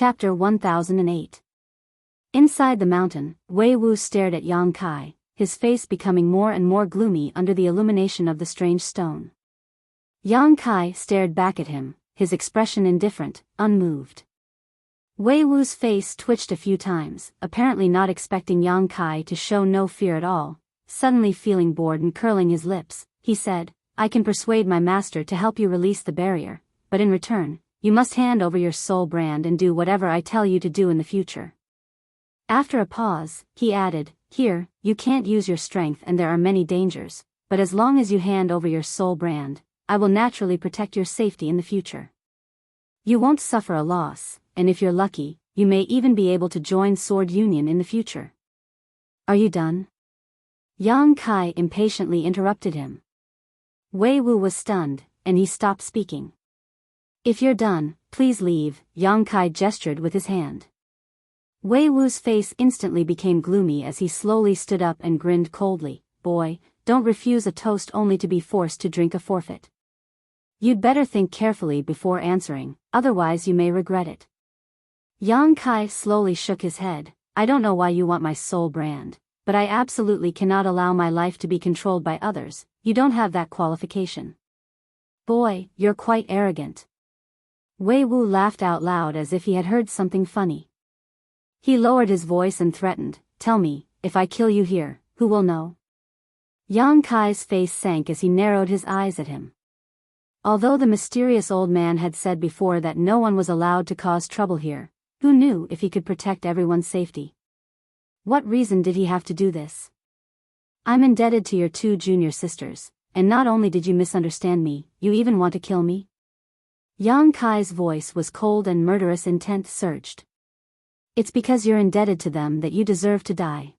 Chapter 1008. Inside the mountain, Wei Wu stared at Yang Kai, his face becoming more and more gloomy under the illumination of the strange stone. Yang Kai stared back at him, his expression indifferent, unmoved. Wei Wu's face twitched a few times, apparently not expecting Yang Kai to show no fear at all. Suddenly feeling bored and curling his lips, he said, "I can persuade my master to help you release the barrier, but in return, you must hand over your soul brand and do whatever I tell you to do in the future." After a pause, he added, "Here, you can't use your strength and there are many dangers, but as long as you hand over your soul brand, I will naturally protect your safety in the future. You won't suffer a loss, and if you're lucky, you may even be able to join Sword Union in the future." "Are you done?" Yang Kai impatiently interrupted him. Wei Wu was stunned, and he stopped speaking. "If you're done, please leave," Yang Kai gestured with his hand. Wei Wu's face instantly became gloomy as he slowly stood up and grinned coldly. "Boy, don't refuse a toast only to be forced to drink a forfeit. You'd better think carefully before answering, otherwise you may regret it." Yang Kai slowly shook his head. "I don't know why you want my soul brand, but I absolutely cannot allow my life to be controlled by others. You don't have that qualification." "Boy, you're quite arrogant." Wei Wu laughed out loud as if he had heard something funny. He lowered his voice and threatened, "Tell me, if I kill you here, who will know?" Yang Kai's face sank as he narrowed his eyes at him. Although the mysterious old man had said before that no one was allowed to cause trouble here, who knew if he could protect everyone's safety? What reason did he have to do this? "I'm indebted to your two junior sisters, and not only did you misunderstand me, you even want to kill me?" Yang Kai's voice was cold and murderous intent surged. "It's because you're indebted to them that you deserve to die.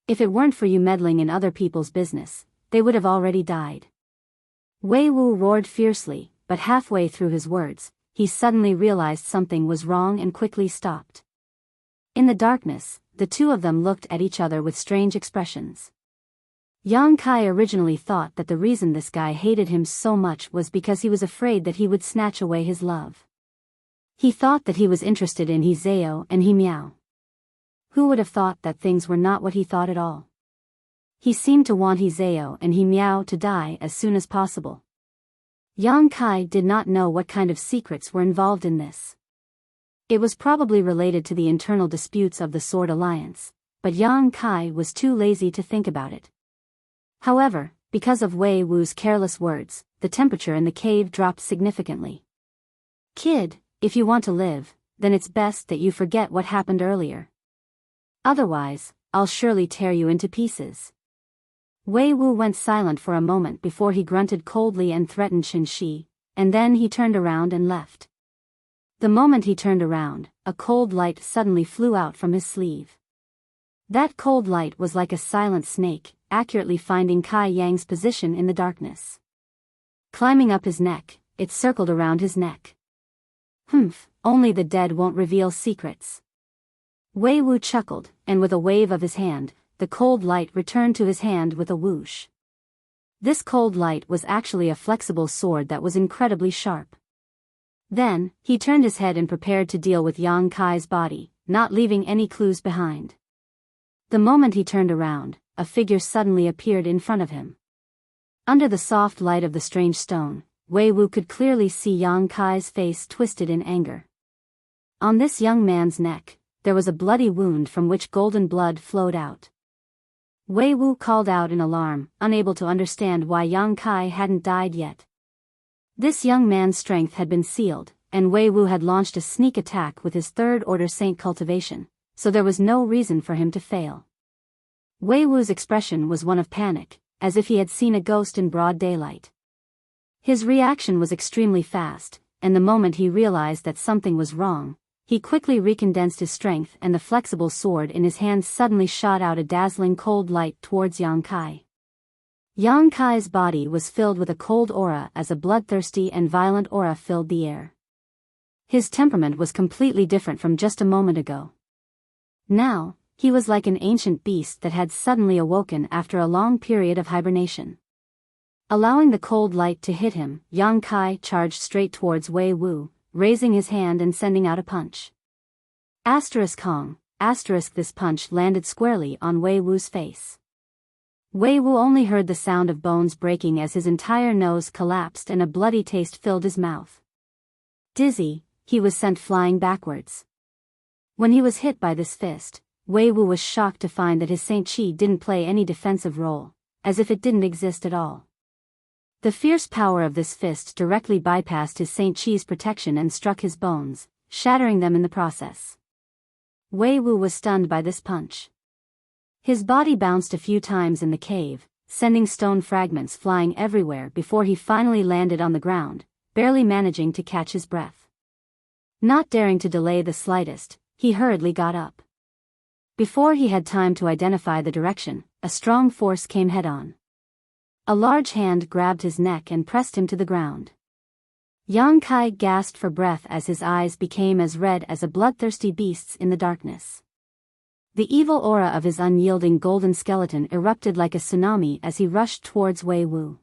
If it weren't for you meddling in other people's business, they would have already died." Wei Wu roared fiercely, but halfway through his words, he suddenly realized something was wrong and quickly stopped. In the darkness, the two of them looked at each other with strange expressions. Yang Kai originally thought that the reason this guy hated him so much was because he was afraid that he would snatch away his love. He thought that he was interested in He Zhao and He Miao. Who would have thought that things were not what he thought at all? He seemed to want He Zhao and He Miao to die as soon as possible. Yang Kai did not know what kind of secrets were involved in this. It was probably related to the internal disputes of the Sword Alliance, but Yang Kai was too lazy to think about it. However, because of Wei Wu's careless words, the temperature in the cave dropped significantly. "Kid, if you want to live, then it's best that you forget what happened earlier. Otherwise, I'll surely tear you into pieces." Wei Wu went silent for a moment before he grunted coldly and threatened Shen Shi, and then he turned around and left. The moment he turned around, a cold light suddenly flew out from his sleeve. That cold light was like a silent snake, accurately finding Kai Yang's position in the darkness. Climbing up his neck, it circled around his neck. "Humph, only the dead won't reveal secrets." Wei Wu chuckled, and with a wave of his hand, the cold light returned to his hand with a whoosh. This cold light was actually a flexible sword that was incredibly sharp. Then, he turned his head and prepared to deal with Yang Kai's body, not leaving any clues behind. The moment he turned around, a figure suddenly appeared in front of him. Under the soft light of the strange stone, Wei Wu could clearly see Yang Kai's face twisted in anger. On this young man's neck, there was a bloody wound from which golden blood flowed out. Wei Wu called out in alarm, unable to understand why Yang Kai hadn't died yet. This young man's strength had been sealed, and Wei Wu had launched a sneak attack with his third-order saint cultivation, so there was no reason for him to fail. Wei Wu's expression was one of panic, as if he had seen a ghost in broad daylight. His reaction was extremely fast, and the moment he realized that something was wrong, he quickly recondensed his strength and the flexible sword in his hand suddenly shot out a dazzling cold light towards Yang Kai. Yang Kai's body was filled with a cold aura as a bloodthirsty and violent aura filled the air. His temperament was completely different from just a moment ago. Now, he was like an ancient beast that had suddenly awoken after a long period of hibernation. Allowing the cold light to hit him, Yang Kai charged straight towards Wei Wu, raising his hand and sending out a punch. Kong, this punch landed squarely on Wei Wu's face. Wei Wu only heard the sound of bones breaking as his entire nose collapsed and a bloody taste filled his mouth. Dizzy, he was sent flying backwards. When he was hit by this fist, Wei Wu was shocked to find that his Saint Chi didn't play any defensive role, as if it didn't exist at all. The fierce power of this fist directly bypassed his Saint Chi's protection and struck his bones, shattering them in the process. Wei Wu was stunned by this punch. His body bounced a few times in the cave, sending stone fragments flying everywhere before he finally landed on the ground, barely managing to catch his breath. Not daring to delay the slightest, he hurriedly got up. Before he had time to identify the direction, a strong force came head-on. A large hand grabbed his neck and pressed him to the ground. Yang Kai gasped for breath as his eyes became as red as a bloodthirsty beast's in the darkness. The evil aura of his unyielding golden skeleton erupted like a tsunami as he rushed towards Wei Wu.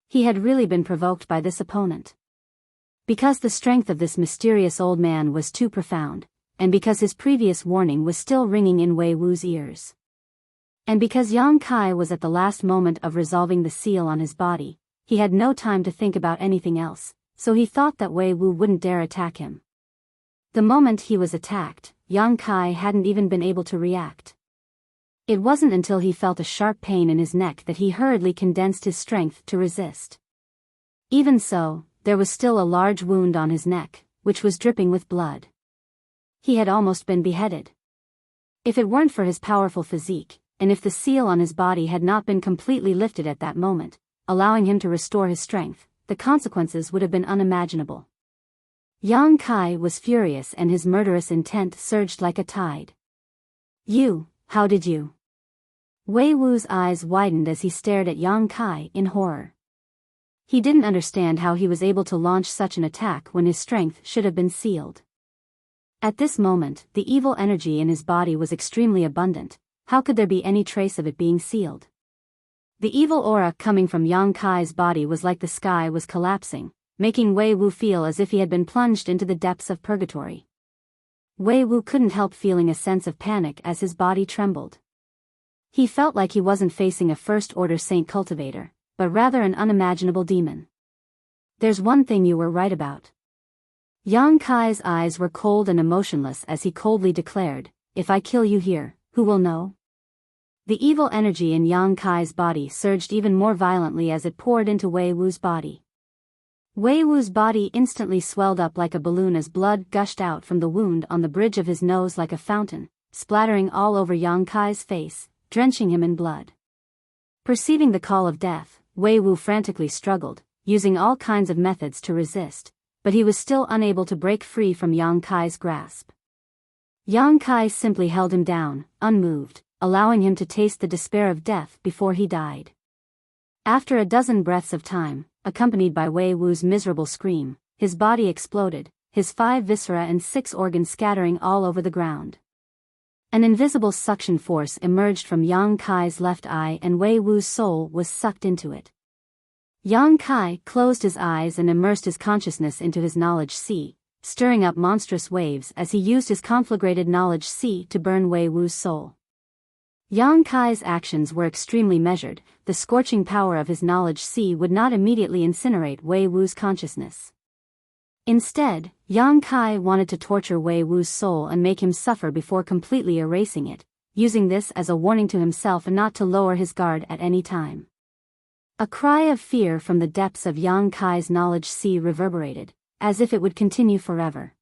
He had really been provoked by this opponent. Because the strength of this mysterious old man was too profound, and because his previous warning was still ringing in Wei Wu's ears. And because Yang Kai was at the last moment of resolving the seal on his body, he had no time to think about anything else, so he thought that Wei Wu wouldn't dare attack him. The moment he was attacked, Yang Kai hadn't even been able to react. It wasn't until he felt a sharp pain in his neck that he hurriedly condensed his strength to resist. Even so, there was still a large wound on his neck, which was dripping with blood. He had almost been beheaded. If it weren't for his powerful physique, and if the seal on his body had not been completely lifted at that moment, allowing him to restore his strength, the consequences would have been unimaginable. Yang Kai was furious and his murderous intent surged like a tide. How did you? Wei Wu's eyes widened as he stared at Yang Kai in horror. He didn't understand how he was able to launch such an attack when his strength should have been sealed. At this moment, the evil energy in his body was extremely abundant. How could there be any trace of it being sealed? The evil aura coming from Yang Kai's body was like the sky was collapsing, making Wei Wu feel as if he had been plunged into the depths of purgatory. Wei Wu couldn't help feeling a sense of panic as his body trembled. He felt like he wasn't facing a first-order saint cultivator, but rather an unimaginable demon. There's one thing you were right about. Yang Kai's eyes were cold and emotionless as he coldly declared, if I kill you here, who will know? The evil energy in Yang Kai's body surged even more violently as it poured into Wei Wu's body. Wei Wu's body instantly swelled up like a balloon as blood gushed out from the wound on the bridge of his nose like a fountain, splattering all over Yang Kai's face, drenching him in blood. Perceiving the call of death, Wei Wu frantically struggled, using all kinds of methods to resist, but he was still unable to break free from Yang Kai's grasp. Yang Kai simply held him down, unmoved, allowing him to taste the despair of death before he died. After a dozen breaths of time, accompanied by Wei Wu's miserable scream, his body exploded, his 5 viscera and 6 organs scattering all over the ground. An invisible suction force emerged from Yang Kai's left eye and Wei Wu's soul was sucked into it. Yang Kai closed his eyes and immersed his consciousness into his knowledge sea, stirring up monstrous waves as he used his conflagrated knowledge sea to burn Wei Wu's soul. Yang Kai's actions were extremely measured. The scorching power of his knowledge sea would not immediately incinerate Wei Wu's consciousness. Instead, Yang Kai wanted to torture Wei Wu's soul and make him suffer before completely erasing it, using this as a warning to himself not to lower his guard at any time. A cry of fear from the depths of Yang Kai's knowledge sea reverberated, as if it would continue forever.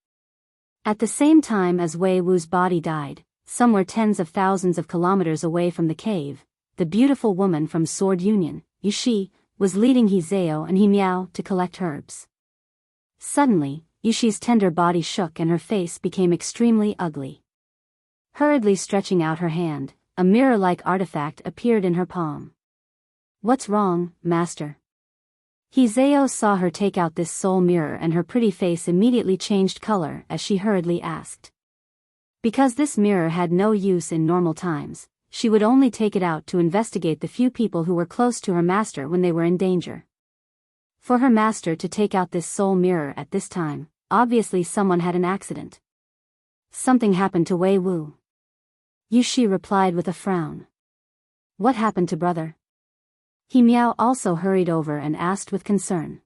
At the same time as Wei Wu's body died, somewhere tens of thousands of kilometers away from the cave, the beautiful woman from Sword Union, Yushi, was leading He Zao and He Miao to collect herbs. Suddenly, Yushi's tender body shook and her face became extremely ugly. Hurriedly stretching out her hand, a mirror-like artifact appeared in her palm. What's wrong, master? He Zao saw her take out this soul mirror and her pretty face immediately changed color as she hurriedly asked. Because this mirror had no use in normal times, she would only take it out to investigate the few people who were close to her master when they were in danger. For her master to take out this soul mirror at this time, obviously someone had an accident. something happened to Wei Wu. Yushi replied with a frown. What happened to brother? He Miao also hurried over and asked with concern.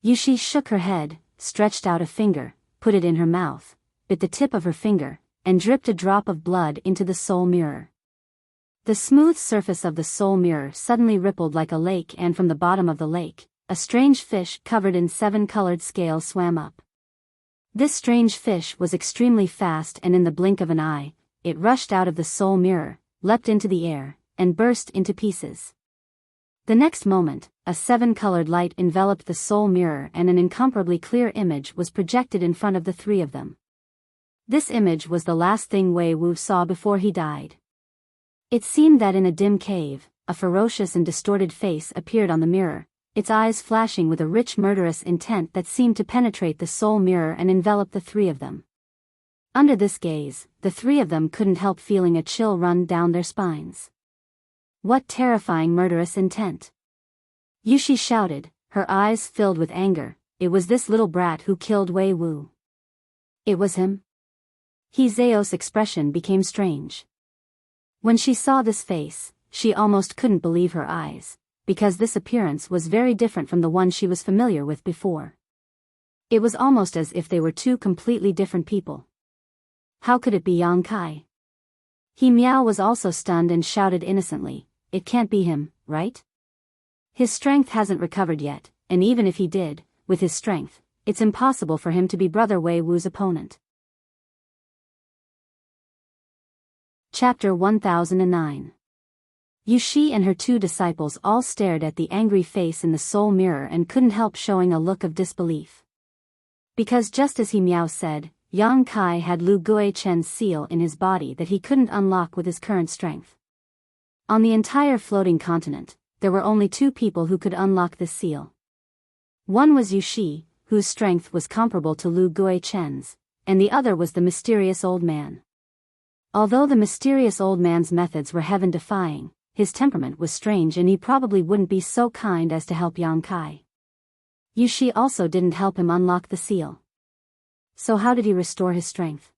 Yushi shook her head, stretched out a finger, put it in her mouth, bit the tip of her finger, and dripped a drop of blood into the soul mirror. The smooth surface of the soul mirror suddenly rippled like a lake, and from the bottom of the lake, a strange fish covered in 7-colored scales swam up. This strange fish was extremely fast, and in the blink of an eye, it rushed out of the soul mirror, leapt into the air, and burst into pieces. The next moment, a 7-colored light enveloped the soul mirror, and an incomparably clear image was projected in front of the three of them. This image was the last thing Wei Wu saw before he died. It seemed that in a dim cave, a ferocious and distorted face appeared on the mirror, its eyes flashing with a rich murderous intent that seemed to penetrate the soul mirror and envelop the three of them. Under this gaze, the three of them couldn't help feeling a chill run down their spines. What terrifying murderous intent! Yushi shouted, her eyes filled with anger. It was this little brat who killed Wei Wu. It was him? He Zao's expression became strange. When she saw this face, she almost couldn't believe her eyes, because this appearance was very different from the one she was familiar with before. It was almost as if they were two completely different people. How could it be Yang Kai? He Miao was also stunned and shouted innocently, it can't be him, right? His strength hasn't recovered yet, and even if he did, with his strength, it's impossible for him to be brother Wei Wu's opponent. Chapter 1009. Yushi and her two disciples all stared at the angry face in the soul mirror and couldn't help showing a look of disbelief. Because just as He Miao said, Yang Kai had Lu Guichen's seal in his body that he couldn't unlock with his current strength. On the entire floating continent, there were only two people who could unlock this seal. One was Yushi, whose strength was comparable to Lu Guichen's, and the other was the mysterious old man. Although the mysterious old man's methods were heaven-defying, his temperament was strange, and he probably wouldn't be so kind as to help Yang Kai. Yushi also didn't help him unlock the seal. So how did he restore his strength?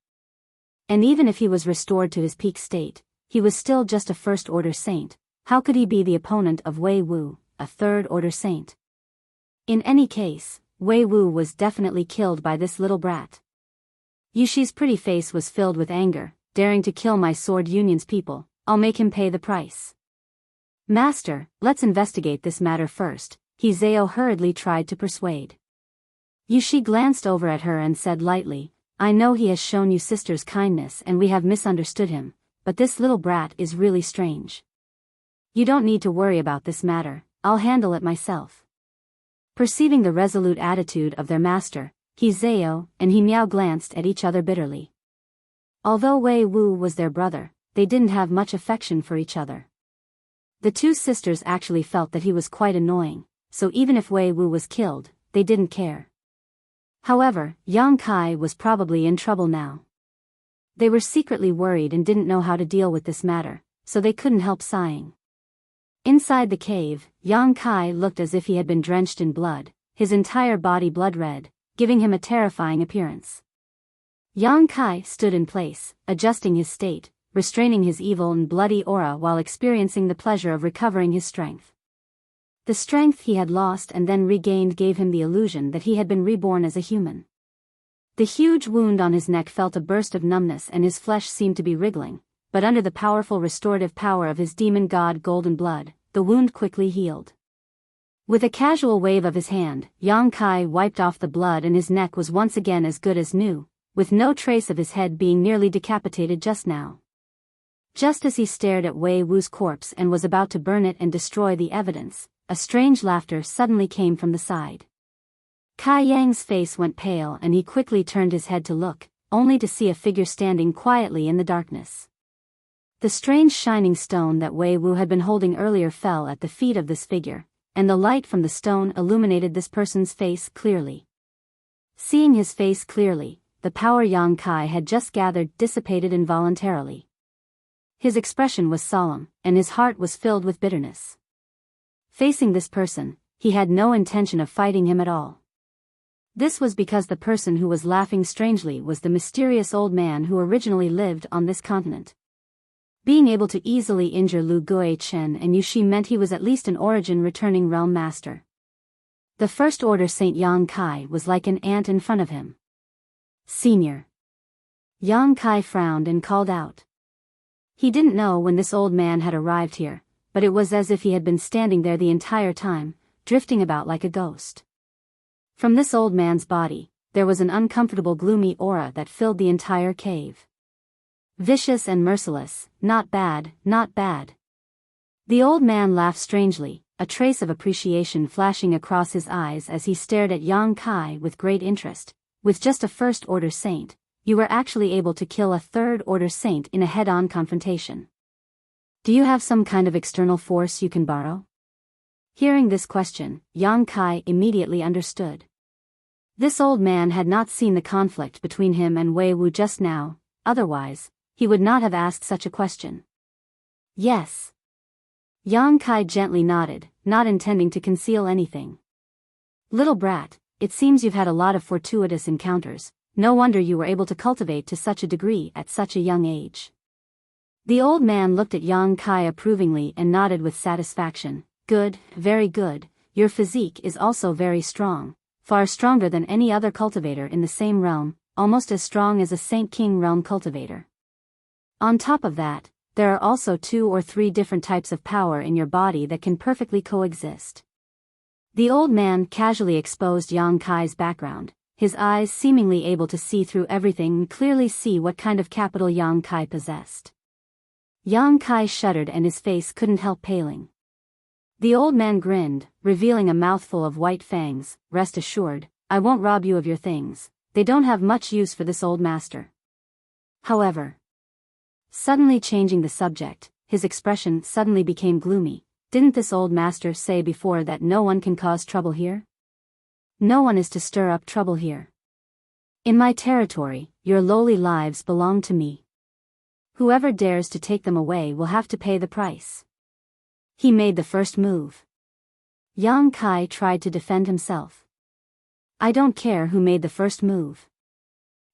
And even if he was restored to his peak state, he was still just a first-order saint. How could he be the opponent of Wei Wu, a third-order saint? In any case, Wei Wu was definitely killed by this little brat. Yushi's pretty face was filled with anger. Daring to kill my Sword Union's people, I'll make him pay the price. Master, let's investigate this matter first, He Zao hurriedly tried to persuade. Yushi glanced over at her and said lightly, I know he has shown you sister's kindness and we have misunderstood him, but this little brat is really strange. You don't need to worry about this matter, I'll handle it myself. Perceiving the resolute attitude of their master, He Zao and He Miao glanced at each other bitterly. Although Wei Wu was their brother, they didn't have much affection for each other. The two sisters actually felt that he was quite annoying, so even if Wei Wu was killed, they didn't care. However, Yang Kai was probably in trouble now. They were secretly worried and didn't know how to deal with this matter, so they couldn't help sighing. Inside the cave, Yang Kai looked as if he had been drenched in blood, his entire body blood red, giving him a terrifying appearance. Yang Kai stood in place, adjusting his state, restraining his evil and bloody aura while experiencing the pleasure of recovering his strength. The strength he had lost and then regained gave him the illusion that he had been reborn as a human. The huge wound on his neck felt a burst of numbness and his flesh seemed to be wriggling, but under the powerful restorative power of his demon god Golden Blood, the wound quickly healed. With a casual wave of his hand, Yang Kai wiped off the blood and his neck was once again as good as new, with no trace of his head being nearly decapitated just now. Just as he stared at Wei Wu's corpse and was about to burn it and destroy the evidence, a strange laughter suddenly came from the side. Kai Yang's face went pale and he quickly turned his head to look, only to see a figure standing quietly in the darkness. The strange shining stone that Wei Wu had been holding earlier fell at the feet of this figure, and the light from the stone illuminated this person's face clearly. Seeing his face clearly, the power Yang Kai had just gathered dissipated involuntarily. His expression was solemn, and his heart was filled with bitterness. Facing this person, he had no intention of fighting him at all. This was because the person who was laughing strangely was the mysterious old man who originally lived on this continent. Being able to easily injure Lu Guichen and Yushi meant he was at least an origin-returning realm master. The First Order Saint Yang Kai was like an ant in front of him. Senior. Yang Kai frowned and called out. He didn't know when this old man had arrived here, but it was as if he had been standing there the entire time, drifting about like a ghost. From this old man's body, there was an uncomfortable gloomy aura that filled the entire cave. Vicious and merciless, not bad, not bad. The old man laughed strangely, a trace of appreciation flashing across his eyes as he stared at Yang Kai with great interest. With just a First Order Saint, you were actually able to kill a Third Order Saint in a head-on confrontation. Do you have some kind of external force you can borrow? Hearing this question, Yang Kai immediately understood. This old man had not seen the conflict between him and Wei Wu just now, otherwise, he would not have asked such a question. Yes. Yang Kai gently nodded, not intending to conceal anything. Little brat, it seems you've had a lot of fortuitous encounters, no wonder you were able to cultivate to such a degree at such a young age. The old man looked at Yang Kai approvingly and nodded with satisfaction. Good, very good, your physique is also very strong, far stronger than any other cultivator in the same realm, almost as strong as a Saint King realm cultivator. On top of that, there are also 2 or 3 different types of power in your body that can perfectly coexist. The old man casually exposed Yang Kai's background, his eyes seemingly able to see through everything and clearly see what kind of capital Yang Kai possessed. Yang Kai shuddered and his face couldn't help paling. The old man grinned, revealing a mouthful of white fangs. Rest assured, I won't rob you of your things, they don't have much use for this old master. However, suddenly changing the subject, his expression suddenly became gloomy. Didn't this old master say before that no one can cause trouble here? No one is to stir up trouble here. In my territory, your lowly lives belong to me. Whoever dares to take them away will have to pay the price. He made the first move. Yang Kai tried to defend himself. I don't care who made the first move.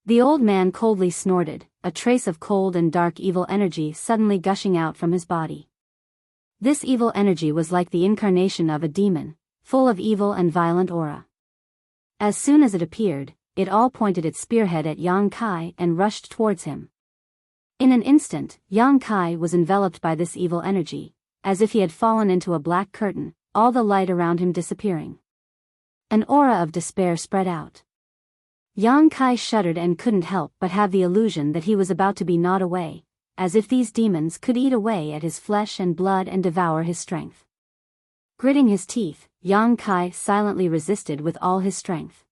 The old man coldly snorted, a trace of cold and dark evil energy suddenly gushing out from his body. This evil energy was like the incarnation of a demon, full of evil and violent aura. As soon as it appeared, it all pointed its spearhead at Yang Kai and rushed towards him. In an instant, Yang Kai was enveloped by this evil energy, as if he had fallen into a black curtain, all the light around him disappearing. An aura of despair spread out. Yang Kai shuddered and couldn't help but have the illusion that he was about to be gnawed away, as if these demons could eat away at his flesh and blood and devour his strength. Gritting his teeth, Yang Kai silently resisted with all his strength.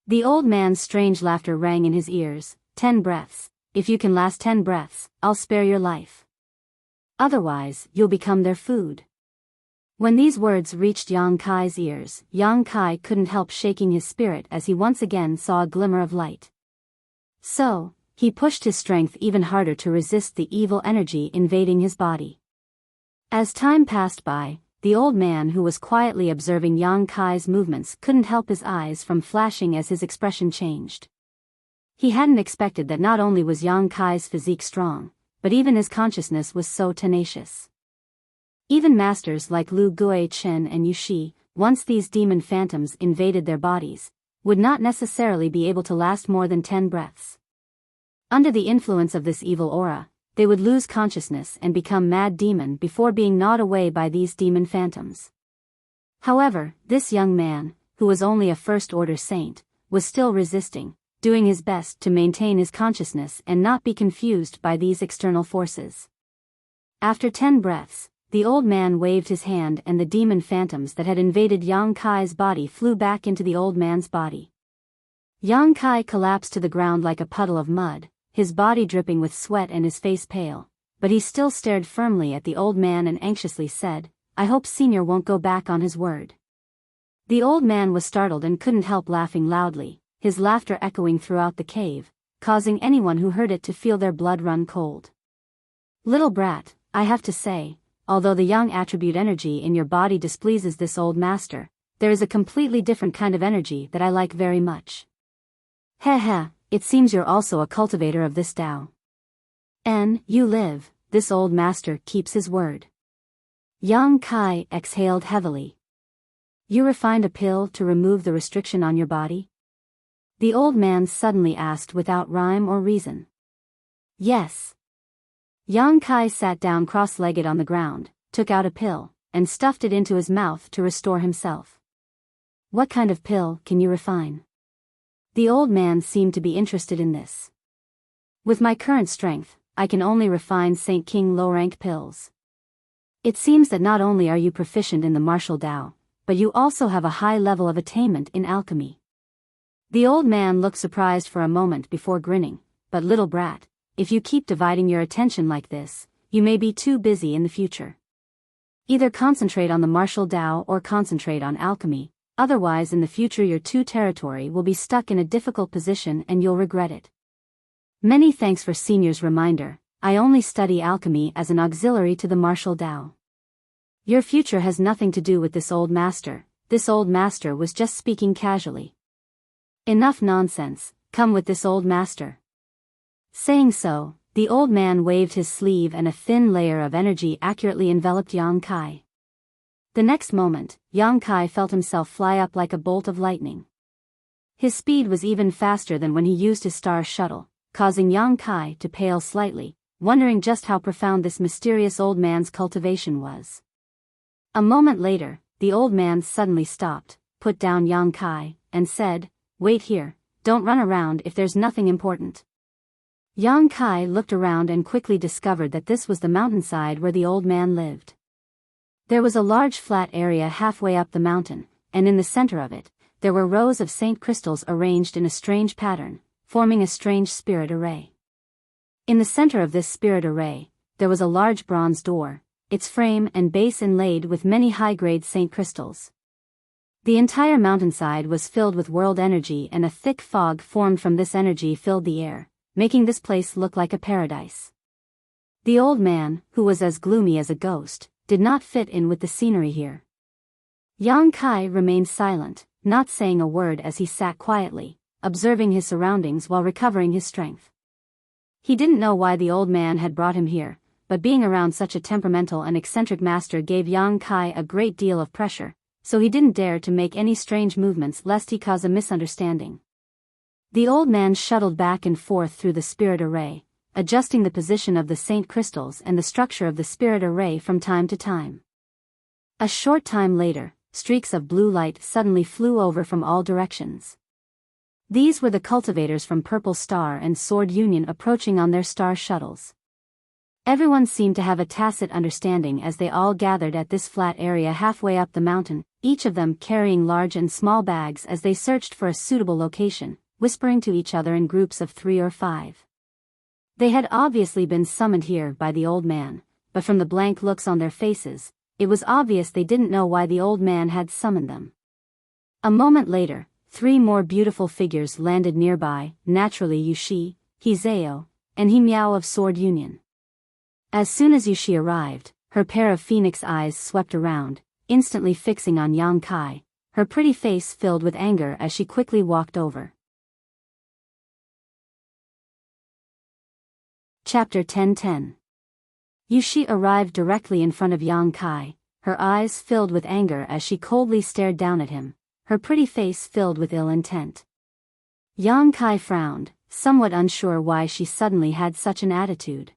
The old man's strange laughter rang in his ears. 10 breaths. If you can last 10 breaths, I'll spare your life. Otherwise, you'll become their food. When these words reached Yang Kai's ears, Yang Kai couldn't help shaking his spirit as he once again saw a glimmer of light. So, he pushed his strength even harder to resist the evil energy invading his body. As time passed by, the old man who was quietly observing Yang Kai's movements couldn't help his eyes from flashing as his expression changed. He hadn't expected that not only was Yang Kai's physique strong, but even his consciousness was so tenacious. Even masters like Lu Guichen and Yushi, once these demon phantoms invaded their bodies, would not necessarily be able to last more than 10 breaths. Under the influence of this evil aura, they would lose consciousness and become mad demon before being gnawed away by these demon phantoms. However, this young man, who was only a First Order Saint, was still resisting, doing his best to maintain his consciousness and not be confused by these external forces. After 10 breaths, the old man waved his hand and the demon phantoms that had invaded Yang Kai's body flew back into the old man's body. Yang Kai collapsed to the ground like a puddle of mud, his body dripping with sweat and his face pale, but he still stared firmly at the old man and anxiously said, I hope Senior won't go back on his word. The old man was startled and couldn't help laughing loudly, his laughter echoing throughout the cave, causing anyone who heard it to feel their blood run cold. Little brat, I have to say, although the young attribute energy in your body displeases this old master, there is a completely different kind of energy that I like very much. Heh, it seems you're also a cultivator of this Tao. You live, this old master keeps his word. Yang Kai exhaled heavily. You refined a pill to remove the restriction on your body? The old man suddenly asked without rhyme or reason. Yes. Yang Kai sat down cross-legged on the ground, took out a pill, and stuffed it into his mouth to restore himself. What kind of pill can you refine? The old man seemed to be interested in this. With my current strength, I can only refine Saint King low-rank pills. It seems that not only are you proficient in the martial Tao, but you also have a high level of attainment in alchemy. The old man looked surprised for a moment before grinning, but little brat, if you keep dividing your attention like this, you may be too busy in the future. Either concentrate on the martial Tao or concentrate on alchemy, otherwise in the future your two territory will be stuck in a difficult position and you'll regret it. Many thanks for senior's reminder. I only study alchemy as an auxiliary to the martial Tao. Your future has nothing to do with this old master was just speaking casually. Enough nonsense, come with this old master. Saying so, the old man waved his sleeve and a thin layer of energy accurately enveloped Yang Kai. The next moment, Yang Kai felt himself fly up like a bolt of lightning. His speed was even faster than when he used his star shuttle, causing Yang Kai to pale slightly, wondering just how profound this mysterious old man's cultivation was. A moment later, the old man suddenly stopped, put down Yang Kai, and said, "Wait here, don't run around if there's nothing important." Yang Kai looked around and quickly discovered that this was the mountainside where the old man lived. There was a large flat area halfway up the mountain, and in the center of it, there were rows of saint crystals arranged in a strange pattern, forming a strange spirit array. In the center of this spirit array, there was a large bronze door, its frame and base inlaid with many high-grade saint crystals. The entire mountainside was filled with world energy and a thick fog formed from this energy filled the air, making this place look like a paradise. The old man, who was as gloomy as a ghost, did not fit in with the scenery here. Yang Kai remained silent, not saying a word as he sat quietly, observing his surroundings while recovering his strength. He didn't know why the old man had brought him here, but being around such a temperamental and eccentric master gave Yang Kai a great deal of pressure, so he didn't dare to make any strange movements lest he cause a misunderstanding. The old man shuttled back and forth through the spirit array, adjusting the position of the saint crystals and the structure of the spirit array from time to time. A short time later, streaks of blue light suddenly flew over from all directions. These were the cultivators from Purple Star and Sword Union approaching on their star shuttles. Everyone seemed to have a tacit understanding as they all gathered at this flat area halfway up the mountain, each of them carrying large and small bags as they searched for a suitable location, whispering to each other in groups of 3 or 5. They had obviously been summoned here by the old man, but from the blank looks on their faces, it was obvious they didn't know why the old man had summoned them. A moment later, 3 more beautiful figures landed nearby, naturally Yushi, Hizeo, and Himiao of Sword Union. As soon as Yushi arrived, her pair of phoenix eyes swept around, instantly fixing on Yang Kai, her pretty face filled with anger as she quickly walked over. Chapter 10:10. Yushi arrived directly in front of Yang Kai, her eyes filled with anger as she coldly stared down at him, her pretty face filled with ill intent. Yang Kai frowned, somewhat unsure why she suddenly had such an attitude.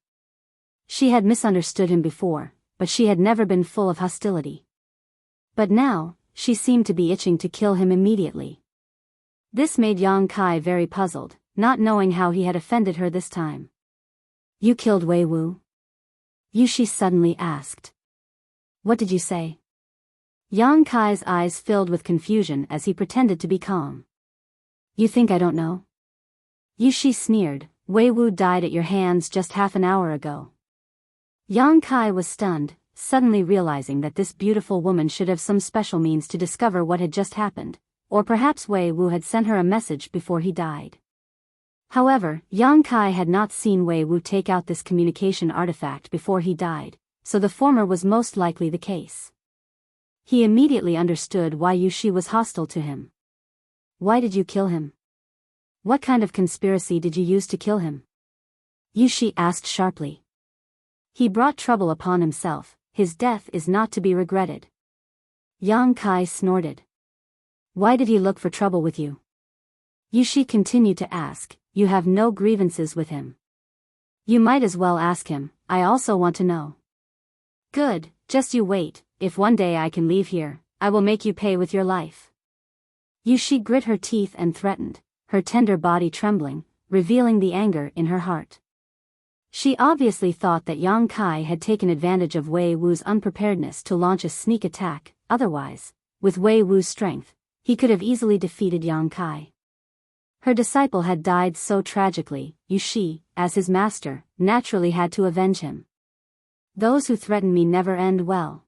She had misunderstood him before, but she had never been full of hostility. But now, she seemed to be itching to kill him immediately. This made Yang Kai very puzzled, not knowing how he had offended her this time. "You killed Wei Wu?" Yushi suddenly asked. "What did you say?" Yang Kai's eyes filled with confusion as he pretended to be calm. "You think I don't know?" Yushi sneered, "Wei Wu died at your hands just half an hour ago." Yang Kai was stunned, suddenly realizing that this beautiful woman should have some special means to discover what had just happened, or perhaps Wei Wu had sent her a message before he died. However, Yang Kai had not seen Wei Wu take out this communication artifact before he died, so the former was most likely the case. He immediately understood why Yushi was hostile to him. Why did you kill him? What kind of conspiracy did you use to kill him? Yushi asked sharply. He brought trouble upon himself, his death is not to be regretted. Yang Kai snorted. Why did he look for trouble with you? Yushi continued to ask, you have no grievances with him. You might as well ask him, I also want to know. Good, just you wait, if one day I can leave here, I will make you pay with your life. Yushi grit her teeth and threatened, her tender body trembling, revealing the anger in her heart. She obviously thought that Yang Kai had taken advantage of Wei Wu's unpreparedness to launch a sneak attack, otherwise, with Wei Wu's strength, he could have easily defeated Yang Kai. Her disciple had died so tragically, Yushi, as his master, naturally had to avenge him. Those who threaten me never end well.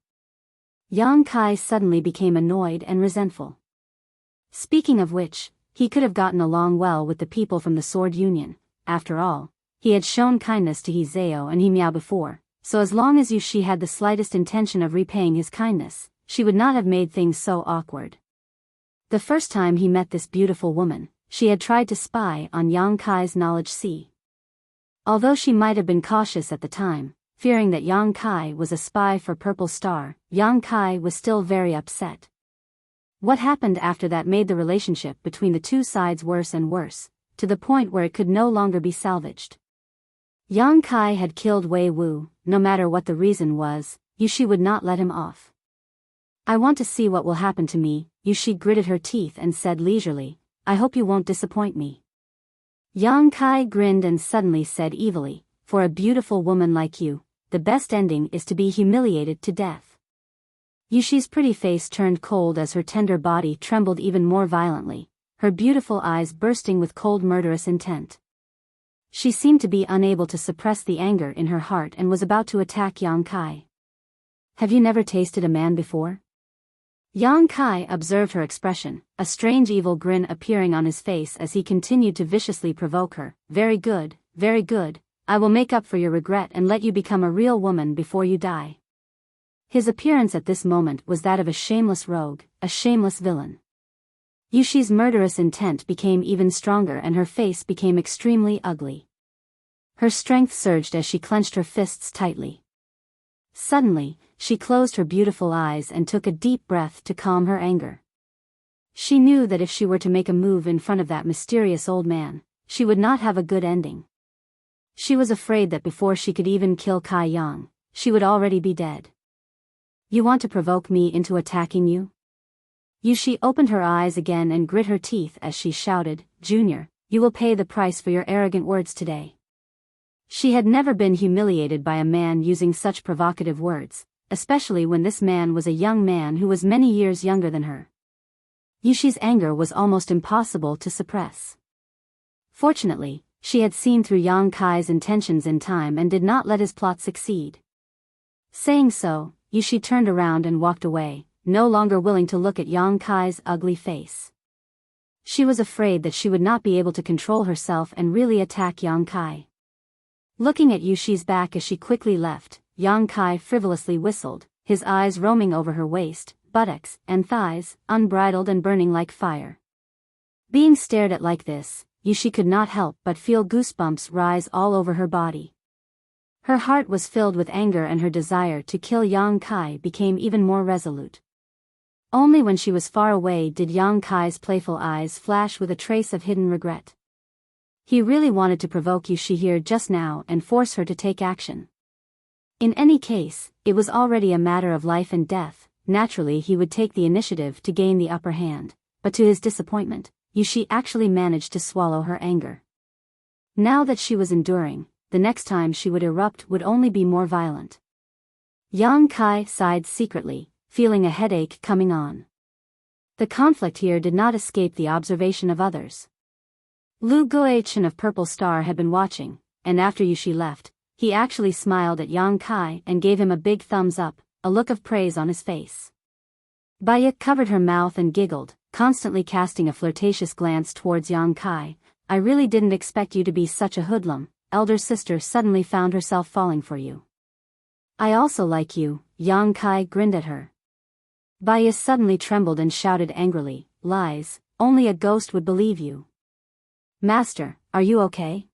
Yang Kai suddenly became annoyed and resentful. Speaking of which, he could have gotten along well with the people from the Sword Union. After all, he had shown kindness to He Zhao and He Miao before, so as long as Yushi had the slightest intention of repaying his kindness, she would not have made things so awkward. The first time he met this beautiful woman, she had tried to spy on Yang Kai's knowledge sea. Although she might have been cautious at the time, fearing that Yang Kai was a spy for Purple Star, Yang Kai was still very upset. What happened after that made the relationship between the two sides worse and worse, to the point where it could no longer be salvaged. Yang Kai had killed Wei Wu, no matter what the reason was, Yushi would not let him off. I want to see what will happen to me, Yushi gritted her teeth and said leisurely, I hope you won't disappoint me. Yang Kai grinned and suddenly said evilly, for a beautiful woman like you, the best ending is to be humiliated to death. Yushi's pretty face turned cold as her tender body trembled even more violently, her beautiful eyes bursting with cold murderous intent. She seemed to be unable to suppress the anger in her heart and was about to attack Yang Kai. Have you never tasted a man before? Yang Kai observed her expression, a strange evil grin appearing on his face as he continued to viciously provoke her. Very good, I will make up for your regret and let you become a real woman before you die. His appearance at this moment was that of a shameless rogue, a shameless villain. Yushi's murderous intent became even stronger and her face became extremely ugly. Her strength surged as she clenched her fists tightly. Suddenly, she closed her beautiful eyes and took a deep breath to calm her anger. She knew that if she were to make a move in front of that mysterious old man, she would not have a good ending. She was afraid that before she could even kill Kai Yang, she would already be dead. You want to provoke me into attacking you? Yushi opened her eyes again and grit her teeth as she shouted, Junior, you will pay the price for your arrogant words today. She had never been humiliated by a man using such provocative words, especially when this man was a young man who was many years younger than her. Yushi's anger was almost impossible to suppress. Fortunately, she had seen through Yang Kai's intentions in time and did not let his plot succeed. Saying so, Yushi turned around and walked away, no longer willing to look at Yang Kai's ugly face. She was afraid that she would not be able to control herself and really attack Yang Kai. Looking at Yushi's back as she quickly left, Yang Kai frivolously whistled, his eyes roaming over her waist, buttocks, and thighs, unbridled and burning like fire. Being stared at like this, Yushi could not help but feel goosebumps rise all over her body. Her heart was filled with anger and her desire to kill Yang Kai became even more resolute. Only when she was far away did Yang Kai's playful eyes flash with a trace of hidden regret. He really wanted to provoke Yushi here just now and force her to take action. In any case, it was already a matter of life and death. Naturally he would take the initiative to gain the upper hand, but to his disappointment, Yushi actually managed to swallow her anger. Now that she was enduring, the next time she would erupt would only be more violent. Yang Kai sighed secretly, feeling a headache coming on. The conflict here did not escape the observation of others. Lu Guochen of Purple Star had been watching, and after Yushi left, he actually smiled at Yang Kai and gave him a big thumbs up, a look of praise on his face. Biyao covered her mouth and giggled, constantly casting a flirtatious glance towards Yang Kai. I really didn't expect you to be such a hoodlum. Elder sister suddenly found herself falling for you. I also like you, Yang Kai grinned at her. Biyao suddenly trembled and shouted angrily, "Lies, only a ghost would believe you." "Master, are you okay?"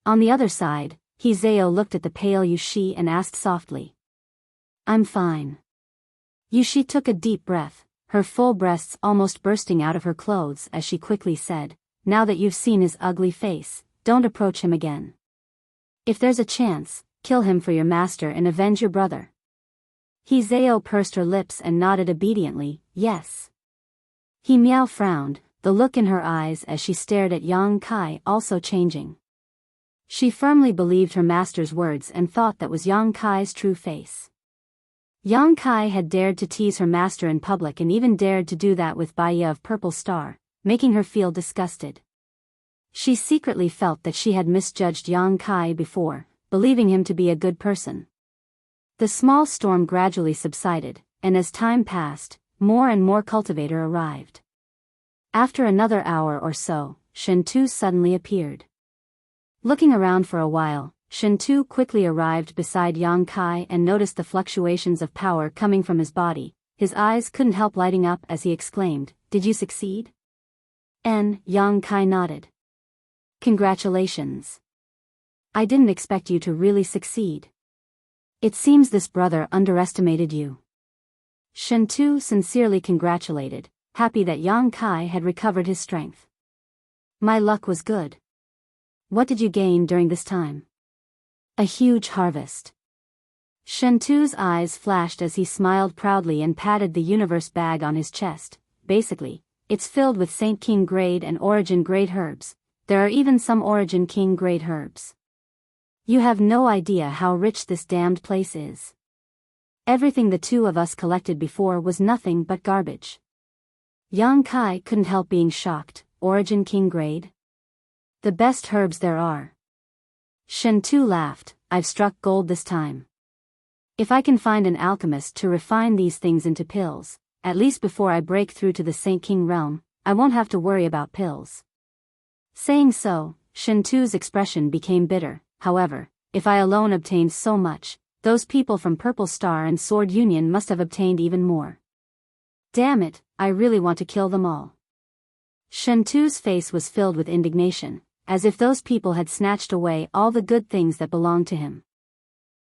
On the other side, Hizeo looked at the pale Yushi and asked softly. "I'm fine." Yushi took a deep breath, her full breasts almost bursting out of her clothes as she quickly said, "Now that you've seen his ugly face, don't approach him again. If there's a chance, kill him for your master and avenge your brother." Hizeo pursed her lips and nodded obediently, "Yes." Miao frowned, the look in her eyes as she stared at Yang Kai also changing. She firmly believed her master's words and thought that was Yang Kai's true face. Yang Kai had dared to tease her master in public and even dared to do that with Biyao of Purple Star, making her feel disgusted. She secretly felt that she had misjudged Yang Kai before, believing him to be a good person. The small storm gradually subsided, and as time passed, more and more cultivator arrived. After another hour or so, Shintu suddenly appeared. Looking around for a while, Shintu quickly arrived beside Yang Kai and noticed the fluctuations of power coming from his body. His eyes couldn't help lighting up as he exclaimed, "Did you succeed?" Yang Kai nodded. "Congratulations. I didn't expect you to really succeed. It seems this brother underestimated you." Shintu sincerely congratulated, happy that Yang Kai had recovered his strength. "My luck was good. What did you gain during this time?" "A huge harvest." Shintu's eyes flashed as he smiled proudly and patted the universe bag on his chest. "Basically, it's filled with Saint King grade and Origin grade herbs. There are even some Origin King grade herbs. You have no idea how rich this damned place is. Everything the two of us collected before was nothing but garbage." Yang Kai couldn't help being shocked. "Origin King grade? The best herbs there are." Shintu laughed, "I've struck gold this time. If I can find an alchemist to refine these things into pills, at least before I break through to the Saint King realm, I won't have to worry about pills." Saying so, Shintu's expression became bitter. "However, if I alone obtained so much, those people from Purple Star and Sword Union must have obtained even more. Damn it, I really want to kill them all." Shintu's face was filled with indignation, as if those people had snatched away all the good things that belonged to him.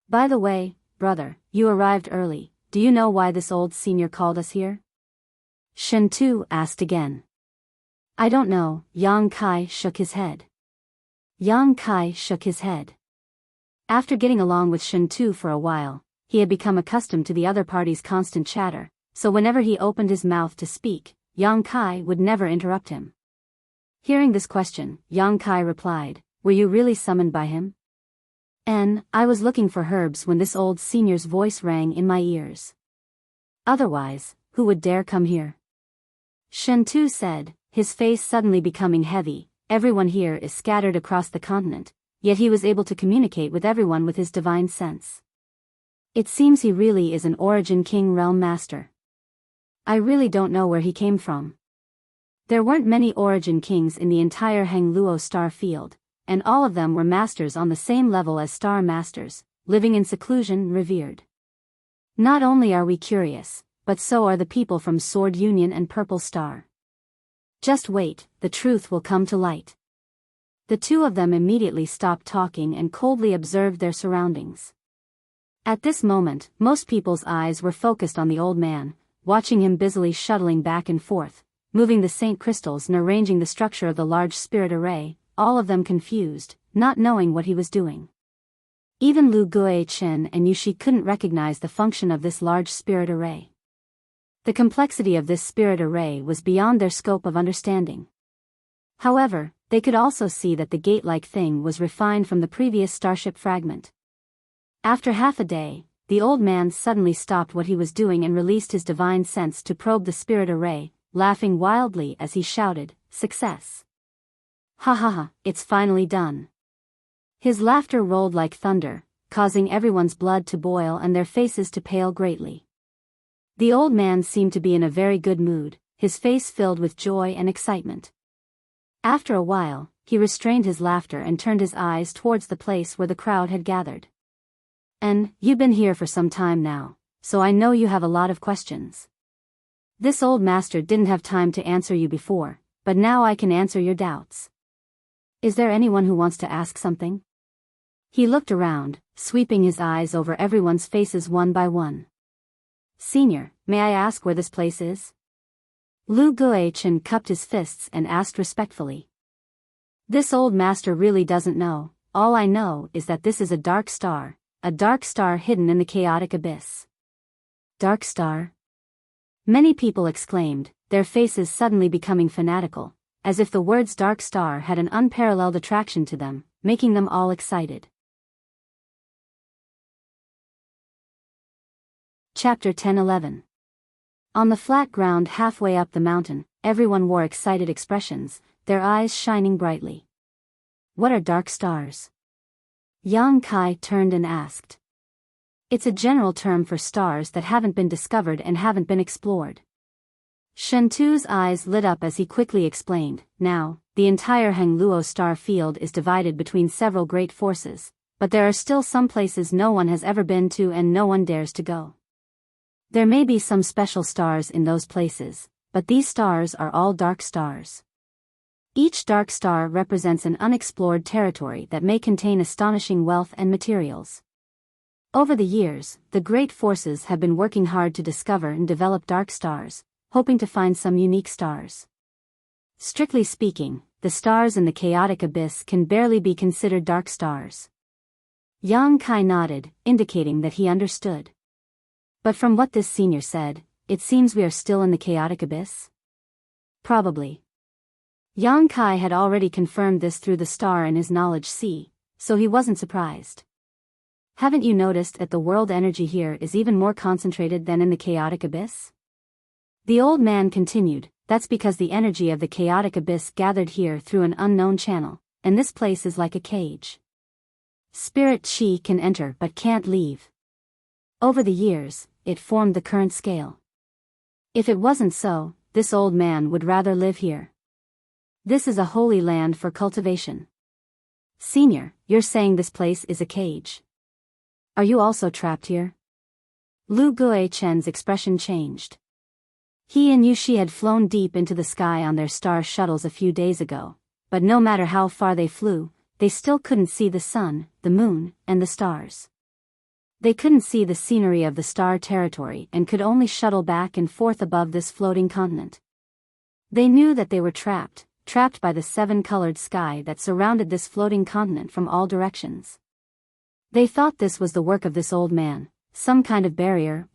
"By the way, brother, you arrived early. Do you know why this old senior called us here?" Shintu asked again. "I don't know." Yang Kai shook his head. After getting along with Shintu for a while, he had become accustomed to the other party's constant chatter, so whenever he opened his mouth to speak, Yang Kai would never interrupt him. Hearing this question, Yang Kai replied, "Were you really summoned by him?" "I was looking for herbs when this old senior's voice rang in my ears. Otherwise, who would dare come here?" Shintu said, his face suddenly becoming heavy. "Everyone here is scattered across the continent, yet he was able to communicate with everyone with his divine sense. It seems he really is an Origin King realm master. I really don't know where he came from. There weren't many Origin Kings in the entire Hangluo star field, and all of them were masters on the same level as star masters, living in seclusion, revered. Not only are we curious, but so are the people from Sword Union and Purple Star. Just wait, the truth will come to light." The two of them immediately stopped talking and coldly observed their surroundings. At this moment, most people's eyes were focused on the old man, watching him busily shuttling back and forth, moving the saint crystals and arranging the structure of the large spirit array, all of them confused, not knowing what he was doing. Even Lu Guichen and Yushi couldn't recognize the function of this large spirit array. The complexity of this spirit array was beyond their scope of understanding. However, they could also see that the gate-like thing was refined from the previous starship fragment. After half a day, the old man suddenly stopped what he was doing and released his divine sense to probe the spirit array, laughing wildly as he shouted, "Success! Ha ha ha, it's finally done." His laughter rolled like thunder, causing everyone's blood to boil and their faces to pale greatly. The old man seemed to be in a very good mood, his face filled with joy and excitement. After a while, he restrained his laughter and turned his eyes towards the place where the crowd had gathered. "And you've been here for some time now, so I know you have a lot of questions. This old master didn't have time to answer you before, but now I can answer your doubts. Is there anyone who wants to ask something? He looked around, sweeping his eyes over everyone's faces one by one. Senior, may I ask where this place is? Lu Guichen cupped his fists and asked respectfully. This old master really doesn't know. All I know is that this is a dark star hidden in the chaotic abyss. Dark star? Many people exclaimed, their faces suddenly becoming fanatical, as if the words dark star had an unparalleled attraction to them, making them all excited. Chapter 10-11. On the flat ground halfway up the mountain, everyone wore excited expressions, their eyes shining brightly. What are dark stars? Yang Kai turned and asked. It's a general term for stars that haven't been discovered and haven't been explored. Shen Tu's eyes lit up as he quickly explained, now, the entire Hangluo star field is divided between several great forces, but there are still some places no one has ever been to and no one dares to go. There may be some special stars in those places, but these stars are all dark stars. Each dark star represents an unexplored territory that may contain astonishing wealth and materials. Over the years, the great forces have been working hard to discover and develop dark stars, hoping to find some unique stars. Strictly speaking, the stars in the chaotic abyss can barely be considered dark stars. Yang Kai nodded, indicating that he understood. But from what this senior said, it seems we are still in the chaotic abyss? Probably. Yang Kai had already confirmed this through the star in his knowledge sea, so he wasn't surprised. Haven't you noticed that the world energy here is even more concentrated than in the chaotic abyss? The old man continued, that's because the energy of the chaotic abyss gathered here through an unknown channel, and this place is like a cage. Spirit chi can enter but can't leave. Over the years, it formed the current scale. If it wasn't so, this old man would rather live here. This is a holy land for cultivation. Senior, you're saying this place is a cage. Are you also trapped here? Lu Guichen's expression changed. He and Yushi had flown deep into the sky on their star shuttles a few days ago, but no matter how far they flew, they still couldn't see the sun, the moon, and the stars. They couldn't see the scenery of the star territory and could only shuttle back and forth above this floating continent. They knew that they were trapped by the seven-colored sky that surrounded this floating continent from all directions. They thought this was the work of this old man, some kind of barrier.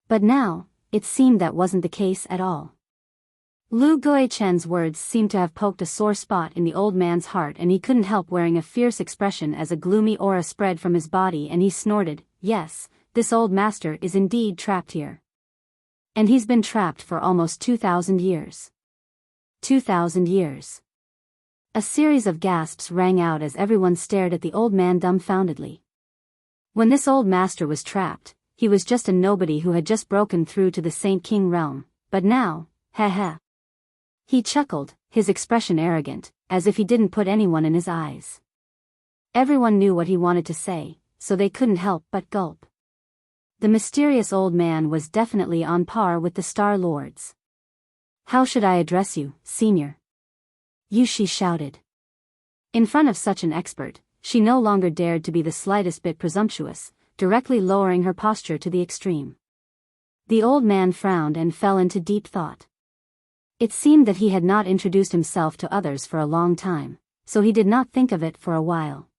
But now, it seemed that wasn't the case at all. Lu Guichen's words seemed to have poked a sore spot in the old man's heart, and he couldn't help wearing a fierce expression as a gloomy aura spread from his body, and he snorted, yes, this old master is indeed trapped here. And he's been trapped for almost 2,000 years. 2,000 years. A series of gasps rang out as everyone stared at the old man dumbfoundedly. When this old master was trapped, he was just a nobody who had just broken through to the Saint King realm, but now, heh. He chuckled, his expression arrogant, as if he didn't put anyone in his eyes. Everyone knew what he wanted to say, so they couldn't help but gulp. The mysterious old man was definitely on par with the Star Lords. How should I address you, senior? Yushi shouted. In front of such an expert, she no longer dared to be the slightest bit presumptuous, directly lowering her posture to the extreme. The old man frowned and fell into deep thought. It seemed that he had not introduced himself to others for a long time, so he did not think of it for a while.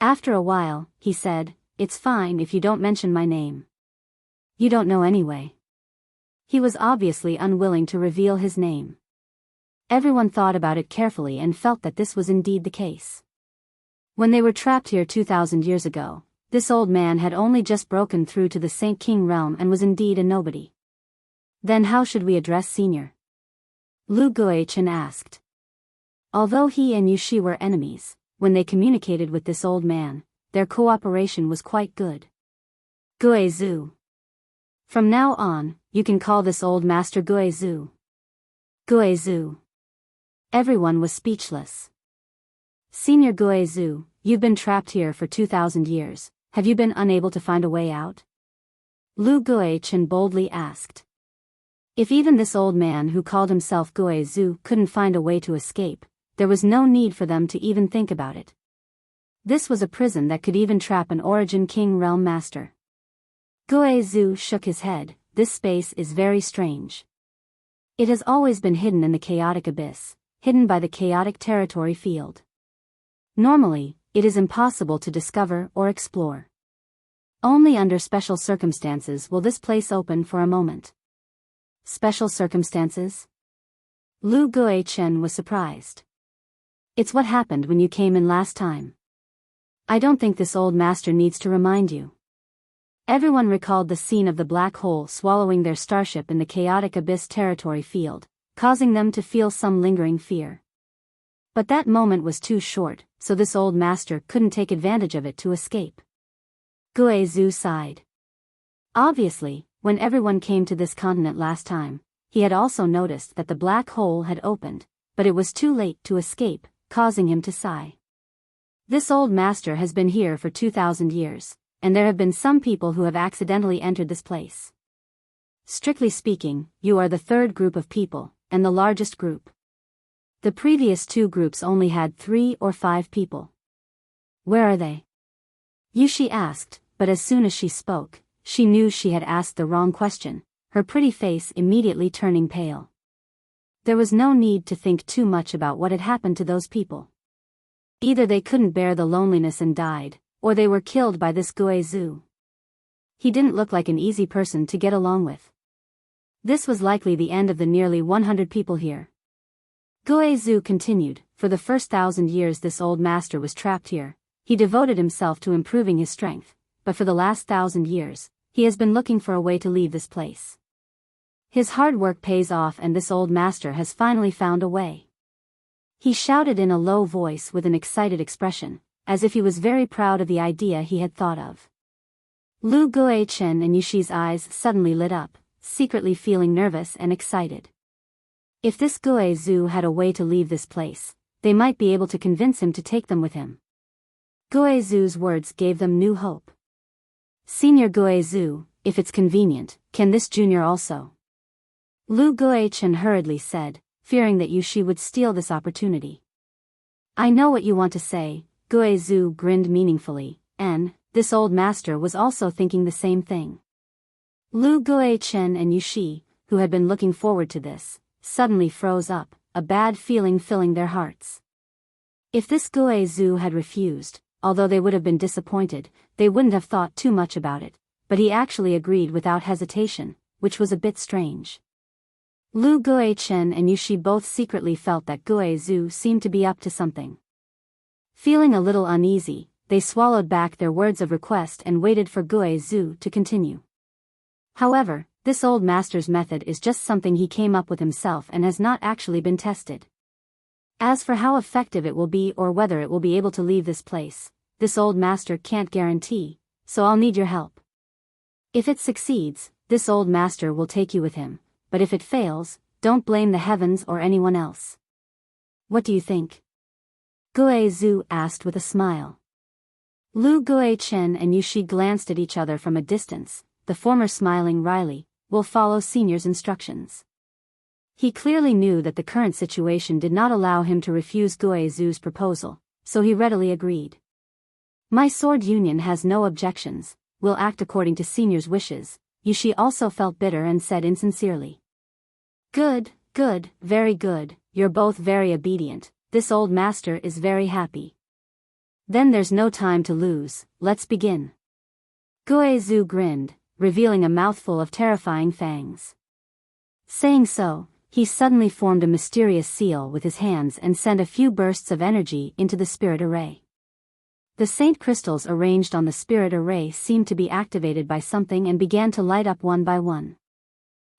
After a while, he said, "It's fine if you don't mention my name. You don't know anyway." He was obviously unwilling to reveal his name. Everyone thought about it carefully and felt that this was indeed the case. When they were trapped here 2,000 years ago, this old man had only just broken through to the Saint King realm and was indeed a nobody. Then how should we address senior? Lu Guichen asked. Although he and Yushi were enemies, when they communicated with this old man, their cooperation was quite good. Guizhu. From now on, you can call this old master Guizhu. Guizhu. Everyone was speechless. Senior Guizhu, you've been trapped here for 2,000 years, have you been unable to find a way out? Lu Guichen boldly asked. If even this old man who called himself Guizhu couldn't find a way to escape, there was no need for them to even think about it. This was a prison that could even trap an Origin King Realm Master. Guizhu shook his head. This space is very strange. It has always been hidden in the chaotic abyss, hidden by the chaotic territory field. Normally, it is impossible to discover or explore. Only under special circumstances will this place open for a moment. Special circumstances? Lu Guichen was surprised. It's what happened when you came in last time. I don't think this old master needs to remind you. Everyone recalled the scene of the black hole swallowing their starship in the chaotic abyss territory field, causing them to feel some lingering fear. But that moment was too short, so this old master couldn't take advantage of it to escape. Guizhu sighed. Obviously, when everyone came to this continent last time, he had also noticed that the black hole had opened, but it was too late to escape, causing him to sigh. This old master has been here for 2,000 years, and there have been some people who have accidentally entered this place. Strictly speaking, you are the third group of people, and the largest group. The previous two groups only had 3 or 5 people. Where are they? Yushi asked, but as soon as she spoke, she knew she had asked the wrong question, her pretty face immediately turning pale. There was no need to think too much about what had happened to those people. Either they couldn't bear the loneliness and died, or they were killed by this Guizhu. He didn't look like an easy person to get along with. This was likely the end of the nearly 100 people here. Guizhu continued, for the first 1,000 years this old master was trapped here. He devoted himself to improving his strength, but for the last 1,000 years, he has been looking for a way to leave this place. His hard work pays off and this old master has finally found a way. He shouted in a low voice with an excited expression, as if he was very proud of the idea he had thought of. Lu Guichen and Yushi's eyes suddenly lit up, secretly feeling nervous and excited. If this Guizhu had a way to leave this place, they might be able to convince him to take them with him. Guizhu's words gave them new hope. Senior Guizhu, if it's convenient, can this junior also? Lu Guichen hurriedly said, fearing that Yushi would steal this opportunity. I know what you want to say, Guizhu grinned meaningfully, and this old master was also thinking the same thing. Lu Guichen and Yushi, who had been looking forward to this, suddenly froze up, a bad feeling filling their hearts. If this Guizhu had refused, although they would have been disappointed, they wouldn't have thought too much about it, but he actually agreed without hesitation, which was a bit strange. Lu Guichen and Yushi both secretly felt that Guizhu seemed to be up to something. Feeling a little uneasy, they swallowed back their words of request and waited for Guizhu to continue. However, this old master's method is just something he came up with himself and has not actually been tested. As for how effective it will be or whether it will be able to leave this place, this old master can't guarantee, so I'll need your help. If it succeeds, this old master will take you with him, but if it fails, don't blame the heavens or anyone else. What do you think? Guizhu asked with a smile. Lu Guichen and Yushi glanced at each other from a distance, the former smiling wryly, "Will follow senior's instructions." He clearly knew that the current situation did not allow him to refuse Guizhu's proposal, so he readily agreed. My sword union has no objections, will act according to senior's wishes. Yushi also felt bitter and said insincerely. Good, very good, you're both very obedient, this old master is very happy. Then there's no time to lose, let's begin. Guizhu grinned, revealing a mouthful of terrifying fangs. Saying so, he suddenly formed a mysterious seal with his hands and sent a few bursts of energy into the spirit array. The saint crystals arranged on the spirit array seemed to be activated by something and began to light up one by one.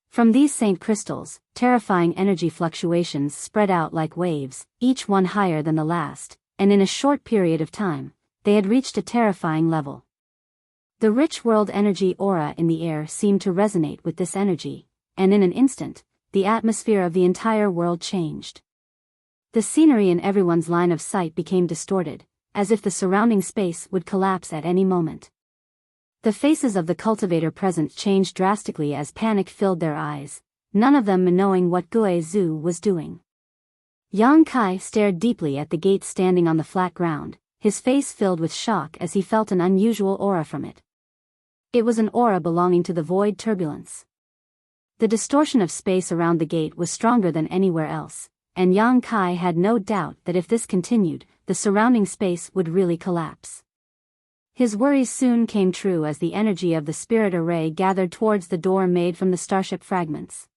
From these saint crystals, terrifying energy fluctuations spread out like waves, each one higher than the last, and in a short period of time, they had reached a terrifying level. The rich world energy aura in the air seemed to resonate with this energy, and in an instant, the atmosphere of the entire world changed. The scenery in everyone's line of sight became distorted, as if the surrounding space would collapse at any moment. The faces of the cultivator present changed drastically as panic filled their eyes, none of them knowing what Gue Zhu was doing. Yang Kai stared deeply at the gate standing on the flat ground, his face filled with shock as he felt an unusual aura from it. It was an aura belonging to the void turbulence. The distortion of space around the gate was stronger than anywhere else, and Yang Kai had no doubt that if this continued, the surrounding space would really collapse. His worries soon came true as the energy of the spirit array gathered towards the door made from the starship fragments.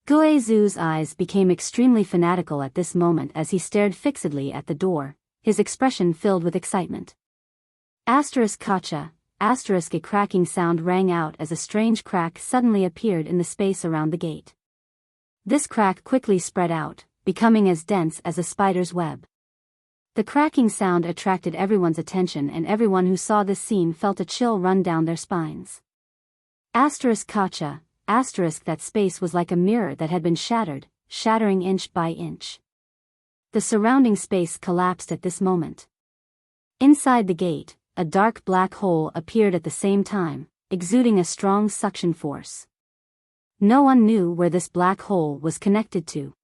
Gue Zhu's eyes became extremely fanatical at this moment as he stared fixedly at the door, his expression filled with excitement. Kacha, a cracking sound rang out as a strange crack suddenly appeared in the space around the gate. This crack quickly spread out, becoming as dense as a spider's web. The cracking sound attracted everyone's attention, and everyone who saw this scene felt a chill run down their spines. Kacha, that space was like a mirror that had been shattered, shattering inch by inch. The surrounding space collapsed at this moment. Inside the gate, a dark black hole appeared at the same time, exuding a strong suction force. No one knew where this black hole was connected to.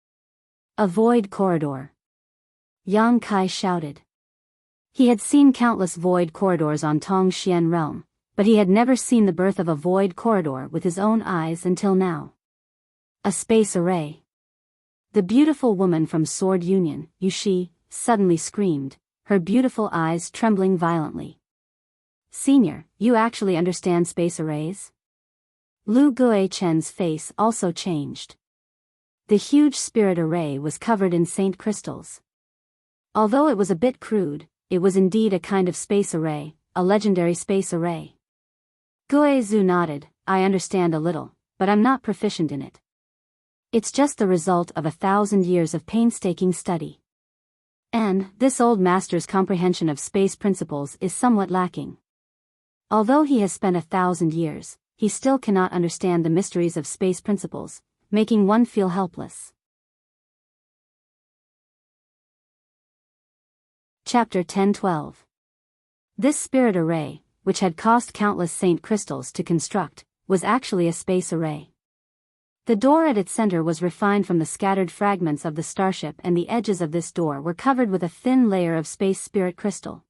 A void corridor. Yang Kai shouted. He had seen countless void corridors on Tongxian realm, but he had never seen the birth of a void corridor with his own eyes until now. A space array. The beautiful woman from Sword Union, Yushi, suddenly screamed, her beautiful eyes trembling violently. Senior, you actually understand space arrays? Lu Guichen's face also changed. The huge spirit array was covered in saint crystals. Although it was a bit crude, it was indeed a kind of space array, a legendary space array. Gue Zhu nodded. I understand a little, but I'm not proficient in it. It's just the result of 1,000 years of painstaking study. And this old master's comprehension of space principles is somewhat lacking. Although he has spent 1,000 years, he still cannot understand the mysteries of space principles, making one feel helpless. Chapter 10-12. This spirit array, which had cost countless saint crystals to construct, was actually a space array. The door at its center was refined from the scattered fragments of the starship, and the edges of this door were covered with a thin layer of space spirit crystal.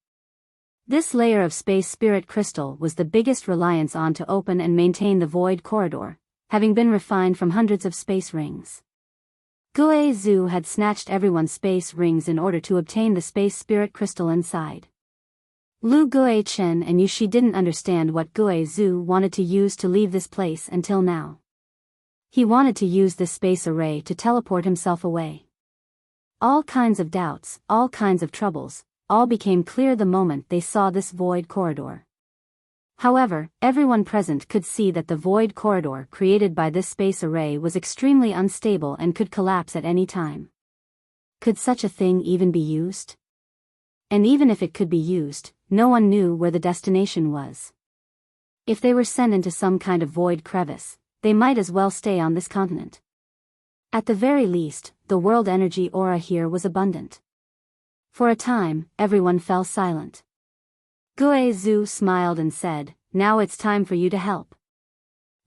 This layer of space spirit crystal was the biggest reliance on to open and maintain the void corridor, having been refined from hundreds of space rings. Gue Zhu had snatched everyone's space rings in order to obtain the space spirit crystal inside. Lu Guichen and Yushi didn't understand what Gue Zhu wanted to use to leave this place until now. He wanted to use this space array to teleport himself away. All kinds of doubts, all kinds of troubles, all became clear the moment they saw this void corridor. However, everyone present could see that the void corridor created by this space array was extremely unstable and could collapse at any time. Could such a thing even be used? And even if it could be used, no one knew where the destination was. If they were sent into some kind of void crevice, they might as well stay on this continent. At the very least, the world energy aura here was abundant. For a time, everyone fell silent. Gue Zhu smiled and said, "Now it's time for you to help."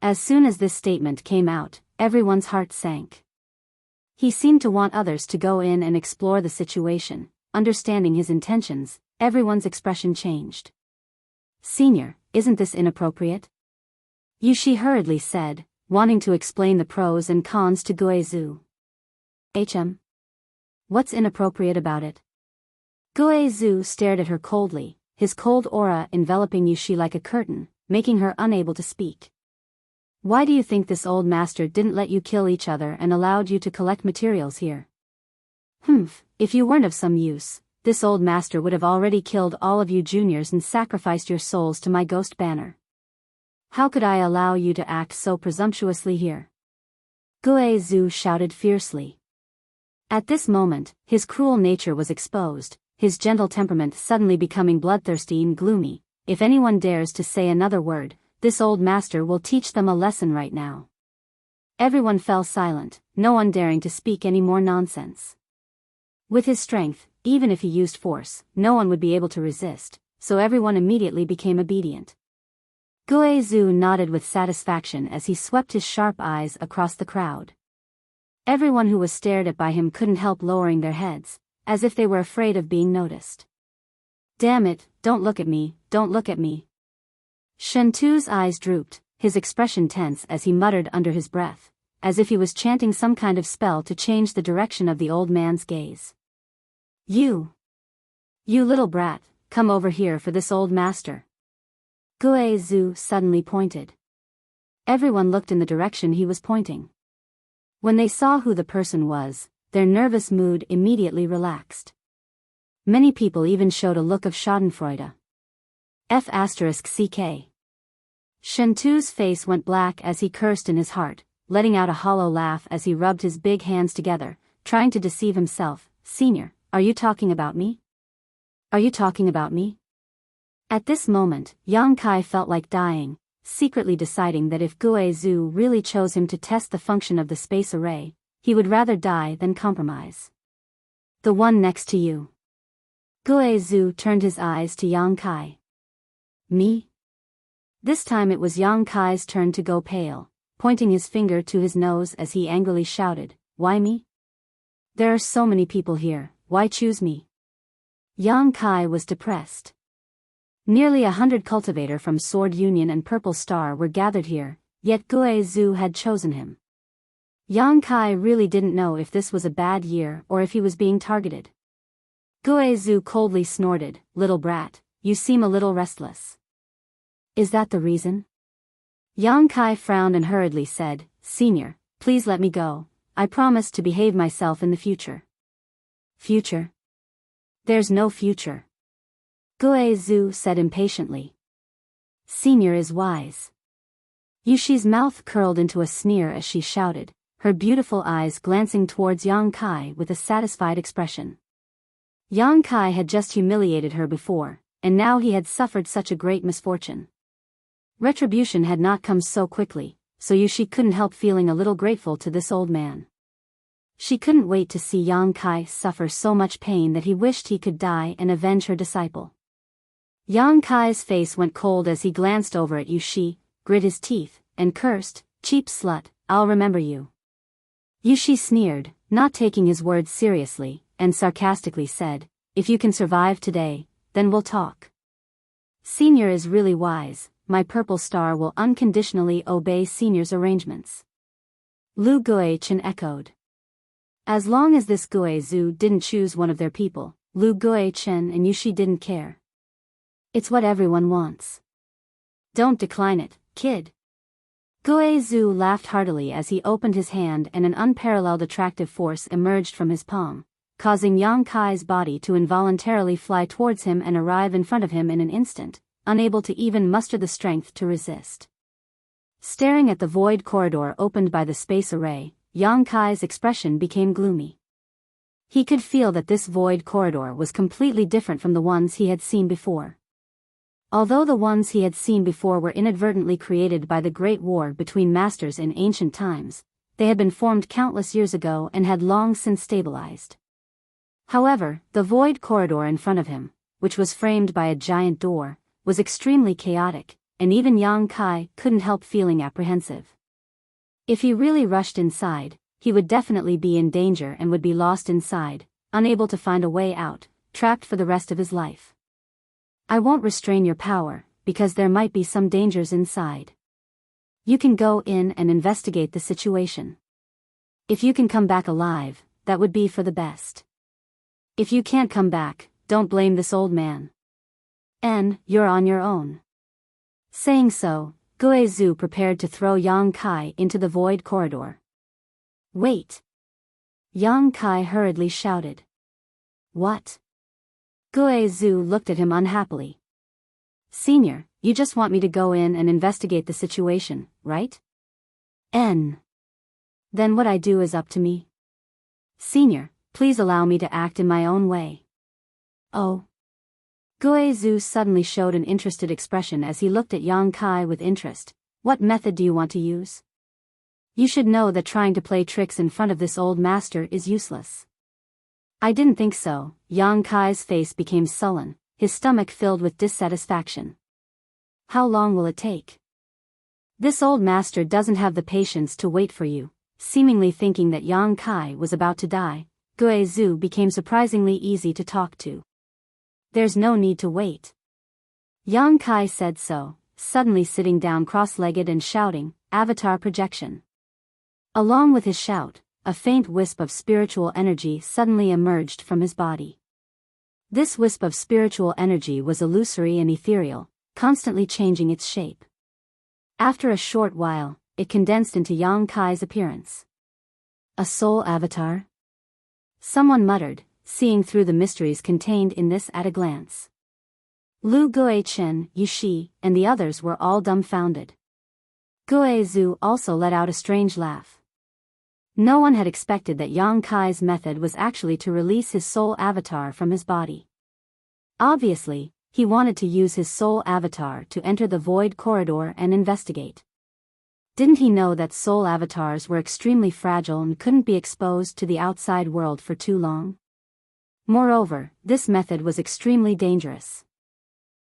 As soon as this statement came out, everyone's heart sank. He seemed to want others to go in and explore the situation. Understanding his intentions, everyone's expression changed. "Senior, isn't this inappropriate?" Yushi hurriedly said, wanting to explain the pros and cons to Gue Zhu. What's inappropriate about it?" Gue Zhu stared at her coldly, his cold aura enveloping Yushi like a curtain, making her unable to speak. "Why do you think this old master didn't let you kill each other and allowed you to collect materials here?" If you weren't of some use, this old master would have already killed all of you juniors and sacrificed your souls to my ghost banner. How could I allow you to act so presumptuously here?" Gue Zhu shouted fiercely. At this moment, his cruel nature was exposed, his gentle temperament suddenly becoming bloodthirsty and gloomy. "If anyone dares to say another word, this old master will teach them a lesson right now." Everyone fell silent, no one daring to speak any more nonsense. With his strength, even if he used force, no one would be able to resist, so everyone immediately became obedient. Guizhu nodded with satisfaction as he swept his sharp eyes across the crowd. Everyone who was stared at by him couldn't help lowering their heads, as if they were afraid of being noticed. Damn it, don't look at me, don't look at me. Shentu's eyes drooped, his expression tense as he muttered under his breath, as if he was chanting some kind of spell to change the direction of the old man's gaze. You little brat, come over here for this old master. Guizhu suddenly pointed. Everyone looked in the direction he was pointing. When they saw who the person was, their nervous mood immediately relaxed. Many people even showed a look of schadenfreude. F***ck. Shentu's face went black as he cursed in his heart, letting out a hollow laugh as he rubbed his big hands together, trying to deceive himself. Senior, are you talking about me? Are you talking about me? At this moment, Yang Kai felt like dying, secretly deciding that if Guizhu really chose him to test the function of the space array, he would rather die than compromise. The one next to you. Guizhu turned his eyes to Yang Kai. Me? This time it was Yang Kai's turn to go pale, pointing his finger to his nose as he angrily shouted, "Why me? There are so many people here, why choose me?" Yang Kai was depressed. Nearly 100 cultivator from Sword Union and Purple Star were gathered here, yet Guizhu had chosen him. Yang Kai really didn't know if this was a bad year or if he was being targeted. Guizhu coldly snorted, "Little brat, you seem a little restless. Is that the reason?" Yang Kai frowned and hurriedly said, "Senior, please let me go, I promise to behave myself in the future." Future? There's no future. Guizhu said impatiently. Senior is wise. Yushi's mouth curled into a sneer as she shouted, her beautiful eyes glancing towards Yang Kai with a satisfied expression. Yang Kai had just humiliated her before, and now he had suffered such a great misfortune. Retribution had not come so quickly, so Yushi couldn't help feeling a little grateful to this old man. She couldn't wait to see Yang Kai suffer so much pain that he wished he could die and avenge her disciple. Yang Kai's face went cold as he glanced over at Yushi, grit his teeth, and cursed, "Cheap slut, I'll remember you." Yushi sneered, not taking his words seriously, and sarcastically said, "If you can survive today, then we'll talk." Senior is really wise, my Purple Star will unconditionally obey Senior's arrangements. Lu Guichen echoed. As long as this Guizhu didn't choose one of their people, Lu Guichen and Yushi didn't care. It's what everyone wants. Don't decline it, kid. Guizhu laughed heartily as he opened his hand and an unparalleled attractive force emerged from his palm, causing Yang Kai's body to involuntarily fly towards him and arrive in front of him in an instant, unable to even muster the strength to resist. Staring at the void corridor opened by the space array, Yang Kai's expression became gloomy. He could feel that this void corridor was completely different from the ones he had seen before. Although the ones he had seen before were inadvertently created by the Great War between masters in ancient times, they had been formed countless years ago and had long since stabilized. However, the void corridor in front of him, which was framed by a giant door, was extremely chaotic, and even Yang Kai couldn't help feeling apprehensive. If he really rushed inside, he would definitely be in danger and would be lost inside, unable to find a way out, trapped for the rest of his life. I won't restrain your power, because there might be some dangers inside. You can go in and investigate the situation. If you can come back alive, that would be for the best. If you can't come back, don't blame this old man. You're on your own. Saying so, Guizhu prepared to throw Yang Kai into the void corridor. Wait! Yang Kai hurriedly shouted. What? Guizhu looked at him unhappily. Senior, you just want me to go in and investigate the situation, right? Then what I do is up to me. Senior, please allow me to act in my own way. Oh. Guizhu suddenly showed an interested expression as he looked at Yang Kai with interest. What method do you want to use? You should know that trying to play tricks in front of this old master is useless. I didn't think so. Yang Kai's face became sullen, his stomach filled with dissatisfaction. How long will it take? This old master doesn't have the patience to wait for you. Seemingly thinking that Yang Kai was about to die, Gue Zhu became surprisingly easy to talk to. There's no need to wait. Yang Kai said so, suddenly sitting down cross-legged and shouting, "Avatar projection." Along with his shout, a faint wisp of spiritual energy suddenly emerged from his body. This wisp of spiritual energy was illusory and ethereal, constantly changing its shape. After a short while, it condensed into Yang Kai's appearance. A soul avatar? Someone muttered, seeing through the mysteries contained in this at a glance. Lu Guichen, Yushi, and the others were all dumbfounded. Gue Zhu also let out a strange laugh. No one had expected that Yang Kai's method was actually to release his soul avatar from his body. Obviously, he wanted to use his soul avatar to enter the void corridor and investigate. Didn't he know that soul avatars were extremely fragile and couldn't be exposed to the outside world for too long? Moreover, this method was extremely dangerous.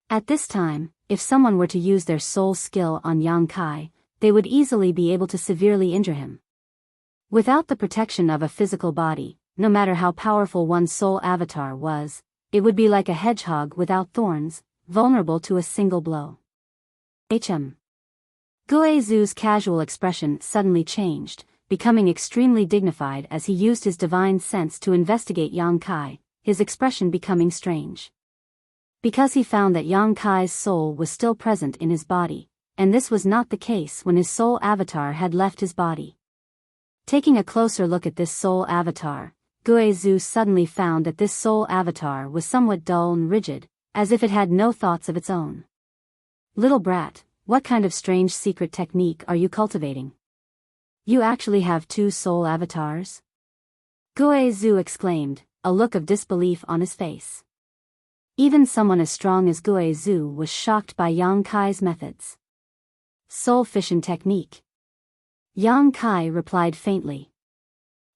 At this time, if someone were to use their soul skill on Yang Kai, they would easily be able to severely injure him. Without the protection of a physical body, no matter how powerful one's soul avatar was, it would be like a hedgehog without thorns, vulnerable to a single blow. Gue Zhu's casual expression suddenly changed, becoming extremely dignified as he used his divine sense to investigate Yang Kai, his expression becoming strange. Because he found that Yang Kai's soul was still present in his body, and this was not the case when his soul avatar had left his body. Taking a closer look at this soul avatar, Gue Zhu suddenly found that this soul avatar was somewhat dull and rigid, as if it had no thoughts of its own. Little brat, what kind of strange secret technique are you cultivating? You actually have two soul avatars? Gue Zhu exclaimed, a look of disbelief on his face. Even someone as strong as Gue Zhu was shocked by Yang Kai's methods. Soul fission technique. Yang Kai replied faintly.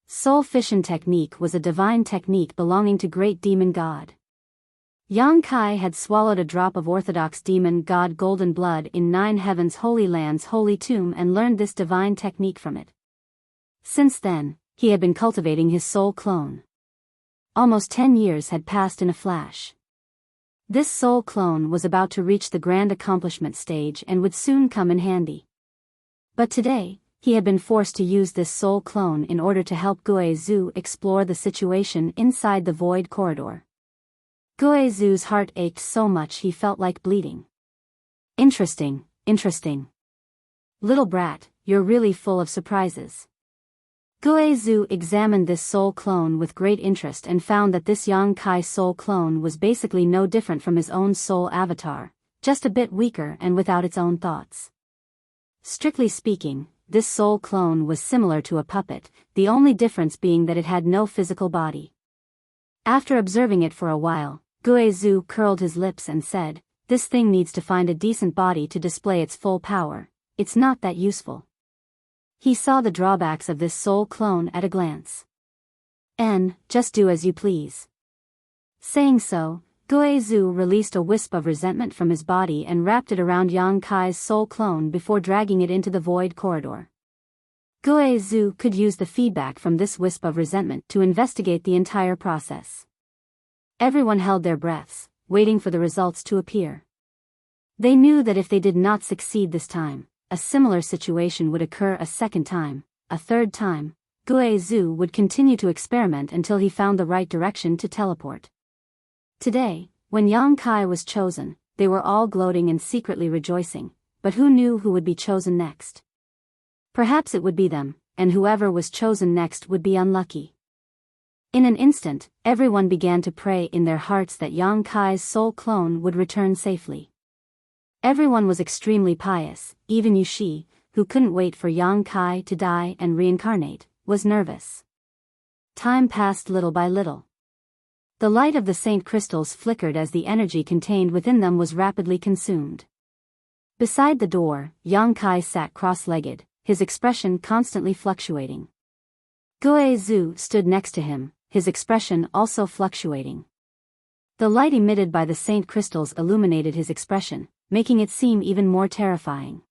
Soul fission technique was a divine technique belonging to great demon god. Yang Kai had swallowed a drop of orthodox demon god golden blood in Nine Heavens Holy Land's holy tomb and learned this divine technique from it. Since then, he had been cultivating his soul clone. Almost 10 years had passed in a flash. This soul clone was about to reach the grand accomplishment stage and would soon come in handy. But today, he had been forced to use this soul clone in order to help Gue Zhu explore the situation inside the void corridor. Gue Zhu's heart ached so much he felt like bleeding. Interesting. Little brat, you're really full of surprises. Gue Zhu examined this soul clone with great interest and found that this Yang Kai soul clone was basically no different from his own soul avatar, just a bit weaker and without its own thoughts. Strictly speaking, this soul clone was similar to a puppet, the only difference being that it had no physical body. After observing it for a while, Gue Zhu curled his lips and said, "This thing needs to find a decent body to display its full power, it's not that useful." He saw the drawbacks of this soul clone at a glance. Just do as you please." Saying so, Gue Zhu released a wisp of resentment from his body and wrapped it around Yang Kai's soul clone before dragging it into the void corridor. Gue Zhu could use the feedback from this wisp of resentment to investigate the entire process. Everyone held their breaths, waiting for the results to appear. They knew that if they did not succeed this time, a similar situation would occur a second time, a third time. Gue Zhu would continue to experiment until he found the right direction to teleport. Today, when Yang Kai was chosen, they were all gloating and secretly rejoicing, but who knew who would be chosen next? Perhaps it would be them, and whoever was chosen next would be unlucky. In an instant, everyone began to pray in their hearts that Yang Kai's soul clone would return safely. Everyone was extremely pious, even Yushi, who couldn't wait for Yang Kai to die and reincarnate, was nervous. Time passed little by little. The light of the saint crystals flickered as the energy contained within them was rapidly consumed. Beside the door, Yang Kai sat cross-legged, his expression constantly fluctuating. Gue Zhu stood next to him, his expression also fluctuating. The light emitted by the saint crystals illuminated his expression, making it seem even more terrifying.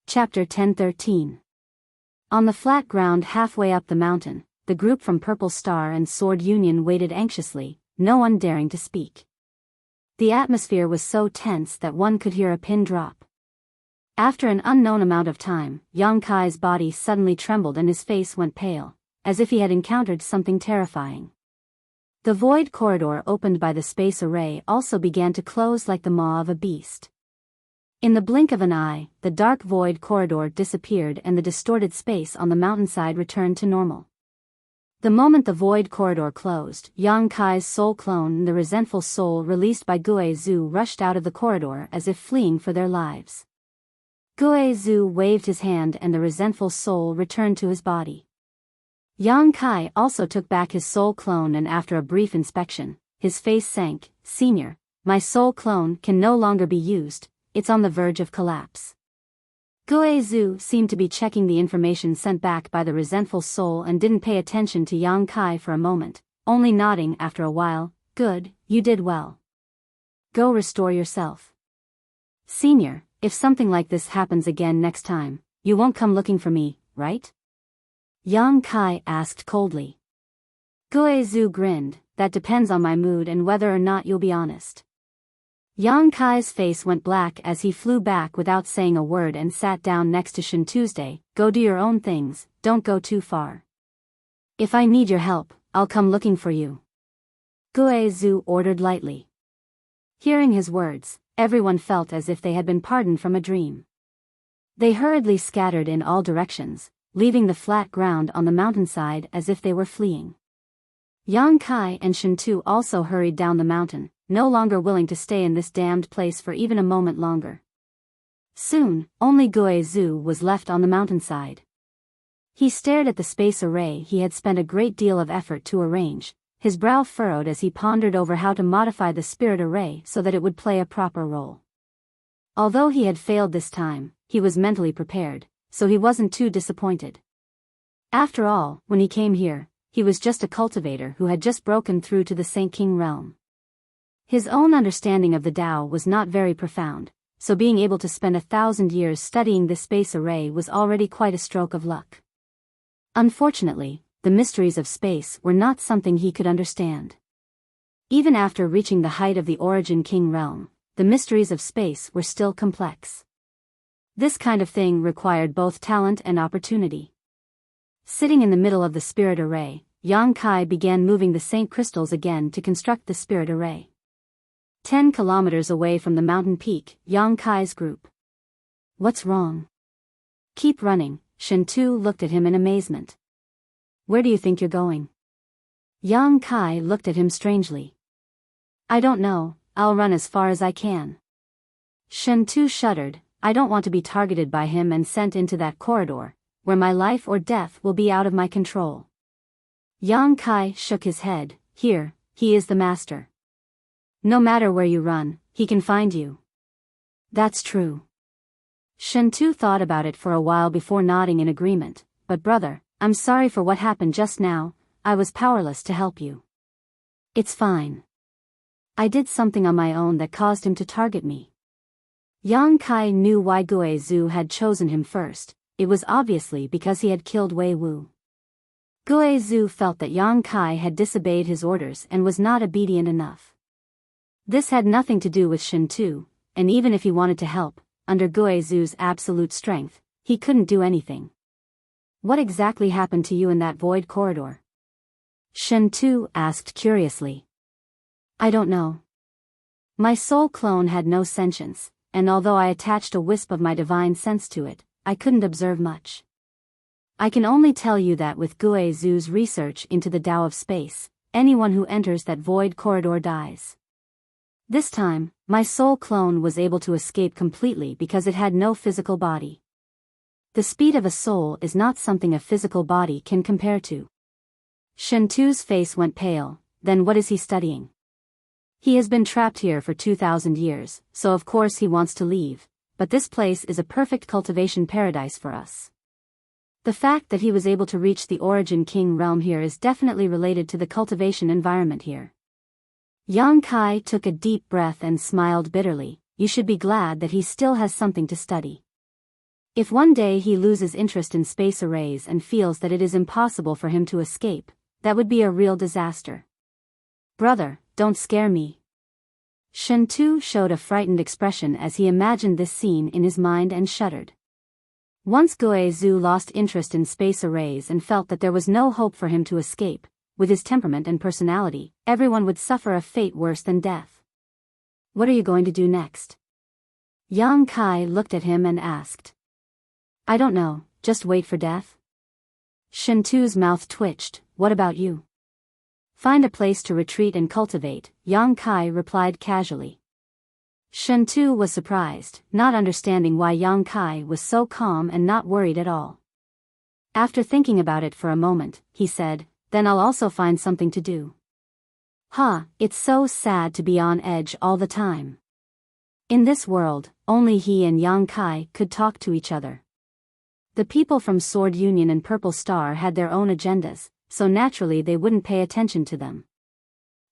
Chapter 10:13. On the flat ground halfway up the mountain, the group from Purple Star and Sword Union waited anxiously, no one daring to speak. The atmosphere was so tense that one could hear a pin drop. After an unknown amount of time, Yang Kai's body suddenly trembled and his face went pale, as if he had encountered something terrifying. The void corridor opened by the space array also began to close like the maw of a beast. In the blink of an eye, the dark void corridor disappeared and the distorted space on the mountainside returned to normal. The moment the void corridor closed, Yang Kai's soul clone and the resentful soul released by Gue Zhu rushed out of the corridor as if fleeing for their lives. Gue Zhu waved his hand and the resentful soul returned to his body. Yang Kai also took back his soul clone and after a brief inspection, his face sank. "Senior, my soul clone can no longer be used, it's on the verge of collapse." Gue Zhu seemed to be checking the information sent back by the resentful soul and didn't pay attention to Yang Kai for a moment, only nodding after a while. "Good, you did well. Go restore yourself. Senior, if something like this happens again next time, you won't come looking for me, right?" Yang Kai asked coldly. Gue Zhu grinned, "That depends on my mood and whether or not you'll be honest." Yang Kai's face went black as he flew back without saying a word and sat down next to Shin Tuesday. "Go do your own things, don't go too far. If I need your help, I'll come looking for you," Gue Zhu ordered lightly. Hearing his words, everyone felt as if they had been pardoned from a dream. They hurriedly scattered in all directions, leaving the flat ground on the mountainside as if they were fleeing. Yang Kai and Shin Tu also hurried down the mountain, no longer willing to stay in this damned place for even a moment longer. Soon, only Gue Zhu was left on the mountainside. He stared at the space array he had spent a great deal of effort to arrange, his brow furrowed as he pondered over how to modify the spirit array so that it would play a proper role. Although he had failed this time, he was mentally prepared, so he wasn't too disappointed. After all, when he came here, he was just a cultivator who had just broken through to the Saint King realm. His own understanding of the Tao was not very profound, so being able to spend 1,000 years studying this space array was already quite a stroke of luck. Unfortunately, the mysteries of space were not something he could understand. Even after reaching the height of the Origin King realm, the mysteries of space were still complex. This kind of thing required both talent and opportunity. Sitting in the middle of the spirit array, Yang Kai began moving the Saint crystals again to construct the spirit array. 10 kilometers away from the mountain peak, Yang Kai's group. "What's wrong?" "Keep running," Shin Tu looked at him in amazement. "Where do you think you're going?" Yang Kai looked at him strangely. "I don't know, I'll run as far as I can." Shin Tu shuddered. "I don't want to be targeted by him and sent into that corridor, where my life or death will be out of my control." Yang Kai shook his head. "Here, he is the master. No matter where you run, he can find you." "That's true." Shin Tu thought about it for a while before nodding in agreement. "But brother, I'm sorry for what happened just now, I was powerless to help you." "It's fine. I did something on my own that caused him to target me." Yang Kai knew why Gue Zhu had chosen him first. It was obviously because he had killed Wei Wu. Gue Zhu felt that Yang Kai had disobeyed his orders and was not obedient enough. This had nothing to do with Shin Tu, and even if he wanted to help, under Gue Zhu's absolute strength, he couldn't do anything. "What exactly happened to you in that void corridor?" Shin Tu asked curiously. "I don't know. My soul clone had no sentience, and although I attached a wisp of my divine sense to it, I couldn't observe much. I can only tell you that with Gue Zhu's research into the Tao of space, anyone who enters that void corridor dies. This time, my soul clone was able to escape completely because it had no physical body. The speed of a soul is not something a physical body can compare to." Shin Tu's face went pale. "Then what is he studying?" "He has been trapped here for 2,000 years, so of course he wants to leave, but this place is a perfect cultivation paradise for us. The fact that he was able to reach the Origin King realm here is definitely related to the cultivation environment here." Yang Kai took a deep breath and smiled bitterly. You should be glad that he still has something to study. If one day he loses interest in space arrays and feels that it is impossible for him to escape, that would be a real disaster. Brother, don't scare me. Shen Tu showed a frightened expression as he imagined this scene in his mind and shuddered. Once Guo Zhu lost interest in space arrays and felt that there was no hope for him to escape, with his temperament and personality, everyone would suffer a fate worse than death. What are you going to do next? Yang Kai looked at him and asked. I don't know, just wait for death? Shen Tu's mouth twitched. What about you? Find a place to retreat and cultivate, Yang Kai replied casually. Shen Tu was surprised, not understanding why Yang Kai was so calm and not worried at all. After thinking about it for a moment, he said, then I'll also find something to do. It's so sad to be on edge all the time. In this world, only he and Yang Kai could talk to each other. The people from Sword Union and Purple Star had their own agendas, so naturally they wouldn't pay attention to them.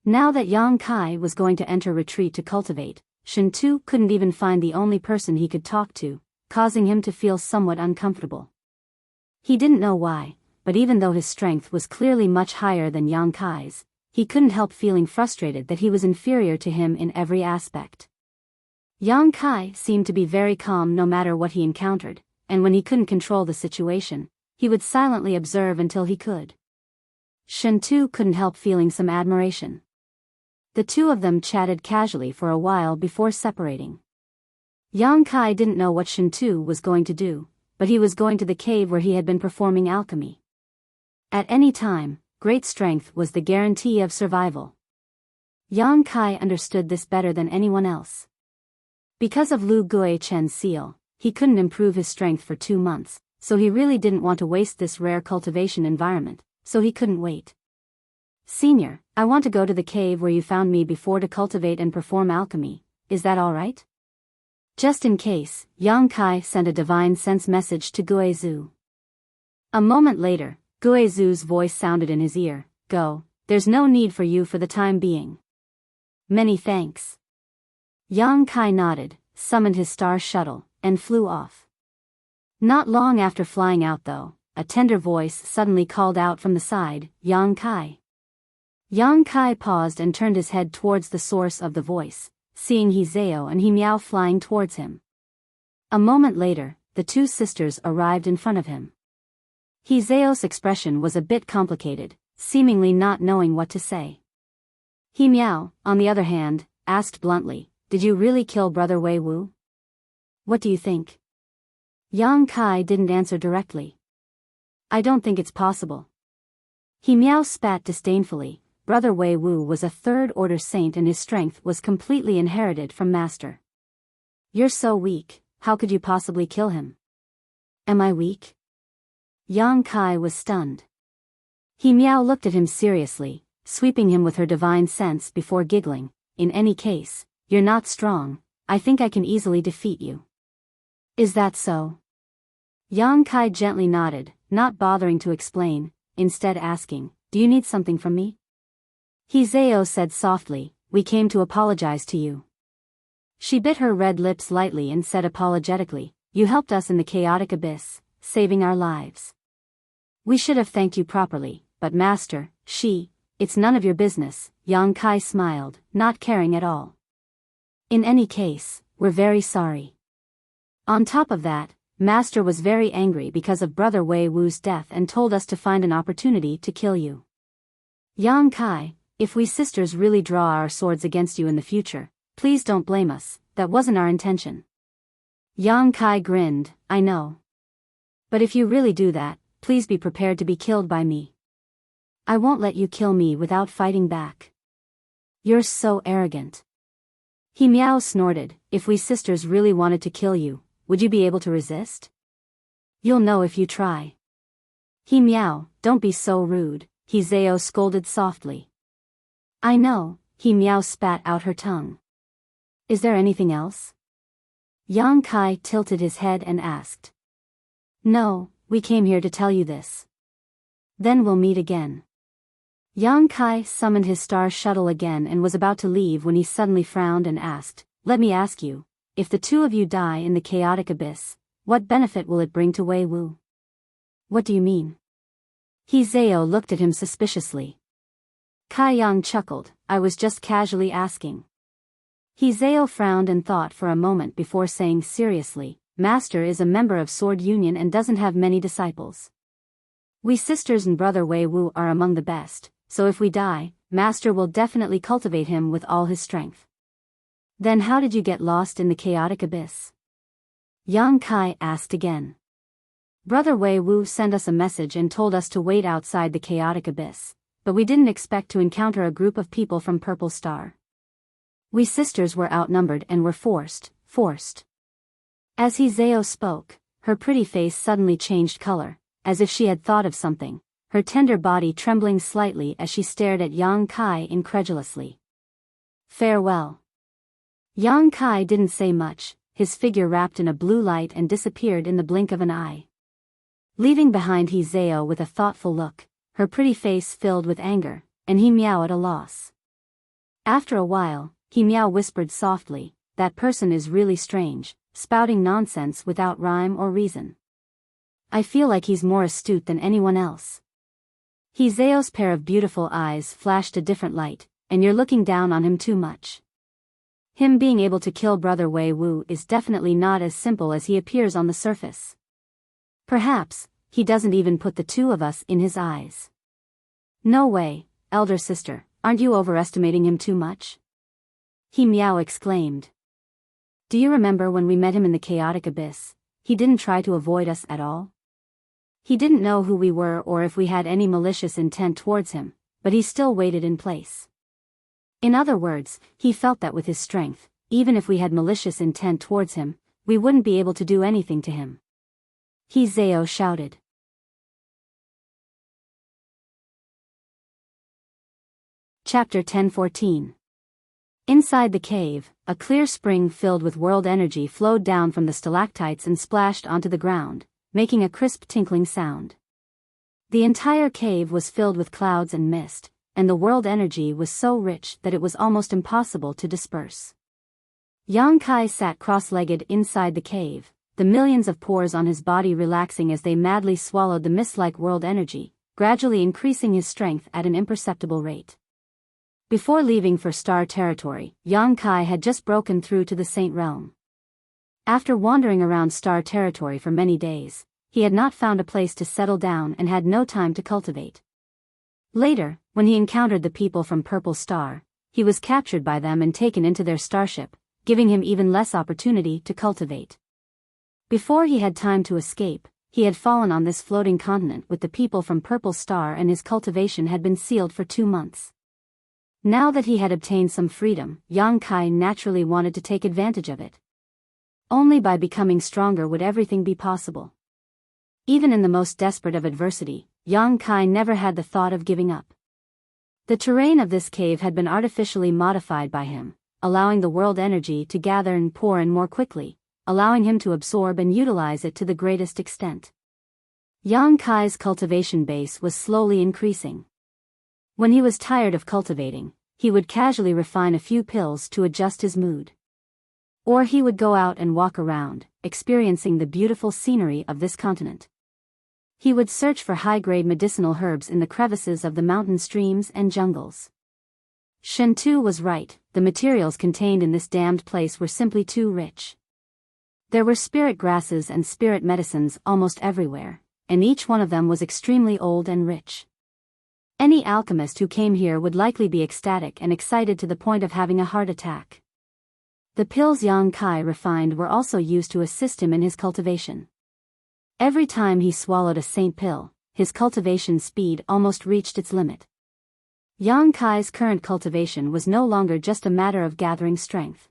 Now that Yang Kai was going to enter retreat to cultivate, Shen Tu couldn't even find the only person he could talk to, causing him to feel somewhat uncomfortable. He didn't know why, but even though his strength was clearly much higher than Yang Kai's, he couldn't help feeling frustrated that he was inferior to him in every aspect. Yang Kai seemed to be very calm no matter what he encountered, and when he couldn't control the situation, he would silently observe until he could. Shen Tu couldn't help feeling some admiration. The two of them chatted casually for a while before separating. Yang Kai didn't know what Shen Tu was going to do, but he was going to the cave where he had been performing alchemy. At any time, great strength was the guarantee of survival. Yang Kai understood this better than anyone else. Because of Lu Guichen's seal, he couldn't improve his strength for 2 months, so he really didn't want to waste this rare cultivation environment, so he couldn't wait. Senior, I want to go to the cave where you found me before to cultivate and perform alchemy, is that alright? Just in case, Yang Kai sent a divine sense message to Guo Zhu. A moment later, Guo Zhu's voice sounded in his ear, go, there's no need for you for the time being. Many thanks. Yang Kai nodded, summoned his star shuttle, and flew off. Not long after flying out though, a tender voice suddenly called out from the side, Yang Kai. Yang Kai paused and turned his head towards the source of the voice, seeing He Zhao and He Miao flying towards him. A moment later, the two sisters arrived in front of him. He Zhao's expression was a bit complicated, seemingly not knowing what to say. He Miao, on the other hand, asked bluntly, did you really kill Brother Wei Wu? What do you think? Yang Kai didn't answer directly. I don't think it's possible. He Miao spat disdainfully. Brother Wei Wu was a third-order saint and his strength was completely inherited from Master. You're so weak, how could you possibly kill him? Am I weak? Yang Kai was stunned. He Miao looked at him seriously, sweeping him with her divine sense before giggling. In any case, you're not strong, I think I can easily defeat you. Is that so? Yang Kai gently nodded, not bothering to explain, instead asking, do you need something from me? He Zhao said softly, we came to apologize to you. She bit her red lips lightly and said apologetically, you helped us in the chaotic abyss, saving our lives. We should have thanked you properly, but Master, it's none of your business, Yang Kai smiled, not caring at all. In any case, we're very sorry. On top of that, Master was very angry because of Brother Wei Wu's death and told us to find an opportunity to kill you. Yang Kai, if we sisters really draw our swords against you in the future, please don't blame us, that wasn't our intention. Yang Kai grinned, I know. But if you really do that, please be prepared to be killed by me. I won't let you kill me without fighting back. You're so arrogant. He Miao snorted, if we sisters really wanted to kill you, would you be able to resist? You'll know if you try. He Miao, don't be so rude, He Zhao scolded softly. I know, He Miao spat out her tongue. Is there anything else? Yang Kai tilted his head and asked. No, we came here to tell you this. Then we'll meet again. Yang Kai summoned his star shuttle again and was about to leave when he suddenly frowned and asked, "Let me ask you, if the two of you die in the chaotic abyss, what benefit will it bring to Wei Wu?" "What do you mean?" He Zhao looked at him suspiciously. Kai Yang chuckled, "I was just casually asking." He Zhao frowned and thought for a moment before saying seriously, "Master is a member of Sword Union and doesn't have many disciples. We sisters and brother Wei Wu are among the best, so if we die, Master will definitely cultivate him with all his strength." "Then how did you get lost in the chaotic abyss?" Yang Kai asked again. "Brother Wei Wu sent us a message and told us to wait outside the chaotic abyss, but we didn't expect to encounter a group of people from Purple Star. We sisters were outnumbered and were forced. As He Zhao spoke, her pretty face suddenly changed color, as if she had thought of something, her tender body trembling slightly as she stared at Yang Kai incredulously. "Farewell." Yang Kai didn't say much, his figure wrapped in a blue light and disappeared in the blink of an eye. Leaving behind He Zhao with a thoughtful look, her pretty face filled with anger, and He Miao at a loss. After a while, He Miao whispered softly, "That person is really strange, spouting nonsense without rhyme or reason. I feel like he's more astute than anyone else." He Zhao's pair of beautiful eyes flashed a different light, "And you're looking down on him too much. Him being able to kill brother Wei Wu is definitely not as simple as he appears on the surface. Perhaps, he doesn't even put the two of us in his eyes." "No way, elder sister, aren't you overestimating him too much?" He Miao exclaimed. "Do you remember when we met him in the chaotic abyss? He didn't try to avoid us at all. He didn't know who we were or if we had any malicious intent towards him, but he still waited in place. In other words, he felt that with his strength, even if we had malicious intent towards him, we wouldn't be able to do anything to him." He Zhao shouted. Chapter 10:14. Inside the cave, a clear spring filled with world energy flowed down from the stalactites and splashed onto the ground, making a crisp tinkling sound. The entire cave was filled with clouds and mist, and the world energy was so rich that it was almost impossible to disperse. Yang Kai sat cross-legged inside the cave, the millions of pores on his body relaxing as they madly swallowed the mist-like world energy, gradually increasing his strength at an imperceptible rate. Before leaving for Star Territory, Yang Kai had just broken through to the Saint Realm. After wandering around Star Territory for many days, he had not found a place to settle down and had no time to cultivate. Later, when he encountered the people from Purple Star, he was captured by them and taken into their starship, giving him even less opportunity to cultivate. Before he had time to escape, he had fallen on this floating continent with the people from Purple Star and his cultivation had been sealed for 2 months. Now that he had obtained some freedom, Yang Kai naturally wanted to take advantage of it. Only by becoming stronger would everything be possible. Even in the most desperate of adversity, Yang Kai never had the thought of giving up. The terrain of this cave had been artificially modified by him, allowing the world energy to gather and pour in more quickly, allowing him to absorb and utilize it to the greatest extent. Yang Kai's cultivation base was slowly increasing. When he was tired of cultivating, he would casually refine a few pills to adjust his mood. Or he would go out and walk around, experiencing the beautiful scenery of this continent. He would search for high-grade medicinal herbs in the crevices of the mountain streams and jungles. Shen Tu was right, the materials contained in this damned place were simply too rich. There were spirit grasses and spirit medicines almost everywhere, and each one of them was extremely old and rich. Any alchemist who came here would likely be ecstatic and excited to the point of having a heart attack. The pills Yang Kai refined were also used to assist him in his cultivation. Every time he swallowed a saint pill, his cultivation speed almost reached its limit. Yang Kai's current cultivation was no longer just a matter of gathering strength.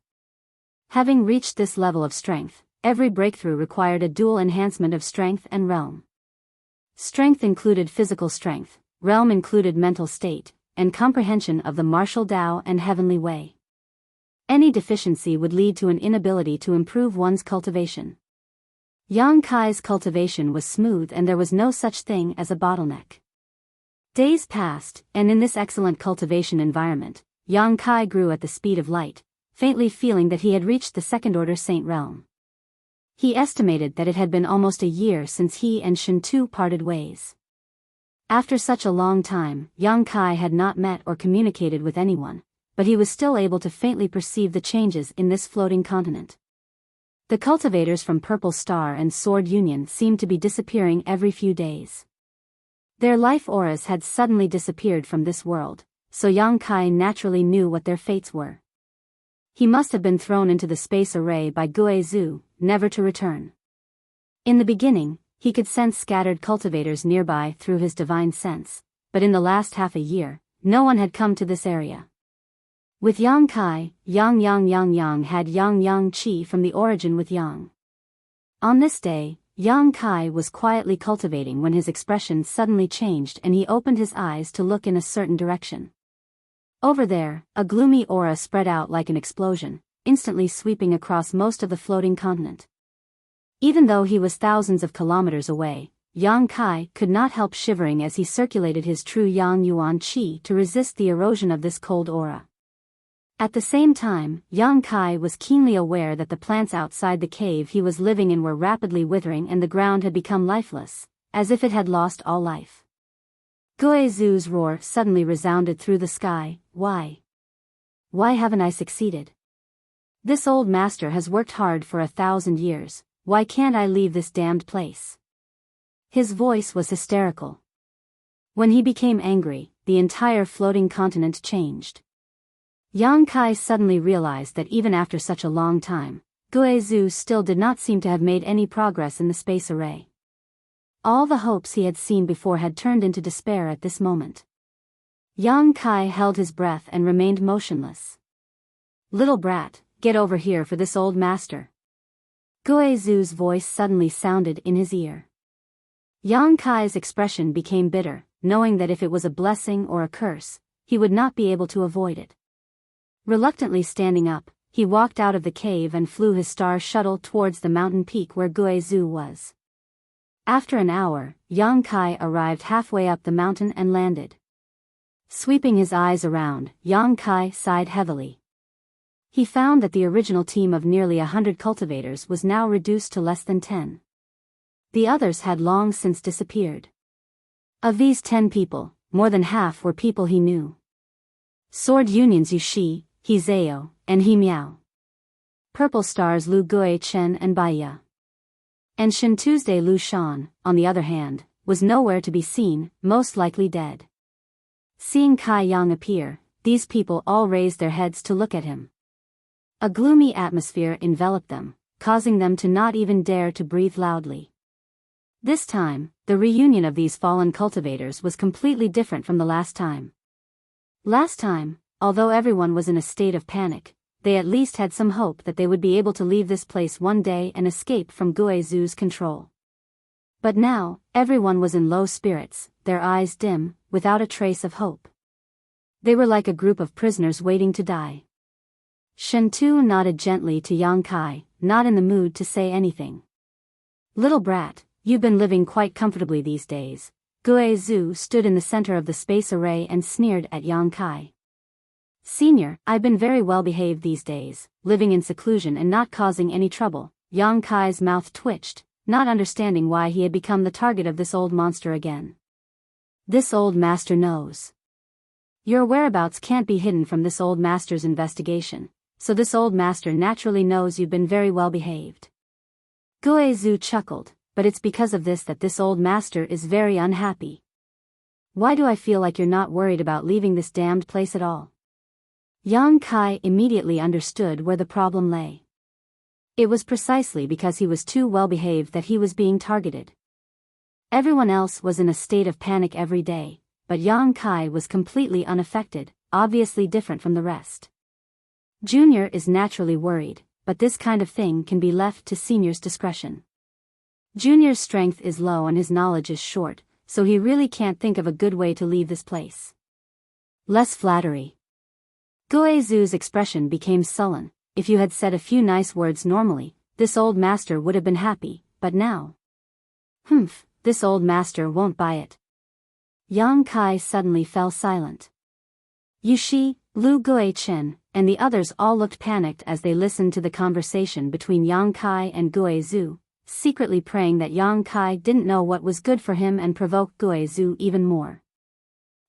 Having reached this level of strength, every breakthrough required a dual enhancement of strength and realm. Strength included physical strength, realm included mental state, and comprehension of the martial Tao and heavenly way. Any deficiency would lead to an inability to improve one's cultivation. Yang Kai's cultivation was smooth and there was no such thing as a bottleneck. Days passed, and in this excellent cultivation environment, Yang Kai grew at the speed of light, faintly feeling that he had reached the second-order saint realm. He estimated that it had been almost a year since he and Shen Tu parted ways. After such a long time, Yang Kai had not met or communicated with anyone, but he was still able to faintly perceive the changes in this floating continent. The cultivators from Purple Star and Sword Union seemed to be disappearing every few days. Their life auras had suddenly disappeared from this world, so Yang Kai naturally knew what their fates were. He must have been thrown into the space array by Guizhou, never to return. In the beginning, he could sense scattered cultivators nearby through his divine sense, but in the last half a year, no one had come to this area. With Yang Kai, Yang had Yang Qi from the origin with Yang. On this day, Yang Kai was quietly cultivating when his expression suddenly changed and he opened his eyes to look in a certain direction. Over there, a gloomy aura spread out like an explosion, instantly sweeping across most of the floating continent. Even though he was thousands of kilometers away, Yang Kai could not help shivering as he circulated his true Yang Yuan Qi to resist the erosion of this cold aura. At the same time, Yang Kai was keenly aware that the plants outside the cave he was living in were rapidly withering and the ground had become lifeless, as if it had lost all life. Guizhou's roar suddenly resounded through the sky. Why? Why haven't I succeeded? This old master has worked hard for 1,000 years, why can't I leave this damned place? His voice was hysterical. When he became angry, the entire floating continent changed. Yang Kai suddenly realized that even after such a long time, Guizhou still did not seem to have made any progress in the space array. All the hopes he had seen before had turned into despair at this moment. Yang Kai held his breath and remained motionless. Little brat, get over here for this old master. Guizhou's voice suddenly sounded in his ear. Yang Kai's expression became bitter, knowing that if it was a blessing or a curse, he would not be able to avoid it. Reluctantly standing up, he walked out of the cave and flew his star shuttle towards the mountain peak where Guizhou was. After an hour, Yang Kai arrived halfway up the mountain and landed. Sweeping his eyes around, Yang Kai sighed heavily. He found that the original team of nearly 100 cultivators was now reduced to less than 10. The others had long since disappeared. Of these 10 people, more than half were people he knew. Sword Union's Yu Shi, He Zhao, and He Miao. Purple Star's Lu Gui Chen and Biyao. And Shen Tuesday Lu Shan, on the other hand, was nowhere to be seen, most likely dead. Seeing Kai Yang appear, these people all raised their heads to look at him. A gloomy atmosphere enveloped them, causing them to not even dare to breathe loudly. This time, the reunion of these fallen cultivators was completely different from the last time. Last time, although everyone was in a state of panic, they at least had some hope that they would be able to leave this place one day and escape from Guizhou's control. But now, everyone was in low spirits, their eyes dim, without a trace of hope. They were like a group of prisoners waiting to die. Shen Tu nodded gently to Yang Kai, not in the mood to say anything. Little brat, you've been living quite comfortably these days. Guizhou stood in the center of the space array and sneered at Yang Kai. Senior, I've been very well behaved these days, living in seclusion and not causing any trouble. Yang Kai's mouth twitched, not understanding why he had become the target of this old monster again. This old master knows. Your whereabouts can't be hidden from this old master's investigation, so this old master naturally knows you've been very well behaved. Guizhou chuckled, but it's because of this that this old master is very unhappy. Why do I feel like you're not worried about leaving this damned place at all? Yang Kai immediately understood where the problem lay. It was precisely because he was too well behaved that he was being targeted. Everyone else was in a state of panic every day, but Yang Kai was completely unaffected, obviously different from the rest. Junior is naturally worried, but this kind of thing can be left to senior's discretion. Junior's strength is low and his knowledge is short, so he really can't think of a good way to leave this place. Less flattery. Guizhou's expression became sullen. If you had said a few nice words normally, this old master would have been happy, but now. This old master won't buy it. Yang Kai suddenly fell silent. Yushi, Lu Guichen, and the others all looked panicked as they listened to the conversation between Yang Kai and Guizhu, secretly praying that Yang Kai didn't know what was good for him and provoke Guizhu even more.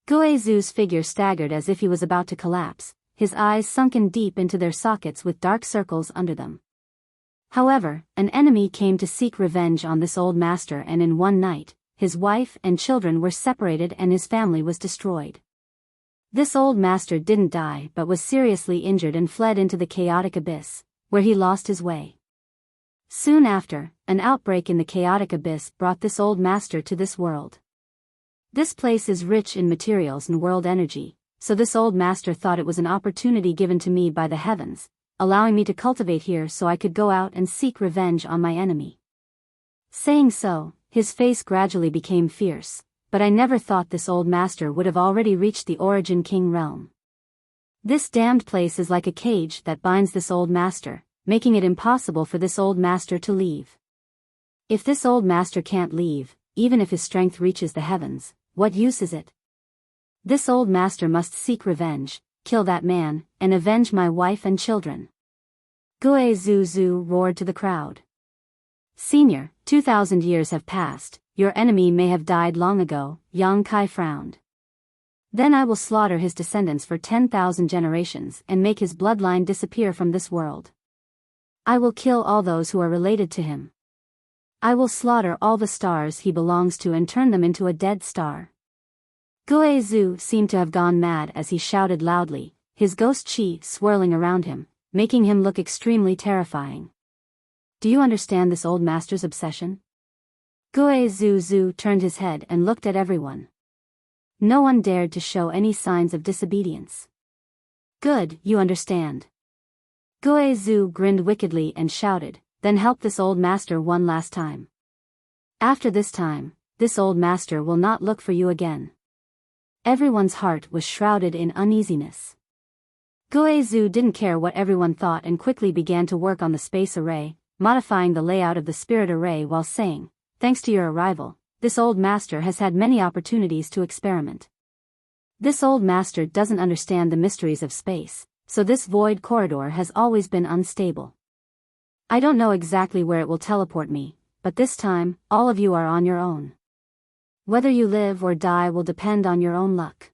Guizhu's figure staggered as if he was about to collapse, his eyes sunken deep into their sockets with dark circles under them. However, an enemy came to seek revenge on this old master, and in one night, his wife and children were separated and his family was destroyed. This old master didn't die but was seriously injured and fled into the chaotic abyss, where he lost his way. Soon after, an outbreak in the chaotic abyss brought this old master to this world. This place is rich in materials and world energy, so this old master thought it was an opportunity given to me by the heavens, allowing me to cultivate here so I could go out and seek revenge on my enemy. Saying so, his face gradually became fierce, but I never thought this old master would have already reached the Origin King realm. This damned place is like a cage that binds this old master, making it impossible for this old master to leave. If this old master can't leave, even if his strength reaches the heavens, what use is it? This old master must seek revenge, kill that man, and avenge my wife and children. Guizhu roared to the crowd. Senior, 2,000 years have passed, your enemy may have died long ago, Yang Kai frowned. Then I will slaughter his descendants for 10,000 generations and make his bloodline disappear from this world. I will kill all those who are related to him. I will slaughter all the stars he belongs to and turn them into a dead star. Guizhu seemed to have gone mad as he shouted loudly, his ghost chi swirling around him, making him look extremely terrifying. Do you understand this old master's obsession? Guizhu turned his head and looked at everyone. No one dared to show any signs of disobedience. Good, you understand. Guizhu grinned wickedly and shouted, then help this old master one last time. After this time, this old master will not look for you again. Everyone's heart was shrouded in uneasiness. Guizhu didn't care what everyone thought and quickly began to work on the space array, modifying the layout of the spirit array while saying, thanks to your arrival, this old master has had many opportunities to experiment. This old master doesn't understand the mysteries of space, so this void corridor has always been unstable. I don't know exactly where it will teleport me, but this time, all of you are on your own. Whether you live or die will depend on your own luck.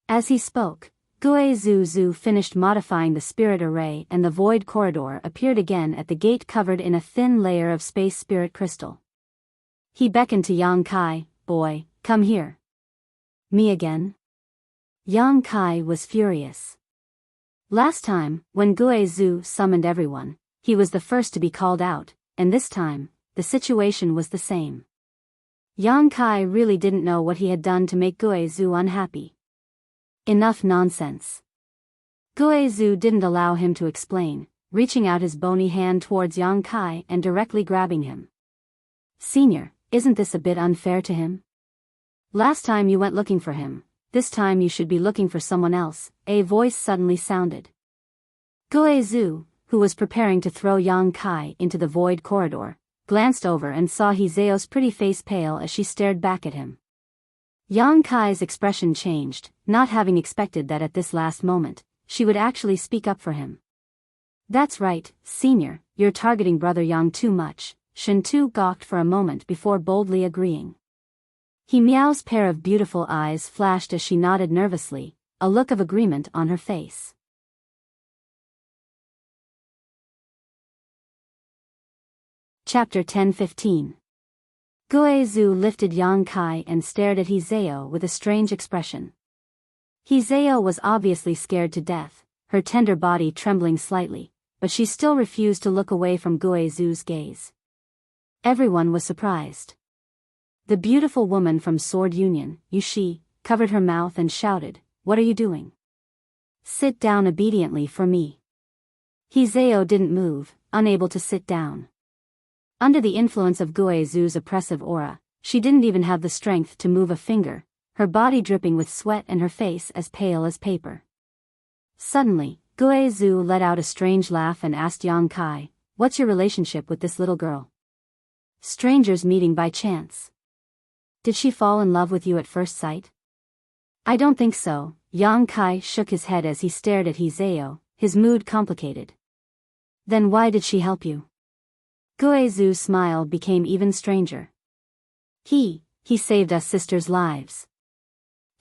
As he spoke, Guizhu finished modifying the spirit array and the void corridor appeared again at the gate covered in a thin layer of space spirit crystal. He beckoned to Yang Kai, boy, come here. Me again? Yang Kai was furious. Last time, when Guizhu summoned everyone, he was the first to be called out, and this time, the situation was the same. Yang Kai really didn't know what he had done to make Guizhu unhappy. Enough nonsense. Guizhu didn't allow him to explain, reaching out his bony hand towards Yang Kai and directly grabbing him. Senior, isn't this a bit unfair to him? Last time you went looking for him, this time you should be looking for someone else, a voice suddenly sounded. Guizhu, who was preparing to throw Yang Kai into the void corridor, glanced over and saw Hizeo's pretty face pale as she stared back at him. Yang Kai's expression changed, not having expected that at this last moment, she would actually speak up for him. That's right, senior, you're targeting brother Yang too much. Shintu gawked for a moment before boldly agreeing. He Miao's pair of beautiful eyes flashed as she nodded nervously, a look of agreement on her face. Chapter 10-15. Guizhu lifted Yang Kai and stared at Hizeo with a strange expression. Hizeo was obviously scared to death, her tender body trembling slightly, but she still refused to look away from Guizhu's gaze. Everyone was surprised. The beautiful woman from Sword Union, Yushi, covered her mouth and shouted, "What are you doing? Sit down obediently for me." Hizeo didn't move, unable to sit down. Under the influence of Guizhu's oppressive aura, she didn't even have the strength to move a finger, her body dripping with sweat and her face as pale as paper. Suddenly, Guizhu let out a strange laugh and asked Yang Kai, "What's your relationship with this little girl?" "Strangers meeting by chance." Did she fall in love with you at first sight? I don't think so. Yang Kai shook his head as he stared at Hizeo, his mood complicated. Then why did she help you? Guizhu's smile became even stranger. He saved us sisters' lives.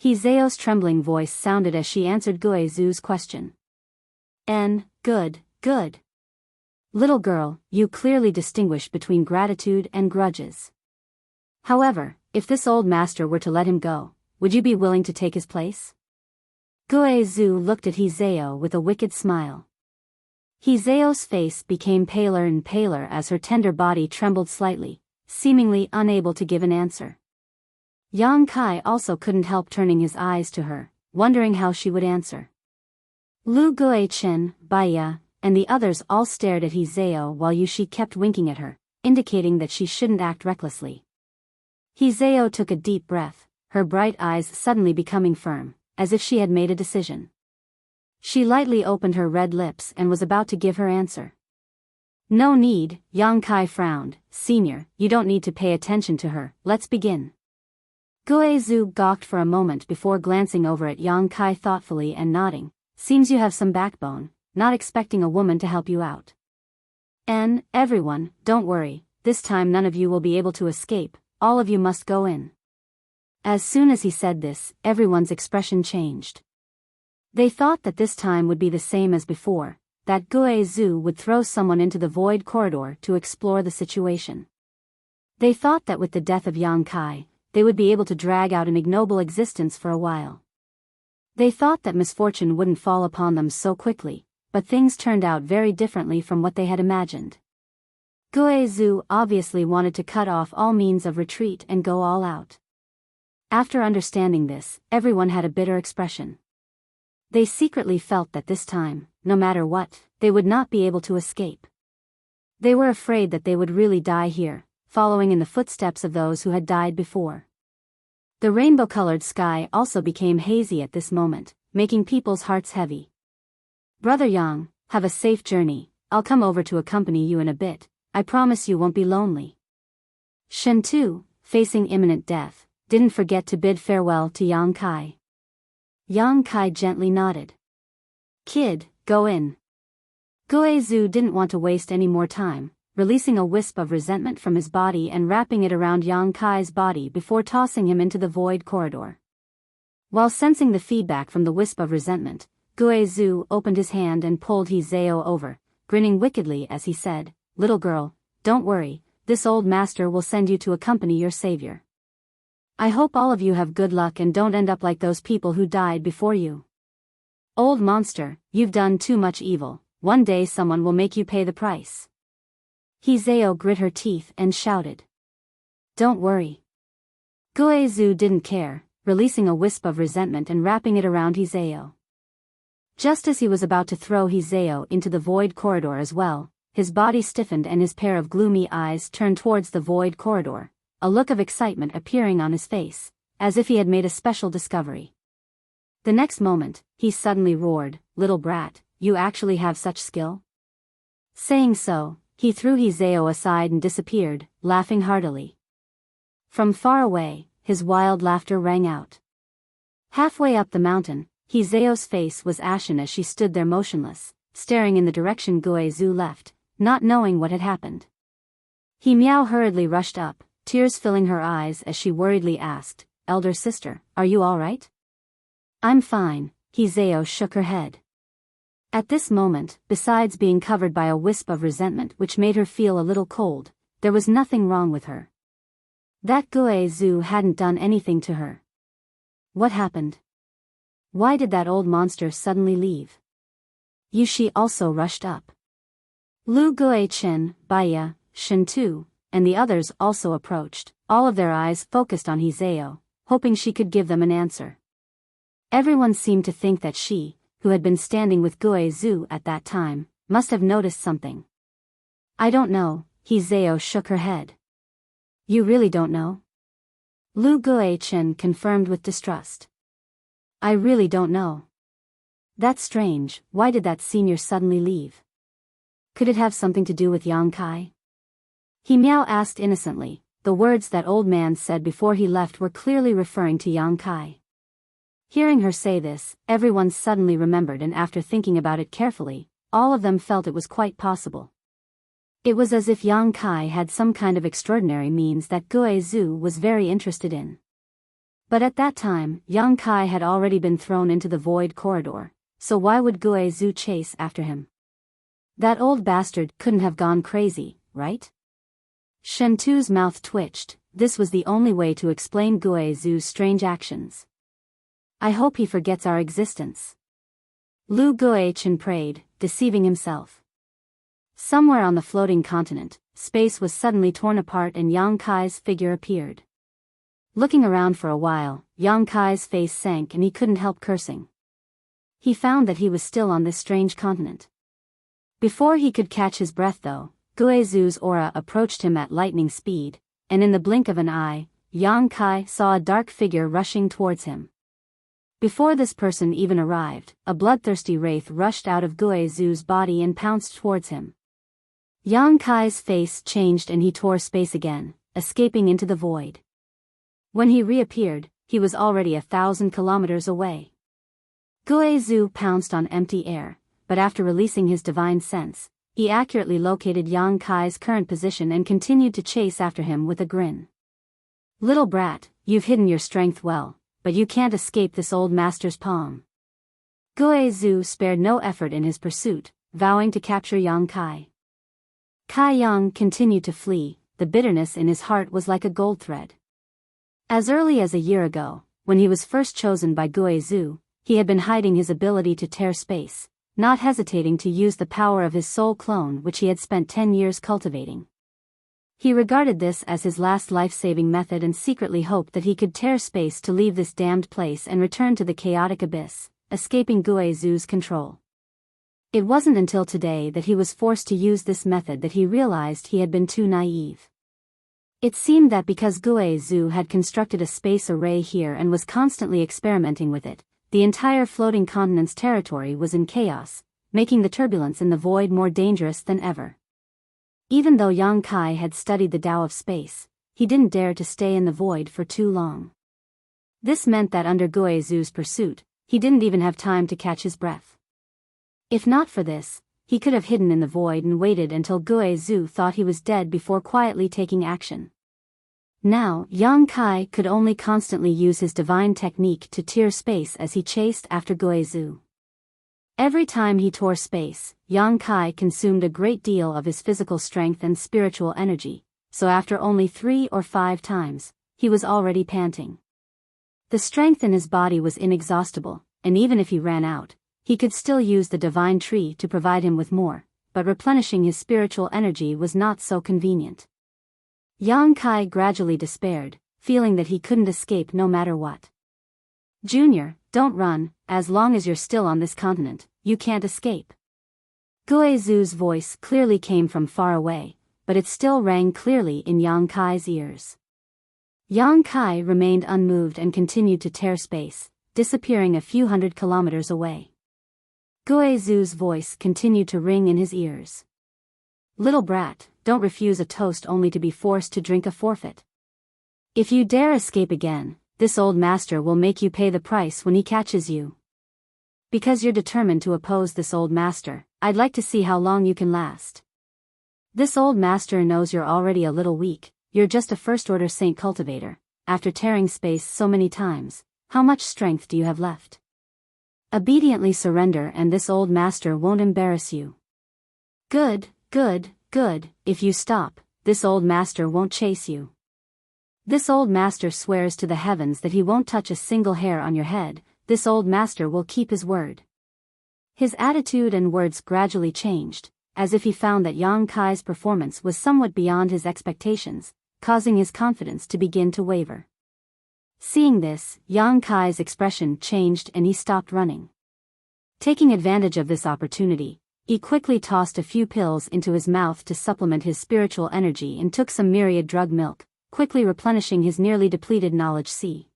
Hizeo's trembling voice sounded as she answered Guizhu's question. Good. Little girl, you clearly distinguish between gratitude and grudges. However, if this old master were to let him go, would you be willing to take his place? Guizhu looked at Hizeo with a wicked smile. Hizeo's face became paler and paler as her tender body trembled slightly, seemingly unable to give an answer. Yang Kai also couldn't help turning his eyes to her, wondering how she would answer. Lu Guichen, Biyao, and the others all stared at Hizeo while Yushi kept winking at her, indicating that she shouldn't act recklessly. Hizeo took a deep breath, her bright eyes suddenly becoming firm, as if she had made a decision. She lightly opened her red lips and was about to give her answer. No need, Yang Kai frowned. Senior, you don't need to pay attention to her, let's begin. Guizhu gawked for a moment before glancing over at Yang Kai thoughtfully and nodding. Seems you have some backbone, not expecting a woman to help you out. Everyone, don't worry, this time none of you will be able to escape, all of you must go in. As soon as he said this, everyone's expression changed. They thought that this time would be the same as before, that Guizhu would throw someone into the void corridor to explore the situation. They thought that with the death of Yang Kai, they would be able to drag out an ignoble existence for a while. They thought that misfortune wouldn't fall upon them so quickly, but things turned out very differently from what they had imagined. Guizhu obviously wanted to cut off all means of retreat and go all out. After understanding this, everyone had a bitter expression. They secretly felt that this time, no matter what, they would not be able to escape. They were afraid that they would really die here, following in the footsteps of those who had died before. The rainbow-colored sky also became hazy at this moment, making people's hearts heavy. Brother Yang, have a safe journey, I'll come over to accompany you in a bit, I promise you won't be lonely. Shen Tu, facing imminent death, didn't forget to bid farewell to Yang Kai. Yang Kai gently nodded. Kid, go in. Guizhu didn't want to waste any more time, releasing a wisp of resentment from his body and wrapping it around Yang Kai's body before tossing him into the void corridor. While sensing the feedback from the wisp of resentment, Guizhu opened his hand and pulled Hizeo over, grinning wickedly as he said, Little girl, don't worry, this old master will send you to accompany your savior. I hope all of you have good luck and don't end up like those people who died before you. Old monster, you've done too much evil, one day someone will make you pay the price. Hizeo grit her teeth and shouted. Don't worry. Guizhu didn't care, releasing a wisp of resentment and wrapping it around Hizeo. Just as he was about to throw Hizeo into the void corridor as well, his body stiffened and his pair of gloomy eyes turned towards the void corridor, a look of excitement appearing on his face, as if he had made a special discovery. The next moment, he suddenly roared, Little brat, you actually have such skill? Saying so, he threw Hizeo aside and disappeared, laughing heartily. From far away, his wild laughter rang out. Halfway up the mountain, Hizeo's face was ashen as she stood there motionless, staring in the direction Guizhu left, not knowing what had happened. Miao hurriedly rushed up, tears filling her eyes as she worriedly asked, Elder sister, are you all right? I'm fine, Hizeo shook her head. At this moment, besides being covered by a wisp of resentment which made her feel a little cold, there was nothing wrong with her. That Guizhu hadn't done anything to her. What happened? Why did that old monster suddenly leave? Yushi also rushed up. Lu Guichen, Biyao, Shen Tu, and the others also approached, all of their eyes focused on Hizeo, hoping she could give them an answer. Everyone seemed to think that she, who had been standing with Guizhu at that time, must have noticed something. I don't know, Hizeo shook her head. You really don't know? Lu Guichen confirmed with distrust. I really don't know. That's strange, why did that senior suddenly leave? Could it have something to do with Yang Kai? Miao asked innocently, the words that old man said before he left were clearly referring to Yang Kai. Hearing her say this, everyone suddenly remembered, and after thinking about it carefully, all of them felt it was quite possible. It was as if Yang Kai had some kind of extraordinary means that Gue Zhu was very interested in. But at that time, Yang Kai had already been thrown into the void corridor, so why would Gue Zhu chase after him? That old bastard couldn't have gone crazy, right? Shen Tu's mouth twitched. This was the only way to explain Gue Zhu's strange actions. I hope he forgets our existence. Lu Guichen prayed, deceiving himself. Somewhere on the floating continent, space was suddenly torn apart and Yang Kai's figure appeared. Looking around for a while, Yang Kai's face sank and he couldn't help cursing. He found that he was still on this strange continent. Before he could catch his breath though, Gue Zhu's aura approached him at lightning speed, and in the blink of an eye, Yang Kai saw a dark figure rushing towards him. Before this person even arrived, a bloodthirsty wraith rushed out of Gue Zhu's body and pounced towards him. Yang Kai's face changed and he tore space again, escaping into the void. When he reappeared, he was already 1,000 kilometers away. Gue Zhu pounced on empty air, but after releasing his divine sense, he accurately located Yang Kai's current position and continued to chase after him with a grin. Little brat, you've hidden your strength well, but you can't escape this old master's palm. Gue Zhu spared no effort in his pursuit, vowing to capture Yang Kai. Kai Yang continued to flee, the bitterness in his heart was like a gold thread. As early as a year ago, when he was first chosen by Gue Zhu, he had been hiding his ability to tear space, not hesitating to use the power of his soul clone which he had spent 10 years cultivating. He regarded this as his last life-saving method and secretly hoped that he could tear space to leave this damned place and return to the chaotic abyss, escaping Gue Zhu's control. It wasn't until today that he was forced to use this method that he realized he had been too naive. It seemed that because Gue Zhu had constructed a space array here and was constantly experimenting with it, the entire floating continent's territory was in chaos, making the turbulence in the void more dangerous than ever. Even though Yang Kai had studied the Tao of space, he didn't dare to stay in the void for too long. This meant that under Gue Zhu's pursuit, he didn't even have time to catch his breath. If not for this, he could have hidden in the void and waited until Gue Zhu thought he was dead before quietly taking action. Now, Yang Kai could only constantly use his divine technique to tear space as he chased after Gue Zhu. Every time he tore space, Yang Kai consumed a great deal of his physical strength and spiritual energy, so after only 3 or 5 times, he was already panting. The strength in his body was inexhaustible, and even if he ran out, he could still use the divine tree to provide him with more, but replenishing his spiritual energy was not so convenient. Yang Kai gradually despaired, feeling that he couldn't escape no matter what. Junior, don't run, as long as you're still on this continent, you can't escape. Gue Zhu's voice clearly came from far away, but it still rang clearly in Yang Kai's ears. Yang Kai remained unmoved and continued to tear space, disappearing a few hundred kilometers away. Gue Zhu's voice continued to ring in his ears. Little brat, don't refuse a toast only to be forced to drink a forfeit. If you dare escape again, this old master will make you pay the price when he catches you. Because you're determined to oppose this old master, I'd like to see how long you can last. This old master knows you're already a little weak, you're just a first-order saint cultivator. After tearing space so many times, how much strength do you have left? Obediently surrender and this old master won't embarrass you. Good, good, good, if you stop, this old master won't chase you. This old master swears to the heavens that he won't touch a single hair on your head, this old master will keep his word. His attitude and words gradually changed, as if he found that Yang Kai's performance was somewhat beyond his expectations, causing his confidence to begin to waver. Seeing this, Yang Kai's expression changed and he stopped running. Taking advantage of this opportunity, he quickly tossed a few pills into his mouth to supplement his spiritual energy and took some myriad drug milk, quickly replenishing his nearly depleted knowledge sea.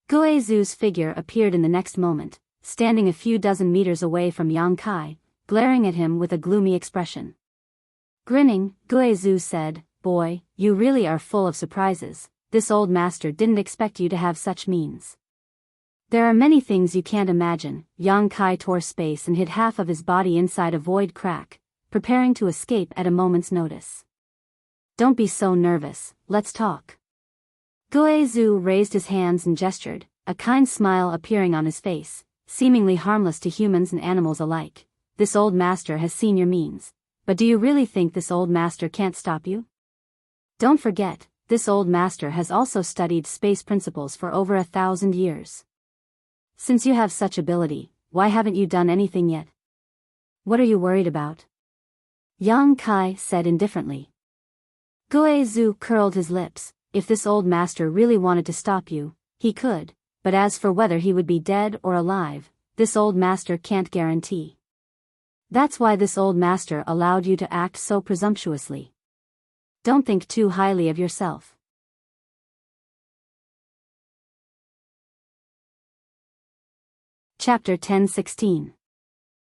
Gue Zhu's figure appeared in the next moment, standing a few dozen meters away from Yang Kai, glaring at him with a gloomy expression. Grinning, Gue Zhu said, boy, you really are full of surprises. This old master didn't expect you to have such means. There are many things you can't imagine. Yang Kai tore space and hid half of his body inside a void crack, preparing to escape at a moment's notice. Don't be so nervous, let's talk. Guizhu raised his hands and gestured, a kind smile appearing on his face, seemingly harmless to humans and animals alike. This old master has seen your means, but do you really think this old master can't stop you? Don't forget, this old master has also studied space principles for over 1,000 years. Since you have such ability, why haven't you done anything yet? What are you worried about? Yang Kai said indifferently. Guizhu curled his lips. If this old master really wanted to stop you, he could, but as for whether he would be dead or alive, this old master can't guarantee. That's why this old master allowed you to act so presumptuously. Don't think too highly of yourself. Chapter 10:16.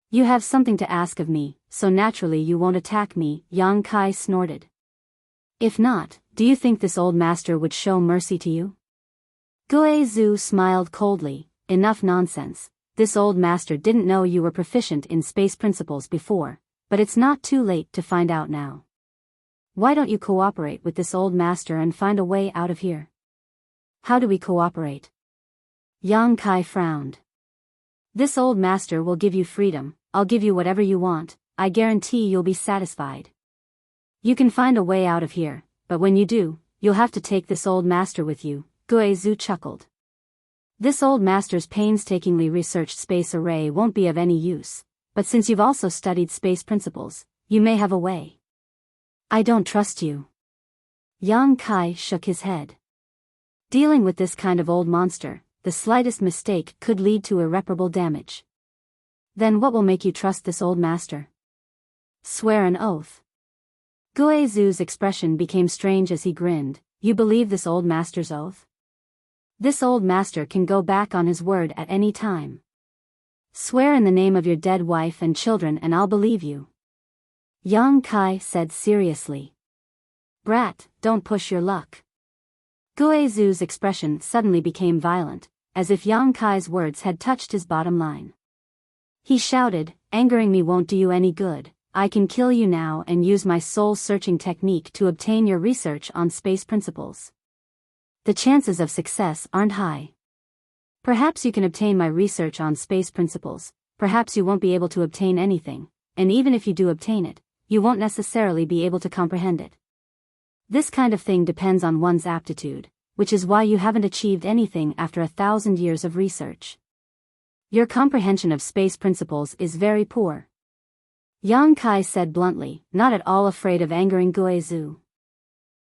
You have something to ask of me, so naturally you won't attack me, Yang Kai snorted. If not, do you think this old master would show mercy to you? Guizhu smiled coldly. Enough nonsense. This old master didn't know you were proficient in space principles before, but it's not too late to find out now. Why don't you cooperate with this old master and find a way out of here? How do we cooperate? Yang Kai frowned. This old master will give you freedom. I'll give you whatever you want. I guarantee you'll be satisfied. You can find a way out of here, but when you do, you'll have to take this old master with you, Guizhu chuckled. This old master's painstakingly researched space array won't be of any use, but since you've also studied space principles, you may have a way. I don't trust you. Yang Kai shook his head. Dealing with this kind of old monster, the slightest mistake could lead to irreparable damage. Then what will make you trust this old master? Swear an oath. Guizhu's expression became strange as he grinned. You believe this old master's oath? This old master can go back on his word at any time. Swear in the name of your dead wife and children and I'll believe you. Yang Kai said seriously. Brat, don't push your luck. Guizhu's expression suddenly became violent, as if Yang Kai's words had touched his bottom line. He shouted, angering me won't do you any good. I can kill you now and use my soul-searching technique to obtain your research on space principles. The chances of success aren't high. Perhaps you can obtain my research on space principles, perhaps you won't be able to obtain anything, and even if you do obtain it, you won't necessarily be able to comprehend it. This kind of thing depends on one's aptitude, which is why you haven't achieved anything after 1,000 years of research. Your comprehension of space principles is very poor. Yang Kai said bluntly, not at all afraid of angering Guizhu.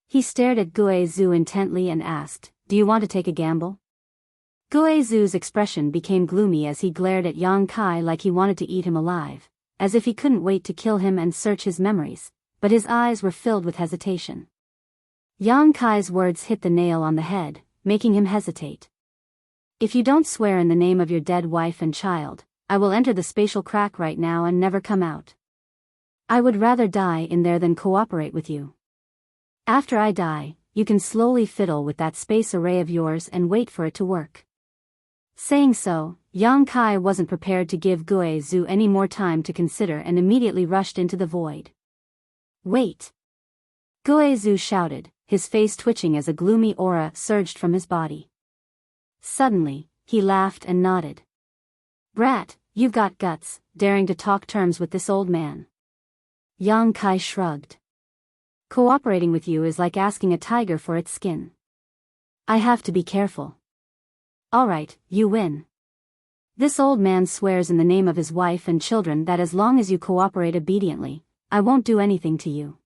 He stared at Guizhu intently and asked, do you want to take a gamble? Guizhu's expression became gloomy as he glared at Yang Kai like he wanted to eat him alive, as if he couldn't wait to kill him and search his memories, but his eyes were filled with hesitation. Yang Kai's words hit the nail on the head, making him hesitate. If you don't swear in the name of your dead wife and child, I will enter the spatial crack right now and never come out. I would rather die in there than cooperate with you. After I die, you can slowly fiddle with that space array of yours and wait for it to work. Saying so, Yang Kai wasn't prepared to give Guizhu any more time to consider and immediately rushed into the void. Wait! Guizhu shouted, his face twitching as a gloomy aura surged from his body. Suddenly, he laughed and nodded. Brat, you've got guts, daring to talk terms with this old man. Yang Kai shrugged. Cooperating with you is like asking a tiger for its skin. I have to be careful. Alright, you win. This old man swears in the name of his wife and children that as long as you cooperate obediently, I won't do anything to you.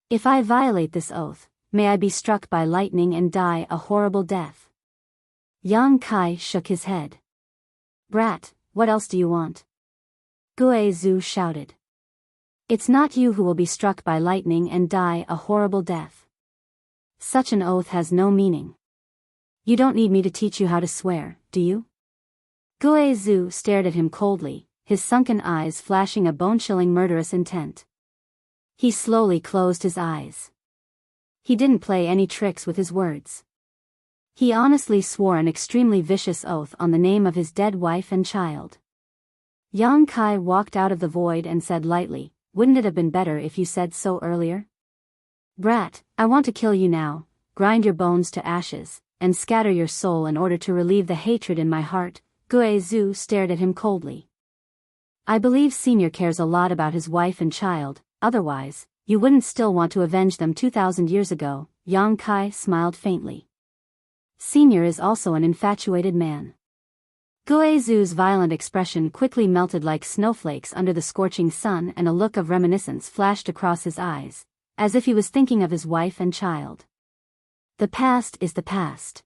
If I violate this oath, may I be struck by lightning and die a horrible death. Yang Kai shook his head. Brat, what else do you want? Guizhu shouted. It's not you who will be struck by lightning and die a horrible death. Such an oath has no meaning. You don't need me to teach you how to swear, do you? Guizhu stared at him coldly, his sunken eyes flashing a bone-chilling murderous intent. He slowly closed his eyes. he didn't play any tricks with his words. He honestly swore an extremely vicious oath on the name of his dead wife and child. Yang Kai walked out of the void and said lightly, "Wouldn't it have been better if you said so earlier? Brat, I want to kill you now, grind your bones to ashes, and scatter your soul in order to relieve the hatred in my heart." Gue Zhu stared at him coldly. "I believe Senior cares a lot about his wife and child, otherwise, you wouldn't still want to avenge them 2,000 years ago." Yang Kai smiled faintly. Senior is also an infatuated man. Gue Zhu's violent expression quickly melted like snowflakes under the scorching sun, and a look of reminiscence flashed across his eyes, as if he was thinking of his wife and child. "The past is the past.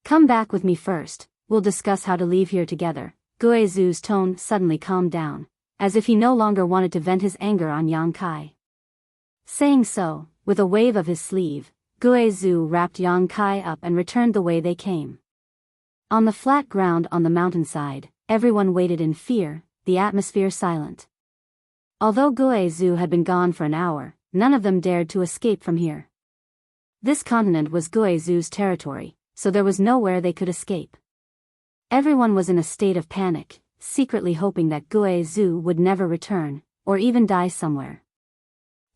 Come back with me first, we'll discuss how to leave here together." Gue Zhu's tone suddenly calmed down, as if he no longer wanted to vent his anger on Yang Kai. Saying so, with a wave of his sleeve, Gue Zhu wrapped Yang Kai up and returned the way they came. On the flat ground on the mountainside, everyone waited in fear, the atmosphere silent. Although Gue Zhu had been gone for an hour, none of them dared to escape from here. This continent was Gue Zhu's territory, so there was nowhere they could escape. Everyone was in a state of panic, secretly hoping that Gue Zhu would never return, or even die somewhere.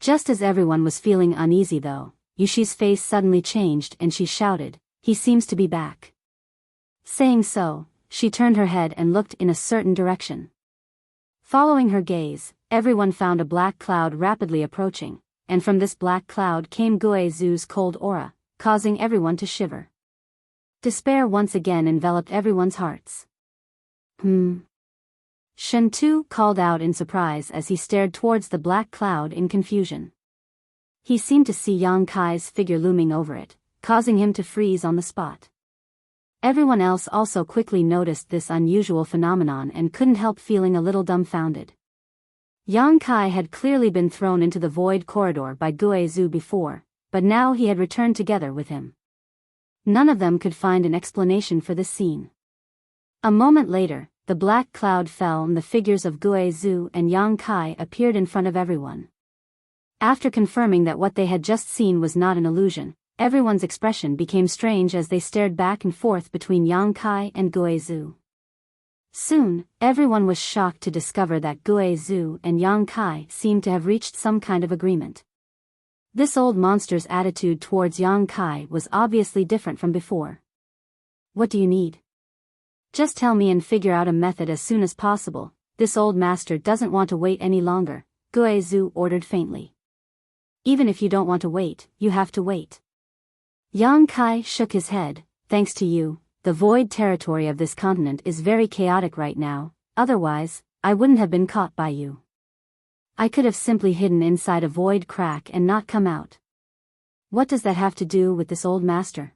Just as everyone was feeling uneasy though, Yushi's face suddenly changed and she shouted, "He seems to be back." Saying so, she turned her head and looked in a certain direction. Following her gaze, everyone found a black cloud rapidly approaching, and from this black cloud came Gue Zhu's cold aura, causing everyone to shiver. Despair once again enveloped everyone's hearts. Shen Tu called out in surprise as he stared towards the black cloud in confusion. He seemed to see Yang Kai's figure looming over it, causing him to freeze on the spot. Everyone else also quickly noticed this unusual phenomenon and couldn't help feeling a little dumbfounded. Yang Kai had clearly been thrown into the void corridor by Gue Zhu before, but now he had returned together with him. None of them could find an explanation for this scene. A moment later, the black cloud fell and the figures of Gue Zhu and Yang Kai appeared in front of everyone. After confirming that what they had just seen was not an illusion, everyone's expression became strange as they stared back and forth between Yang Kai and Gue Zhu. Soon, everyone was shocked to discover that Gue Zhu and Yang Kai seemed to have reached some kind of agreement. This old monster's attitude towards Yang Kai was obviously different from before. "What do you need? Just tell me and figure out a method as soon as possible. This old master doesn't want to wait any longer," Gue Zhu ordered faintly. "Even if you don't want to wait, you have to wait." Yang Kai shook his head. "Thanks to you, the void territory of this continent is very chaotic right now, otherwise, I wouldn't have been caught by you. I could have simply hidden inside a void crack and not come out. What does that have to do with this old master?"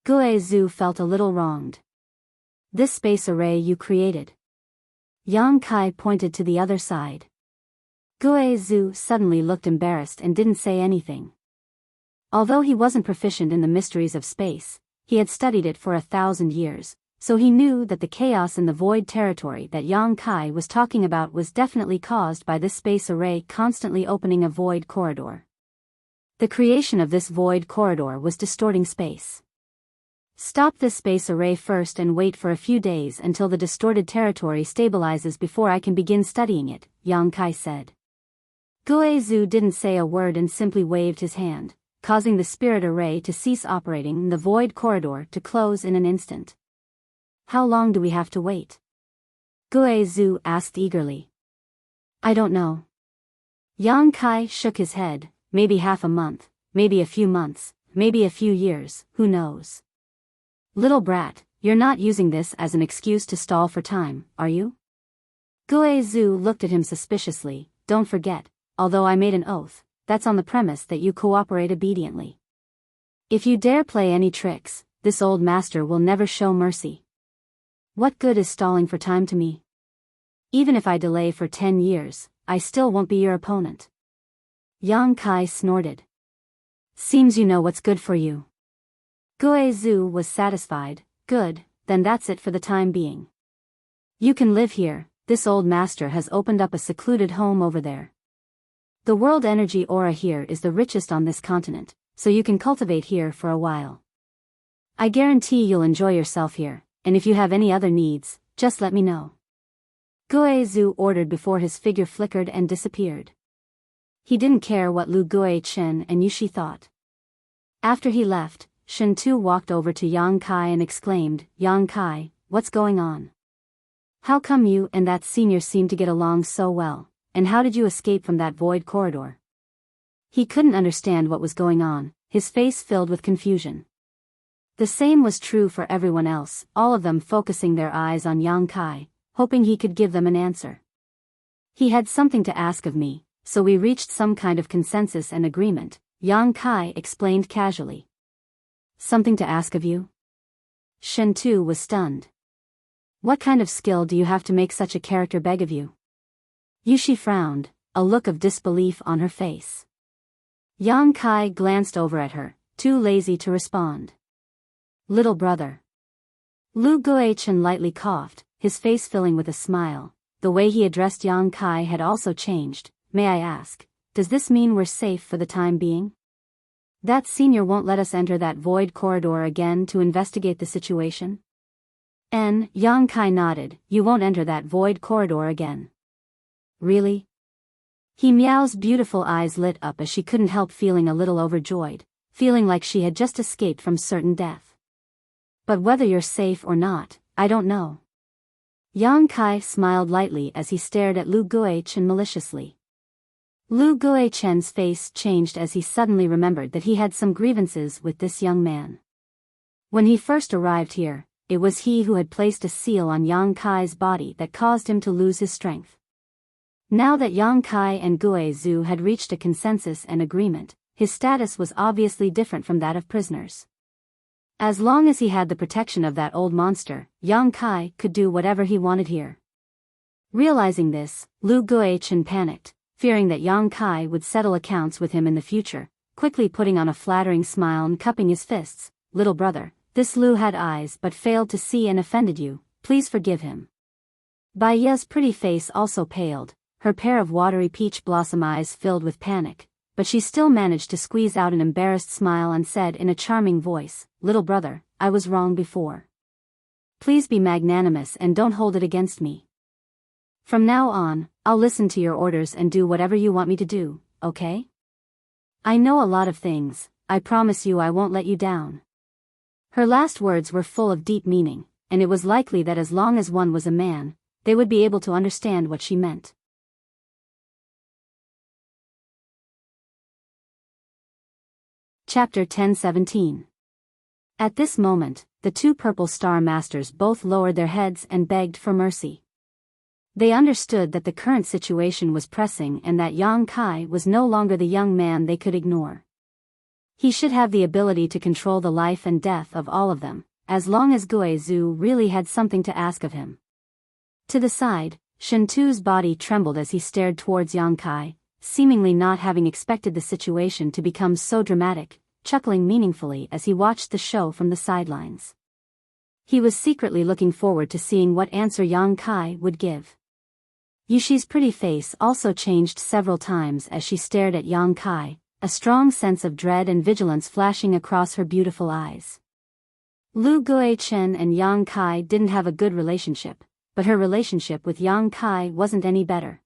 Gue Zhu felt a little wronged. "This space array you created." Yang Kai pointed to the other side. Gue Zhu suddenly looked embarrassed and didn't say anything. Although he wasn't proficient in the mysteries of space, he had studied it for 1,000 years, so he knew that the chaos in the void territory that Yang Kai was talking about was definitely caused by this space array constantly opening a void corridor. The creation of this void corridor was distorting space. "Stop this space array first and wait for a few days until the distorted territory stabilizes before I can begin studying it," Yang Kai said. Gue Zhu didn't say a word and simply waved his hand, causing the spirit array to cease operating and the void corridor to close in an instant. "How long do we have to wait?" Gue Zhu asked eagerly. "I don't know." Yang Kai shook his head. "Maybe half a month, maybe a few months, maybe a few years, who knows?" "Little brat, you're not using this as an excuse to stall for time, are you?" Gue Zhu looked at him suspiciously. "Don't forget, although I made an oath, that's on the premise that you cooperate obediently. If you dare play any tricks, this old master will never show mercy. What good is stalling for time to me? Even if I delay for 10 years, I still won't be your opponent." Yang Kai snorted. "Seems you know what's good for you." Gue Zhu was satisfied. "Good, then that's it for the time being. You can live here, this old master has opened up a secluded home over there. The world energy aura here is the richest on this continent, so you can cultivate here for a while. I guarantee you'll enjoy yourself here, and if you have any other needs, just let me know. Guizhu ordered before his figure flickered and disappeared. He didn't care what Lu Guichen and Yushi thought. After he left, Shen Tu walked over to Yang Kai and exclaimed, "Yang Kai, what's going on? How come you and that senior seem to get along so well, and how did you escape from that void corridor?" He couldn't understand what was going on, his face filled with confusion. The same was true for everyone else, all of them focusing their eyes on Yang Kai, hoping he could give them an answer. He had something to ask of me, so we reached some kind of consensus and agreement, Yang Kai explained casually. Something to ask of you? Shen Tu was stunned. What kind of skill do you have to make such a character beg of you? Yushi frowned, a look of disbelief on her face. Yang Kai glanced over at her, too lazy to respond. Little brother. Lu Guichen lightly coughed, his face filling with a smile. The way he addressed Yang Kai had also changed. May I ask, does this mean we're safe for the time being? That senior won't let us enter that void corridor again to investigate the situation? Yang Kai nodded. You won't enter that void corridor again. Really? He Miao's beautiful eyes lit up as she couldn't help feeling a little overjoyed, feeling like she had just escaped from certain death. But whether you're safe or not, I don't know. Yang Kai smiled lightly as he stared at Lu Guichen maliciously. Lu Guichen's face changed as he suddenly remembered that he had some grievances with this young man. When he first arrived here, it was he who had placed a seal on Yang Kai's body that caused him to lose his strength. Now that Yang Kai and Guizhu had reached a consensus and agreement, his status was obviously different from that of prisoners. As long as he had the protection of that old monster, Yang Kai could do whatever he wanted here. Realizing this, Lu Guichen panicked, fearing that Yang Kai would settle accounts with him in the future, quickly putting on a flattering smile and cupping his fists. Little brother, this Lu had eyes but failed to see and offended you, please forgive him. Baiya's pretty face also paled, her pair of watery peach blossom eyes filled with panic, but she still managed to squeeze out an embarrassed smile and said in a charming voice, Little brother, I was wrong before. Please be magnanimous and don't hold it against me. From now on, I'll listen to your orders and do whatever you want me to do, okay? I know a lot of things, I promise you I won't let you down. Her last words were full of deep meaning, and it was likely that as long as one was a man, they would be able to understand what she meant. Chapter 10:17. At this moment, the two Purple Star Masters both lowered their heads and begged for mercy. They understood that the current situation was pressing and that Yang Kai was no longer the young man they could ignore. He should have the ability to control the life and death of all of them, as long as Guizhu really had something to ask of him. To the side, Shen Tu's body trembled as he stared towards Yang Kai, seemingly not having expected the situation to become so dramatic, chuckling meaningfully as he watched the show from the sidelines. He was secretly looking forward to seeing what answer Yang Kai would give. Yushi's pretty face also changed several times as she stared at Yang Kai, a strong sense of dread and vigilance flashing across her beautiful eyes. Lu Guichen and Yang Kai didn't have a good relationship, but her relationship with Yang Kai wasn't any better.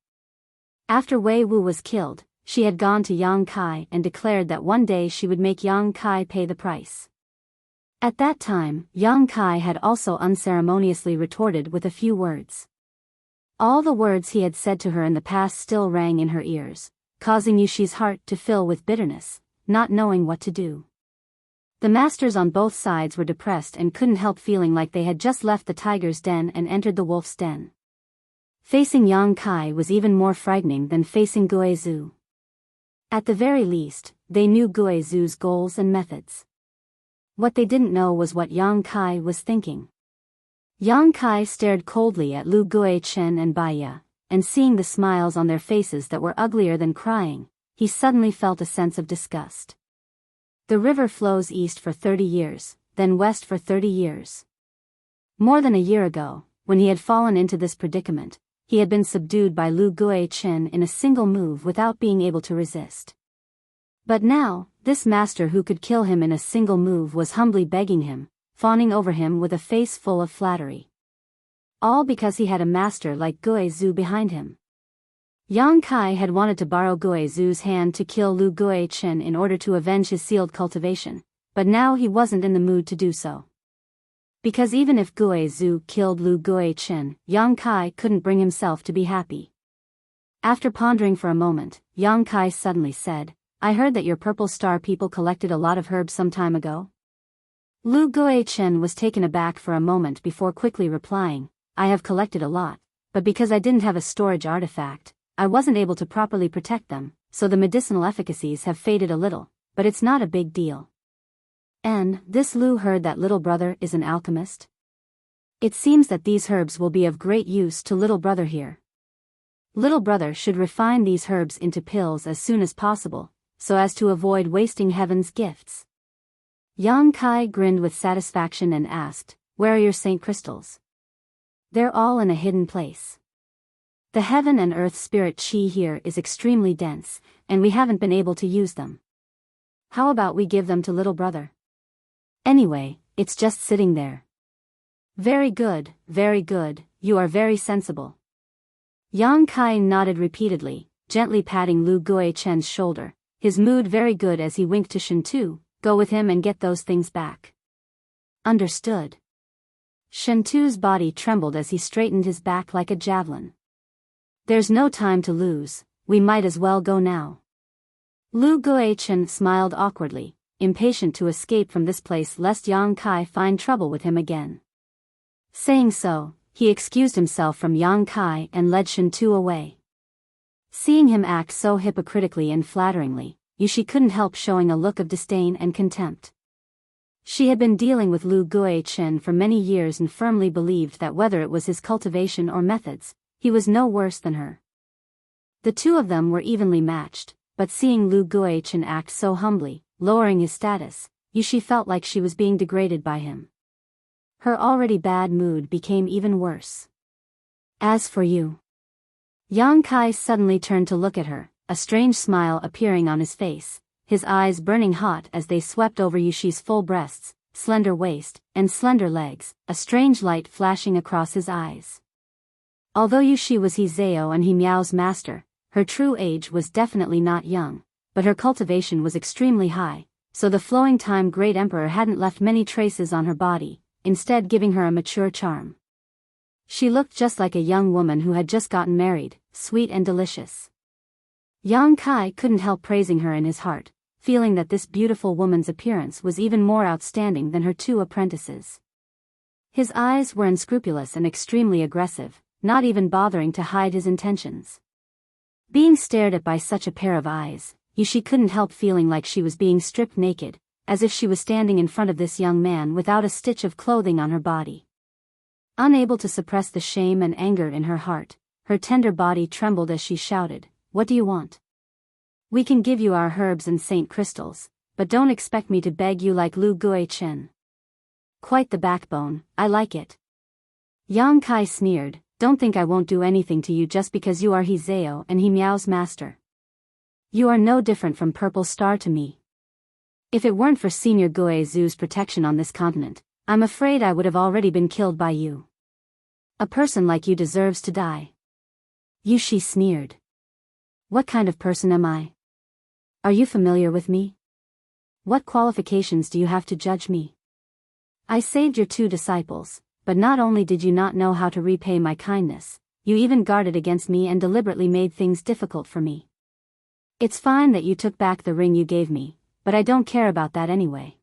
After Wei Wu was killed, she had gone to Yang Kai and declared that one day she would make Yang Kai pay the price. At that time, Yang Kai had also unceremoniously retorted with a few words. All the words he had said to her in the past still rang in her ears, causing Yushi's heart to fill with bitterness, not knowing what to do. The masters on both sides were depressed and couldn't help feeling like they had just left the tiger's den and entered the wolf's den. Facing Yang Kai was even more frightening than facing Guizhu. At the very least, they knew Guizhu's goals and methods. What they didn't know was what Yang Kai was thinking. Yang Kai stared coldly at Lu Guichen and Baiya, and seeing the smiles on their faces that were uglier than crying, he suddenly felt a sense of disgust. The river flows east for 30 years, then west for 30 years. More than a year ago, when he had fallen into this predicament, he had been subdued by Lu Guichen in a single move without being able to resist. But now, This master who could kill him in a single move was humbly begging him, fawning over him with a face full of flattery. All because he had a master like Guizhu behind him. Yang Kai had wanted to borrow Guizhu's hand to kill Lu Guichen in order to avenge his sealed cultivation, but now he wasn't in the mood to do so. Because even if Guizhu killed Lu Guichen, Yang Kai couldn't bring himself to be happy. After pondering for a moment, Yang Kai suddenly said, "I heard that your Purple Star people collected a lot of herbs some time ago?" Lu Guichen was taken aback for a moment before quickly replying, "I have collected a lot, but because I didn't have a storage artifact, I wasn't able to properly protect them, so the medicinal efficacies have faded a little, but it's not a big deal." And this Lu heard that little brother is an alchemist? It seems that these herbs will be of great use to little brother here. Little brother should refine these herbs into pills as soon as possible, so as to avoid wasting heaven's gifts. Yang Kai grinned with satisfaction and asked, "Where are your saint crystals?" "They're all in a hidden place. The heaven and earth spirit chi here is extremely dense, and we haven't been able to use them. How about we give them to little brother? Anyway, it's just sitting there." Very good, you are very sensible." Yang Kai nodded repeatedly, gently patting Lu Guichen's shoulder, his mood very good as he winked to Shentu, "Go with him and get those things back." "Understood." Shentu's body trembled as he straightened his back like a javelin. "There's no time to lose, we might as well go now." Lu Guichen smiled awkwardly, impatient to escape from this place lest Yang Kai find trouble with him again. Saying so, he excused himself from Yang Kai and led Shentu away. Seeing him act so hypocritically and flatteringly, Yushi couldn't help showing a look of disdain and contempt. She had been dealing with Lu Guichen for many years and firmly believed that whether it was his cultivation or methods, he was no worse than her. The two of them were evenly matched, but seeing Lu Guichen act so humbly, lowering his status, Yushi felt like she was being degraded by him. Her already bad mood became even worse. "As for you..." Yang Kai suddenly turned to look at her, a strange smile appearing on his face, his eyes burning hot as they swept over Yushi's full breasts, slender waist, and slender legs, a strange light flashing across his eyes. Although Yushi was Hizeo and He Miao's master, her true age was definitely not young, but her cultivation was extremely high, so the flowing time Great Emperor hadn't left many traces on her body, instead giving her a mature charm. She looked just like a young woman who had just gotten married, sweet and delicious. Yang Kai couldn't help praising her in his heart, feeling that this beautiful woman's appearance was even more outstanding than her two apprentices. His eyes were unscrupulous and extremely aggressive, not even bothering to hide his intentions. Being stared at by such a pair of eyes, Yushi couldn't help feeling like she was being stripped naked, as if she was standing in front of this young man without a stitch of clothing on her body. Unable to suppress the shame and anger in her heart, her tender body trembled as she shouted, "What do you want? We can give you our herbs and saint crystals, but don't expect me to beg you like Lu Guichen." "Quite the backbone, I like it." Yang Kai sneered, "Don't think I won't do anything to you just because you are Hizeo and He Miao's master. You are no different from Purple Star to me. If it weren't for Senior Guizhu's protection on this continent, I'm afraid I would have already been killed by you. A person like you deserves to die." Yushi sneered. "What kind of person am I? Are you familiar with me? What qualifications do you have to judge me? I saved your two disciples, but not only did you not know how to repay my kindness, you even guarded against me and deliberately made things difficult for me. It's fine that you took back the ring you gave me, but I don't care about that anyway.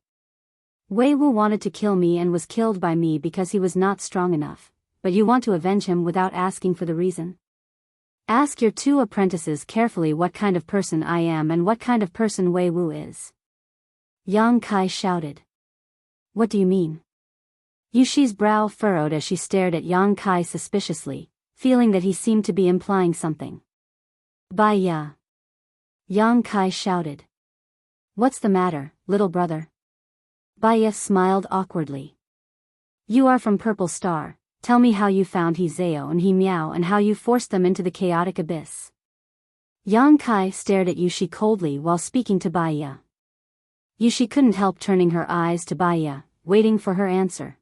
Wei Wu wanted to kill me and was killed by me because he was not strong enough, but you want to avenge him without asking for the reason? Ask your two apprentices carefully what kind of person I am and what kind of person Wei Wu is." Yang Kai shouted. "What do you mean?" Yushi's brow furrowed as she stared at Yang Kai suspiciously, feeling that he seemed to be implying something. "Biyao!" Yang Kai shouted. "What's the matter, little brother?" Biyao smiled awkwardly. "You are from Purple Star, tell me how you found Hizeo and He Miao and how you forced them into the chaotic abyss." Yang Kai stared at Yushi coldly while speaking to Biyao. Yushi couldn't help turning her eyes to Baya, waiting for her answer.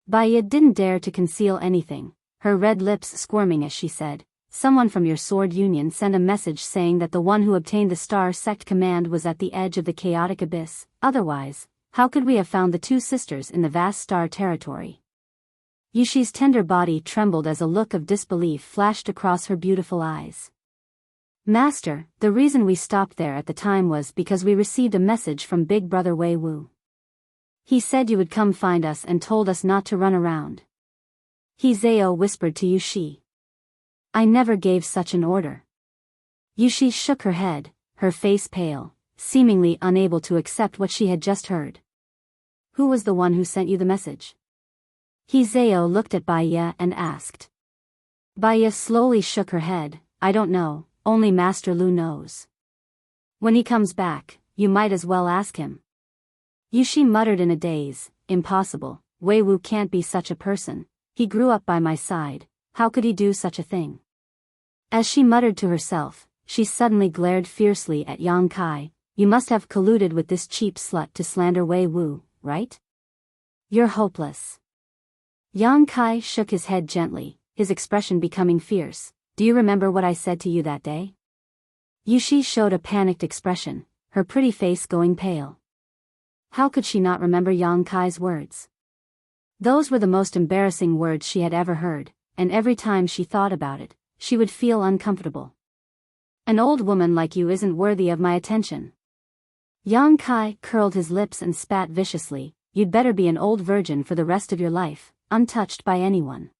Baya didn't dare to conceal anything, her red lips squirming as she said, "Someone from your sword union sent a message saying that the one who obtained the Star Sect command was at the edge of the chaotic abyss. Otherwise, how could we have found the two sisters in the vast star territory?" Yushi's tender body trembled as a look of disbelief flashed across her beautiful eyes. "Master, the reason we stopped there at the time was because we received a message from Big Brother Wei Wu. He said you would come find us and told us not to run around." Hizeo whispered to Yushi. "I never gave such an order." Yushi shook her head, her face pale, seemingly unable to accept what she had just heard. "Who was the one who sent you the message?" Hizeo looked at Baya and asked. Baya slowly shook her head. "I don't know, only Master Lu knows. When he comes back, you might as well ask him." Yushi muttered in a daze, "Impossible, Wei Wu can't be such a person. He grew up by my side, how could he do such a thing?" As she muttered to herself, she suddenly glared fiercely at Yang Kai. "You must have colluded with this cheap slut to slander Wei Wu, right? You're hopeless." Yang Kai shook his head gently, his expression becoming fierce. "Do you remember what I said to you that day?" Yushi showed a panicked expression, her pretty face going pale. How could she not remember Yang Kai's words? Those were the most embarrassing words she had ever heard, and every time she thought about it, she would feel uncomfortable. "An old woman like you isn't worthy of my attention." Yang Kai curled his lips and spat viciously. "You'd better be an old virgin for the rest of your life, untouched by anyone."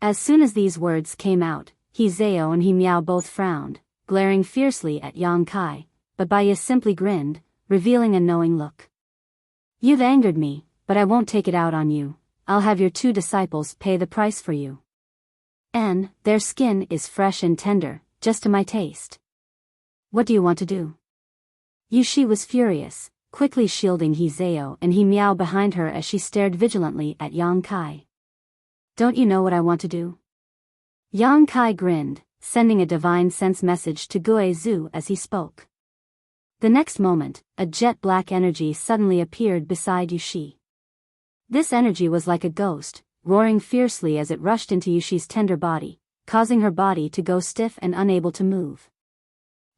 As soon as these words came out, Hizeo and Miao both frowned, glaring fiercely at Yang Kai, but Baya simply grinned, revealing a knowing look. "You've angered me, but I won't take it out on you. I'll have your two disciples pay the price for you. And their skin is fresh and tender, just to my taste. What do you want to do?" Yushi was furious, quickly shielding Hizeo and Miao behind her as she stared vigilantly at Yang Kai. "Don't you know what I want to do?" Yang Kai grinned, sending a divine sense message to Guizhou as he spoke. The next moment, a jet-black energy suddenly appeared beside Yushi. This energy was like a ghost, roaring fiercely as it rushed into Yushi's tender body, causing her body to go stiff and unable to move.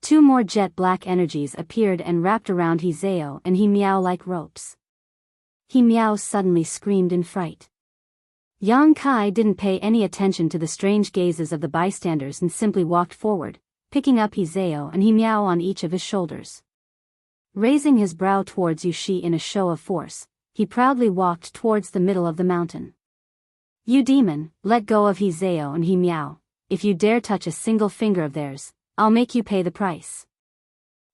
Two more jet-black energies appeared and wrapped around Hizeo and Miao like ropes. Miao suddenly screamed in fright. Yang Kai didn't pay any attention to the strange gazes of the bystanders and simply walked forward, picking up Hizeo and Miao on each of his shoulders. Raising his brow towards Yushi in a show of force, he proudly walked towards the middle of the mountain. "You demon, let go of Hizeo and Miao. If you dare touch a single finger of theirs, I'll make you pay the price."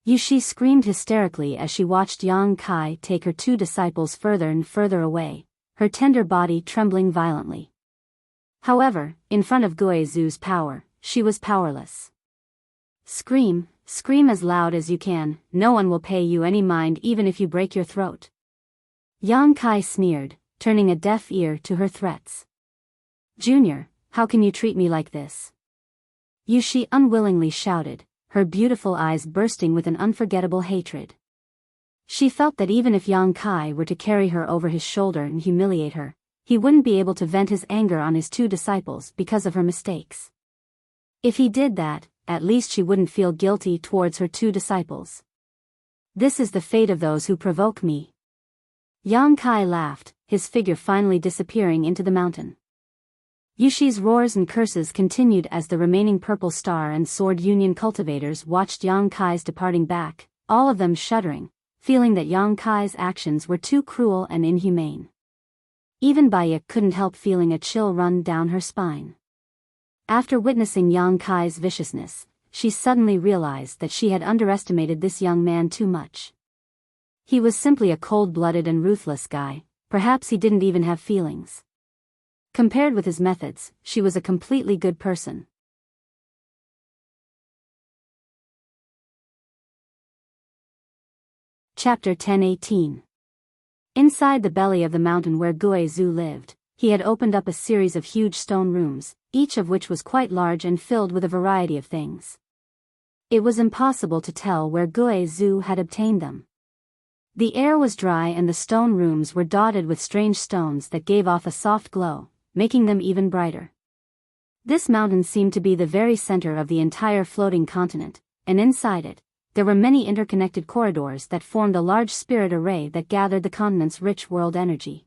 Yushi screamed hysterically as she watched Yang Kai take her two disciples further and further away, her tender body trembling violently. However, in front of Guizhou's power, she was powerless. "Scream, scream as loud as you can, no one will pay you any mind even if you break your throat." Yang Kai sneered, turning a deaf ear to her threats. "Junior, how can you treat me like this?" Yushi unwillingly shouted, her beautiful eyes bursting with an unforgettable hatred. She felt that even if Yang Kai were to carry her over his shoulder and humiliate her, he wouldn't be able to vent his anger on his two disciples because of her mistakes. If he did that, at least she wouldn't feel guilty towards her two disciples. "This is the fate of those who provoke me." Yang Kai laughed, his figure finally disappearing into the mountain. Yushi's roars and curses continued as the remaining Purple Star and Sword Union cultivators watched Yang Kai's departing back, all of them shuddering, feeling that Yang Kai's actions were too cruel and inhumane. Even Baya couldn't help feeling a chill run down her spine. After witnessing Yang Kai's viciousness, she suddenly realized that she had underestimated this young man too much. He was simply a cold-blooded and ruthless guy, perhaps he didn't even have feelings. Compared with his methods, she was a completely good person. Chapter 10:18. Inside the belly of the mountain where Guizhou lived, he had opened up a series of huge stone rooms, each of which was quite large and filled with a variety of things. It was impossible to tell where Guizhou had obtained them. The air was dry and the stone rooms were dotted with strange stones that gave off a soft glow, making them even brighter. This mountain seemed to be the very center of the entire floating continent, and inside it, there were many interconnected corridors that formed a large spirit array that gathered the continent's rich world energy.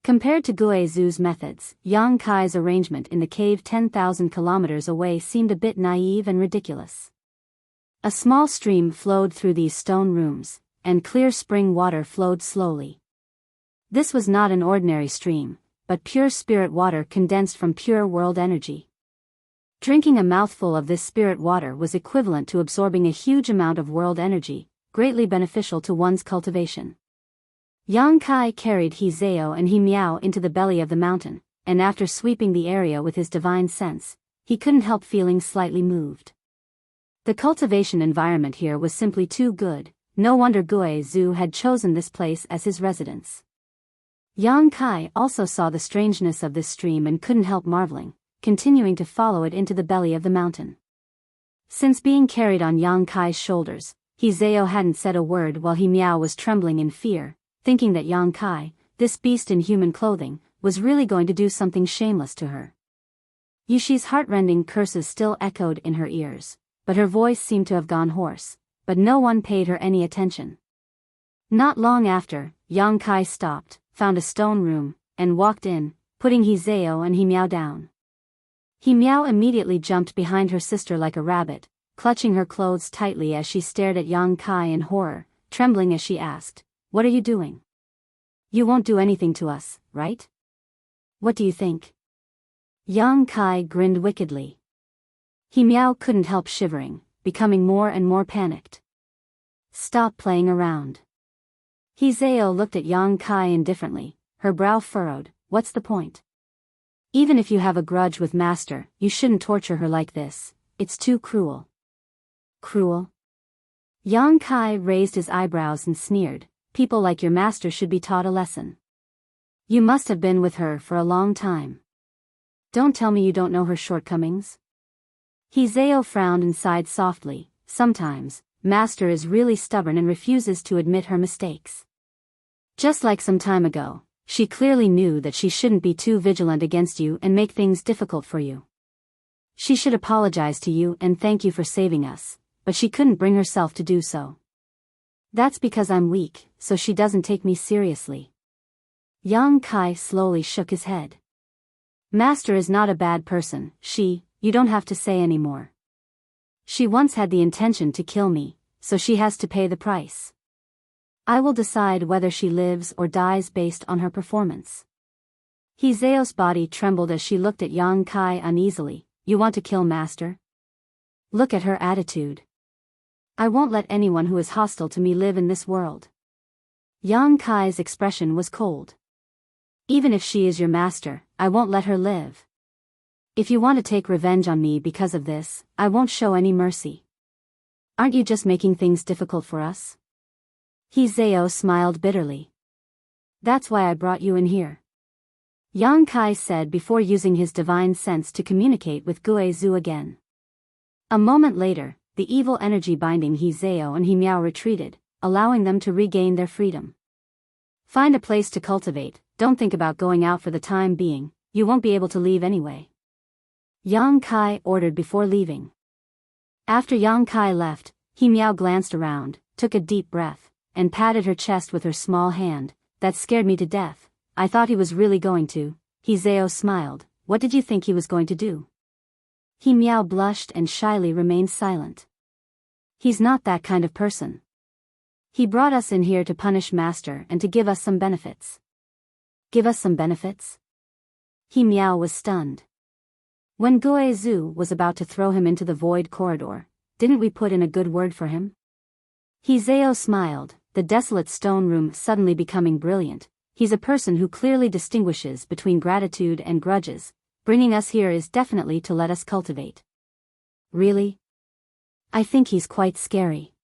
Compared to Guizhu's methods, Yang Kai's arrangement in the cave 10,000 kilometers away seemed a bit naive and ridiculous. A small stream flowed through these stone rooms, and clear spring water flowed slowly. This was not an ordinary stream, but pure spirit water condensed from pure world energy. Drinking a mouthful of this spirit water was equivalent to absorbing a huge amount of world energy, greatly beneficial to one's cultivation. Yang Kai carried He Zao and He Miao into the belly of the mountain, and after sweeping the area with his divine sense, he couldn't help feeling slightly moved. The cultivation environment here was simply too good, no wonder Guizhu had chosen this place as his residence. Yang Kai also saw the strangeness of this stream and couldn't help marveling, continuing to follow it into the belly of the mountain. Since being carried on Yang Kai's shoulders, He Zao hadn't said a word while He Miao was trembling in fear, thinking that Yang Kai, this beast in human clothing, was really going to do something shameless to her. Yushi's heartrending curses still echoed in her ears, but her voice seemed to have gone hoarse, but no one paid her any attention. Not long after, Yang Kai stopped, found a stone room, and walked in, putting He Zao and He Miao down. He Miao immediately jumped behind her sister like a rabbit, clutching her clothes tightly as she stared at Yang Kai in horror, trembling as she asked, "What are you doing? You won't do anything to us, right? What do you think?" Yang Kai grinned wickedly. He Miao couldn't help shivering, becoming more and more panicked. "Stop playing around." He Zao looked at Yang Kai indifferently, her brow furrowed. "What's the point? Even if you have a grudge with Master, you shouldn't torture her like this, it's too cruel." "Cruel?" Yang Kai raised his eyebrows and sneered, "People like your master should be taught a lesson. You must have been with her for a long time. Don't tell me you don't know her shortcomings." He Zao frowned and sighed softly. "Sometimes, Master is really stubborn and refuses to admit her mistakes. Just like some time ago, she clearly knew that she shouldn't be too vigilant against you and make things difficult for you. She should apologize to you and thank you for saving us, but she couldn't bring herself to do so. That's because I'm weak, so she doesn't take me seriously." Yang Kai slowly shook his head. "Master is not a bad person, you don't have to say anymore. She once had the intention to kill me, so she has to pay the price. I will decide whether she lives or dies based on her performance." He Zao's body trembled as she looked at Yang Kai uneasily. "You want to kill Master? Look at her attitude. I won't let anyone who is hostile to me live in this world." Yang Kai's expression was cold. "Even if she is your master, I won't let her live. If you want to take revenge on me because of this, I won't show any mercy. Aren't you just making things difficult for us?" He Zao smiled bitterly. "That's why I brought you in here," Yang Kai said before using his divine sense to communicate with Guizhu again. A moment later, the evil energy binding He Zao and He Miao retreated, allowing them to regain their freedom. "Find a place to cultivate, don't think about going out for the time being, you won't be able to leave anyway," Yang Kai ordered before leaving. After Yang Kai left, He Miao glanced around, took a deep breath, and patted her chest with her small hand. "That scared me to death. I thought he was really going to." He Zao smiled. "What did you think he was going to do?" He Miao blushed and shyly remained silent. "He's not that kind of person. He brought us in here to punish Master and to give us some benefits." "Give us some benefits?" He Miao was stunned. "When Guizhu was about to throw him into the void corridor, didn't we put in a good word for him?" He Zao smiled, the desolate stone room suddenly becoming brilliant. "He's a person who clearly distinguishes between gratitude and grudges. Bringing us here is definitely to let us cultivate." "Really? I think he's quite scary."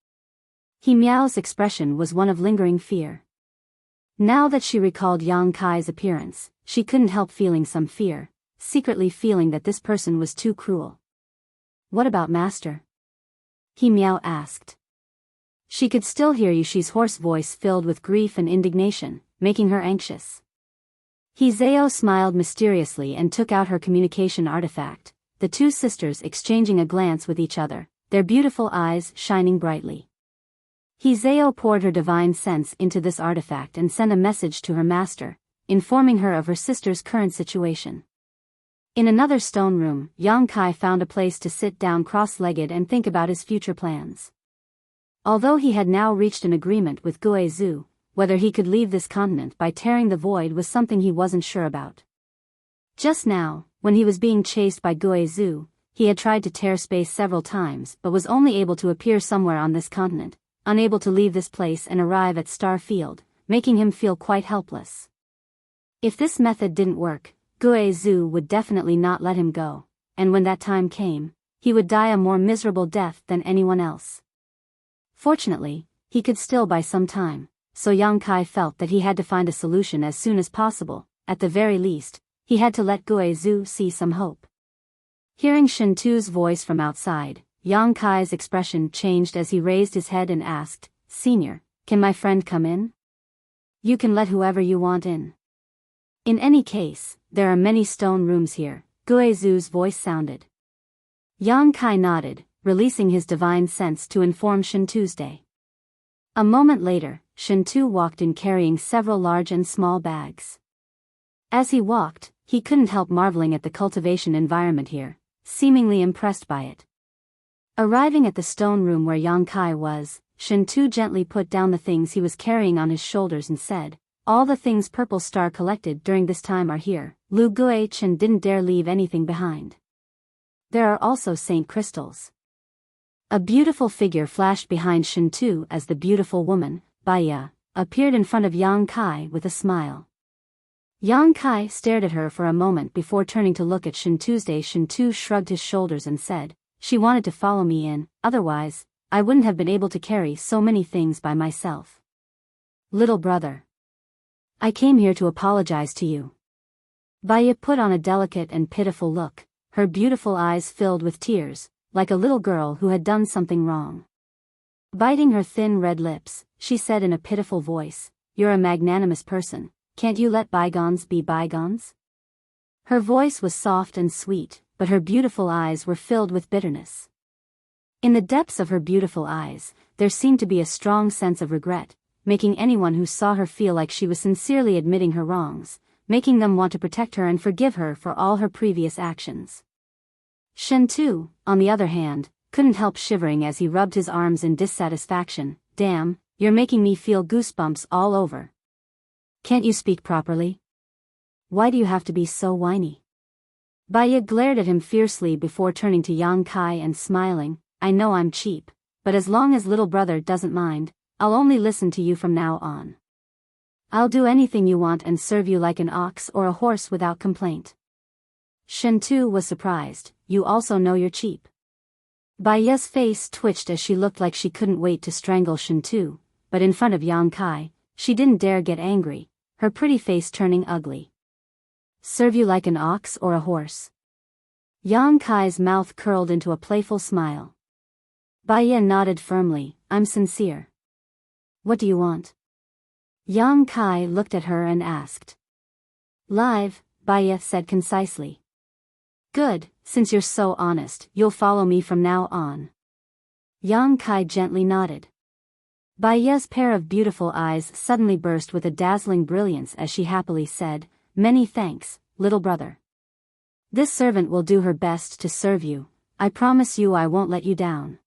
He Miao's expression was one of lingering fear. Now that she recalled Yang Kai's appearance, she couldn't help feeling some fear, secretly feeling that this person was too cruel. "What about Master?" He Miao asked. She could still hear Yushi's hoarse voice filled with grief and indignation, making her anxious. Hizeo smiled mysteriously and took out her communication artifact, the two sisters exchanging a glance with each other, their beautiful eyes shining brightly. Hizeo poured her divine sense into this artifact and sent a message to her master, informing her of her sister's current situation. In another stone room, Yang Kai found a place to sit down cross-legged and think about his future plans. Although he had now reached an agreement with Guizhou, whether he could leave this continent by tearing the void was something he wasn't sure about. Just now, when he was being chased by Guizhou, he had tried to tear space several times but was only able to appear somewhere on this continent, unable to leave this place and arrive at Star Field, making him feel quite helpless. If this method didn't work, Guizhou would definitely not let him go, and when that time came, he would die a more miserable death than anyone else. Fortunately, he could still buy some time, so Yang Kai felt that he had to find a solution as soon as possible. At the very least, he had to let Guizhou see some hope. Hearing Shintu's voice from outside, Yang Kai's expression changed as he raised his head and asked, "Senior, can my friend come in?" "You can let whoever you want in. In any case, there are many stone rooms here," Guizhou's voice sounded. Yang Kai nodded, releasing his divine sense to inform Shintu's day. A moment later, Shintu walked in carrying several large and small bags. As he walked, he couldn't help marveling at the cultivation environment here, seemingly impressed by it. Arriving at the stone room where Yang Kai was, Shintu gently put down the things he was carrying on his shoulders and said, "All the things Purple Star collected during this time are here." Lu Guichen didn't dare leave anything behind. There are also Saint crystals. A beautiful figure flashed behind Shintu as the beautiful woman, Biyao, appeared in front of Yang Kai with a smile. Yang Kai stared at her for a moment before turning to look at Shintu's day. Shintu shrugged his shoulders and said, "She wanted to follow me in, otherwise, I wouldn't have been able to carry so many things by myself. Little brother, I came here to apologize to you." Biyao put on a delicate and pitiful look, her beautiful eyes filled with tears, like a little girl who had done something wrong. Biting her thin red lips, she said in a pitiful voice, "You're a magnanimous person, can't you let bygones be bygones?" Her voice was soft and sweet, but her beautiful eyes were filled with bitterness. In the depths of her beautiful eyes, there seemed to be a strong sense of regret, making anyone who saw her feel like she was sincerely admitting her wrongs, making them want to protect her and forgive her for all her previous actions. Shintu, on the other hand, couldn't help shivering as he rubbed his arms in dissatisfaction. "Damn, you're making me feel goosebumps all over. Can't you speak properly? Why do you have to be so whiny?" Biyao glared at him fiercely before turning to Yang Kai and smiling, "I know I'm cheap, but as long as little brother doesn't mind, I'll only listen to you from now on. I'll do anything you want and serve you like an ox or a horse without complaint." Shintu was surprised. "You also know you're cheap?" Biyao's face twitched as she looked like she couldn't wait to strangle Shintu, but in front of Yang Kai, she didn't dare get angry, her pretty face turning ugly. "Serve you like an ox or a horse?" Yang Kai's mouth curled into a playful smile. Biyao nodded firmly, "I'm sincere. What do you want?" Yang Kai looked at her and asked. "Live," Biyao said concisely. "Good, since you're so honest, you'll follow me from now on." Yang Kai gently nodded. Biyao's pair of beautiful eyes suddenly burst with a dazzling brilliance as she happily said, "Many thanks, little brother. This servant will do her best to serve you, I promise you I won't let you down."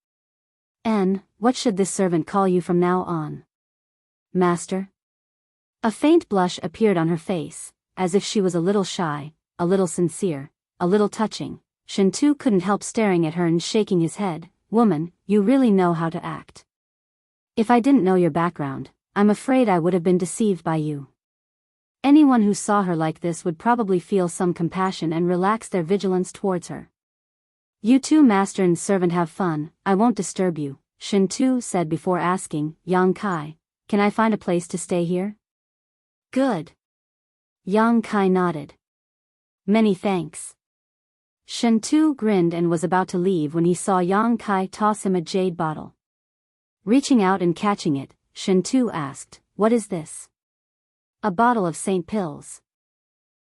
"And, what should this servant call you from now on?" "Master?" A faint blush appeared on her face, as if she was a little shy, a little sincere, a little touching. Shintu couldn't help staring at her and shaking his head. "Woman, you really know how to act. If I didn't know your background, I'm afraid I would have been deceived by you." Anyone who saw her like this would probably feel some compassion and relax their vigilance towards her. "You two master and servant have fun, I won't disturb you," Shintu said before asking, "Yang Kai, can I find a place to stay here?" "Good." Yang Kai nodded. "Many thanks." Shintu grinned and was about to leave when he saw Yang Kai toss him a jade bottle. Reaching out and catching it, Shen Tu asked, "What is this?" "A bottle of Saint pills.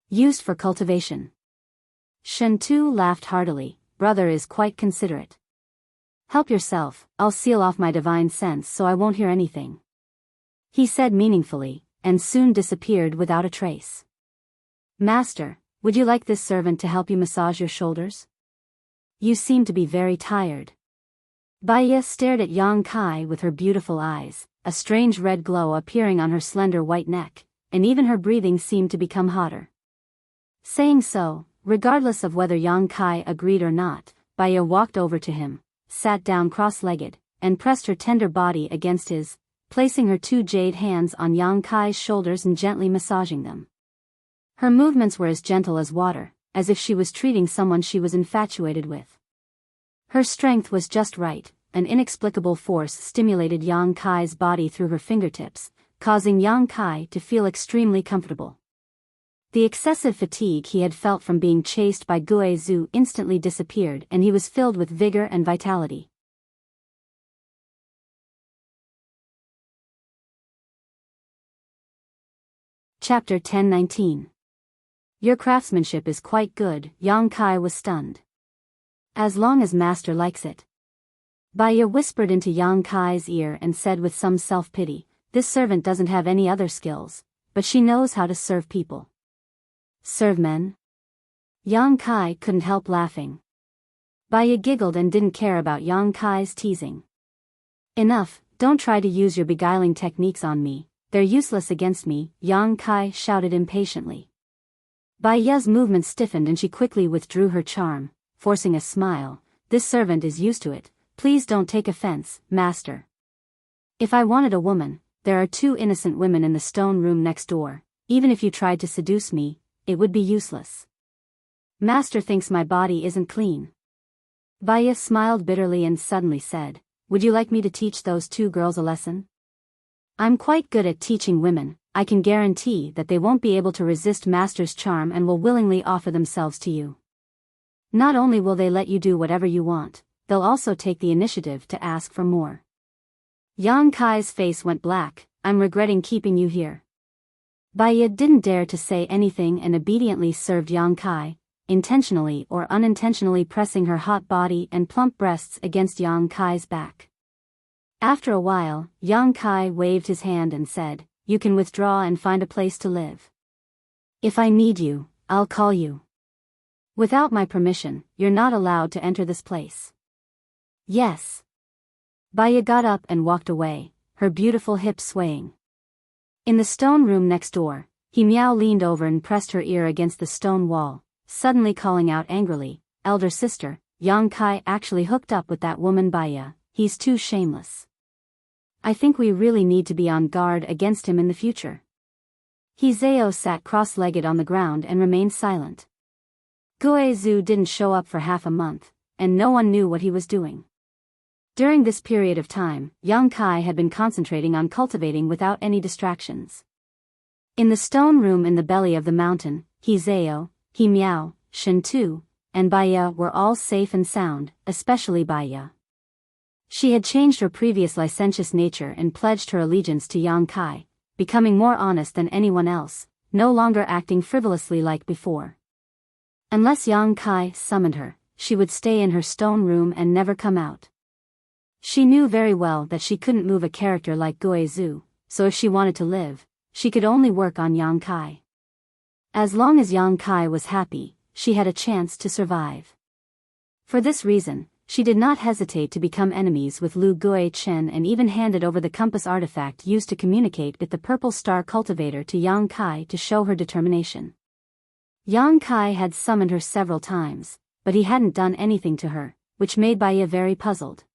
Used for cultivation." Shen Tu laughed heartily. "Brother is quite considerate. Help yourself, I'll seal off my divine sense so I won't hear anything," he said meaningfully, and soon disappeared without a trace. "Master, would you like this servant to help you massage your shoulders? You seem to be very tired." Biyao stared at Yang Kai with her beautiful eyes, a strange red glow appearing on her slender white neck, and even her breathing seemed to become hotter. Saying so, regardless of whether Yang Kai agreed or not, Biyao walked over to him, sat down cross-legged, and pressed her tender body against his, placing her two jade hands on Yang Kai's shoulders and gently massaging them. Her movements were as gentle as water, as if she was treating someone she was infatuated with. Her strength was just right, an inexplicable force stimulated Yang Kai's body through her fingertips, causing Yang Kai to feel extremely comfortable. The excessive fatigue he had felt from being chased by Gue Zhu instantly disappeared and he was filled with vigor and vitality. Chapter 10:19. Your craftsmanship is quite good. Yang Kai was stunned. As long as master likes it. Biyao whispered into Yang Kai's ear and said with some self-pity, "This servant doesn't have any other skills, but she knows how to serve people." "Serve men?" Yang Kai couldn't help laughing. Biyao giggled and didn't care about Yang Kai's teasing. "Enough, don't try to use your beguiling techniques on me, they're useless against me," Yang Kai shouted impatiently. Biyao's movement stiffened and she quickly withdrew her charm, forcing a smile. "This servant is used to it, please don't take offense, master. If I wanted a woman, there are 2 innocent women in the stone room next door, even if you tried to seduce me, it would be useless. Master thinks my body isn't clean." Biyao smiled bitterly and suddenly said, "Would you like me to teach those 2 girls a lesson? I'm quite good at teaching women, I can guarantee that they won't be able to resist master's charm and will willingly offer themselves to you. Not only will they let you do whatever you want, they'll also take the initiative to ask for more." Yang Kai's face went black. "I'm regretting keeping you here." Biyao didn't dare to say anything and obediently served Yang Kai, intentionally or unintentionally pressing her hot body and plump breasts against Yang Kai's back. After a while, Yang Kai waved his hand and said, "You can withdraw and find a place to live. If I need you, I'll call you. Without my permission, you're not allowed to enter this place." "Yes." Biyao got up and walked away, her beautiful hips swaying. In the stone room next door, Miao leaned over and pressed her ear against the stone wall, suddenly calling out angrily, "Elder sister, Yang Kai actually hooked up with that woman Biyao, he's too shameless. I think we really need to be on guard against him in the future." Zhao sat cross-legged on the ground and remained silent. Gue Zhu didn't show up for half a month, and no one knew what he was doing. During this period of time, Yang Kai had been concentrating on cultivating without any distractions. In the stone room in the belly of the mountain, Zhao, Miao, Shen Tu, and Biyao were all safe and sound, especially Biyao. She had changed her previous licentious nature and pledged her allegiance to Yang Kai, becoming more honest than anyone else, no longer acting frivolously like before. Unless Yang Kai summoned her, she would stay in her stone room and never come out. She knew very well that she couldn't move a character like Gue Zhu, so if she wanted to live, she could only work on Yang Kai. As long as Yang Kai was happy, she had a chance to survive. For this reason, she did not hesitate to become enemies with Lu Gui Chen and even handed over the compass artifact used to communicate with the Purple Star Cultivator to Yang Kai to show her determination. Yang Kai had summoned her several times, but he hadn't done anything to her, which made Biyao very puzzled.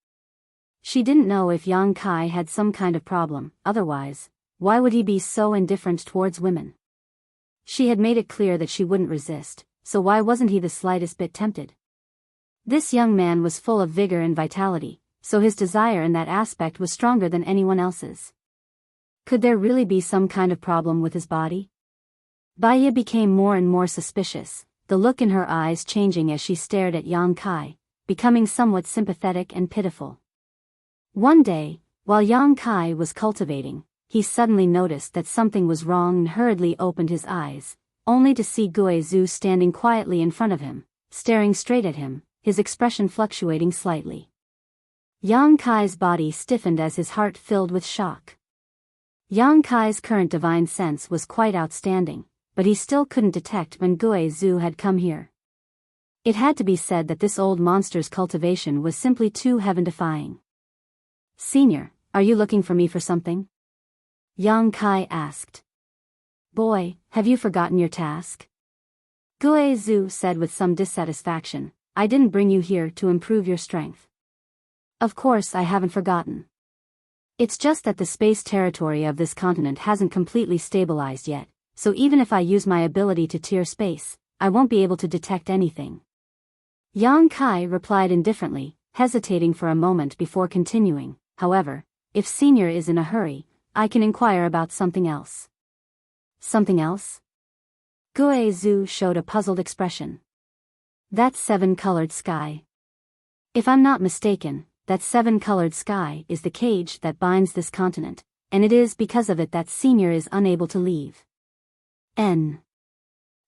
She didn't know if Yang Kai had some kind of problem, otherwise, why would he be so indifferent towards women? She had made it clear that she wouldn't resist, so why wasn't he the slightest bit tempted? This young man was full of vigor and vitality, so his desire in that aspect was stronger than anyone else's. Could there really be some kind of problem with his body? Biyao became more and more suspicious, the look in her eyes changing as she stared at Yang Kai, becoming somewhat sympathetic and pitiful. One day, While Yang Kai was cultivating, he suddenly noticed that something was wrong and hurriedly opened his eyes, only to see Guizhu standing quietly in front of him, staring straight at him, his expression fluctuating slightly. Yang Kai's body stiffened as his heart filled with shock. Yang Kai's current divine sense was quite outstanding, but he still couldn't detect when Guizhu had come here. It had to be said that this old monster's cultivation was simply too heaven-defying. "Senior, are you looking for me for something?" Yang Kai asked. "Boy, have you forgotten your task?" Guizhu said with some dissatisfaction, "I didn't bring you here to improve your strength." "Of course I haven't forgotten. It's just that the space territory of this continent hasn't completely stabilized yet, so even if I use my ability to tear space, I won't be able to detect anything." Yang Kai replied indifferently, hesitating for a moment before continuing, "However, if Senior is in a hurry, I can inquire about something else." "Something else?" Guizhu showed a puzzled expression. "That seven-colored sky. If I'm not mistaken, that seven-colored sky is the cage that binds this continent, and it is because of it that Senior is unable to leave."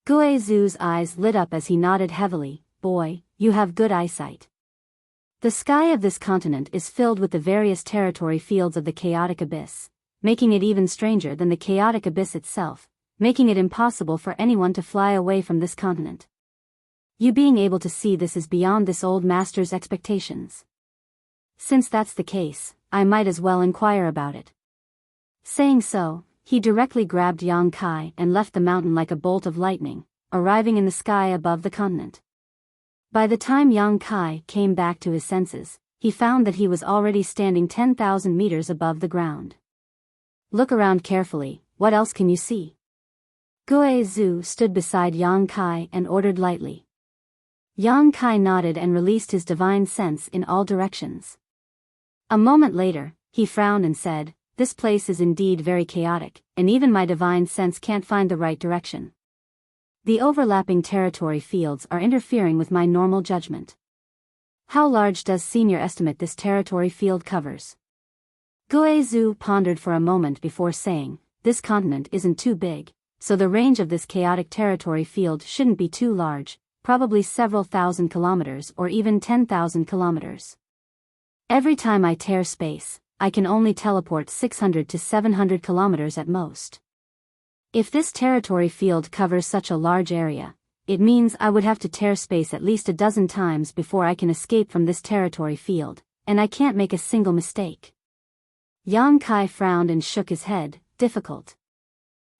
Guizhu's eyes lit up as he nodded heavily. "Boy, you have good eyesight. The sky of this continent is filled with the various territory fields of the chaotic abyss, making it even stranger than the chaotic abyss itself, making it impossible for anyone to fly away from this continent. You being able to see this is beyond this old master's expectations. Since that's the case, I might as well inquire about it." Saying so, he directly grabbed Yang Kai and left the mountain like a bolt of lightning, arriving in the sky above the continent. By the time Yang Kai came back to his senses, he found that he was already standing 10,000 meters above the ground. "Look around carefully, what else can you see?" Guizhu stood beside Yang Kai and ordered lightly. Yang Kai nodded and released his divine sense in all directions. A moment later, he frowned and said, "This place is indeed very chaotic, and even my divine sense can't find the right direction. The overlapping territory fields are interfering with my normal judgment. How large does Senior estimate this territory field covers?" Guizhu pondered for a moment before saying, "This continent isn't too big, so the range of this chaotic territory field shouldn't be too large, probably several thousand kilometers or even 10,000 kilometers. Every time I tear space, I can only teleport 600 to 700 kilometers at most. If this territory field covers such a large area, it means I would have to tear space at least a dozen times before I can escape from this territory field, and I can't make a single mistake." Yang Kai frowned and shook his head. "Difficult?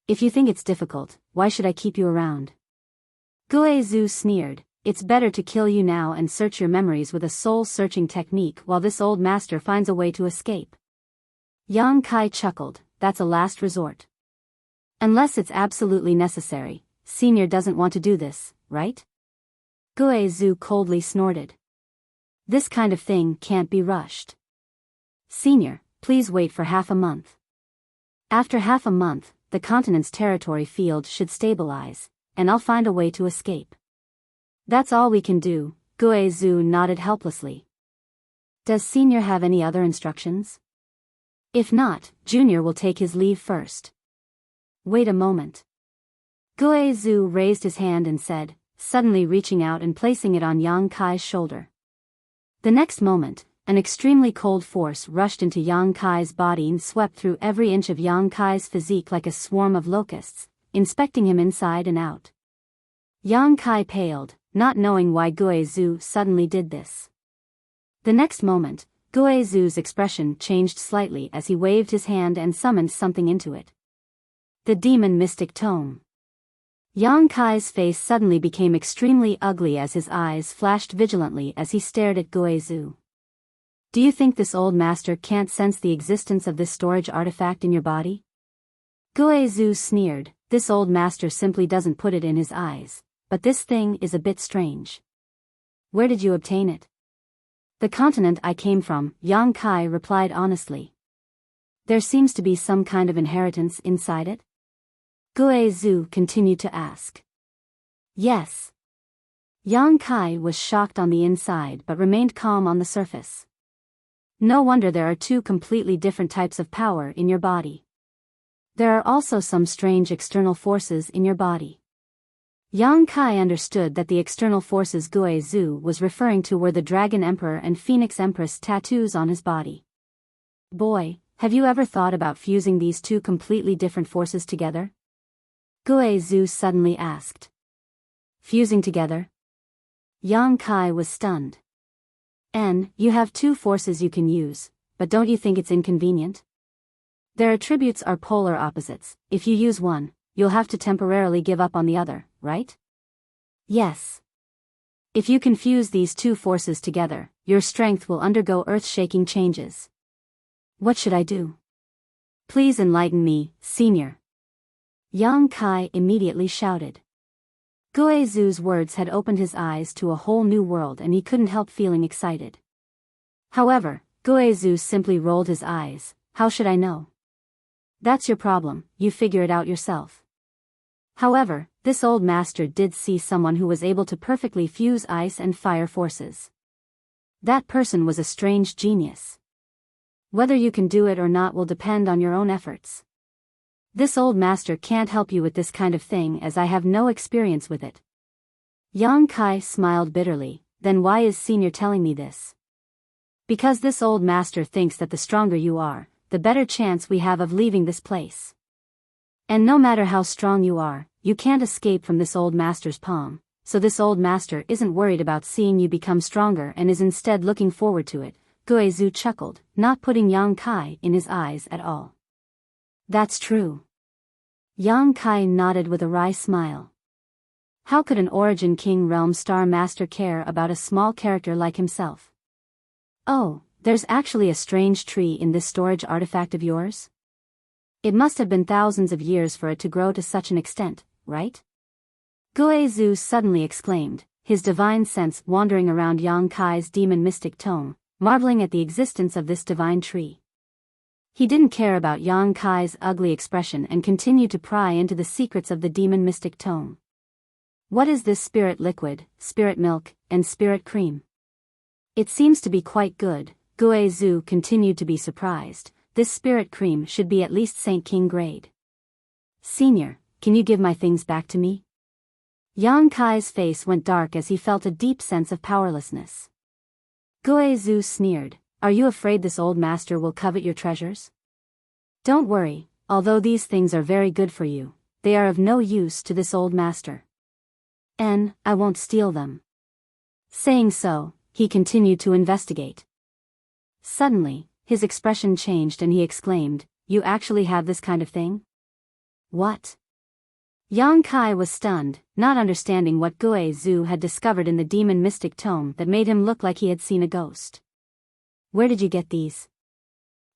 If you think it's difficult, why should I keep you around?" Guizhu sneered, "It's better to kill you now and search your memories with a soul-searching technique while this old master finds a way to escape." Yang Kai chuckled, "That's a last resort. Unless it's absolutely necessary, Senior doesn't want to do this, right?" Guizhu coldly snorted. "This kind of thing can't be rushed. Senior, please wait for half a month. After half a month, the continent's territory field should stabilize, and I'll find a way to escape." "That's all we can do," Guizhu nodded helplessly. "Does Senior have any other instructions? If not, Junior will take his leave first." "Wait a moment." Guizhu raised his hand and said, suddenly reaching out and placing it on Yang Kai's shoulder. The next moment, an extremely cold force rushed into Yang Kai's body and swept through every inch of Yang Kai's physique like a swarm of locusts, inspecting him inside and out. Yang Kai paled, not knowing why Guizhu suddenly did this. The next moment, Guizhu's expression changed slightly as he waved his hand and summoned something into it. The demon mystic tome. Yang Kai's face suddenly became extremely ugly as his eyes flashed vigilantly as he stared at Guizhu. "Do you think this old master can't sense the existence of this storage artifact in your body?" Guizhu sneered, "This old master simply doesn't put it in his eyes, but this thing is a bit strange." "Where did you obtain it?" "The continent I came from," Yang Kai replied honestly. "There seems to be some kind of inheritance inside it?" Guizhu continued to ask. "Yes." Yang Kai was shocked on the inside but remained calm on the surface. No wonder there are two completely different types of power in your body. There are also some strange external forces in your body. Yang Kai understood that the external forces Gue Zhu was referring to were the Dragon Emperor and Phoenix Empress tattoos on his body. Boy, have you ever thought about fusing these two completely different forces together? Gue Zhu suddenly asked. Fusing together? Yang Kai was stunned. You have two forces you can use, but don't you think it's inconvenient? Their attributes are polar opposites. If you use one, you'll have to temporarily give up on the other, right? Yes. If you confuse these two forces together, your strength will undergo earth-shaking changes. What should I do? Please enlighten me, senior. Yang Kai immediately shouted. Gue Zhu's words had opened his eyes to a whole new world and he couldn't help feeling excited. However, Gue Zhu simply rolled his eyes. How should I know? That's your problem, you figure it out yourself. However, this old master did see someone who was able to perfectly fuse ice and fire forces. That person was a strange genius. Whether you can do it or not will depend on your own efforts. This old master can't help you with this kind of thing as I have no experience with it. Yang Kai smiled bitterly. Then why is senior telling me this? Because this old master thinks that the stronger you are, the better chance we have of leaving this place. And no matter how strong you are, you can't escape from this old master's palm, so this old master isn't worried about seeing you become stronger and is instead looking forward to it. Gue Zhu chuckled, not putting Yang Kai in his eyes at all. That's true. Yang Kai nodded with a wry smile. How could an Origin King Realm Star Master care about a small character like himself? Oh, there's actually a strange tree in this storage artifact of yours? It must have been thousands of years for it to grow to such an extent, right? Gue Zhu suddenly exclaimed, his divine sense wandering around Yang Kai's demon mystic tome, marveling at the existence of this divine tree. He didn't care about Yang Kai's ugly expression and continued to pry into the secrets of the demon mystic tome. What is this spirit liquid, spirit milk, and spirit cream? It seems to be quite good. Gue Zhu continued to be surprised. This spirit cream should be at least Saint King grade. Senior, can you give my things back to me? Yang Kai's face went dark as he felt a deep sense of powerlessness. Gue Zhu sneered. Are you afraid this old master will covet your treasures? Don't worry, although these things are very good for you, they are of no use to this old master. I won't steal them. Saying so, he continued to investigate. Suddenly, his expression changed and he exclaimed, You actually have this kind of thing? What? Yang Kai was stunned, not understanding what Gue Zhu had discovered in the demon mystic tome that made him look like he had seen a ghost. Where did you get these?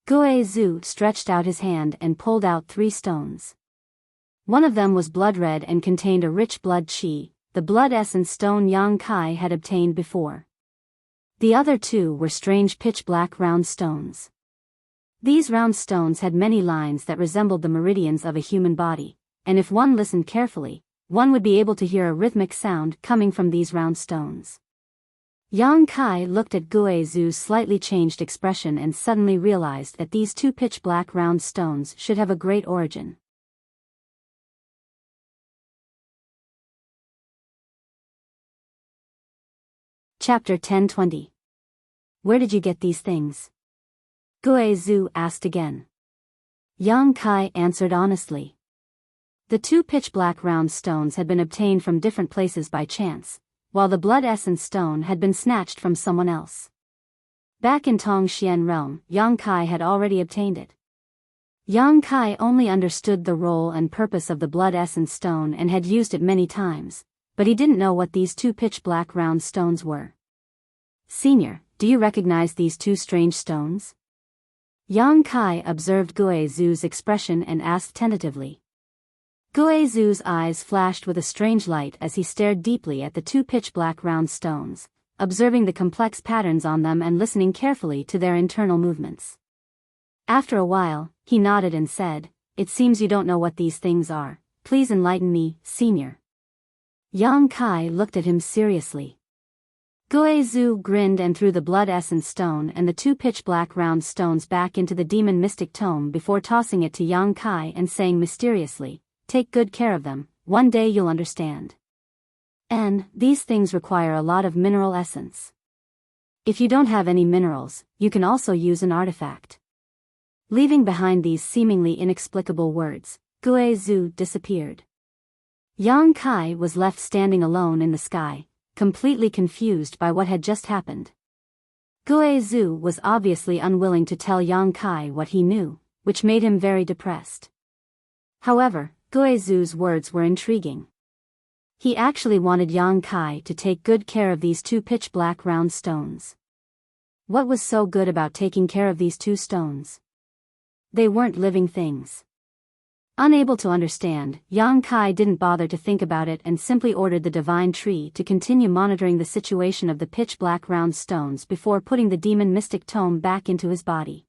Gue Zhu stretched out his hand and pulled out 3 stones. One of them was blood red and contained a rich blood qi, the blood essence stone Yang Kai had obtained before. The other 2 were strange pitch-black round stones. These round stones had many lines that resembled the meridians of a human body, and if one listened carefully, one would be able to hear a rhythmic sound coming from these round stones. Yang Kai looked at Gue Zhu's slightly changed expression and suddenly realized that these 2 pitch-black round stones should have a great origin. Chapter 10:20. Where did you get these things? Gue Zhu asked again. Yang Kai answered honestly. The 2 pitch-black round stones had been obtained from different places by chance, while the blood essence stone had been snatched from someone else. Back in Tongxian realm, Yang Kai had already obtained it. Yang Kai only understood the role and purpose of the blood essence stone and had used it many times, but he didn't know what these 2 pitch-black round stones were. Senior, do you recognize these 2 strange stones? Yang Kai observed Gue Zhu's expression and asked tentatively. Gue Zhu's eyes flashed with a strange light as he stared deeply at the 2 pitch-black round stones, observing the complex patterns on them and listening carefully to their internal movements. After a while, he nodded and said, It seems you don't know what these things are. Please enlighten me, senior. Yang Kai looked at him seriously. Guizhu grinned and threw the blood essence stone and the two pitch-black round stones back into the demon mystic tome before tossing it to Yang Kai and saying mysteriously, "Take good care of them, one day you'll understand. And these things require a lot of mineral essence. If you don't have any minerals, you can also use an artifact." Leaving behind these seemingly inexplicable words, Guizhu disappeared. Yang Kai was left standing alone in the sky, completely confused by what had just happened. Guizhu was obviously unwilling to tell Yang Kai what he knew, which made him very depressed. However, Guizhu's words were intriguing. He actually wanted Yang Kai to take good care of these two pitch-black round stones. What was so good about taking care of these two stones? They weren't living things. Unable to understand, Yang Kai didn't bother to think about it and simply ordered the divine tree to continue monitoring the situation of the pitch-black round stones before putting the demon mystic tome back into his body.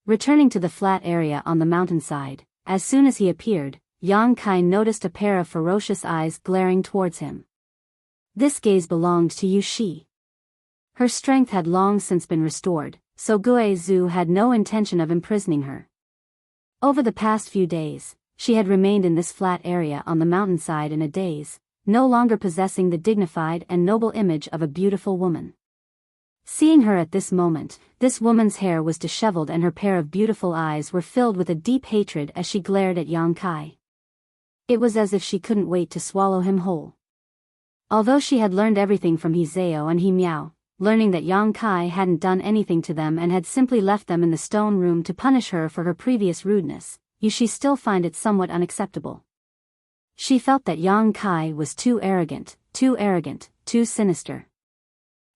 Returning to the flat area on the mountainside, as soon as he appeared, Yang Kai noticed a pair of ferocious eyes glaring towards him. This gaze belonged to Yushi. Her strength had long since been restored, so Guizhu had no intention of imprisoning her. Over the past few days, she had remained in this flat area on the mountainside in a daze, no longer possessing the dignified and noble image of a beautiful woman. Seeing her at this moment, this woman's hair was disheveled and her pair of beautiful eyes were filled with a deep hatred as she glared at Yang Kai. It was as if she couldn't wait to swallow him whole. Although she had learned everything from Hizeo and Miao, learning that Yang Kai hadn't done anything to them and had simply left them in the stone room to punish her for her previous rudeness, she still find it somewhat unacceptable. She felt that Yang Kai was too arrogant, too sinister.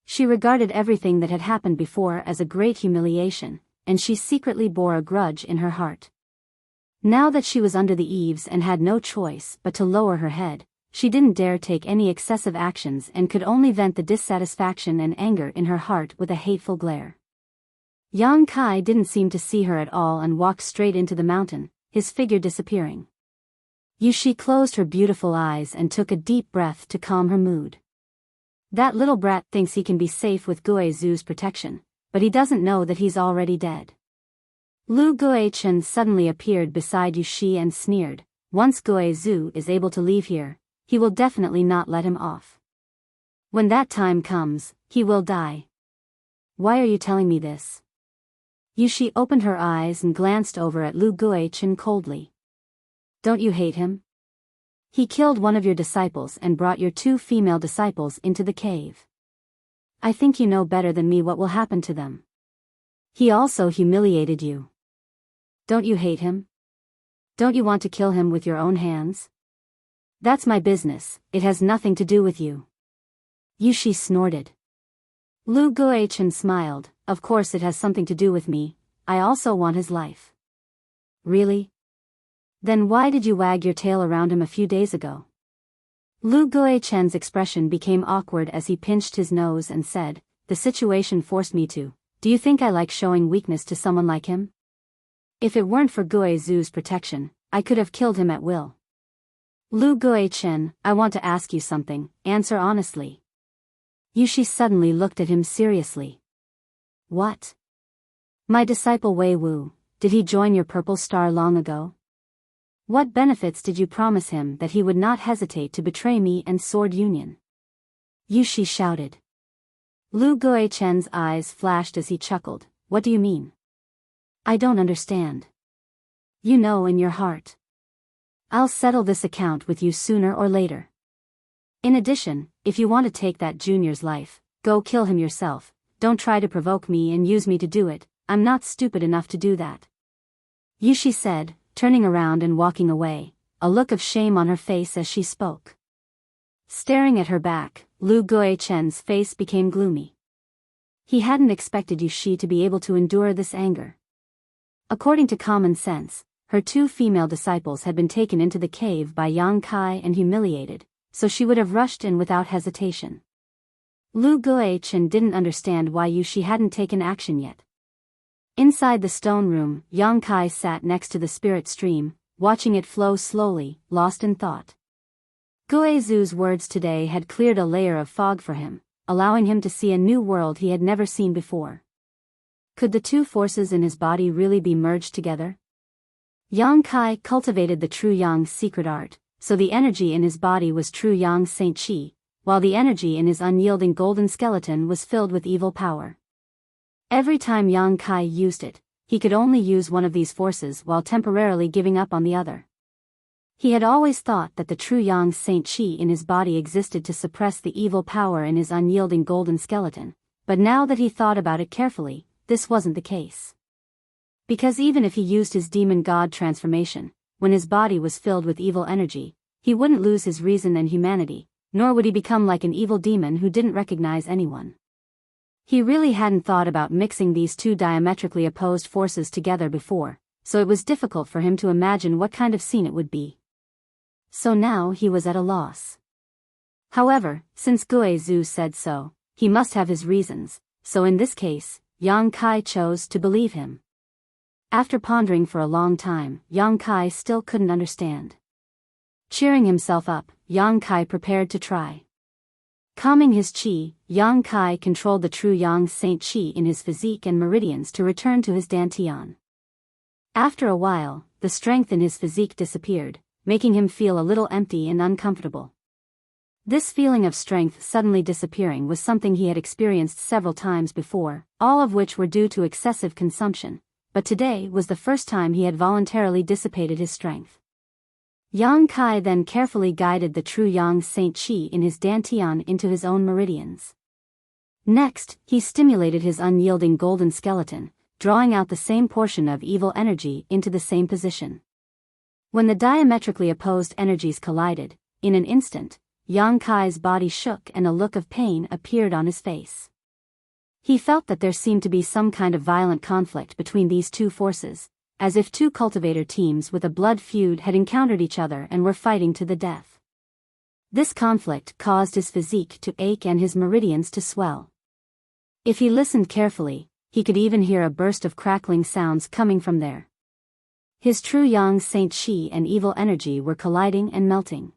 She regarded everything that had happened before as a great humiliation, and she secretly bore a grudge in her heart. Now that she was under the eaves and had no choice but to lower her head, she didn't dare take any excessive actions and could only vent the dissatisfaction and anger in her heart with a hateful glare. Yang Kai didn't seem to see her at all and walked straight into the mountain, his figure disappearing. Yushi closed her beautiful eyes and took a deep breath to calm her mood. That little brat thinks he can be safe with Guizhu's protection, but he doesn't know that he's already dead. Lu Guichen suddenly appeared beside Yushi and sneered, "Once Guizhu is able to leave here, he will definitely not let him off. When that time comes, he will die." "Why are you telling me this?" Yushi opened her eyes and glanced over at Lu Guichen coldly. "Don't you hate him? He killed one of your disciples and brought your two female disciples into the cave. I think you know better than me what will happen to them. He also humiliated you. Don't you hate him? Don't you want to kill him with your own hands? That's my business, it has nothing to do with you." Yushi snorted. Lu Guichen smiled, "Of course it has something to do with me, I also want his life." "Really? Then why did you wag your tail around him a few days ago?" Lu Guichen's expression became awkward as he pinched his nose and said, "The situation forced me to. Do you think I like showing weakness to someone like him? If it weren't for Guizhu's protection, I could have killed him at will." "Lu Guichen, I want to ask you something, answer honestly." Yushi suddenly looked at him seriously. "What?" "My disciple Wei Wu, did he join your Purple Star long ago? What benefits did you promise him that he would not hesitate to betray me and Sword Union?" Yushi shouted. Lu Guichen's eyes flashed as he chuckled, "What do you mean? I don't understand." "You know in your heart. I'll settle this account with you sooner or later. In addition, if you want to take that junior's life, go kill him yourself, don't try to provoke me and use me to do it, I'm not stupid enough to do that," Yushi said, turning around and walking away, a look of shame on her face as she spoke. Staring at her back, Lu Guichen's face became gloomy. He hadn't expected Yushi to be able to endure this anger. According to common sense, her two female disciples had been taken into the cave by Yang Kai and humiliated, so she would have rushed in without hesitation. Lu Guichen didn't understand why Yushi hadn't taken action yet. Inside the stone room, Yang Kai sat next to the spirit stream, watching it flow slowly, lost in thought. Guizhu's words today had cleared a layer of fog for him, allowing him to see a new world he had never seen before. Could the two forces in his body really be merged together? Yang Kai cultivated the true Yang's secret art, so the energy in his body was true Yang Saint Qi, while the energy in his unyielding golden skeleton was filled with evil power. Every time Yang Kai used it, he could only use one of these forces while temporarily giving up on the other. He had always thought that the true Yang Saint Qi in his body existed to suppress the evil power in his unyielding golden skeleton, but now that he thought about it carefully, this wasn't the case. Because even if he used his demon god transformation, when his body was filled with evil energy, he wouldn't lose his reason and humanity, nor would he become like an evil demon who didn't recognize anyone. He really hadn't thought about mixing these two diametrically opposed forces together before, so it was difficult for him to imagine what kind of scene it would be. So now he was at a loss. However, since Gue Zhu said so, he must have his reasons, so in this case, Yang Kai chose to believe him. After pondering for a long time, Yang Kai still couldn't understand. Cheering himself up, Yang Kai prepared to try. Calming his qi, Yang Kai controlled the true Yang Saint Qi in his physique and meridians to return to his dantian. After a while, the strength in his physique disappeared, making him feel a little empty and uncomfortable. This feeling of strength suddenly disappearing was something he had experienced several times before, all of which were due to excessive consumption, but today was the first time he had voluntarily dissipated his strength. Yang Kai then carefully guided the true Yang Saint Qi in his dantian into his own meridians. Next, he stimulated his unyielding golden skeleton, drawing out the same portion of evil energy into the same position. When the diametrically opposed energies collided, in an instant, Yang Kai's body shook and a look of pain appeared on his face. He felt that there seemed to be some kind of violent conflict between these two forces, as if two cultivator teams with a blood feud had encountered each other and were fighting to the death. This conflict caused his physique to ache and his meridians to swell. If he listened carefully, he could even hear a burst of crackling sounds coming from there. His true Yang Saint Qi and evil energy were colliding and melting.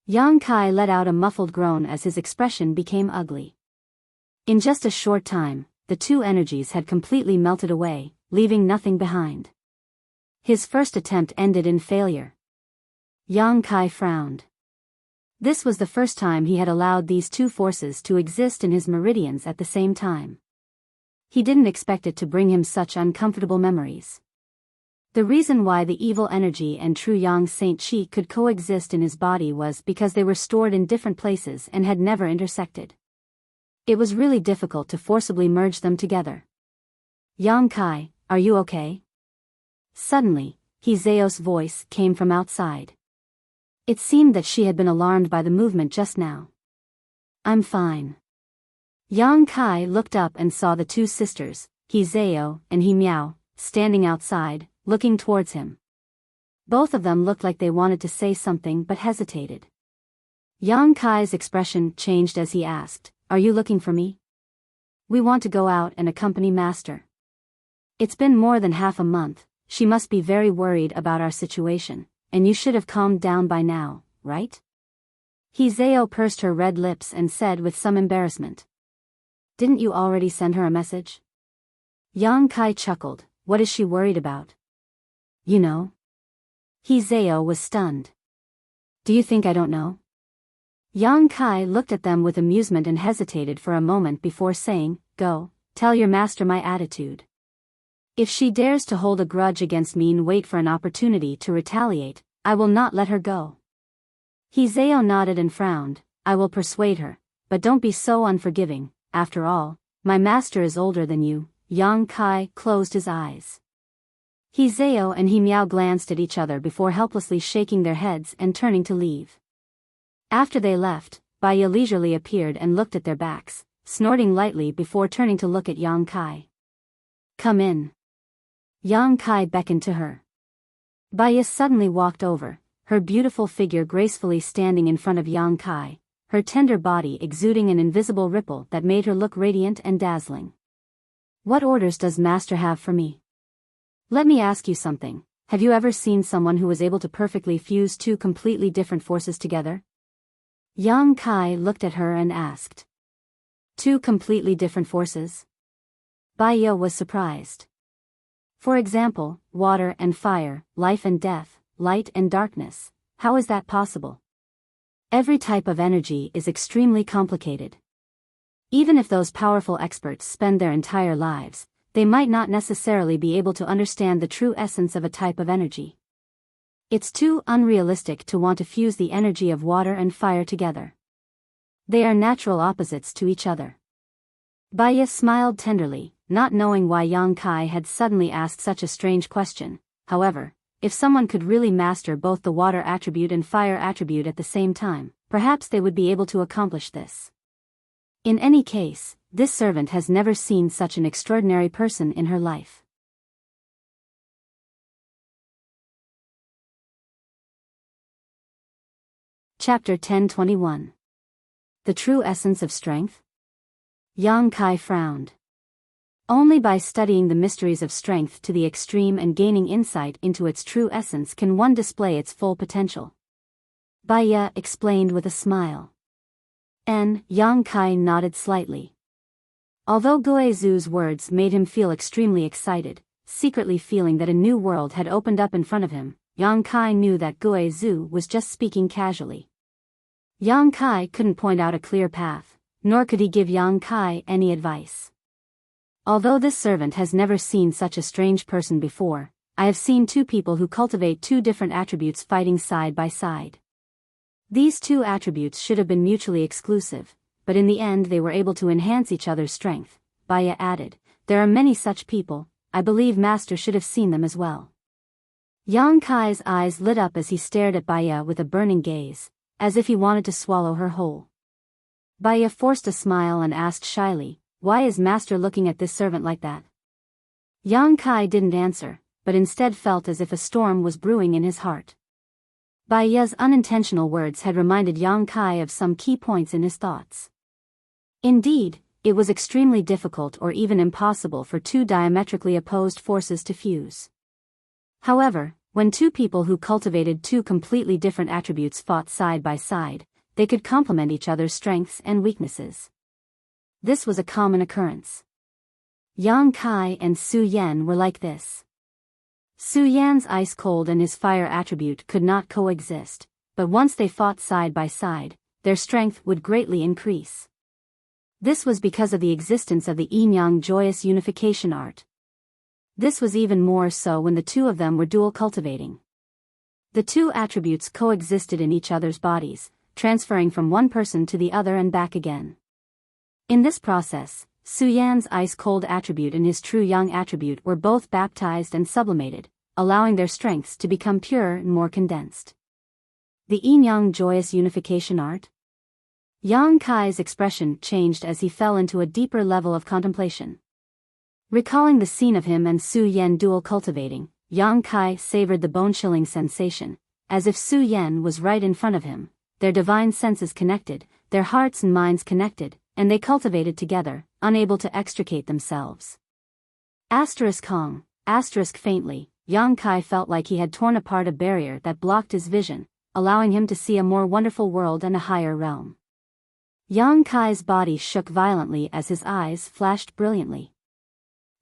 Yang Kai let out a muffled groan as his expression became ugly. In just a short time, the two energies had completely melted away, leaving nothing behind. His first attempt ended in failure. Yang Kai frowned. This was the first time he had allowed these two forces to exist in his meridians at the same time. He didn't expect it to bring him such uncomfortable memories. The reason why the evil energy and true Yang Saint Qi could coexist in his body was because they were stored in different places and had never intersected. It was really difficult to forcibly merge them together. Yang Kai, are you okay? Suddenly, Hizeo's voice came from outside. It seemed that she had been alarmed by the movement just now. I'm fine. Yang Kai looked up and saw the two sisters, Hizeo and Miao, standing outside, looking towards him. Both of them looked like they wanted to say something but hesitated. Yang Kai's expression changed as he asked, "Are you looking for me? We want to go out and accompany Master. It's been more than half a month, she must be very worried about our situation, and you should have calmed down by now, right?" Hizeo pursed her red lips and said with some embarrassment. "Didn't you already send her a message?" Yang Kai chuckled. What is she worried about? You know? Hizeo was stunned. Do you think I don't know? Yang Kai looked at them with amusement and hesitated for a moment before saying, "Go, tell your master my attitude. If she dares to hold a grudge against me and wait for an opportunity to retaliate, I will not let her go." Hizeo nodded and frowned. "I will persuade her, but don't be so unforgiving, after all, my master is older than you." Yang Kai closed his eyes. Hizeo and Miao glanced at each other before helplessly shaking their heads and turning to leave. After they left, Biyao leisurely appeared and looked at their backs, snorting lightly before turning to look at Yang Kai. "Come in." Yang Kai beckoned to her. Biyao suddenly walked over, her beautiful figure gracefully standing in front of Yang Kai, her tender body exuding an invisible ripple that made her look radiant and dazzling. "What orders does Master have for me? Let me ask you something, have you ever seen someone who was able to perfectly fuse two completely different forces together?" Yang Kai looked at her and asked. Two completely different forces? Biyao was surprised. For example, water and fire, life and death, light and darkness. How is that possible? Every type of energy is extremely complicated. Even if those powerful experts spend their entire lives, they might not necessarily be able to understand the true essence of a type of energy. It's too unrealistic to want to fuse the energy of water and fire together. They are natural opposites to each other. Biyao smiled tenderly, not knowing why Yang Kai had suddenly asked such a strange question. However, if someone could really master both the water attribute and fire attribute at the same time, perhaps they would be able to accomplish this. In any case, this servant has never seen such an extraordinary person in her life. Chapter 10:21. The True Essence of Strength? Yang Kai frowned. Only by studying the mysteries of strength to the extreme and gaining insight into its true essence can one display its full potential. Biyao explained with a smile. Yang Kai nodded slightly. Although Guizhu's words made him feel extremely excited, secretly feeling that a new world had opened up in front of him, Yang Kai knew that Guizhu was just speaking casually. Yang Kai couldn't point out a clear path, nor could he give Yang Kai any advice. Although this servant has never seen such a strange person before, I have seen two people who cultivate two different attributes fighting side by side. These two attributes should have been mutually exclusive, but in the end they were able to enhance each other's strength. Biyao added, there are many such people, I believe Master should have seen them as well. Yang Kai's eyes lit up as he stared at Biyao with a burning gaze, as if he wanted to swallow her whole. Biyao forced a smile and asked shyly, why is Master looking at this servant like that? Yang Kai didn't answer, but instead felt as if a storm was brewing in his heart. Biyao's unintentional words had reminded Yang Kai of some key points in his thoughts. Indeed, it was extremely difficult or even impossible for two diametrically opposed forces to fuse. However, when two people who cultivated two completely different attributes fought side by side, they could complement each other's strengths and weaknesses. This was a common occurrence. Yang Kai and Su Yan were like this. Su Yan's ice cold and his fire attribute could not coexist, but once they fought side by side, their strength would greatly increase. This was because of the existence of the yin-yang joyous unification art. This was even more so when the two of them were dual cultivating. The two attributes coexisted in each other's bodies, transferring from one person to the other and back again. In this process, Su Yan's ice-cold attribute and his true yang attribute were both baptized and sublimated, allowing their strengths to become purer and more condensed. The yin-yang joyous unification art? Yang Kai's expression changed as he fell into a deeper level of contemplation. Recalling the scene of him and Su Yan dual cultivating, Yang Kai savored the bone-chilling sensation, as if Su Yan was right in front of him, their divine senses connected, their hearts and minds connected, and they cultivated together, unable to extricate themselves. Kong, faintly, Yang Kai felt like he had torn apart a barrier that blocked his vision, allowing him to see a more wonderful world and a higher realm. Yang Kai's body shook violently as his eyes flashed brilliantly.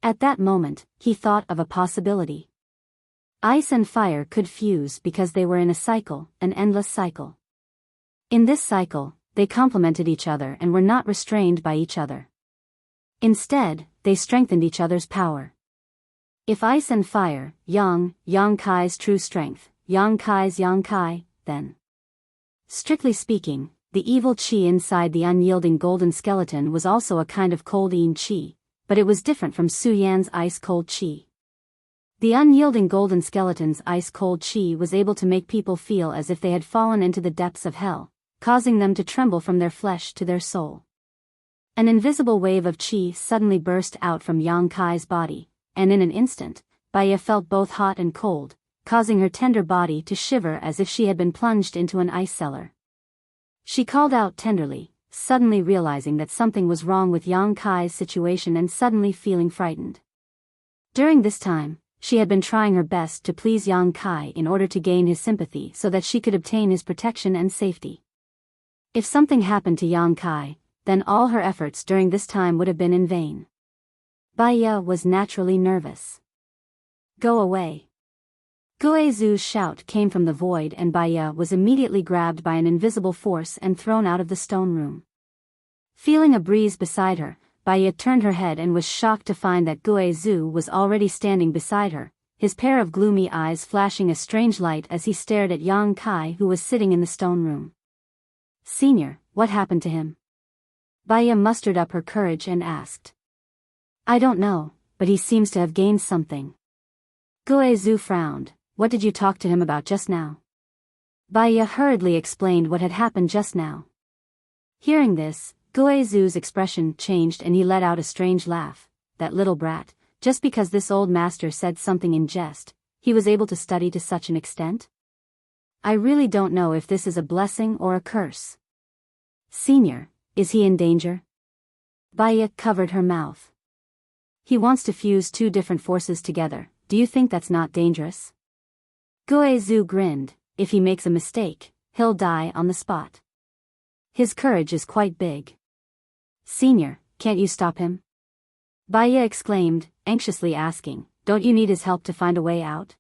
At that moment, he thought of a possibility. Ice and fire could fuse because they were in a cycle, an endless cycle. In this cycle, they complemented each other and were not restrained by each other. Instead, they strengthened each other's power. If ice and fire, Yang Kai's true strength, Yang Kai's Yang Kai, then. Strictly speaking, the evil qi inside the unyielding golden skeleton was also a kind of cold yin qi, but it was different from Su Yan's ice-cold qi. The unyielding golden skeleton's ice-cold qi was able to make people feel as if they had fallen into the depths of hell, causing them to tremble from their flesh to their soul. An invisible wave of qi suddenly burst out from Yang Kai's body, and in an instant, Biyao felt both hot and cold, causing her tender body to shiver as if she had been plunged into an ice cellar. She called out tenderly, suddenly realizing that something was wrong with Yang Kai's situation and suddenly feeling frightened. During this time, she had been trying her best to please Yang Kai in order to gain his sympathy so that she could obtain his protection and safety. If something happened to Yang Kai, then all her efforts during this time would have been in vain. Biyao was naturally nervous. Go away. Guizhu's shout came from the void and Biyao was immediately grabbed by an invisible force and thrown out of the stone room. Feeling a breeze beside her, Biyao turned her head and was shocked to find that Guizhu was already standing beside her, his pair of gloomy eyes flashing a strange light as he stared at Yang Kai who was sitting in the stone room. Senior, what happened to him? Biyao mustered up her courage and asked. I don't know, but he seems to have gained something. Guizhu frowned. What did you talk to him about just now? Biyao hurriedly explained what had happened just now. Hearing this, Guizhu's expression changed and he let out a strange laugh. That little brat, just because this old master said something in jest, he was able to study to such an extent? I really don't know if this is a blessing or a curse. Senior, is he in danger? Biyao covered her mouth. He wants to fuse two different forces together. Do you think that's not dangerous? Guizhu grinned. If he makes a mistake, he'll die on the spot. His courage is quite big. Senior, can't you stop him? Biyao exclaimed, anxiously asking, don't you need his help to find a way out?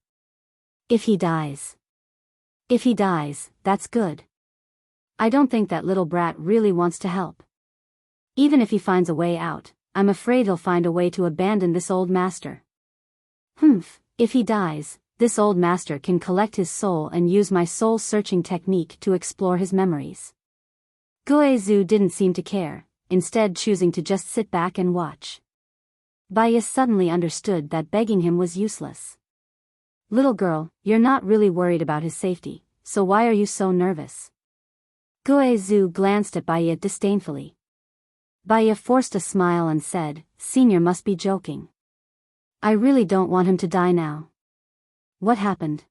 If he dies. If he dies, that's good. I don't think that little brat really wants to help. Even if he finds a way out, I'm afraid he'll find a way to abandon this old master. If he dies, this old master can collect his soul and use my soul-searching technique to explore his memories. Guizhu didn't seem to care, instead choosing to just sit back and watch. Biyao suddenly understood that begging him was useless. Little girl, you're not really worried about his safety, so why are you so nervous? Guizhu glanced at Biyao disdainfully. Biyao forced a smile and said, Senior must be joking. I really don't want him to die now. What happened?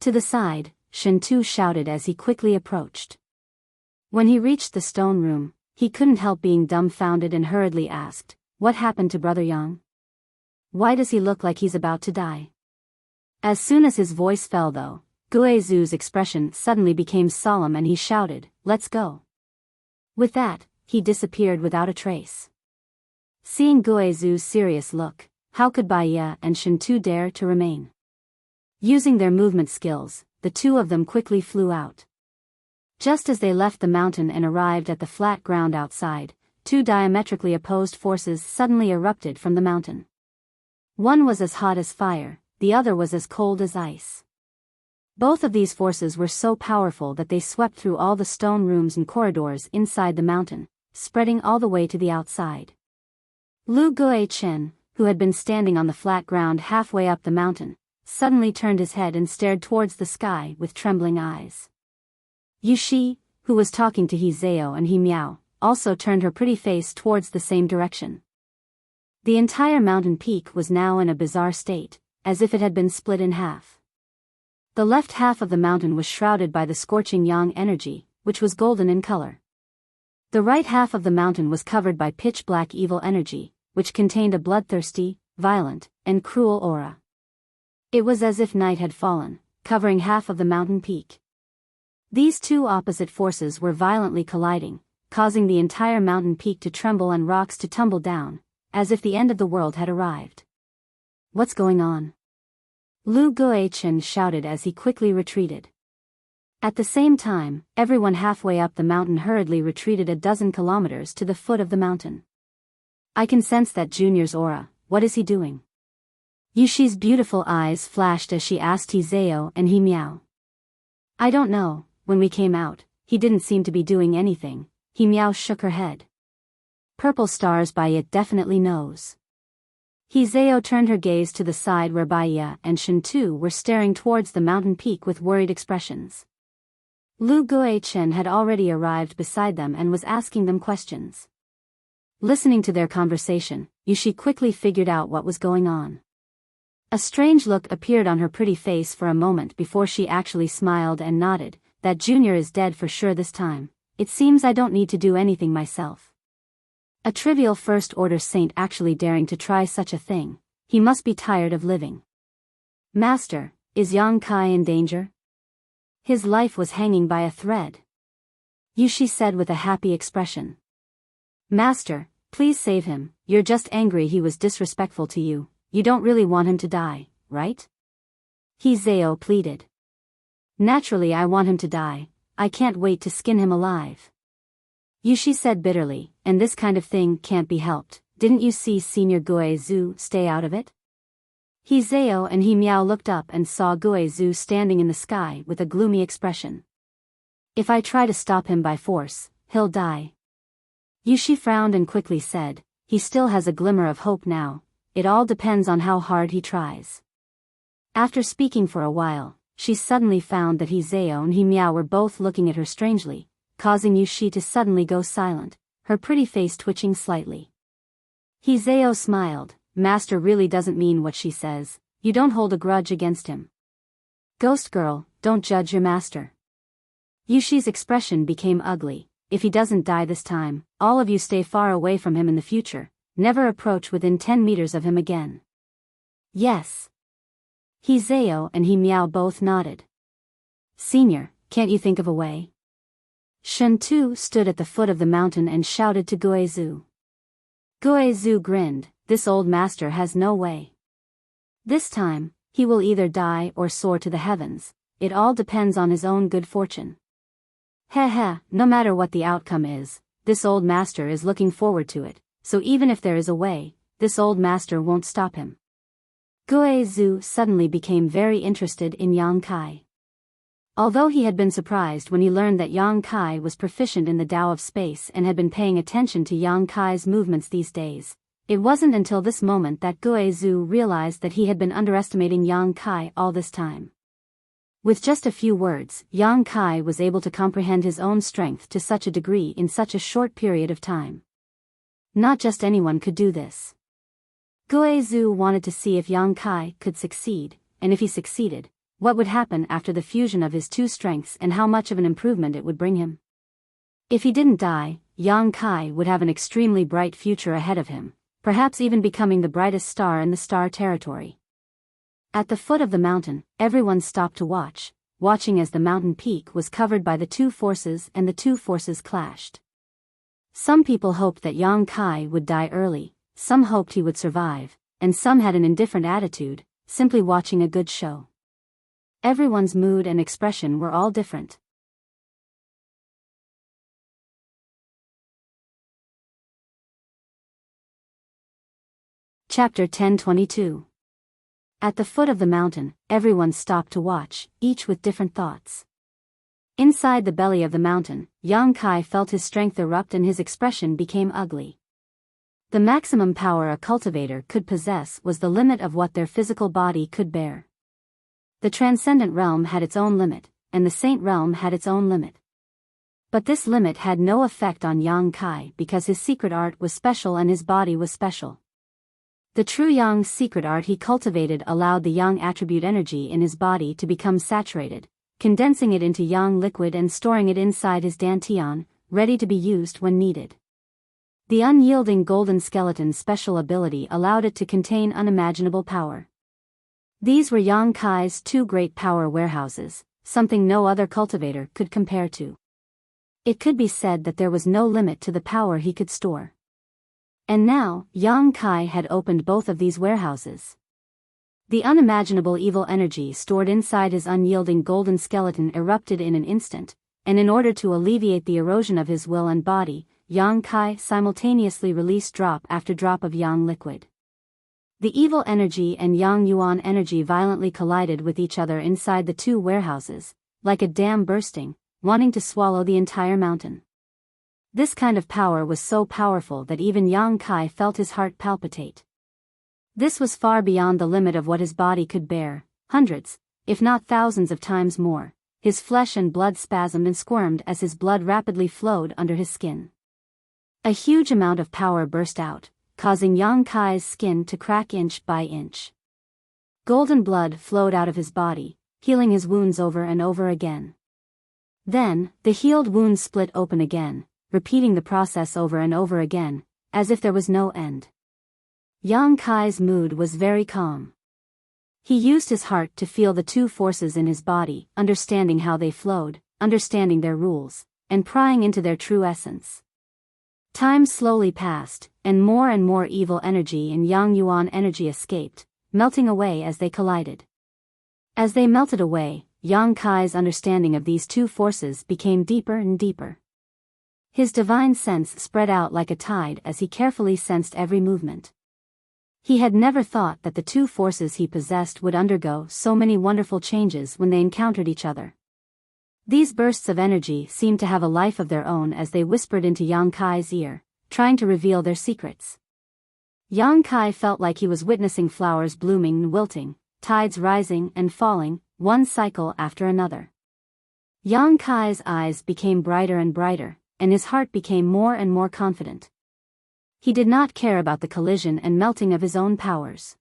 To the side, Shintu shouted as he quickly approached. When he reached the stone room, he couldn't help being dumbfounded and hurriedly asked, what happened to Brother Yang? Why does he look like he's about to die? As soon as his voice fell though, Guizhu's expression suddenly became solemn and he shouted, let's go. With that, he disappeared without a trace. Seeing Guizhu's serious look, how could Biyao and Shintu dare to remain? Using their movement skills, the two of them quickly flew out. Just as they left the mountain and arrived at the flat ground outside, two diametrically opposed forces suddenly erupted from the mountain. One was as hot as fire, the other was as cold as ice. Both of these forces were so powerful that they swept through all the stone rooms and corridors inside the mountain, spreading all the way to the outside. Lu Guichen, who had been standing on the flat ground halfway up the mountain, suddenly turned his head and stared towards the sky with trembling eyes. Yushi, who was talking to He Zhao and He Miao, also turned her pretty face towards the same direction. The entire mountain peak was now in a bizarre state, as if it had been split in half. The left half of the mountain was shrouded by the scorching yang energy, which was golden in color. The right half of the mountain was covered by pitch-black evil energy, which contained a bloodthirsty, violent, and cruel aura. It was as if night had fallen, covering half of the mountain peak. These two opposite forces were violently colliding, causing the entire mountain peak to tremble and rocks to tumble down, as if the end of the world had arrived. What's going on? Lu Guichen shouted as he quickly retreated. At the same time, everyone halfway up the mountain hurriedly retreated a dozen kilometers to the foot of the mountain. I can sense that Junior's aura. What is he doing? Yushi's beautiful eyes flashed as she asked He Zhao and He Miao. I don't know, when we came out, he didn't seem to be doing anything. He Miao shook her head. Purple stars Biyao definitely knows. He Zhao turned her gaze to the side where Biyao and Shintu were staring towards the mountain peak with worried expressions. Lu Guichen had already arrived beside them and was asking them questions. Listening to their conversation, Yushi quickly figured out what was going on. A strange look appeared on her pretty face for a moment before she actually smiled and nodded. That Junior is dead for sure this time. It seems I don't need to do anything myself. A trivial first-order saint actually daring to try such a thing. He must be tired of living. Master, is Yang Kai in danger? His life was hanging by a thread. Yushi said with a happy expression. Master, please save him, you're just angry he was disrespectful to you, you don't really want him to die, right? Zhao pleaded. Naturally I want him to die, I can't wait to skin him alive. Yushi said bitterly, and this kind of thing can't be helped, didn't you see Senior Guizhou stay out of it? Zhao and Miao looked up and saw Guizhou standing in the sky with a gloomy expression. If I try to stop him by force, he'll die. Yushi frowned and quickly said, he still has a glimmer of hope now, it all depends on how hard he tries. After speaking for a while, she suddenly found that Zhao and Miao were both looking at her strangely, causing Yushi to suddenly go silent, her pretty face twitching slightly. Zhao smiled, Master really doesn't mean what she says, you don't hold a grudge against him. Ghost girl, don't judge your master. Yushi's expression became ugly, if he doesn't die this time, all of you stay far away from him in the future, never approach within 10 meters of him again. Yes. Zhao and Miao both nodded. Senior, can't you think of a way? Shun Tu stood at the foot of the mountain and shouted to Guizhou. Guizhou grinned, this old master has no way. This time, he will either die or soar to the heavens, it all depends on his own good fortune. Heh, no matter what the outcome is, this old master is looking forward to it, so even if there is a way, this old master won't stop him. Guizhou suddenly became very interested in Yang Kai. Although he had been surprised when he learned that Yang Kai was proficient in the Tao of space and had been paying attention to Yang Kai's movements these days, it wasn't until this moment that Guizhou realized that he had been underestimating Yang Kai all this time. With just a few words, Yang Kai was able to comprehend his own strength to such a degree in such a short period of time. Not just anyone could do this. Guizhou wanted to see if Yang Kai could succeed, and if he succeeded, what would happen after the fusion of his two strengths and how much of an improvement it would bring him. If he didn't die, Yang Kai would have an extremely bright future ahead of him, perhaps even becoming the brightest star in the star territory. At the foot of the mountain, everyone stopped to watching as the mountain peak was covered by the two forces and the two forces clashed. Some people hoped that Yang Kai would die early, some hoped he would survive, and some had an indifferent attitude, simply watching a good show. Everyone's mood and expression were all different. Chapter 1022. At the foot of the mountain, everyone stopped to watch, each with different thoughts. Inside the belly of the mountain, Yang Kai felt his strength erupt and his expression became ugly. The maximum power a cultivator could possess was the limit of what their physical body could bear. The transcendent realm had its own limit, and the saint realm had its own limit. But this limit had no effect on Yang Kai because his secret art was special and his body was special. The true Yang's secret art he cultivated allowed the Yang attribute energy in his body to become saturated, condensing it into Yang liquid and storing it inside his dantian, ready to be used when needed. The unyielding golden skeleton's special ability allowed it to contain unimaginable power. These were Yang Kai's two great power warehouses, something no other cultivator could compare to. It could be said that there was no limit to the power he could store. And now, Yang Kai had opened both of these warehouses. The unimaginable evil energy stored inside his unyielding golden skeleton erupted in an instant, and in order to alleviate the erosion of his will and body, Yang Kai simultaneously released drop after drop of Yang liquid. The evil energy and Yang Yuan energy violently collided with each other inside the two warehouses, like a dam bursting, wanting to swallow the entire mountain. This kind of power was so powerful that even Yang Kai felt his heart palpitate. This was far beyond the limit of what his body could bear, hundreds, if not thousands of times more. His flesh and blood spasmed and squirmed as his blood rapidly flowed under his skin. A huge amount of power burst out, causing Yang Kai's skin to crack inch by inch. Golden blood flowed out of his body, healing his wounds over and over again. Then, the healed wounds split open again, repeating the process over and over again, as if there was no end. Yang Kai's mood was very calm. He used his heart to feel the two forces in his body, understanding how they flowed, understanding their rules, and prying into their true essence. Time slowly passed, and more evil energy and Yang Yuan energy escaped, melting away as they collided. As they melted away, Yang Kai's understanding of these two forces became deeper and deeper. His divine sense spread out like a tide as he carefully sensed every movement. He had never thought that the two forces he possessed would undergo so many wonderful changes when they encountered each other. These bursts of energy seemed to have a life of their own as they whispered into Yang Kai's ear, trying to reveal their secrets. Yang Kai felt like he was witnessing flowers blooming and wilting, tides rising and falling, one cycle after another. Yang Kai's eyes became brighter and brighter, and his heart became more and more confident. He did not care about the collision and melting of his own powers.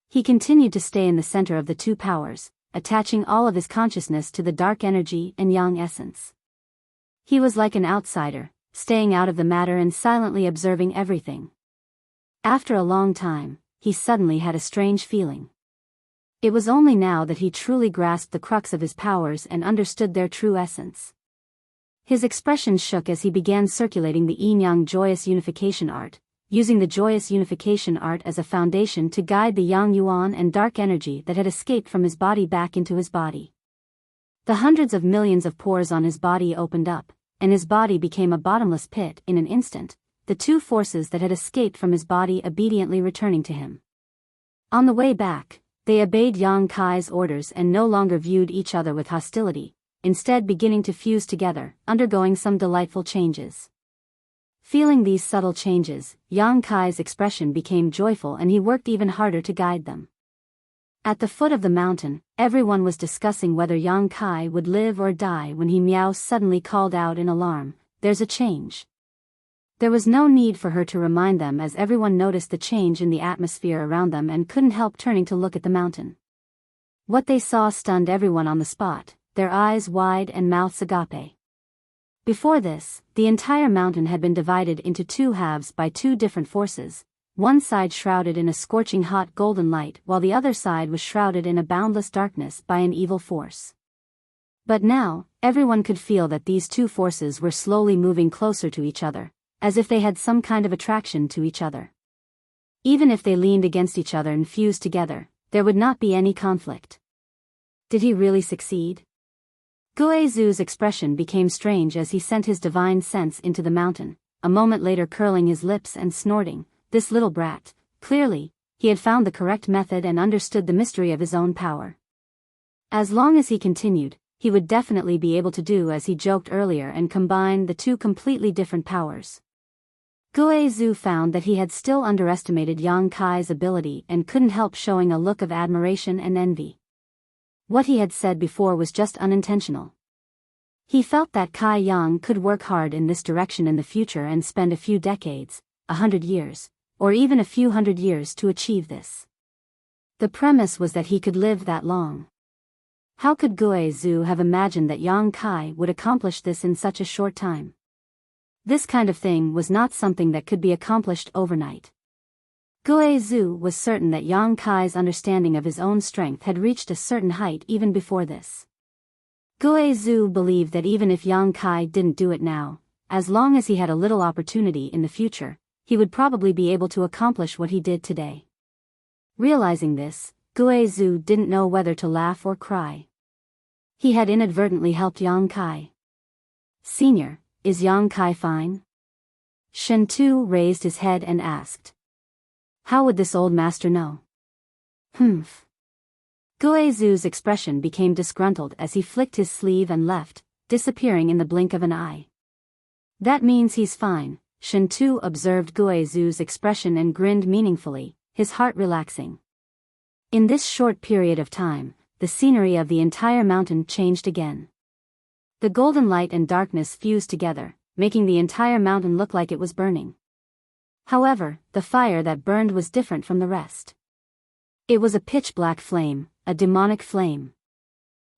He continued to stay in the center of the two powers, attaching all of his consciousness to the dark energy and yang essence. He was like an outsider, staying out of the matter and silently observing everything. After a long time, he suddenly had a strange feeling. It was only now that he truly grasped the crux of his powers and understood their true essence. His expression shook as he began circulating the yin-yang joyous unification art, using the joyous unification art as a foundation to guide the yang yuan and dark energy that had escaped from his body back into his body. The hundreds of millions of pores on his body opened up, and his body became a bottomless pit in an instant, the two forces that had escaped from his body obediently returning to him. On the way back, they obeyed Yang Kai's orders and no longer viewed each other with hostility, instead beginning to fuse together, undergoing some delightful changes. Feeling these subtle changes, Yang Kai's expression became joyful and he worked even harder to guide them. At the foot of the mountain, everyone was discussing whether Yang Kai would live or die when Miao suddenly called out in alarm, "There's a change." There was no need for her to remind them as everyone noticed the change in the atmosphere around them and couldn't help turning to look at the mountain. What they saw stunned everyone on the spot, their eyes wide and mouths agape. Before this, the entire mountain had been divided into two halves by two different forces, one side shrouded in a scorching hot golden light while the other side was shrouded in a boundless darkness by an evil force. But now, everyone could feel that these two forces were slowly moving closer to each other, as if they had some kind of attraction to each other. Even if they leaned against each other and fused together, there would not be any conflict. Did he really succeed? Guizhu's expression became strange as he sent his divine sense into the mountain, a moment later curling his lips and snorting, "This little brat." Clearly, he had found the correct method and understood the mystery of his own power. As long as he continued, he would definitely be able to do as he joked earlier and combine the two completely different powers. Guizhu found that he had still underestimated Yang Kai's ability and couldn't help showing a look of admiration and envy. What he had said before was just unintentional. He felt that Kai Yang could work hard in this direction in the future and spend a few decades, 100 years, or even a few hundred years to achieve this. The premise was that he could live that long. How could Guizhu have imagined that Yang Kai would accomplish this in such a short time? This kind of thing was not something that could be accomplished overnight. Guizhu was certain that Yang Kai's understanding of his own strength had reached a certain height even before this. Guizhu believed that even if Yang Kai didn't do it now, as long as he had a little opportunity in the future, he would probably be able to accomplish what he did today. Realizing this, Guizhu didn't know whether to laugh or cry. He had inadvertently helped Yang Kai. "Senior, is Yang Kai fine?" Shen Tu raised his head and asked. How would this old master know? Humph. Guizhu's expression became disgruntled as he flicked his sleeve and left, disappearing in the blink of an eye. That means he's fine, Shen Tu observed Guizhu's expression and grinned meaningfully, his heart relaxing. In this short period of time, the scenery of the entire mountain changed again. The golden light and darkness fused together, making the entire mountain look like it was burning. However, the fire that burned was different from the rest. It was a pitch-black flame, a demonic flame.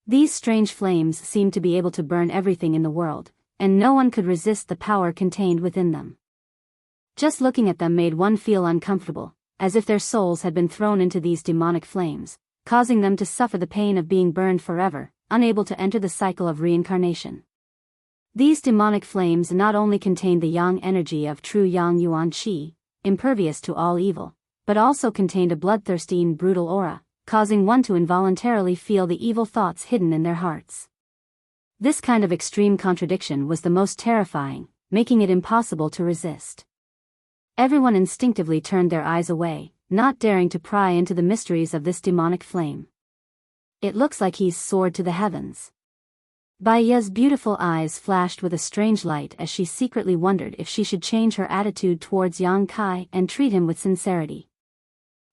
These strange flames seemed to be able to burn everything in the world, and no one could resist the power contained within them. Just looking at them made one feel uncomfortable, as if their souls had been thrown into these demonic flames, causing them to suffer the pain of being burned forever, unable to enter the cycle of reincarnation. These demonic flames not only contained the yang energy of true yang yuan qi, impervious to all evil, but also contained a bloodthirsty and brutal aura, causing one to involuntarily feel the evil thoughts hidden in their hearts. This kind of extreme contradiction was the most terrifying, making it impossible to resist. Everyone instinctively turned their eyes away, not daring to pry into the mysteries of this demonic flame. It looks like he's soared to the heavens. Biyao's beautiful eyes flashed with a strange light as she secretly wondered if she should change her attitude towards Yang Kai and treat him with sincerity.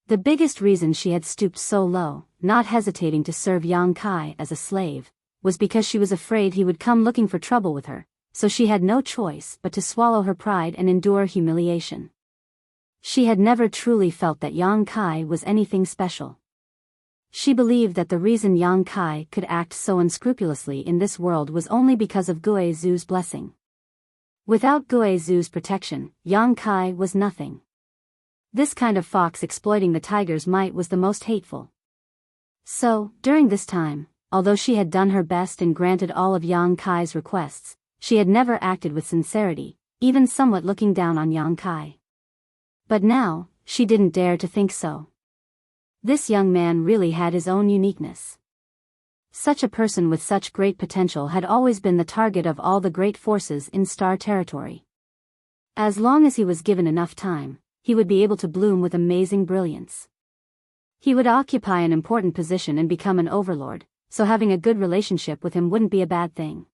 The biggest reason she had stooped so low, not hesitating to serve Yang Kai as a slave, was because she was afraid he would come looking for trouble with her, so she had no choice but to swallow her pride and endure humiliation. She had never truly felt that Yang Kai was anything special. She believed that the reason Yang Kai could act so unscrupulously in this world was only because of Gui Zhu's blessing. Without Gui Zhu's protection, Yang Kai was nothing. This kind of fox exploiting the tiger's might was the most hateful. So, during this time, although she had done her best and granted all of Yang Kai's requests, she had never acted with sincerity, even somewhat looking down on Yang Kai. But now, she didn't dare to think so. This young man really had his own uniqueness. Such a person with such great potential had always been the target of all the great forces in Star Territory. As long as he was given enough time, he would be able to bloom with amazing brilliance. He would occupy an important position and become an overlord, so having a good relationship with him wouldn't be a bad thing.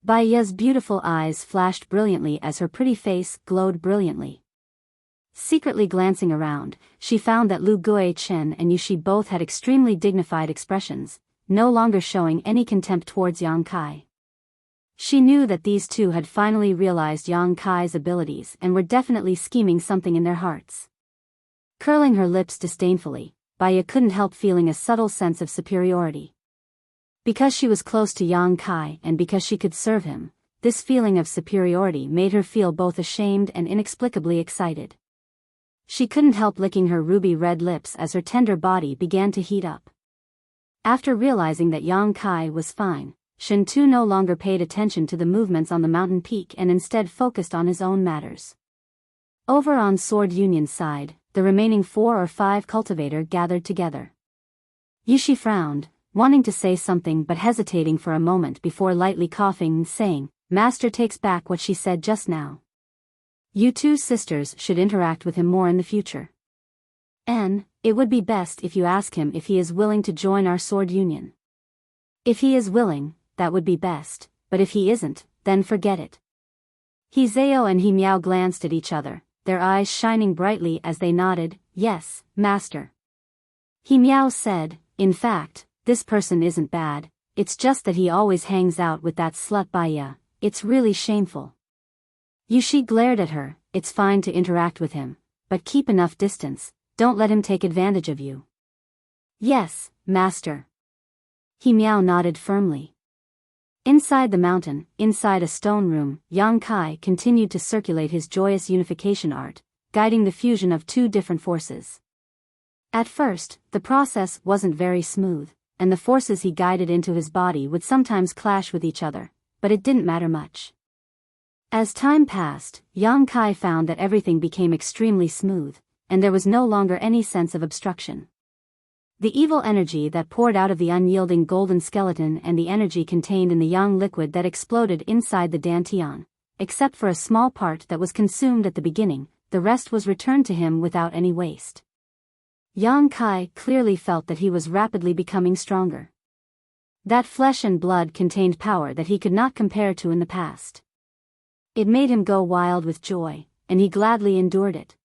Biyao's beautiful eyes flashed brilliantly as her pretty face glowed brilliantly. Secretly glancing around, she found that Lu Guichen and Yushi both had extremely dignified expressions, no longer showing any contempt towards Yang Kai. She knew that these two had finally realized Yang Kai's abilities and were definitely scheming something in their hearts. Curling her lips disdainfully, Biyao couldn't help feeling a subtle sense of superiority. Because she was close to Yang Kai and because she could serve him, this feeling of superiority made her feel both ashamed and inexplicably excited. She couldn't help licking her ruby-red lips as her tender body began to heat up. After realizing that Yang Kai was fine, Shen Tu no longer paid attention to the movements on the mountain peak and instead focused on his own matters. Over on Sword Union's side, the remaining 4 or 5 cultivator gathered together. Yushi frowned, wanting to say something but hesitating for a moment before lightly coughing and saying, "Master takes back what she said just now. You two sisters should interact with him more in the future. And, it would be best if you ask him if he is willing to join our sword union. If he is willing, that would be best, but if he isn't, then forget it." He Zhao and He Miao glanced at each other, their eyes shining brightly as they nodded, "Yes, master." He Miao said, "In fact, this person isn't bad, it's just that he always hangs out with that slut Biyao, it's really shameful." Yushi glared at her, "It's fine to interact with him, but keep enough distance, don't let him take advantage of you." "Yes, master." He Miao nodded firmly. Inside the mountain, inside a stone room, Yang Kai continued to circulate his joyous unification art, guiding the fusion of 2 different forces. At first, the process wasn't very smooth, and the forces he guided into his body would sometimes clash with each other, but it didn't matter much. As time passed, Yang Kai found that everything became extremely smooth, and there was no longer any sense of obstruction. The evil energy that poured out of the unyielding golden skeleton and the energy contained in the yang liquid that exploded inside the dantian, except for a small part that was consumed at the beginning, the rest was returned to him without any waste. Yang Kai clearly felt that he was rapidly becoming stronger. That flesh and blood contained power that he could not compare to in the past. It made him go wild with joy, and he gladly endured it.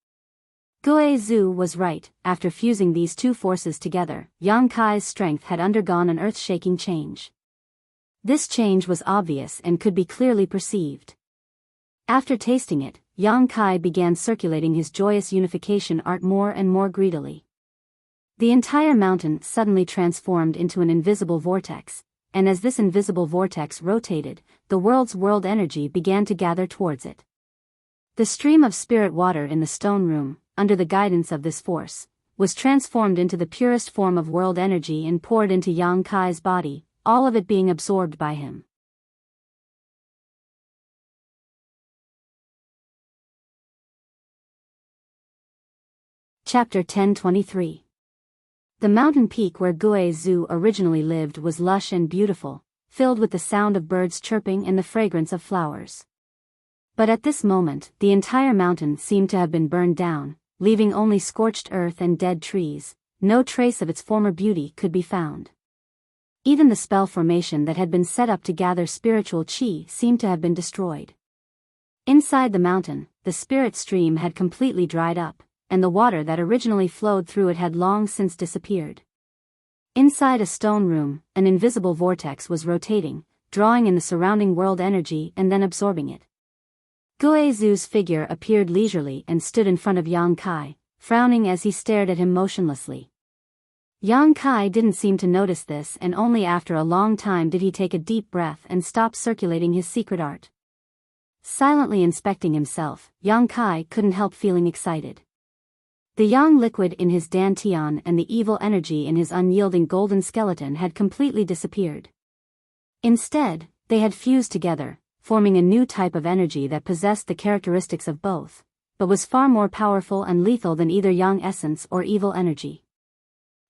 Gui Zhu was right, after fusing these 2 forces together, Yang Kai's strength had undergone an earth-shaking change. This change was obvious and could be clearly perceived. After tasting it, Yang Kai began circulating his joyous unification art more and more greedily. The entire mountain suddenly transformed into an invisible vortex, and as this invisible vortex rotated, the world's world energy began to gather towards it. The stream of spirit water in the stone room, under the guidance of this force, was transformed into the purest form of world energy and poured into Yang Kai's body, all of it being absorbed by him. Chapter 1023. The mountain peak where Guo Zhu originally lived was lush and beautiful, filled with the sound of birds chirping and the fragrance of flowers. But at this moment, the entire mountain seemed to have been burned down, leaving only scorched earth and dead trees. No trace of its former beauty could be found. Even the spell formation that had been set up to gather spiritual qi seemed to have been destroyed. Inside the mountain, the spirit stream had completely dried up, and the water that originally flowed through it had long since disappeared. Inside a stone room, an invisible vortex was rotating, drawing in the surrounding world energy and then absorbing it. Guo Zhu's figure appeared leisurely and stood in front of Yang Kai, frowning as he stared at him motionlessly. Yang Kai didn't seem to notice this, and only after a long time did he take a deep breath and stop circulating his secret art. Silently inspecting himself, Yang Kai couldn't help feeling excited. The yang liquid in his dantian and the evil energy in his unyielding golden skeleton had completely disappeared. Instead, they had fused together, forming a new type of energy that possessed the characteristics of both, but was far more powerful and lethal than either yang essence or evil energy.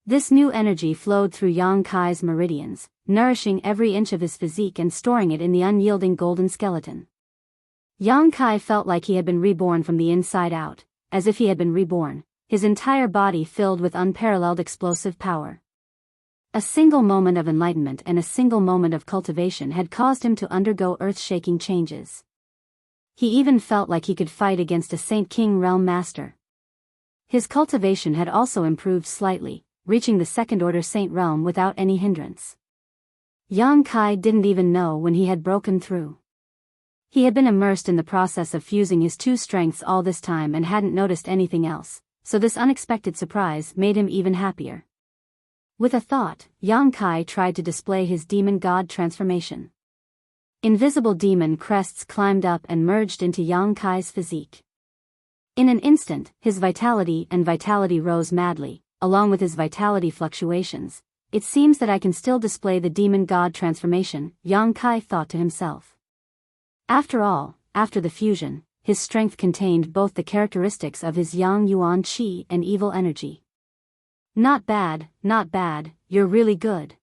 This new energy flowed through Yang Kai's meridians, nourishing every inch of his physique and storing it in the unyielding golden skeleton. Yang Kai felt like he had been reborn from the inside out, as if he had been reborn, his entire body filled with unparalleled explosive power. A single moment of enlightenment and a single moment of cultivation had caused him to undergo earth-shaking changes. He even felt like he could fight against a Saint King realm master. His cultivation had also improved slightly, reaching the second-order Saint realm without any hindrance. Yang Kai didn't even know when he had broken through. He had been immersed in the process of fusing his two strengths all this time and hadn't noticed anything else, so this unexpected surprise made him even happier. With a thought, Yang Kai tried to display his demon god transformation. Invisible demon crests climbed up and merged into Yang Kai's physique. In an instant, his vitality rose madly, along with his vitality fluctuations. It seems that I can still display the demon god transformation, Yang Kai thought to himself. After all, after the fusion, his strength contained both the characteristics of his yang yuan qi and evil energy. Not bad, you're really good.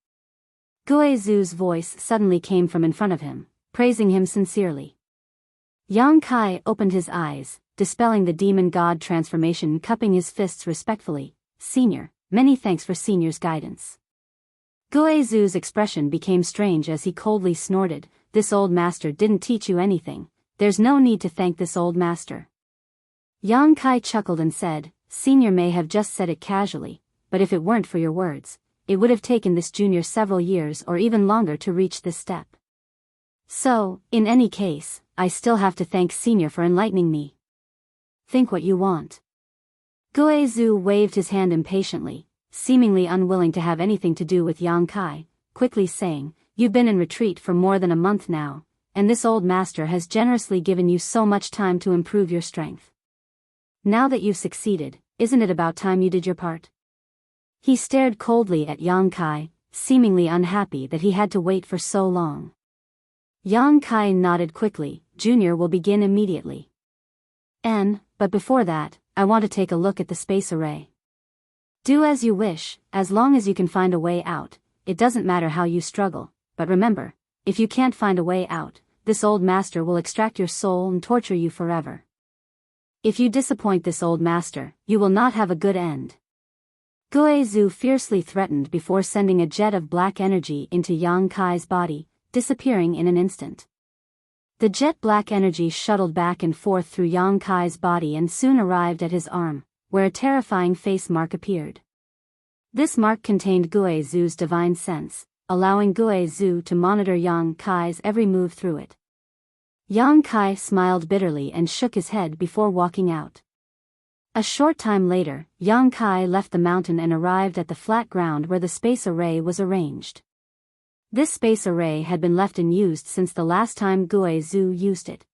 Guo Zhu's voice suddenly came from in front of him, praising him sincerely. Yang Kai opened his eyes, dispelling the demon god transformation, cupping his fists respectfully. Senior, many thanks for Senior's guidance. Guo Zhu's expression became strange as he coldly snorted, this old master didn't teach you anything, there's no need to thank this old master. Yang Kai chuckled and said, Senior may have just said it casually, but if it weren't for your words, it would have taken this junior several years or even longer to reach this step. So, in any case, I still have to thank Senior for enlightening me. Think what you want. Guo Zhu waved his hand impatiently, seemingly unwilling to have anything to do with Yang Kai, quickly saying, You've been in retreat for more than a month now, and this old master has generously given you so much time to improve your strength. Now that you've succeeded, isn't it about time you did your part? He stared coldly at Yang Kai, seemingly unhappy that he had to wait for so long. Yang Kai nodded quickly, Junior will begin immediately. But before that, I want to take a look at the space array. Do as you wish, as long as you can find a way out, it doesn't matter how you struggle, but remember, if you can't find a way out, this old master will extract your soul and torture you forever. If you disappoint this old master, you will not have a good end. Guo Zhu fiercely threatened before sending a jet of black energy into Yang Kai's body, disappearing in an instant. The jet black energy shuttled back and forth through Yang Kai's body and soon arrived at his arm, where a terrifying face mark appeared. This mark contained Guo Zhu's divine sense, allowing Guo Zhu to monitor Yang Kai's every move through it. Yang Kai smiled bitterly and shook his head before walking out. A short time later, Yang Kai left the mountain and arrived at the flat ground where the space array was arranged. This space array had been left unused since the last time Guo Zhu used it.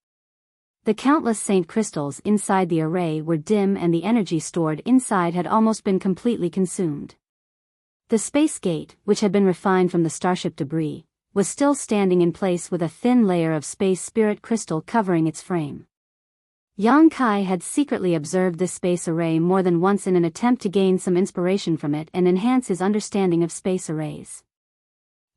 The countless saint crystals inside the array were dim and the energy stored inside had almost been completely consumed. The space gate, which had been refined from the starship debris, was still standing in place with a thin layer of space spirit crystal covering its frame. Yang Kai had secretly observed this space array more than once in an attempt to gain some inspiration from it and enhance his understanding of space arrays.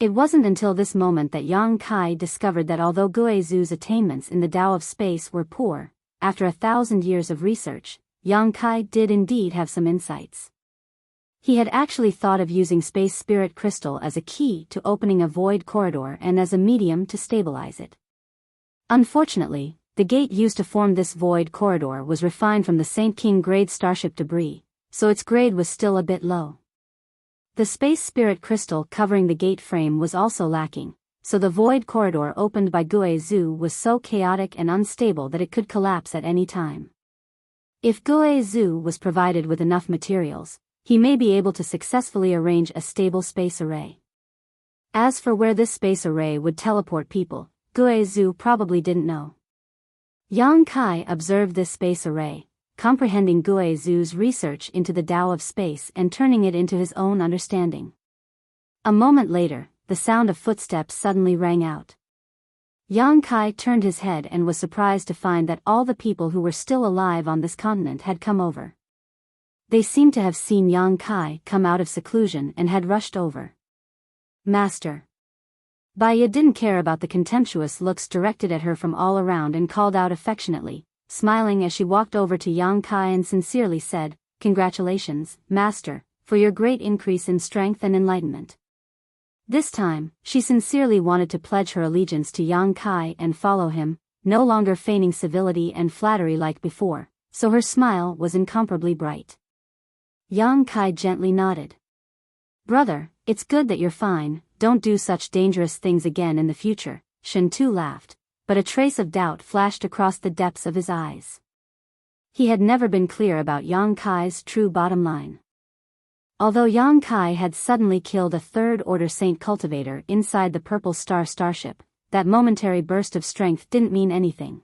It wasn't until this moment that Yang Kai discovered that although Guizhu's attainments in the Tao of space were poor, after 1,000 years of research, Yang Kai did indeed have some insights. He had actually thought of using space spirit crystal as a key to opening a void corridor and as a medium to stabilize it. Unfortunately, the gate used to form this void corridor was refined from the Saint King grade starship debris, so its grade was still a bit low. The space spirit crystal covering the gate frame was also lacking, so the void corridor opened by Guizhu was so chaotic and unstable that it could collapse at any time. If Guizhu was provided with enough materials, he may be able to successfully arrange a stable space array. As for where this space array would teleport people, Guizhu probably didn't know. Yang Kai observed this space array, comprehending Guizhu's research into the Tao of space and turning it into his own understanding. A moment later, the sound of footsteps suddenly rang out. Yang Kai turned his head and was surprised to find that all the people who were still alive on this continent had come over. They seemed to have seen Yang Kai come out of seclusion and had rushed over. "Master." Biyao didn't care about the contemptuous looks directed at her from all around and called out affectionately, smiling as she walked over to Yang Kai and sincerely said, "Congratulations, Master, for your great increase in strength and enlightenment." This time, she sincerely wanted to pledge her allegiance to Yang Kai and follow him, no longer feigning civility and flattery like before, so her smile was incomparably bright. Yang Kai gently nodded. "Brother, it's good that you're fine. Don't do such dangerous things again in the future," Shen Tu laughed, but a trace of doubt flashed across the depths of his eyes. He had never been clear about Yang Kai's true bottom line. Although Yang Kai had suddenly killed a third-order saint cultivator inside the Purple Star starship, that momentary burst of strength didn't mean anything.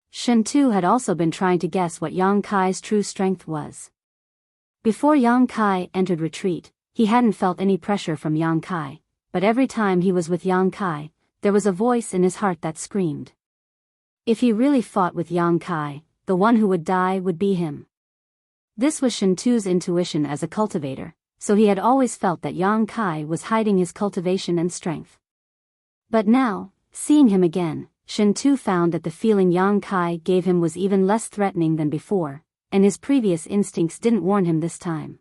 Shen Tu had also been trying to guess what Yang Kai's true strength was. Before Yang Kai entered retreat, he hadn't felt any pressure from Yang Kai, but every time he was with Yang Kai, there was a voice in his heart that screamed. If he really fought with Yang Kai, the one who would die would be him. This was Shen Tu's intuition as a cultivator, so he had always felt that Yang Kai was hiding his cultivation and strength. But now, seeing him again, Shen Tu found that the feeling Yang Kai gave him was even less threatening than before, and his previous instincts didn't warn him this time.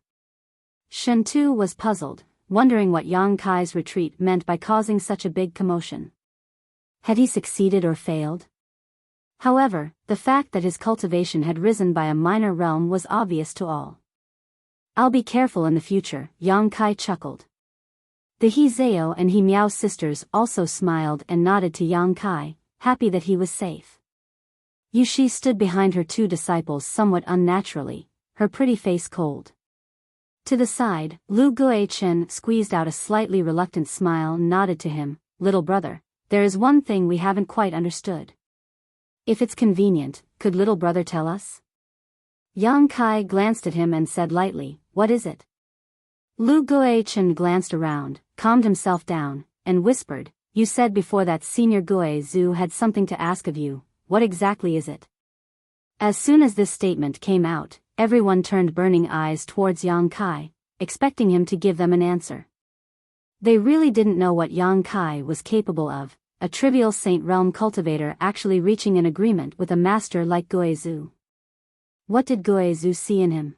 Shen Tu was puzzled, wondering what Yang Kai's retreat meant by causing such a big commotion. Had he succeeded or failed? However, the fact that his cultivation had risen by a minor realm was obvious to all. "I'll be careful in the future," Yang Kai chuckled. The He Zhao and He Miao sisters also smiled and nodded to Yang Kai, happy that he was safe. Yushi stood behind her two disciples somewhat unnaturally, her pretty face cold. To the side, Lu Guichen squeezed out a slightly reluctant smile and nodded to him, "Little brother, there is one thing we haven't quite understood. If it's convenient, could little brother tell us?" Yang Kai glanced at him and said lightly, "What is it?" Lu Guichen glanced around, calmed himself down, and whispered, "You said before that Senior Guizhu had something to ask of you. What exactly is it?" As soon as this statement came out, everyone turned burning eyes towards Yang Kai, expecting him to give them an answer. They really didn't know what Yang Kai was capable of, a trivial Saint Realm cultivator actually reaching an agreement with a master like Guizhu. What did Guizhu see in him?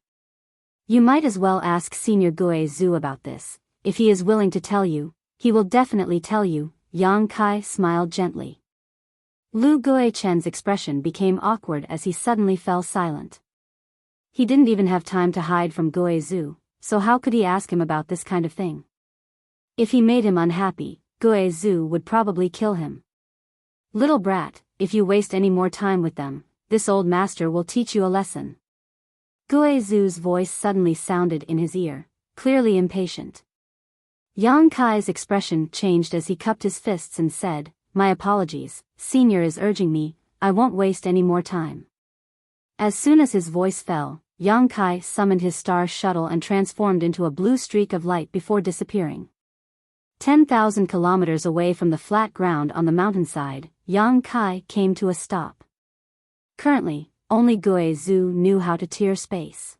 You might as well ask Senior Guizhu about this. If he is willing to tell you, he will definitely tell you, Yang Kai smiled gently. Lu Guichen's expression became awkward as he suddenly fell silent. He didn't even have time to hide from Guizhu, so how could he ask him about this kind of thing? If he made him unhappy, Guizhu would probably kill him. "Little brat, if you waste any more time with them, this old master will teach you a lesson." Guizhu's voice suddenly sounded in his ear, clearly impatient. Yang Kai's expression changed as he cupped his fists and said, "My apologies, Senior is urging me, I won't waste any more time." As soon as his voice fell, Yang Kai summoned his star shuttle and transformed into a blue streak of light before disappearing. 10,000 kilometers away from the flat ground on the mountainside, Yang Kai came to a stop. Currently, only Guizhou knew how to tear space.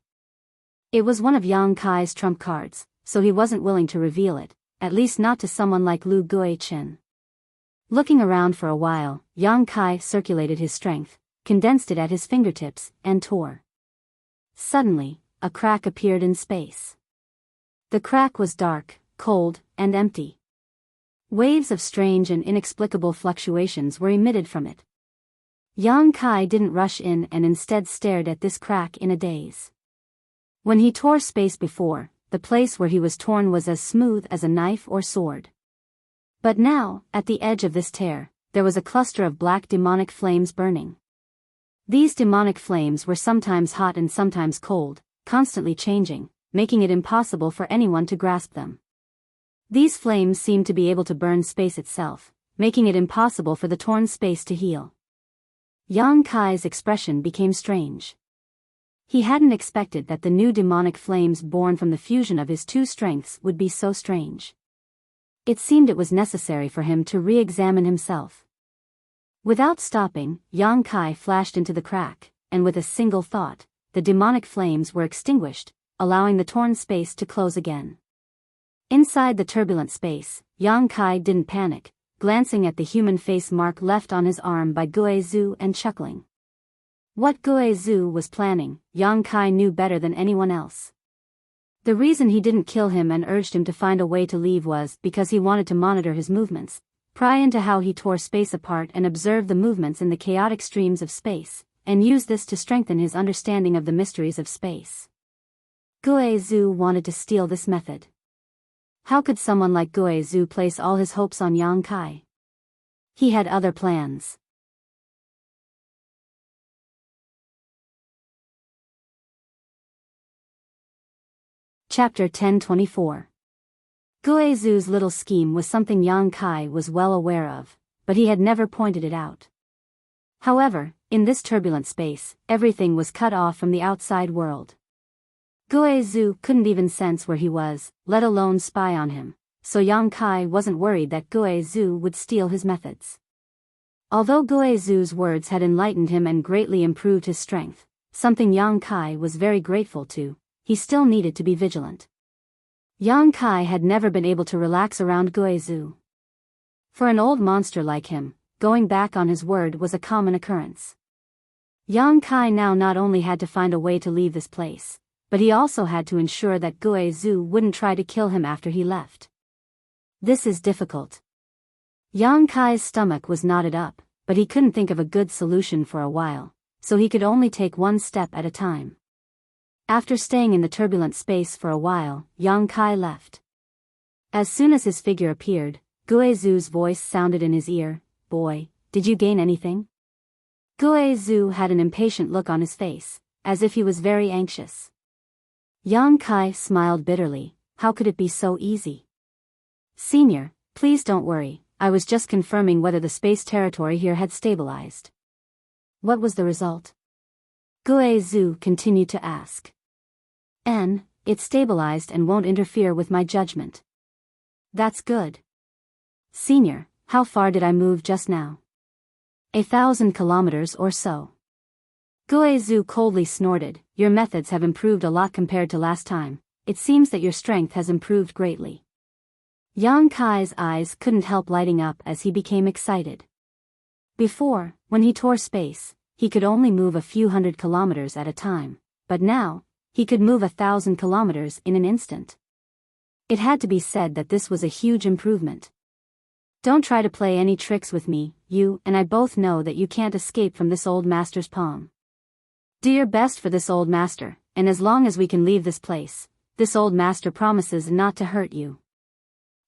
It was one of Yang Kai's trump cards, so he wasn't willing to reveal it, at least not to someone like Lu Guichen. Looking around for a while, Yang Kai circulated his strength, condensed it at his fingertips, and tore. Suddenly, a crack appeared in space. The crack was dark, cold, and empty. Waves of strange and inexplicable fluctuations were emitted from it. Yang Kai didn't rush in and instead stared at this crack in a daze. When he tore space before, the place where he was torn was as smooth as a knife or sword. But now, at the edge of this tear, there was a cluster of black demonic flames burning. These demonic flames were sometimes hot and sometimes cold, constantly changing, making it impossible for anyone to grasp them. These flames seemed to be able to burn space itself, making it impossible for the torn space to heal. Yang Kai's expression became strange. He hadn't expected that the new demonic flames born from the fusion of his two strengths would be so strange. It seemed it was necessary for him to re-examine himself. Without stopping, Yang Kai flashed into the crack, and with a single thought, the demonic flames were extinguished, allowing the torn space to close again. Inside the turbulent space, Yang Kai didn't panic, glancing at the human face mark left on his arm by Guizhou and chuckling. What Guizhou was planning, Yang Kai knew better than anyone else. The reason he didn't kill him and urged him to find a way to leave was because he wanted to monitor his movements, pry into how he tore space apart and observe the movements in the chaotic streams of space, and use this to strengthen his understanding of the mysteries of space. Guizhou wanted to steal this method. How could someone like Guizhou place all his hopes on Yang Kai? He had other plans. Chapter 1024. Guizhou's little scheme was something Yang Kai was well aware of, but he had never pointed it out. However, in this turbulent space, everything was cut off from the outside world. Guizhou couldn't even sense where he was, let alone spy on him, so Yang Kai wasn't worried that Guizhou would steal his methods. Although Guizhou's words had enlightened him and greatly improved his strength, something Yang Kai was very grateful to, he still needed to be vigilant. Yang Kai had never been able to relax around Guizhou. For an old monster like him, going back on his word was a common occurrence. Yang Kai now not only had to find a way to leave this place, but he also had to ensure that Guizhou wouldn't try to kill him after he left. This is difficult. Yang Kai's stomach was knotted up, but he couldn't think of a good solution for a while, so he could only take one step at a time. After staying in the turbulent space for a while, Yang Kai left. As soon as his figure appeared, Guizhou's voice sounded in his ear, "Boy, did you gain anything?" Guizhou had an impatient look on his face, as if he was very anxious. Yang Kai smiled bitterly. How could it be so easy? "Senior, please don't worry, I was just confirming whether the space territory here had stabilized." "What was the result?" Guizhou continued to ask. It stabilized and won't interfere with my judgment." "That's good." "Senior, how far did I move just now?" 1,000 kilometers or so." Guizhou coldly snorted. "Your methods have improved a lot compared to last time. It seems that your strength has improved greatly." Yang Kai's eyes couldn't help lighting up as he became excited. Before, when he tore space, he could only move a few hundred kilometers at a time, but now, he could move 1,000 kilometers in an instant. It had to be said that this was a huge improvement. "Don't try to play any tricks with me, you and I both know that you can't escape from this old master's palm. Do your best for this old master, and as long as we can leave this place, this old master promises not to hurt you."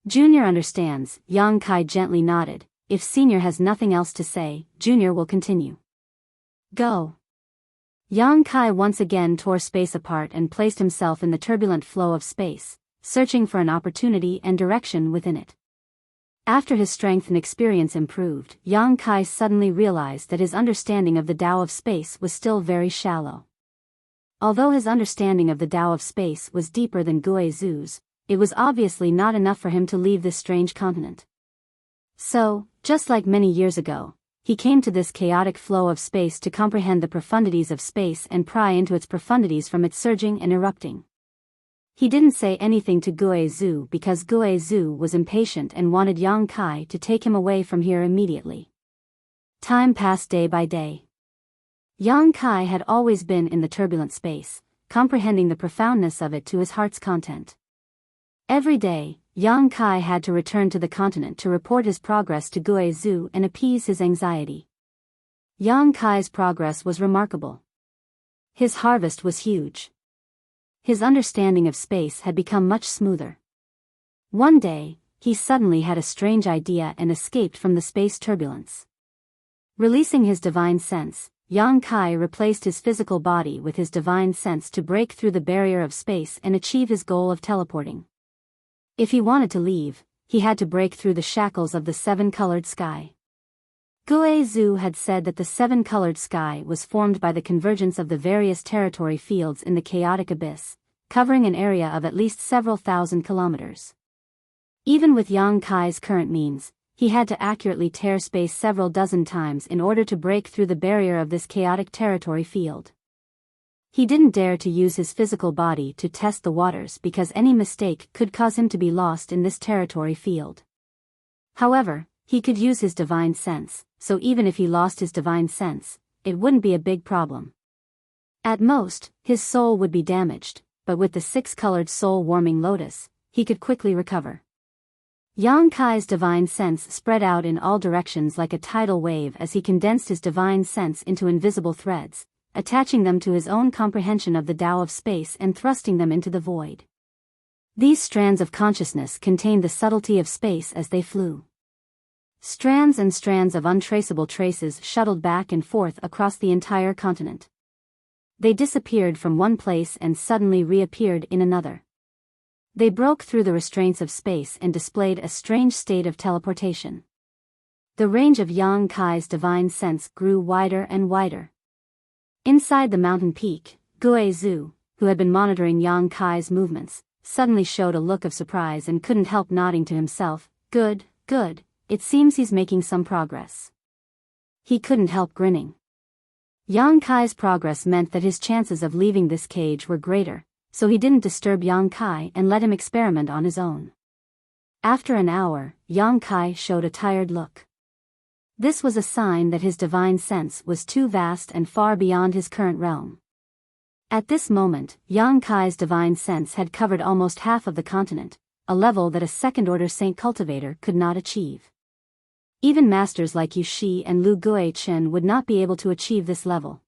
"Junior understands," Yang Kai gently nodded. "If Senior has nothing else to say, Junior will continue." "Go." Yang Kai once again tore space apart and placed himself in the turbulent flow of space, searching for an opportunity and direction within it. After his strength and experience improved, Yang Kai suddenly realized that his understanding of the Tao of space was still very shallow. Although his understanding of the Tao of space was deeper than Guizhou's, it was obviously not enough for him to leave this strange continent. So, just like many years ago, he came to this chaotic flow of space to comprehend the profundities of space and pry into its profundities from its surging and erupting. He didn't say anything to Guizhu because Guizhu was impatient and wanted Yang Kai to take him away from here immediately. Time passed day by day. Yang Kai had always been in the turbulent space, comprehending the profoundness of it to his heart's content. Every day, Yang Kai had to return to the continent to report his progress to Guizhu and appease his anxiety. Yang Kai's progress was remarkable. His harvest was huge. His understanding of space had become much smoother. One day, he suddenly had a strange idea and escaped from the space turbulence. Releasing his divine sense, Yang Kai replaced his physical body with his divine sense to break through the barrier of space and achieve his goal of teleporting. If he wanted to leave, he had to break through the shackles of the seven-colored sky. Guizhu had said that the seven-colored sky was formed by the convergence of the various territory fields in the chaotic abyss, covering an area of at least several thousand kilometers. Even with Yang Kai's current means, he had to accurately tear space several dozen times in order to break through the barrier of this chaotic territory field. He didn't dare to use his physical body to test the waters because any mistake could cause him to be lost in this territory field. However, he could use his divine sense, so even if he lost his divine sense, it wouldn't be a big problem. At most, his soul would be damaged, but with the six-colored soul-warming lotus, he could quickly recover. Yang Kai's divine sense spread out in all directions like a tidal wave as he condensed his divine sense into invisible threads, attaching them to his own comprehension of the Tao of space and thrusting them into the void. These strands of consciousness contained the subtlety of space as they flew. Strands and strands of untraceable traces shuttled back and forth across the entire continent. They disappeared from one place and suddenly reappeared in another. They broke through the restraints of space and displayed a strange state of teleportation. The range of Yang Kai's divine sense grew wider and wider. Inside the mountain peak, Guizhu, who had been monitoring Yang Kai's movements, suddenly showed a look of surprise and couldn't help nodding to himself. Good, good, it seems he's making some progress. He couldn't help grinning. Yang Kai's progress meant that his chances of leaving this cage were greater, so he didn't disturb Yang Kai and let him experiment on his own. After an hour, Yang Kai showed a tired look. This was a sign that his divine sense was too vast and far beyond his current realm. At this moment, Yang Kai's divine sense had covered almost half of the continent, a level that a second-order saint cultivator could not achieve. Even masters like Yu Shi and Lu Guichen would not be able to achieve this level.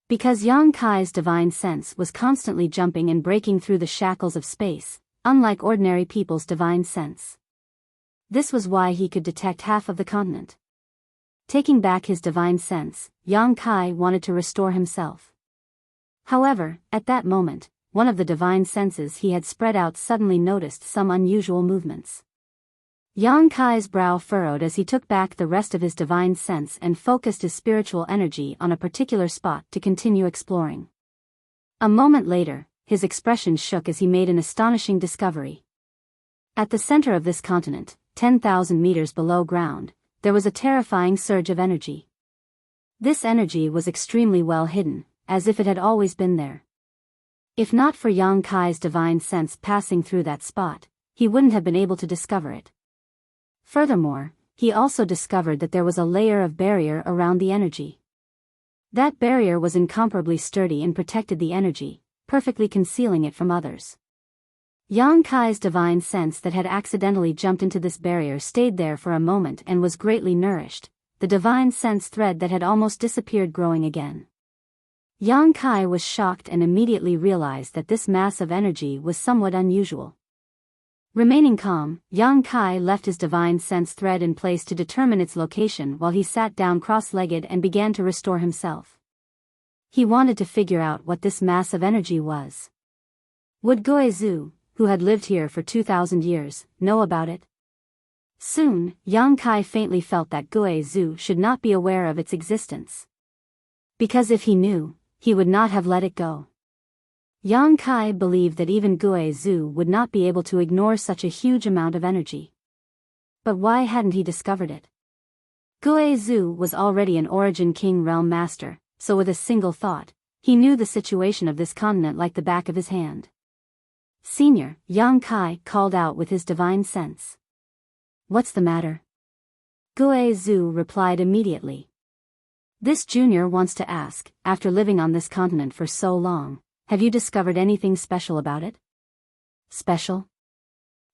Because Yang Kai's divine sense was constantly jumping and breaking through the shackles of space, unlike ordinary people's divine sense. This was why he could detect half of the continent. Taking back his divine sense, Yang Kai wanted to restore himself. However, at that moment, one of the divine senses he had spread out suddenly noticed some unusual movements. Yang Kai's brow furrowed as he took back the rest of his divine sense and focused his spiritual energy on a particular spot to continue exploring. A moment later, his expression shook as he made an astonishing discovery. At the center of this continent, 10,000 meters below ground, there was a terrifying surge of energy. This energy was extremely well hidden, as if it had always been there. If not for Yang Kai's divine sense passing through that spot, he wouldn't have been able to discover it. Furthermore, he also discovered that there was a layer of barrier around the energy. That barrier was incomparably sturdy and protected the energy, perfectly concealing it from others. Yang Kai's divine sense that had accidentally jumped into this barrier stayed there for a moment and was greatly nourished, the divine sense thread that had almost disappeared growing again. Yang Kai was shocked and immediately realized that this mass of energy was somewhat unusual. Remaining calm, Yang Kai left his divine sense thread in place to determine its location while he sat down cross-legged and began to restore himself. He wanted to figure out what this mass of energy was. Would Guizhu, who had lived here for 2,000 years, know about it? Soon, Yang Kai faintly felt that Guizhu should not be aware of its existence. Because if he knew, he would not have let it go. Yang Kai believed that even Guizhu would not be able to ignore such a huge amount of energy. But why hadn't he discovered it? Guizhou was already an Origin King realm master, so with a single thought, he knew the situation of this continent like the back of his hand. Senior, Yang Kai called out with his divine sense. What's the matter? Guizhou replied immediately. This junior wants to ask, after living on this continent for so long, have you discovered anything special about it? Special?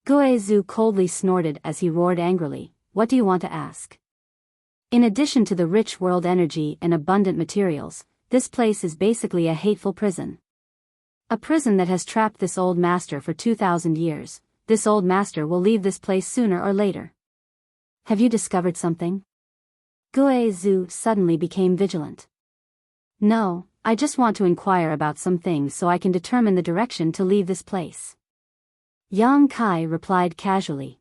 Guizhou coldly snorted as he roared angrily, what do you want to ask? In addition to the rich world energy and abundant materials, this place is basically a hateful prison. A prison that has trapped this old master for 2,000 years. This old master will leave this place sooner or later. Have you discovered something? Guizhou suddenly became vigilant. No, I just want to inquire about some things so I can determine the direction to leave this place. Yang Kai replied casually.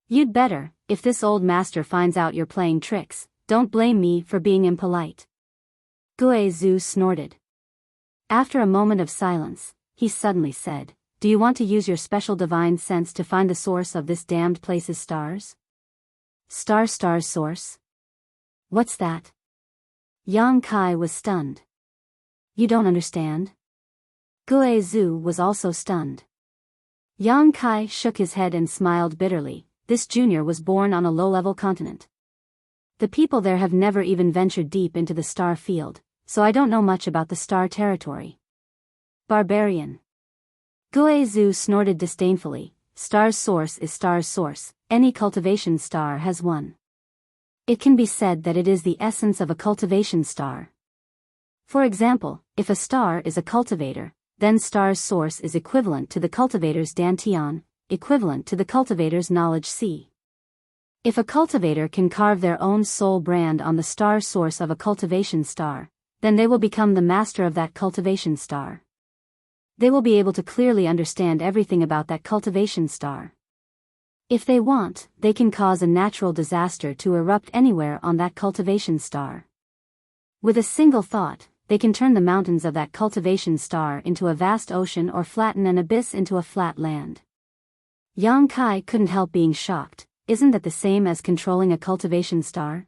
You'd better, if this old master finds out you're playing tricks, don't blame me for being impolite. Guizhou snorted. After a moment of silence, he suddenly said, do you want to use your special divine sense to find the source of this damned place's stars? Star's source? What's that? Yang Kai was stunned. You don't understand? Guizhou was also stunned. Yang Kai shook his head and smiled bitterly. This junior was born on a low-level continent. The people there have never even ventured deep into the star field, so I don't know much about the star territory. Barbarian. Guizhou snorted disdainfully. Star's source is star's source. Any cultivation star has one. It can be said that it is the essence of a cultivation star. For example, if a star is a cultivator, then star's source is equivalent to the cultivator's dantian, equivalent to the cultivator's knowledge C. If a cultivator can carve their own soul brand on the star source of a cultivation star, then they will become the master of that cultivation star. They will be able to clearly understand everything about that cultivation star. If they want, they can cause a natural disaster to erupt anywhere on that cultivation star. With a single thought, they can turn the mountains of that cultivation star into a vast ocean or flatten an abyss into a flat land. Yang Kai couldn't help being shocked. Isn't that the same as controlling a cultivation star?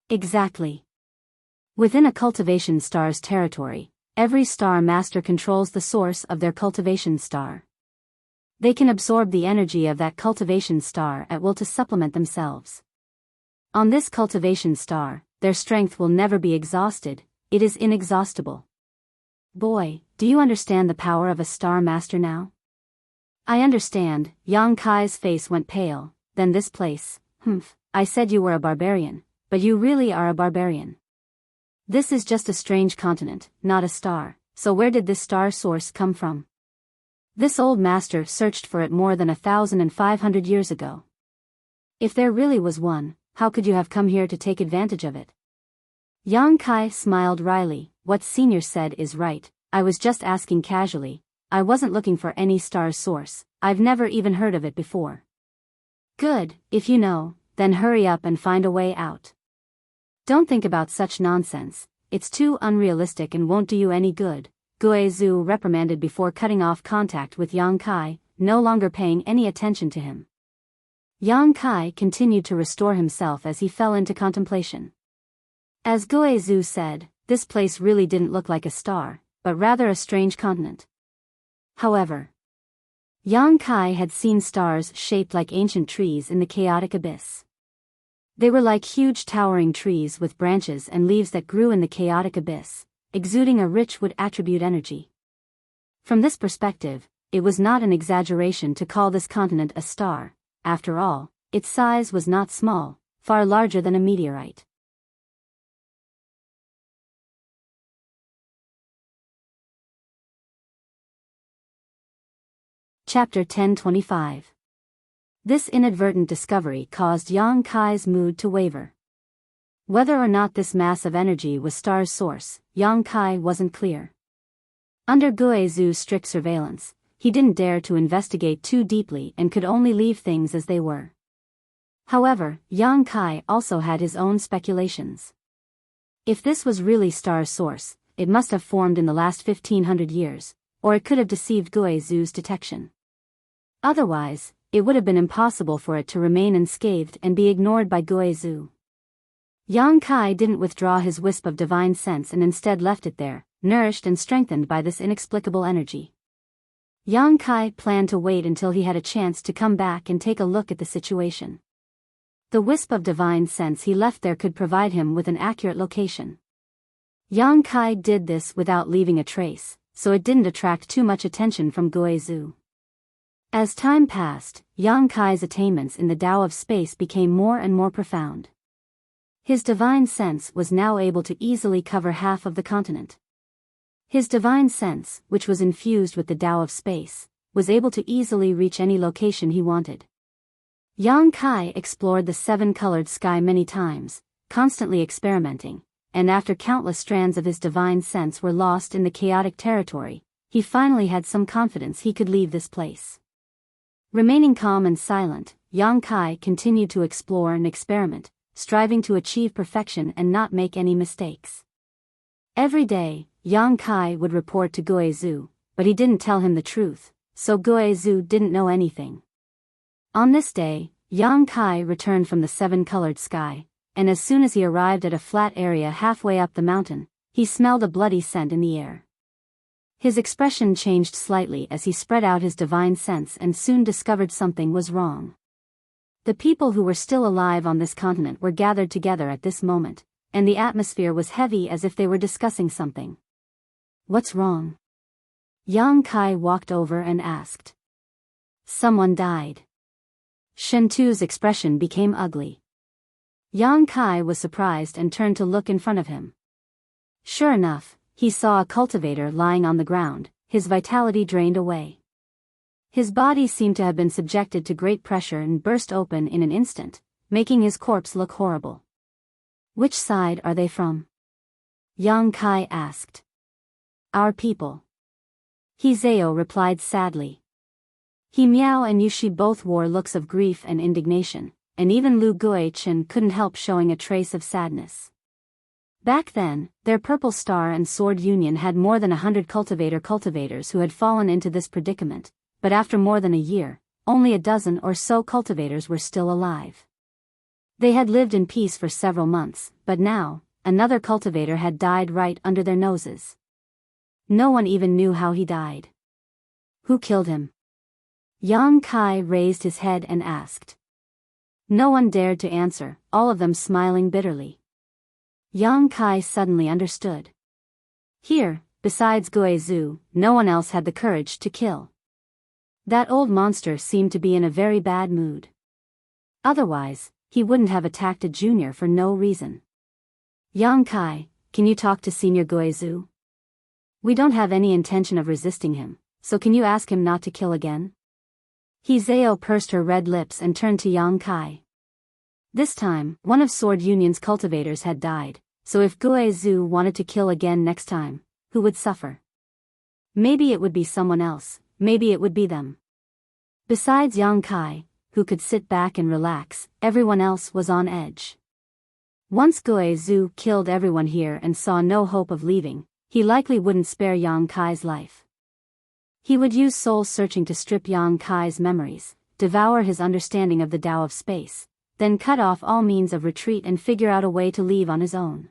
Exactly. Within a cultivation star's territory, every star master controls the source of their cultivation star. They can absorb the energy of that cultivation star at will to supplement themselves. On this cultivation star, their strength will never be exhausted, it is inexhaustible. Boy, do you understand the power of a star master now? I understand. Yang Kai's face went pale. Then this place, I said you were a barbarian, but you really are a barbarian. This is just a strange continent, not a star, so where did this star source come from? This old master searched for it more than 1,500 years ago. If there really was one, how could you have come here to take advantage of it? Yang Kai smiled wryly. What Senior said is right, I was just asking casually. I wasn't looking for any star source, I've never even heard of it before. Good, if you know, then hurry up and find a way out. Don't think about such nonsense, it's too unrealistic and won't do you any good, Guizhou reprimanded before cutting off contact with Yang Kai, no longer paying any attention to him. Yang Kai continued to restore himself as he fell into contemplation. As Guizhou said, this place really didn't look like a star, but rather a strange continent. However, Yang Kai had seen stars shaped like ancient trees in the chaotic abyss. They were like huge towering trees with branches and leaves that grew in the chaotic abyss, exuding a rich wood attribute energy. From this perspective, it was not an exaggeration to call this continent a star. After all, its size was not small, far larger than a meteorite. Chapter 1025. This inadvertent discovery caused Yang Kai's mood to waver. Whether or not this mass of energy was star's source, Yang Kai wasn't clear. Under Guizhou's strict surveillance, he didn't dare to investigate too deeply and could only leave things as they were. However, Yang Kai also had his own speculations. If this was really star's source, it must have formed in the last 1,500 years, or it could have deceived Guizhou's detection. Otherwise, it would have been impossible for it to remain unscathed and be ignored by Guizhou. Yang Kai didn't withdraw his wisp of divine sense and instead left it there, nourished and strengthened by this inexplicable energy. Yang Kai planned to wait until he had a chance to come back and take a look at the situation. The wisp of divine sense he left there could provide him with an accurate location. Yang Kai did this without leaving a trace, so it didn't attract too much attention from Guizhou. As time passed, Yang Kai's attainments in the Tao of space became more and more profound. His divine sense was now able to easily cover half of the continent. His divine sense, which was infused with the Tao of space, was able to easily reach any location he wanted. Yang Kai explored the seven-colored sky many times, constantly experimenting, and after countless strands of his divine sense were lost in the chaotic territory, he finally had some confidence he could leave this place. Remaining calm and silent, Yang Kai continued to explore and experiment, striving to achieve perfection and not make any mistakes. Every day, Yang Kai would report to Guizhou, but he didn't tell him the truth, so Guizhou didn't know anything. On this day, Yang Kai returned from the seven-colored sky, and as soon as he arrived at a flat area halfway up the mountain, he smelled a bloody scent in the air. His expression changed slightly as he spread out his divine sense and soon discovered something was wrong. The people who were still alive on this continent were gathered together at this moment, and the atmosphere was heavy as if they were discussing something. "What's wrong?" Yang Kai walked over and asked. "Someone died." Shen Tu's expression became ugly. Yang Kai was surprised and turned to look in front of him. Sure enough, he saw a cultivator lying on the ground, his vitality drained away. His body seemed to have been subjected to great pressure and burst open in an instant, making his corpse look horrible. "Which side are they from?" Yang Kai asked. "Our people." Hizeo replied sadly. He Miao and Yushi both wore looks of grief and indignation, and even Lu Guichen couldn't help showing a trace of sadness. Back then, their Purple Star and Sword Union had more than 100 cultivators who had fallen into this predicament, but after more than a year, only a dozen or so cultivators were still alive. They had lived in peace for several months, but now, another cultivator had died right under their noses. No one even knew how he died. Who killed him? Yang Kai raised his head and asked. No one dared to answer, all of them smiling bitterly. Yang Kai suddenly understood. Here, besides Guizhou, no one else had the courage to kill. That old monster seemed to be in a very bad mood. Otherwise, he wouldn't have attacked a junior for no reason. Yang Kai, can you talk to Senior Guizhou? We don't have any intention of resisting him, so can you ask him not to kill again? Hizeo pursed her red lips and turned to Yang Kai. This time, one of Sword Union's cultivators had died, so if Guizhou wanted to kill again next time, who would suffer? Maybe it would be someone else, maybe it would be them. Besides Yang Kai, who could sit back and relax, everyone else was on edge. Once Guizhou killed everyone here and saw no hope of leaving, he likely wouldn't spare Yang Kai's life. He would use soul searching to strip Yang Kai's memories, devour his understanding of the Tao of space, then cut off all means of retreat and figure out a way to leave on his own.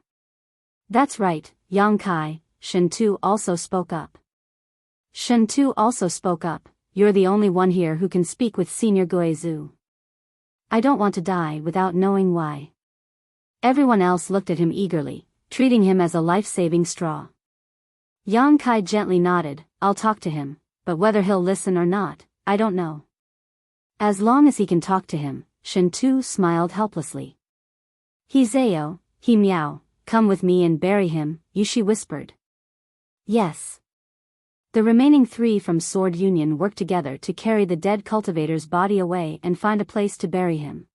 That's right, Yang Kai, Shen Tu also spoke up. Shen Tu also spoke up, you're the only one here who can speak with Senior Guizhou. I don't want to die without knowing why. Everyone else looked at him eagerly, treating him as a life-saving straw. Yang Kai gently nodded, I'll talk to him, but whether he'll listen or not, I don't know. As long as he can talk to him, Shen Tu smiled helplessly. Hizeo, he Miao, come with me and bury him, Yushi whispered. Yes. The remaining 3 from Sword Union worked together to carry the dead cultivator's body away and find a place to bury him.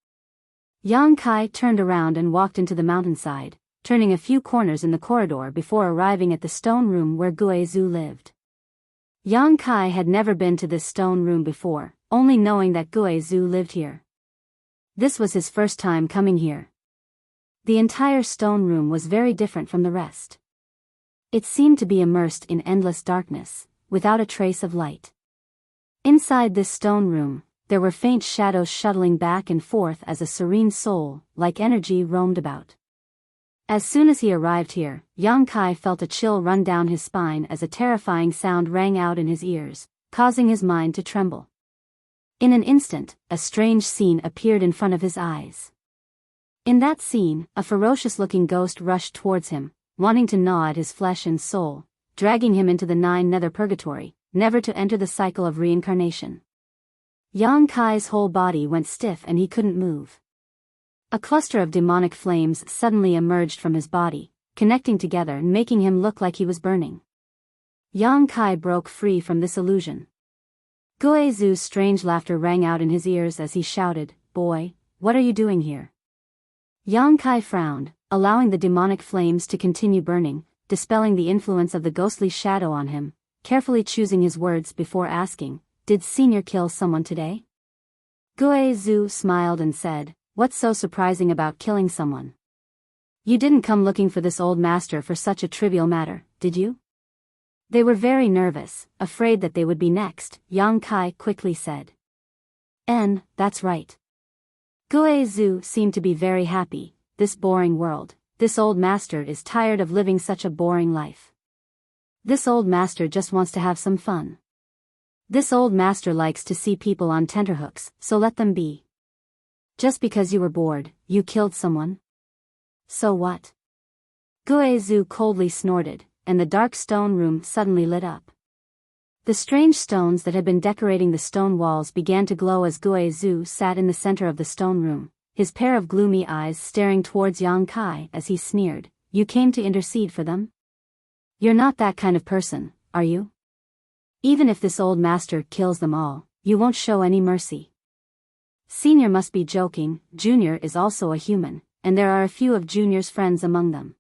Yang Kai turned around and walked into the mountainside, turning a few corners in the corridor before arriving at the stone room where Guizhou lived. Yang Kai had never been to this stone room before, only knowing that Guizhou lived here. This was his first time coming here. The entire stone room was very different from the rest. It seemed to be immersed in endless darkness, without a trace of light. Inside this stone room, there were faint shadows shuttling back and forth as a serene soul, like energy, roamed about. As soon as he arrived here, Yang Kai felt a chill run down his spine as a terrifying sound rang out in his ears, causing his mind to tremble. In an instant, a strange scene appeared in front of his eyes. In that scene, a ferocious-looking ghost rushed towards him, wanting to gnaw at his flesh and soul, dragging him into the 9 nether purgatory, never to enter the cycle of reincarnation. Yang Kai's whole body went stiff and he couldn't move. A cluster of demonic flames suddenly emerged from his body, connecting together and making him look like he was burning. Yang Kai broke free from this illusion. Guizu's strange laughter rang out in his ears as he shouted, "Boy, what are you doing here?" Yang Kai frowned, allowing the demonic flames to continue burning, dispelling the influence of the ghostly shadow on him, carefully choosing his words before asking, "Did Senior kill someone today?" Guizu smiled and said, "What's so surprising about killing someone? You didn't come looking for this old master for such a trivial matter, did you?" They were very nervous, afraid that they would be next, Yang Kai quickly said. That's right. Guizu seemed to be very happy. This boring world, this old master is tired of living such a boring life. This old master just wants to have some fun. This old master likes to see people on tenterhooks, so let them be. Just because you were bored, you killed someone? So what? Guizu coldly snorted, and the dark stone room suddenly lit up. The strange stones that had been decorating the stone walls began to glow as Guizu sat in the center of the stone room, his pair of gloomy eyes staring towards Yang Kai as he sneered, "You came to intercede for them? You're not that kind of person, are you? Even if this old master kills them all, you won't show any mercy." Senior must be joking. Junior is also a human, and there are a few of Junior's friends among them.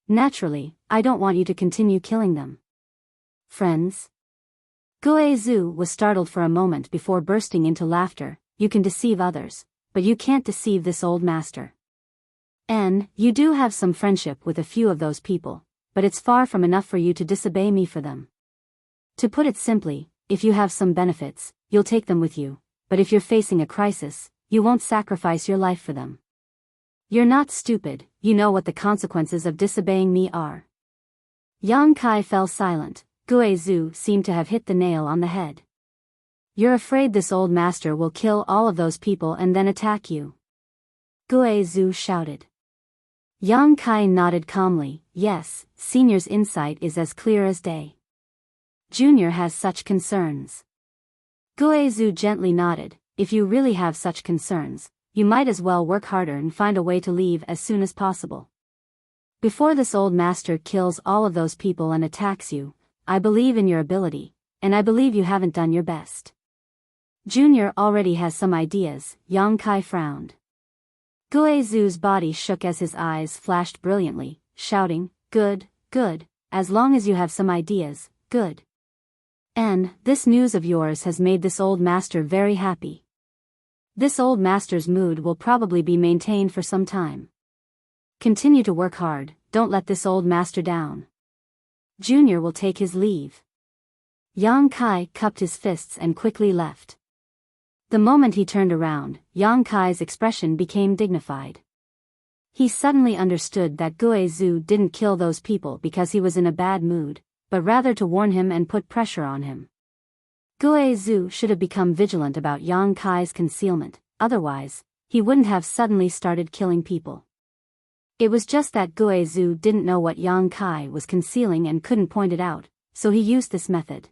Naturally, I don't want you to continue killing them. Friends? Guizu was startled for a moment before bursting into laughter. You can deceive others, but you can't deceive this old master. And you do have some friendship with a few of those people, but it's far from enough for you to disobey me for them. To put it simply, if you have some benefits, you'll take them with you. But if you're facing a crisis, you won't sacrifice your life for them. You're not stupid, you know what the consequences of disobeying me are. Yang Kai fell silent. Guizu seemed to have hit the nail on the head. You're afraid this old master will kill all of those people and then attack you? Guizu shouted. Yang Kai nodded calmly. Yes, Senior's insight is as clear as day. Junior has such concerns. Guizu gently nodded. If you really have such concerns, you might as well work harder and find a way to leave as soon as possible. Before this old master kills all of those people and attacks you, I believe in your ability, and I believe you haven't done your best. Junior already has some ideas. Yang Kai frowned. Guizu's body shook as his eyes flashed brilliantly, shouting, "Good, good, as long as you have some ideas, good. And this news of yours has made this old master very happy. This old master's mood will probably be maintained for some time. Continue to work hard, don't let this old master down. Junior will take his leave." Yang Kai cupped his fists and quickly left. The moment he turned around, Yang Kai's expression became dignified. He suddenly understood that Guizu didn't kill those people because he was in a bad mood, but rather to warn him and put pressure on him. Guizu should have become vigilant about Yang Kai's concealment, otherwise, he wouldn't have suddenly started killing people. It was just that Guizu didn't know what Yang Kai was concealing and couldn't point it out, so he used this method.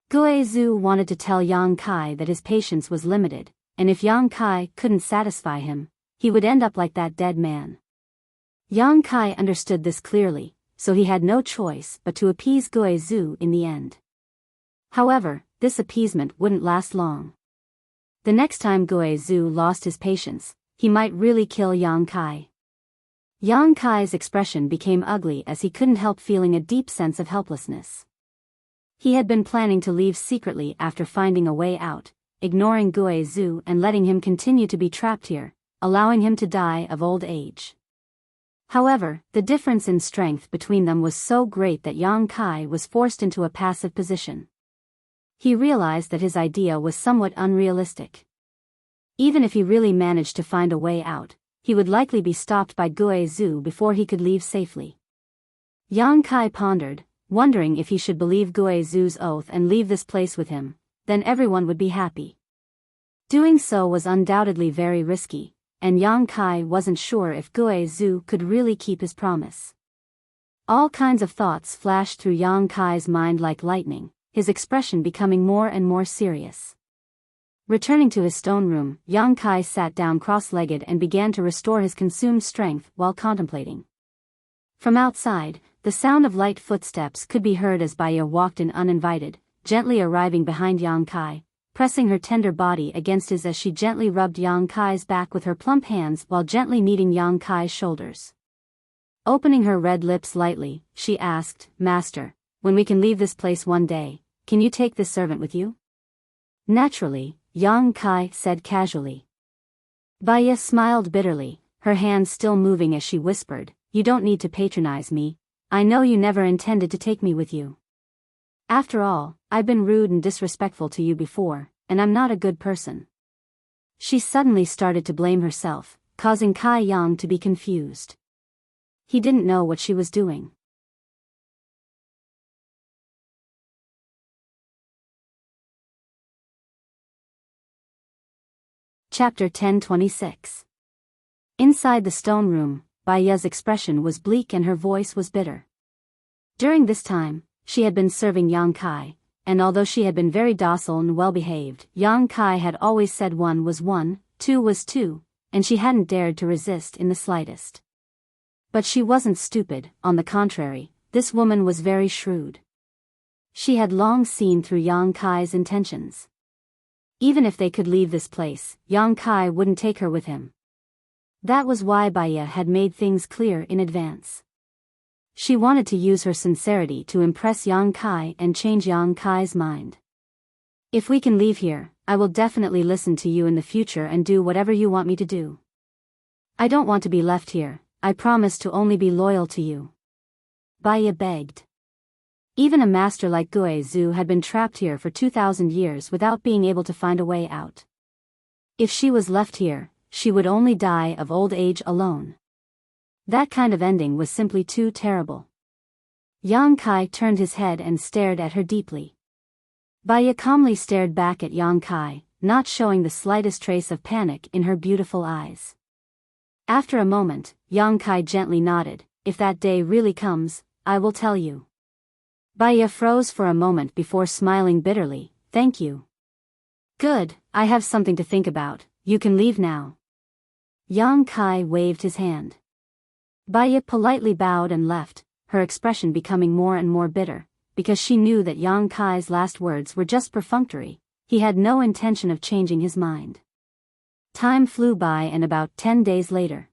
Guizu wanted to tell Yang Kai that his patience was limited, and if Yang Kai couldn't satisfy him, he would end up like that dead man. Yang Kai understood this clearly, so he had no choice but to appease Guizu in the end. However, this appeasement wouldn't last long. The next time Guizu lost his patience, he might really kill Yang Kai. Yang Kai's expression became ugly as he couldn't help feeling a deep sense of helplessness. He had been planning to leave secretly after finding a way out, ignoring Guizu and letting him continue to be trapped here, allowing him to die of old age. However, the difference in strength between them was so great that Yang Kai was forced into a passive position. He realized that his idea was somewhat unrealistic. Even if he really managed to find a way out, he would likely be stopped by Gue Zhu before he could leave safely. Yang Kai pondered, wondering if he should believe Gue Zhu's oath and leave this place with him, then everyone would be happy. Doing so was undoubtedly very risky, and Yang Kai wasn't sure if Gue Zhu could really keep his promise. All kinds of thoughts flashed through Yang Kai's mind like lightning, his expression becoming more and more serious. Returning to his stone room, Yang Kai sat down cross-legged and began to restore his consumed strength while contemplating. From outside, the sound of light footsteps could be heard as Biyao walked in uninvited, gently arriving behind Yang Kai, pressing her tender body against his as she gently rubbed Yang Kai's back with her plump hands while gently kneading Yang Kai's shoulders. Opening her red lips lightly, she asked, "Master, when we can leave this place one day, can you take this servant with you?" "Naturally," Yang Kai said casually. Biyao smiled bitterly, her hands still moving as she whispered, "You don't need to patronize me. I know you never intended to take me with you. After all, I've been rude and disrespectful to you before, and I'm not a good person." She suddenly started to blame herself, causing Kai Yang to be confused. He didn't know what she was doing. Chapter 10:26. Inside the stone room, Biyao's expression was bleak and her voice was bitter. During this time, she had been serving Yang Kai, and although she had been very docile and well-behaved, Yang Kai had always said 1 was 1, 2 was 2, and she hadn't dared to resist in the slightest. But she wasn't stupid, on the contrary, this woman was very shrewd. She had long seen through Yang Kai's intentions. Even if they could leave this place, Yang Kai wouldn't take her with him. That was why Biyao had made things clear in advance. She wanted to use her sincerity to impress Yang Kai and change Yang Kai's mind. "If we can leave here, I will definitely listen to you in the future and do whatever you want me to do. I don't want to be left here, I promise to only be loyal to you," Biyao begged. Even a master like Gue Zhu had been trapped here for 2,000 years without being able to find a way out. If she was left here, she would only die of old age alone. That kind of ending was simply too terrible. Yang Kai turned his head and stared at her deeply. Biyao calmly stared back at Yang Kai, not showing the slightest trace of panic in her beautiful eyes. After a moment, Yang Kai gently nodded, "If that day really comes, I will tell you." Biyao froze for a moment before smiling bitterly, "Thank you." "Good, I have something to think about, you can leave now." Yang Kai waved his hand. Biyao politely bowed and left, her expression becoming more and more bitter, because she knew that Yang Kai's last words were just perfunctory, he had no intention of changing his mind. Time flew by and about 10 days later,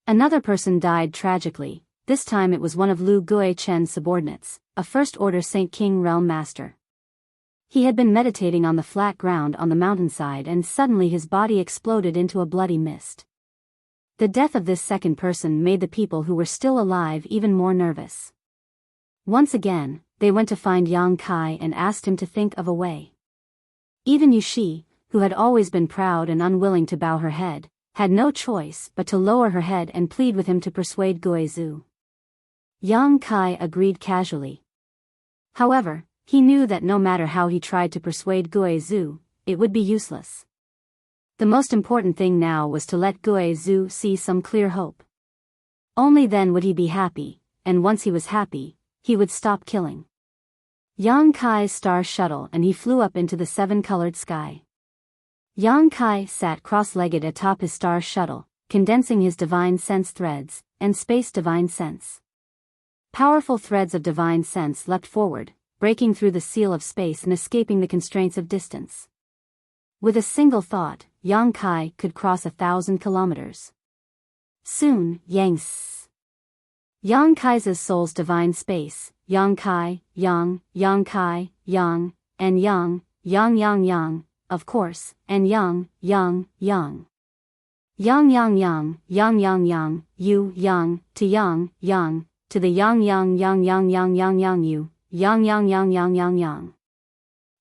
another person died tragically. This time it was one of Lu Guichen's subordinates, a first-order Saint King realm master. He had been meditating on the flat ground on the mountainside and suddenly his body exploded into a bloody mist. The death of this second person made the people who were still alive even more nervous. Once again, they went to find Yang Kai and asked him to think of a way. Even Yushi, who had always been proud and unwilling to bow her head, had no choice but to lower her head and plead with him to persuade Gue Zhu. Yang Kai agreed casually. However, he knew that no matter how he tried to persuade Gue Zhu, it would be useless. The most important thing now was to let Gue Zhu see some clear hope. Only then would he be happy, and once he was happy, he would stop killing. Yang Kai's star shuttle and he flew up into the 7-colored sky. Yang Kai sat cross-legged atop his star shuttle, condensing his divine sense threads, and space divine sense. Powerful threads of divine sense leapt forward, breaking through the seal of space and escaping the constraints of distance. With a single thought, Yang Kai could cross 1,000 kilometers. Soon, Yang Kai's soul's divine space, Yang Kai, Yang Kai, Yang, and Yang, of course, and Yang, Yang, you, Yang, to the Yang, you, Yang.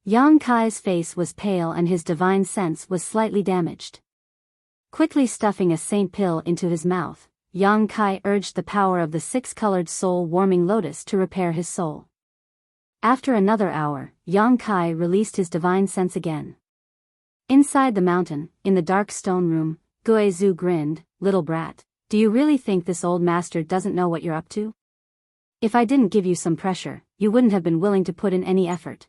Yang Kai's face was pale and his divine sense was slightly damaged. Quickly stuffing a saint pill into his mouth, Yang Kai urged the power of the six-colored soul-warming lotus to repair his soul. After another hour, Yang Kai released his divine sense again. Inside the mountain, in the dark stone room, Guizhu grinned. "Little brat, do you really think this old master doesn't know what you're up to? If I didn't give you some pressure, you wouldn't have been willing to put in any effort.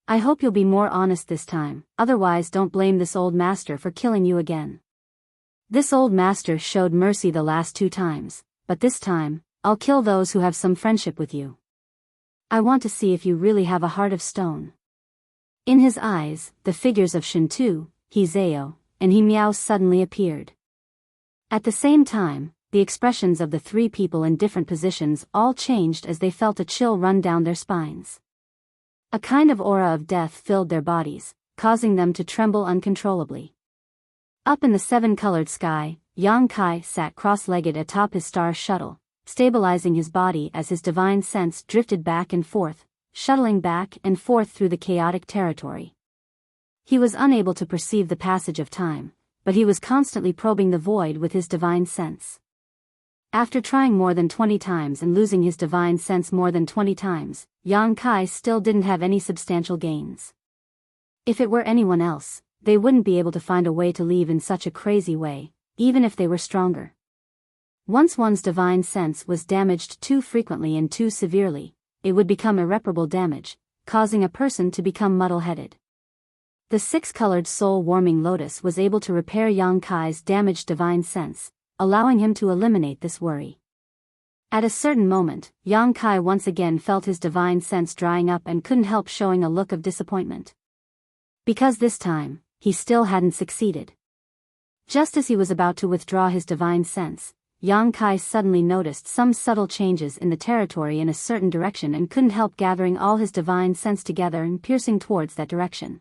I hope you'll be more honest this time, otherwise don't blame this old master for killing you again. This old master showed mercy the last 2 times, but this time, I'll kill those who have some friendship with you. I want to see if you really have a heart of stone." In his eyes, the figures of Shintu, Hizeo, and Himiao suddenly appeared. At the same time, the expressions of the 3 people in different positions all changed as they felt a chill run down their spines. A kind of aura of death filled their bodies, causing them to tremble uncontrollably. Up in the 7-colored sky, Yang Kai sat cross-legged atop his star shuttle, stabilizing his body as his divine sense drifted back and forth, shuttling back and forth through the chaotic territory. He was unable to perceive the passage of time, but he was constantly probing the void with his divine sense. After trying more than 20 times and losing his divine sense more than 20 times, Yang Kai still didn't have any substantial gains. If it were anyone else, they wouldn't be able to find a way to leave in such a crazy way, even if they were stronger. Once one's divine sense was damaged too frequently and too severely, it would become irreparable damage, causing a person to become muddle-headed. The 6-colored soul-warming lotus was able to repair Yang Kai's damaged divine sense, allowing him to eliminate this worry. At a certain moment, Yang Kai once again felt his divine sense drying up and couldn't help showing a look of disappointment. Because this time, he still hadn't succeeded. Just as he was about to withdraw his divine sense, Yang Kai suddenly noticed some subtle changes in the territory in a certain direction and couldn't help gathering all his divine sense together and piercing towards that direction.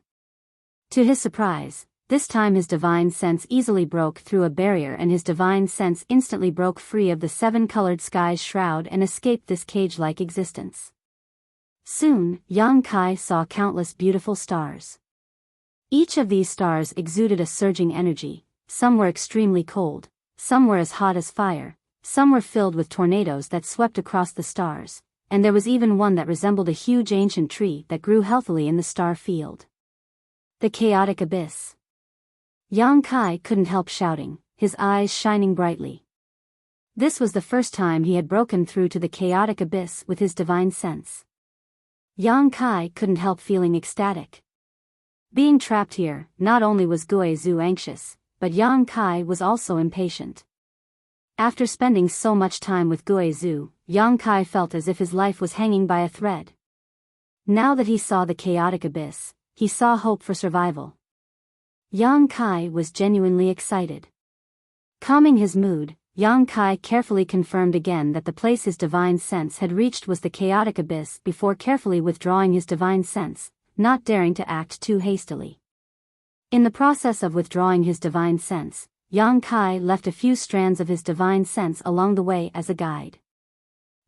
To his surprise, this time his divine sense easily broke through a barrier and his divine sense instantly broke free of the 7-colored sky's shroud and escaped this cage-like existence. Soon, Yang Kai saw countless beautiful stars. Each of these stars exuded a surging energy. Some were extremely cold, some were as hot as fire, some were filled with tornadoes that swept across the stars, and there was even one that resembled a huge ancient tree that grew healthily in the star field. The chaotic abyss. Yang Kai couldn't help shouting, his eyes shining brightly. This was the first time he had broken through to the chaotic abyss with his divine sense. Yang Kai couldn't help feeling ecstatic. Being trapped here, not only was Guizhu anxious, but Yang Kai was also impatient. After spending so much time with Guizhu, Yang Kai felt as if his life was hanging by a thread. Now that he saw the chaotic abyss, he saw hope for survival. Yang Kai was genuinely excited. Calming his mood, Yang Kai carefully confirmed again that the place his divine sense had reached was the chaotic abyss before carefully withdrawing his divine sense, not daring to act too hastily. In the process of withdrawing his divine sense, Yang Kai left a few strands of his divine sense along the way as a guide.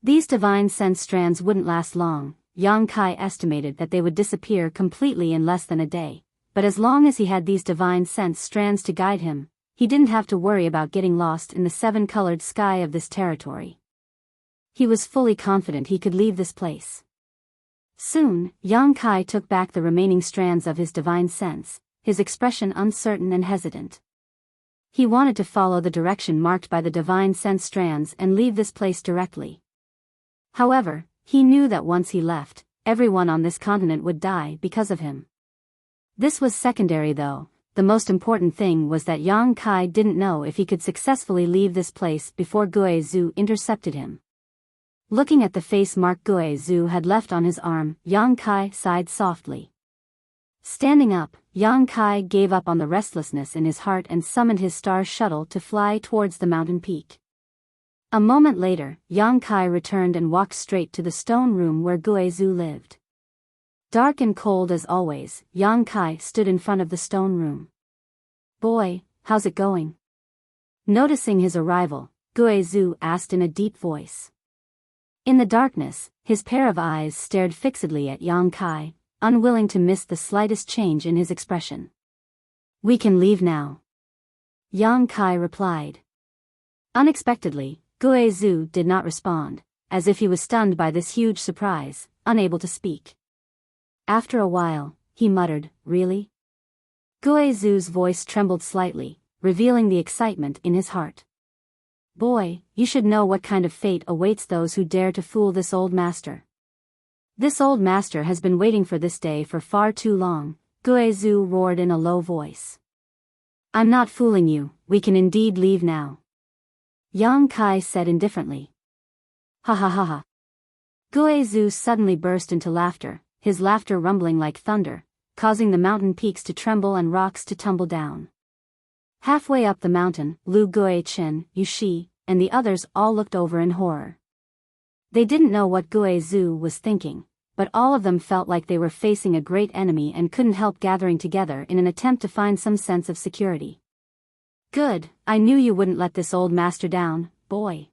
These divine sense strands wouldn't last long. Yang Kai estimated that they would disappear completely in less than a day, but as long as he had these divine sense strands to guide him, he didn't have to worry about getting lost in the 7-colored sky of this territory. He was fully confident he could leave this place. Soon, Yang Kai took back the remaining strands of his divine sense, his expression uncertain and hesitant. He wanted to follow the direction marked by the divine sense strands and leave this place directly. However, he knew that once he left, everyone on this continent would die because of him. This was secondary though. The most important thing was that Yang Kai didn't know if he could successfully leave this place before Guizhu intercepted him. Looking at the face mark Guizhu had left on his arm, Yang Kai sighed softly. Standing up, Yang Kai gave up on the restlessness in his heart and summoned his star shuttle to fly towards the mountain peak. A moment later, Yang Kai returned and walked straight to the stone room where Guizhu lived. Dark and cold as always, Yang Kai stood in front of the stone room. "Boy, how's it going?" Noticing his arrival, Guizhu asked in a deep voice. In the darkness, his pair of eyes stared fixedly at Yang Kai, unwilling to miss the slightest change in his expression. "We can leave now." Yang Kai replied. Unexpectedly, Guizhu did not respond, as if he was stunned by this huge surprise, unable to speak. After a while, he muttered, "Really?" Guizhu's voice trembled slightly, revealing the excitement in his heart. "Boy, you should know what kind of fate awaits those who dare to fool this old master. This old master has been waiting for this day for far too long," Guizhu roared in a low voice. "I'm not fooling you, we can indeed leave now," Yang Kai said indifferently. "Ha ha ha ha." Guizhu suddenly burst into laughter, his laughter rumbling like thunder, causing the mountain peaks to tremble and rocks to tumble down. Halfway up the mountain, Lu Guichen, Yushi, and the others all looked over in horror. They didn't know what Guizhu was thinking, but all of them felt like they were facing a great enemy and couldn't help gathering together in an attempt to find some sense of security. "Good, I knew you wouldn't let this old master down, boy."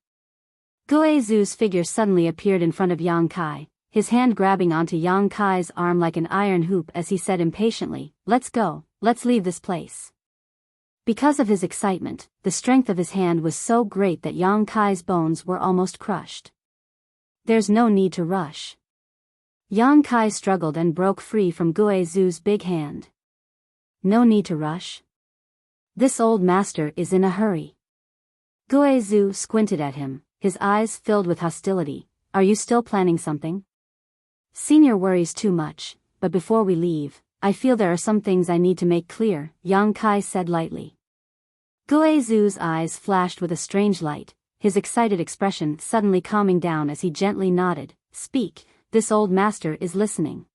Guizhu's figure suddenly appeared in front of Yang Kai, his hand grabbing onto Yang Kai's arm like an iron hoop as he said impatiently, "Let's go, let's leave this place." Because of his excitement, the strength of his hand was so great that Yang Kai's bones were almost crushed. "There's no need to rush." Yang Kai struggled and broke free from Guizhu's big hand. "No need to rush? This old master is in a hurry." Guizhu squinted at him, his eyes filled with hostility. "Are you still planning something?" "Senior worries too much, but before we leave, I feel there are some things I need to make clear," Yang Kai said lightly. Guizhu's eyes flashed with a strange light, his excited expression suddenly calming down as he gently nodded. "Speak, this old master is listening."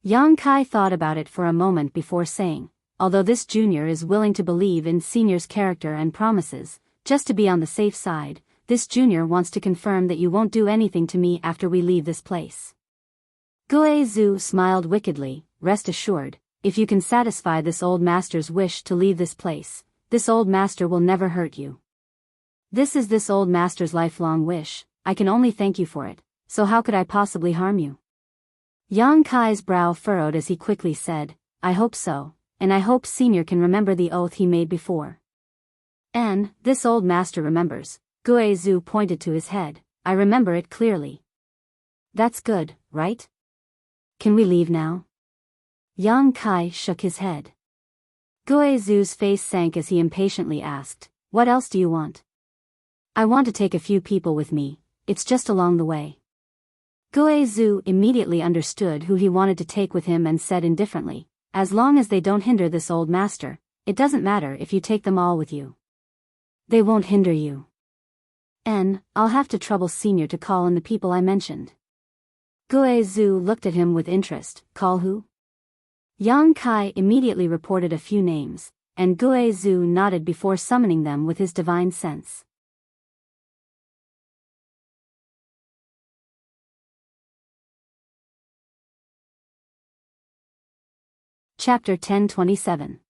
Yang Kai thought about it for a moment before saying, "Although this junior is willing to believe in senior's character and promises, just to be on the safe side, this junior wants to confirm that you won't do anything to me after we leave this place." Guizhu smiled wickedly. "Rest assured, if you can satisfy this old master's wish to leave this place, this old master will never hurt you. This is this old master's lifelong wish, I can only thank you for it, so how could I possibly harm you?" Yang Kai's brow furrowed as he quickly said, "I hope so, and I hope senior can remember the oath he made before." "And, this old master remembers," Guizhu pointed to his head, "I remember it clearly." "That's good, right? Can we leave now?" Yang Kai shook his head. Guizhu's face sank as he impatiently asked, "What else do you want?" "I want to take a few people with me, it's just along the way." Guizhu immediately understood who he wanted to take with him and said indifferently, "As long as they don't hinder this old master, it doesn't matter if you take them all with you." "They won't hinder you." I'll have to trouble senior to call in the people I mentioned." Guizhu looked at him with interest. "Call who?" Yang Kai immediately reported a few names, and Guizhu nodded before summoning them with his divine sense. Chapter 1027.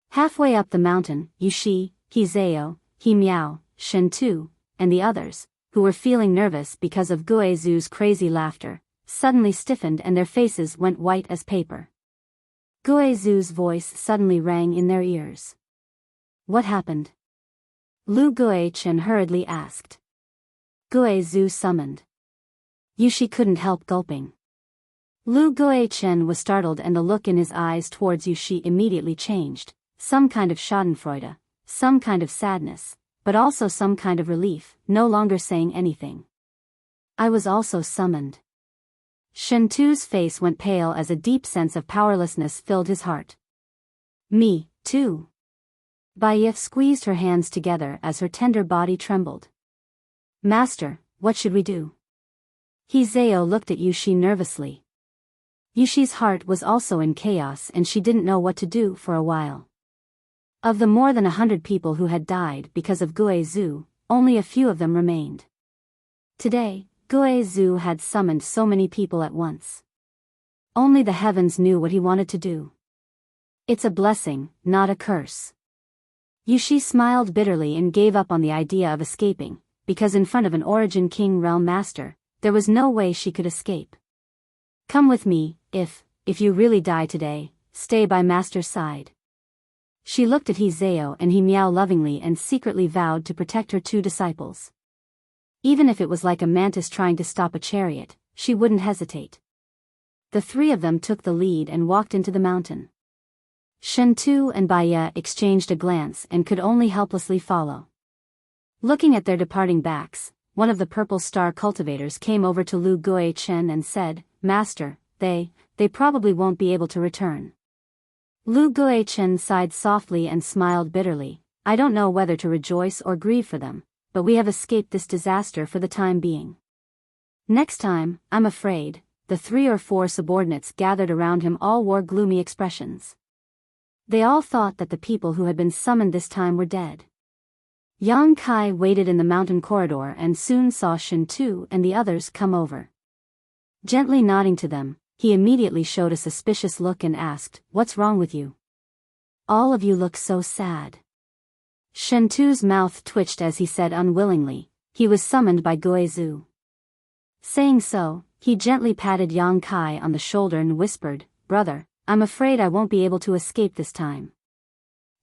Halfway up the mountain, Yushi, Hizeo, Miao, Shentu, and the others, who were feeling nervous because of Guizhu's crazy laughter, suddenly stiffened and their faces went white as paper. Guizhu's voice suddenly rang in their ears. "What happened?" Lu Guichen hurriedly asked. Guizhu summoned. Yushi couldn't help gulping. Lu Guichen was startled and the look in his eyes towards Yushi immediately changed, some kind of schadenfreude, some kind of sadness, but also some kind of relief, no longer saying anything. "I was also summoned." Shentu's face went pale as a deep sense of powerlessness filled his heart. "Me, too." Biyao squeezed her hands together as her tender body trembled. "Master, what should we do?" Hizeo looked at Yushi nervously. Yushi's heart was also in chaos and she didn't know what to do for a while. Of the more than 100 people who had died because of Guizhu, only a few of them remained. Today, Guizhu had summoned so many people at once. Only the heavens knew what he wanted to do. "It's a blessing, not a curse." Yushi smiled bitterly and gave up on the idea of escaping, because in front of an Origin King Realm Master, there was no way she could escape. "Come with me, if you really die today, stay by Master's side." She looked at Hizeo and he meowed lovingly and secretly vowed to protect her two disciples. Even if it was like a mantis trying to stop a chariot, she wouldn't hesitate. The three of them took the lead and walked into the mountain. Shentu and Baya exchanged a glance and could only helplessly follow. Looking at their departing backs, one of the purple star cultivators came over to Lu Guichen and said, "Master, they probably won't be able to return." Lu Guichen sighed softly and smiled bitterly. "I don't know whether to rejoice or grieve for them, but we have escaped this disaster for the time being. Next time, I'm afraid." The 3 or 4 subordinates gathered around him all wore gloomy expressions. They all thought that the people who had been summoned this time were dead. Yang Kai waited in the mountain corridor and soon saw Shentu and the others come over. Gently nodding to them, he immediately showed a suspicious look and asked, "What's wrong with you? All of you look so sad." Shentu's mouth twitched as he said unwillingly, he was summoned by Guizhu. Saying so, he gently patted Yang Kai on the shoulder and whispered, "Brother, I'm afraid I won't be able to escape this time.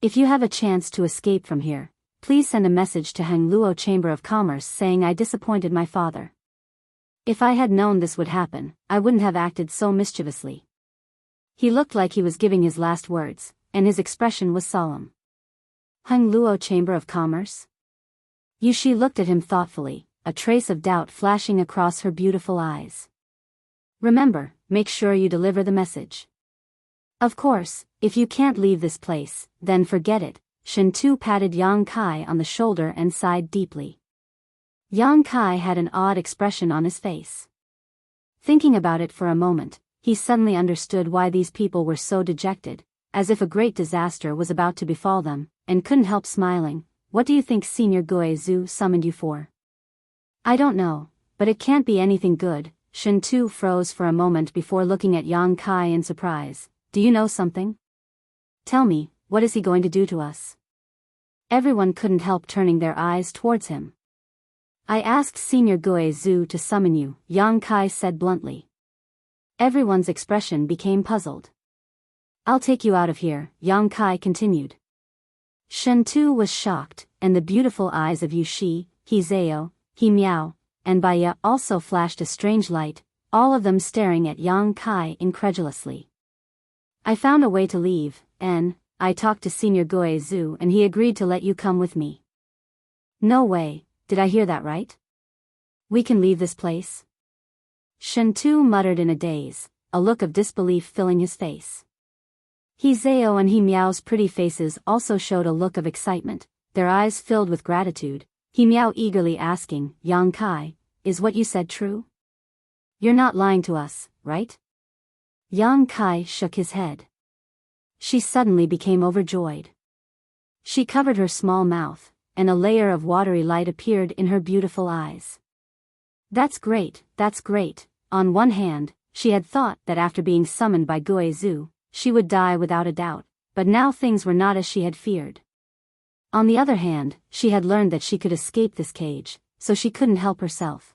If you have a chance to escape from here, please send a message to Hangluo Chamber of Commerce saying I disappointed my father. If I had known this would happen, I wouldn't have acted so mischievously." He looked like he was giving his last words, and his expression was solemn. Hangluo Chamber of Commerce? Yushi looked at him thoughtfully, a trace of doubt flashing across her beautiful eyes. "Remember, make sure you deliver the message. Of course, if you can't leave this place, then forget it." Shentu patted Yang Kai on the shoulder and sighed deeply. Yang Kai had an odd expression on his face. Thinking about it for a moment, he suddenly understood why these people were so dejected, as if a great disaster was about to befall them, and couldn't help smiling. "What do you think Senior Guizhu summoned you for?" "I don't know, but it can't be anything good." Shentu froze for a moment before looking at Yang Kai in surprise. "Do you know something? Tell me, what is he going to do to us?" Everyone couldn't help turning their eyes towards him. "I asked Senior Guizhu to summon you," Yang Kai said bluntly. Everyone's expression became puzzled. "I'll take you out of here," Yang Kai continued. Shentu was shocked, and the beautiful eyes of Yushi, Hizeo, Miao, and Baya also flashed a strange light, all of them staring at Yang Kai incredulously. "I found a way to leave, and I talked to Senior Guizhu and he agreed to let you come with me." "No way, did I hear that right? We can leave this place?" Shentu muttered in a daze, a look of disbelief filling his face. Hizeo and Miao's pretty faces also showed a look of excitement, their eyes filled with gratitude. Miao eagerly asking, "Yang Kai, is what you said true? You're not lying to us, right?" Yang Kai shook his head. She suddenly became overjoyed. She covered her small mouth, and a layer of watery light appeared in her beautiful eyes. That's great, that's great." On one hand, she had thought that after being summoned by Guizhu, she would die without a doubt, but now things were not as she had feared. On the other hand, she had learned that she could escape this cage, so she couldn't help herself.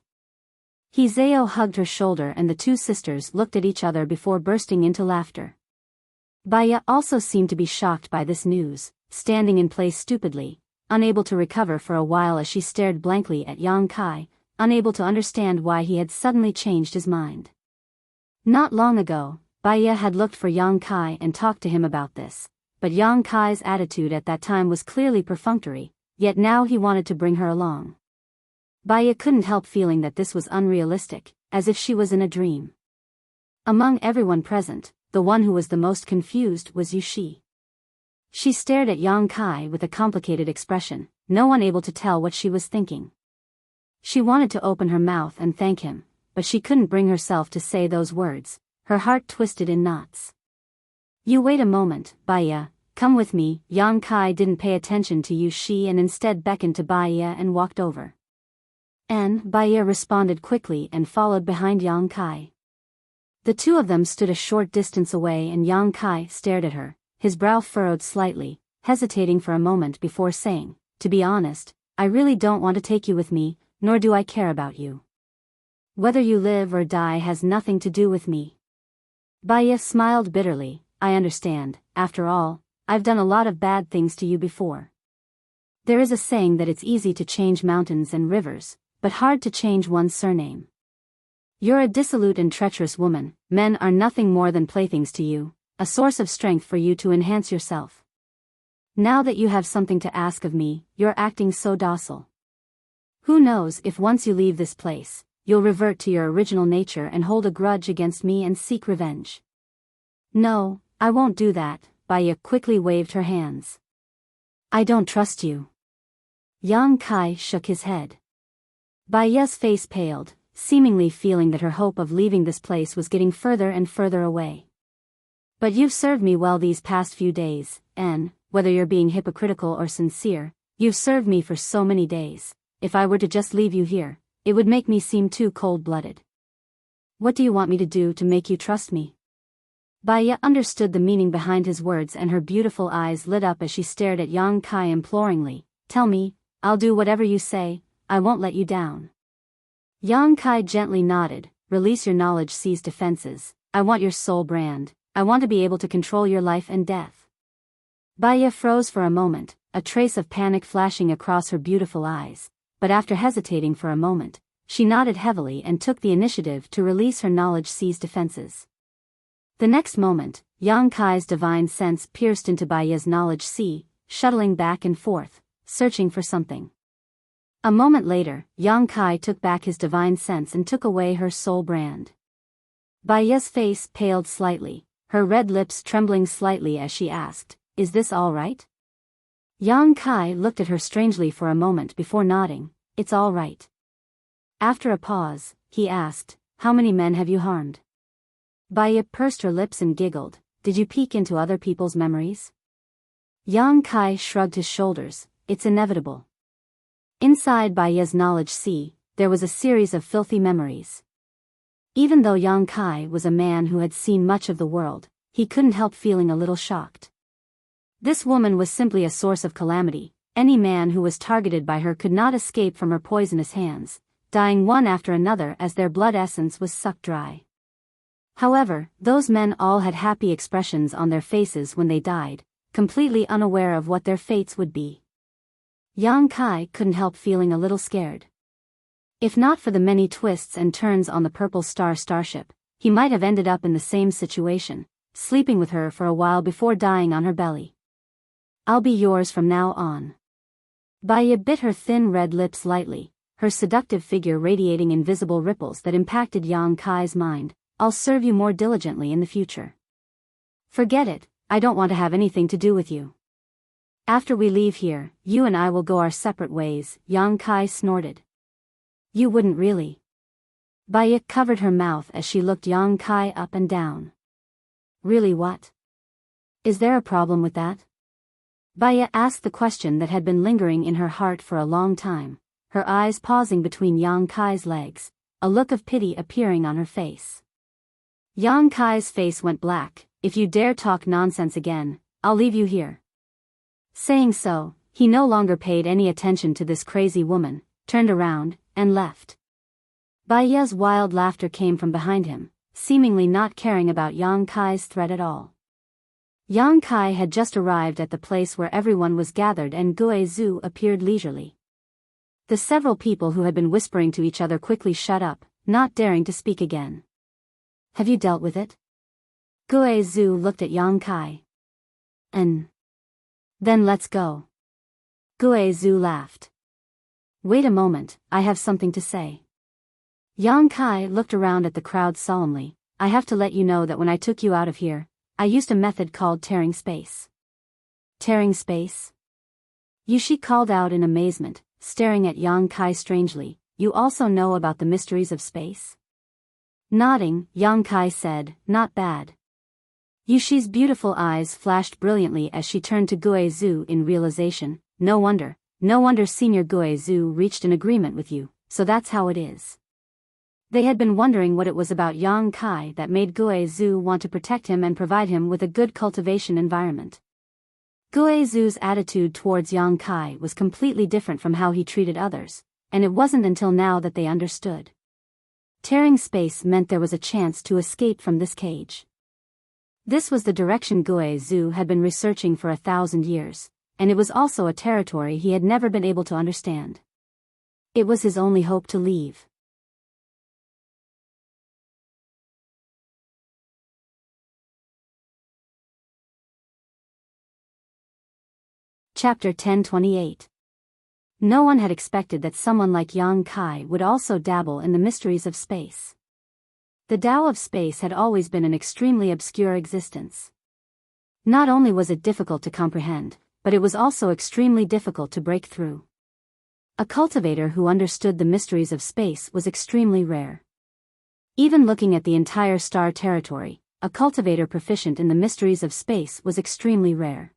Hizeo hugged her shoulder and the two sisters looked at each other before bursting into laughter. Baya also seemed to be shocked by this news, standing in place stupidly, unable to recover for a while as she stared blankly at Yang Kai, unable to understand why he had suddenly changed his mind. Not long ago, Baya had looked for Yang Kai and talked to him about this, but Yang Kai's attitude at that time was clearly perfunctory, yet now he wanted to bring her along. Baya couldn't help feeling that this was unrealistic, as if she was in a dream. Among everyone present, the one who was the most confused was Yushi. She stared at Yang Kai with a complicated expression, no one able to tell what she was thinking. She wanted to open her mouth and thank him, but she couldn't bring herself to say those words, her heart twisted in knots. "You wait a moment, Baya, come with me." Yang Kai didn't pay attention to Yushi and instead beckoned to Baya and walked over. And Baya responded quickly and followed behind Yang Kai. The two of them stood a short distance away and Yang Kai stared at her, his brow furrowed slightly, hesitating for a moment before saying, "To be honest, I really don't want to take you with me, nor do I care about you. Whether you live or die has nothing to do with me." Baya smiled bitterly. "I understand, after all, I've done a lot of bad things to you before. There is a saying that it's easy to change mountains and rivers, but hard to change one's surname. You're a dissolute and treacherous woman. Men are nothing more than playthings to you, a source of strength for you to enhance yourself. Now that you have something to ask of me, you're acting so docile. Who knows if once you leave this place, you'll revert to your original nature and hold a grudge against me and seek revenge. No, I won't do that, Biyao quickly waved her hands. I don't trust you. Yang Kai shook his head. Biyao's face paled, seemingly feeling that her hope of leaving this place was getting further and further away. But you've served me well these past few days, and, whether you're being hypocritical or sincere, you've served me for so many days. If I were to just leave you here, it would make me seem too cold-blooded. What do you want me to do to make you trust me? Biyao understood the meaning behind his words, and her beautiful eyes lit up as she stared at Yang Kai imploringly. Tell me, I'll do whatever you say, I won't let you down. Yang Kai gently nodded. Release your knowledge, seize defenses. I want your soul brand. I want to be able to control your life and death. Biyao froze for a moment, a trace of panic flashing across her beautiful eyes, but after hesitating for a moment, she nodded heavily and took the initiative to release her knowledge, seize defenses. The next moment, Yang Kai's divine sense pierced into Biyao's knowledge sea, shuttling back and forth, searching for something. A moment later, Yang Kai took back his divine sense and took away her soul brand. Biyao's face paled slightly, her red lips trembling slightly as she asked, Is this all right? Yang Kai looked at her strangely for a moment before nodding. It's all right. After a pause, he asked, How many men have you harmed? Biyao pursed her lips and giggled. Did you peek into other people's memories? Yang Kai shrugged his shoulders. It's inevitable. Inside Biyao's knowledge sea, there was a series of filthy memories. Even though Yang Kai was a man who had seen much of the world, he couldn't help feeling a little shocked. This woman was simply a source of calamity. Any man who was targeted by her could not escape from her poisonous hands, dying one after another as their blood essence was sucked dry. However, those men all had happy expressions on their faces when they died, completely unaware of what their fates would be. Yang Kai couldn't help feeling a little scared. If not for the many twists and turns on the Purple Star starship, he might have ended up in the same situation, sleeping with her for a while before dying on her belly. I'll be yours from now on. Biyao bit her thin red lips lightly, her seductive figure radiating invisible ripples that impacted Yang Kai's mind. I'll serve you more diligently in the future. Forget it, I don't want to have anything to do with you. After we leave here, you and I will go our separate ways, Yang Kai snorted. You wouldn't really. Biyao covered her mouth as she looked Yang Kai up and down. Really what? Is there a problem with that? Biyao asked the question that had been lingering in her heart for a long time, her eyes pausing between Yang Kai's legs, a look of pity appearing on her face. Yang Kai's face went black. If you dare talk nonsense again, I'll leave you here. Saying so, he no longer paid any attention to this crazy woman, turned around, and left. Biyao's wild laughter came from behind him, seemingly not caring about Yang Kai's threat at all. Yang Kai had just arrived at the place where everyone was gathered and Gue Zhu appeared leisurely. The several people who had been whispering to each other quickly shut up, not daring to speak again. Have you dealt with it? Gue Zhu looked at Yang Kai. Then let's go. Gue Zhu laughed. Wait a moment, I have something to say. Yang Kai looked around at the crowd solemnly. I have to let you know that when I took you out of here, I used a method called tearing space. Tearing space? Yushi called out in amazement, staring at Yang Kai strangely. You also know about the mysteries of space? Nodding, Yang Kai said, not bad. Yushi's beautiful eyes flashed brilliantly as she turned to Gue Zhu in realization. No wonder Senior Gue Zhu reached an agreement with you, so that's how it is. They had been wondering what it was about Yang Kai that made Gue Zhu want to protect him and provide him with a good cultivation environment. Gue Zhu's attitude towards Yang Kai was completely different from how he treated others, and it wasn't until now that they understood. Tearing space meant there was a chance to escape from this cage. This was the direction Guo Zhu had been researching for 1,000 years, and it was also a territory he had never been able to understand. It was his only hope to leave. Chapter 1028. No one had expected that someone like Yang Kai would also dabble in the mysteries of space. The Tao of space had always been an extremely obscure existence. Not only was it difficult to comprehend, but it was also extremely difficult to break through. A cultivator who understood the mysteries of space was extremely rare. Even looking at the entire star territory, a cultivator proficient in the mysteries of space was extremely rare.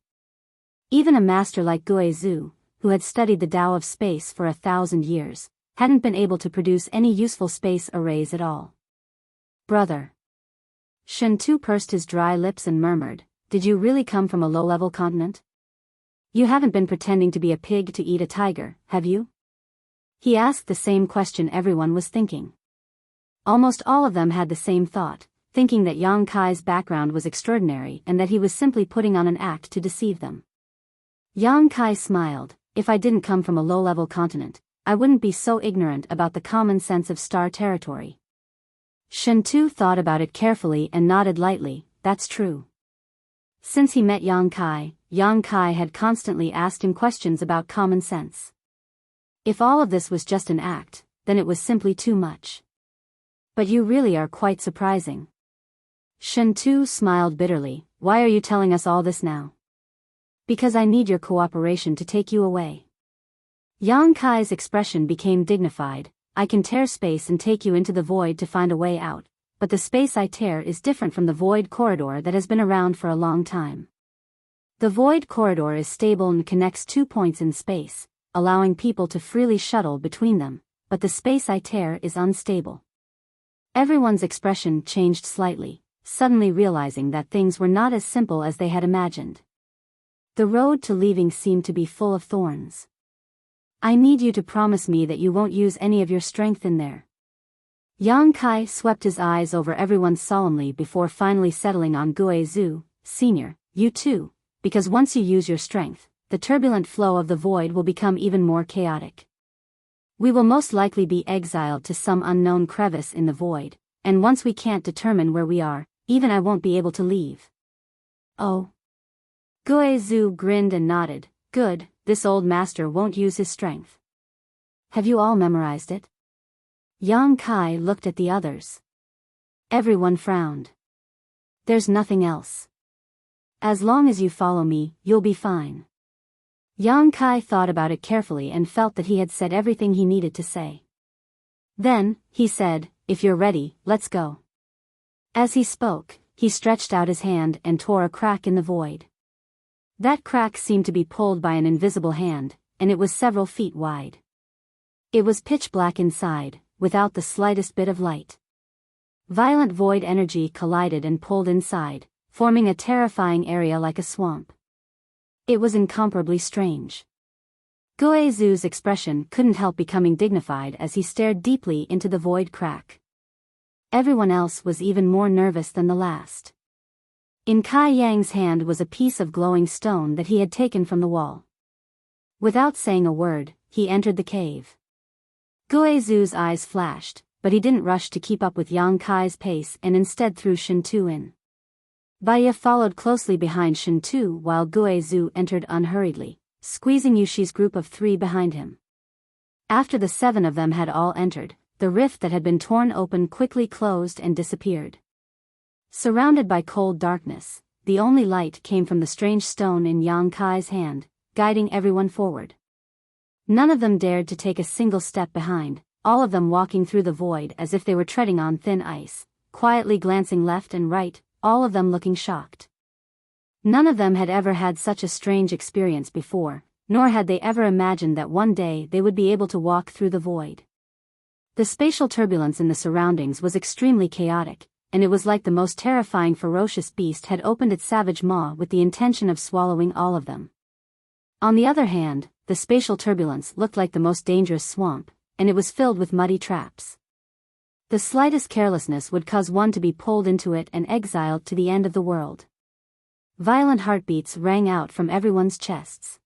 Even a master like Guo Zhu, who had studied the Tao of space for 1,000 years, hadn't been able to produce any useful space arrays at all. Brother. Shen Tu pursed his dry lips and murmured, "Did you really come from a low-level continent? You haven't been pretending to be a pig to eat a tiger, have you?" He asked the same question everyone was thinking. Almost all of them had the same thought, thinking that Yang Kai's background was extraordinary and that he was simply putting on an act to deceive them. Yang Kai smiled, "If I didn't come from a low-level continent, I wouldn't be so ignorant about the common sense of star territory." Shen Tu thought about it carefully and nodded lightly, "That's true." Since he met Yang Kai had constantly asked him questions about common sense. If all of this was just an act, then it was simply too much. "But you really are quite surprising." Shen Tu smiled bitterly, "Why are you telling us all this now?" "Because I need your cooperation to take you away." Yang Kai's expression became dignified. "I can tear space and take you into the void to find a way out, but the space I tear is different from the void corridor that has been around for a long time. The void corridor is stable and connects 2 points in space, allowing people to freely shuttle between them, but the space I tear is unstable." Everyone's expression changed slightly, suddenly realizing that things were not as simple as they had imagined. The road to leaving seemed to be full of thorns. "I need you to promise me that you won't use any of your strength in there." Yang Kai swept his eyes over everyone solemnly before finally settling on Guo Zhu, "Senior, you too, because once you use your strength, the turbulent flow of the void will become even more chaotic. We will most likely be exiled to some unknown crevice in the void, and once we can't determine where we are, even I won't be able to leave." "Oh." Guo Zhu grinned and nodded, "Good, this old master won't use his strength. Have you all memorized it?" Yang Kai looked at the others. Everyone frowned. "There's nothing else. As long as you follow me, you'll be fine." Yang Kai thought about it carefully and felt that he had said everything he needed to say. Then, he said, "If you're ready, let's go." As he spoke, he stretched out his hand and tore a crack in the void. That crack seemed to be pulled by an invisible hand, and it was several feet wide. It was pitch black inside, without the slightest bit of light. Violent void energy collided and pulled inside, forming a terrifying area like a swamp. It was incomparably strange. Guo Zhu's expression couldn't help becoming dignified as he stared deeply into the void crack. Everyone else was even more nervous than the last. In Kai Yang's hand was a piece of glowing stone that he had taken from the wall. Without saying a word, he entered the cave. Guo Zhu's eyes flashed, but he didn't rush to keep up with Yang Kai's pace and instead threw Shen Tu in. Biyao followed closely behind Shen Tu while Guo Zhu entered unhurriedly, squeezing Yushi's group of 3 behind him. After the 7 of them had all entered, the rift that had been torn open quickly closed and disappeared. Surrounded by cold darkness, the only light came from the strange stone in Yang Kai's hand, guiding everyone forward. None of them dared to take a single step behind, all of them walking through the void as if they were treading on thin ice, quietly glancing left and right, all of them looking shocked. None of them had ever had such a strange experience before, nor had they ever imagined that one day they would be able to walk through the void. The spatial turbulence in the surroundings was extremely chaotic, and it was like the most terrifying ferocious beast had opened its savage maw with the intention of swallowing all of them. On the other hand, the spatial turbulence looked like the most dangerous swamp, and it was filled with muddy traps. The slightest carelessness would cause one to be pulled into it and exiled to the end of the world. Violent heartbeats rang out from everyone's chests.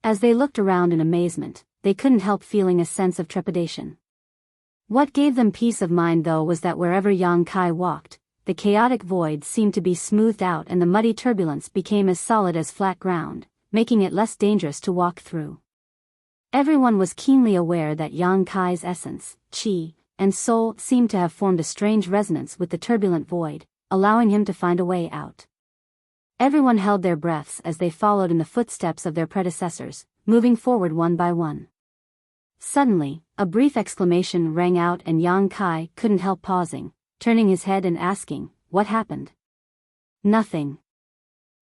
As they looked around in amazement, they couldn't help feeling a sense of trepidation. What gave them peace of mind though was that wherever Yang Kai walked, the chaotic void seemed to be smoothed out and the muddy turbulence became as solid as flat ground, making it less dangerous to walk through. Everyone was keenly aware that Yang Kai's essence, qi, and soul seemed to have formed a strange resonance with the turbulent void, allowing him to find a way out. Everyone held their breaths as they followed in the footsteps of their predecessors, moving forward one by one. Suddenly, a brief exclamation rang out and Yang Kai couldn't help pausing, turning his head and asking, "What happened?" "Nothing."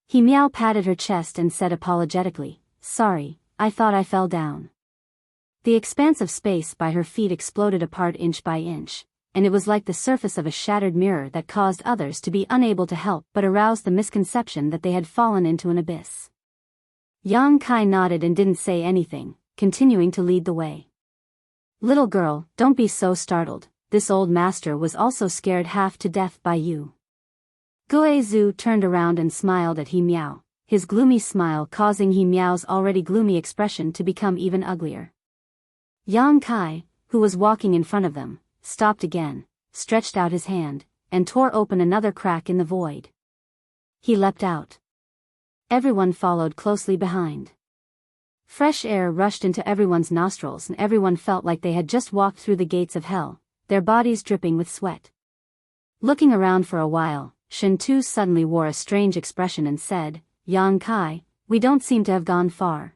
He Miao patted her chest and said apologetically, "Sorry, I thought I fell down." The expanse of space by her feet exploded apart inch by inch, and it was like the surface of a shattered mirror that caused others to be unable to help but aroused the misconception that they had fallen into an abyss. Yang Kai nodded and didn't say anything, continuing to lead the way. "Little girl, don't be so startled, this old master was also scared half to death by you." Guo Zhu turned around and smiled at He Miao, his gloomy smile causing He Miao's already gloomy expression to become even uglier. Yang Kai, who was walking in front of them, stopped again, stretched out his hand, and tore open another crack in the void. He leapt out. Everyone followed closely behind. Fresh air rushed into everyone's nostrils and everyone felt like they had just walked through the gates of hell, their bodies dripping with sweat. Looking around for a while, Shen Tu suddenly wore a strange expression and said, "Yang Kai, we don't seem to have gone far."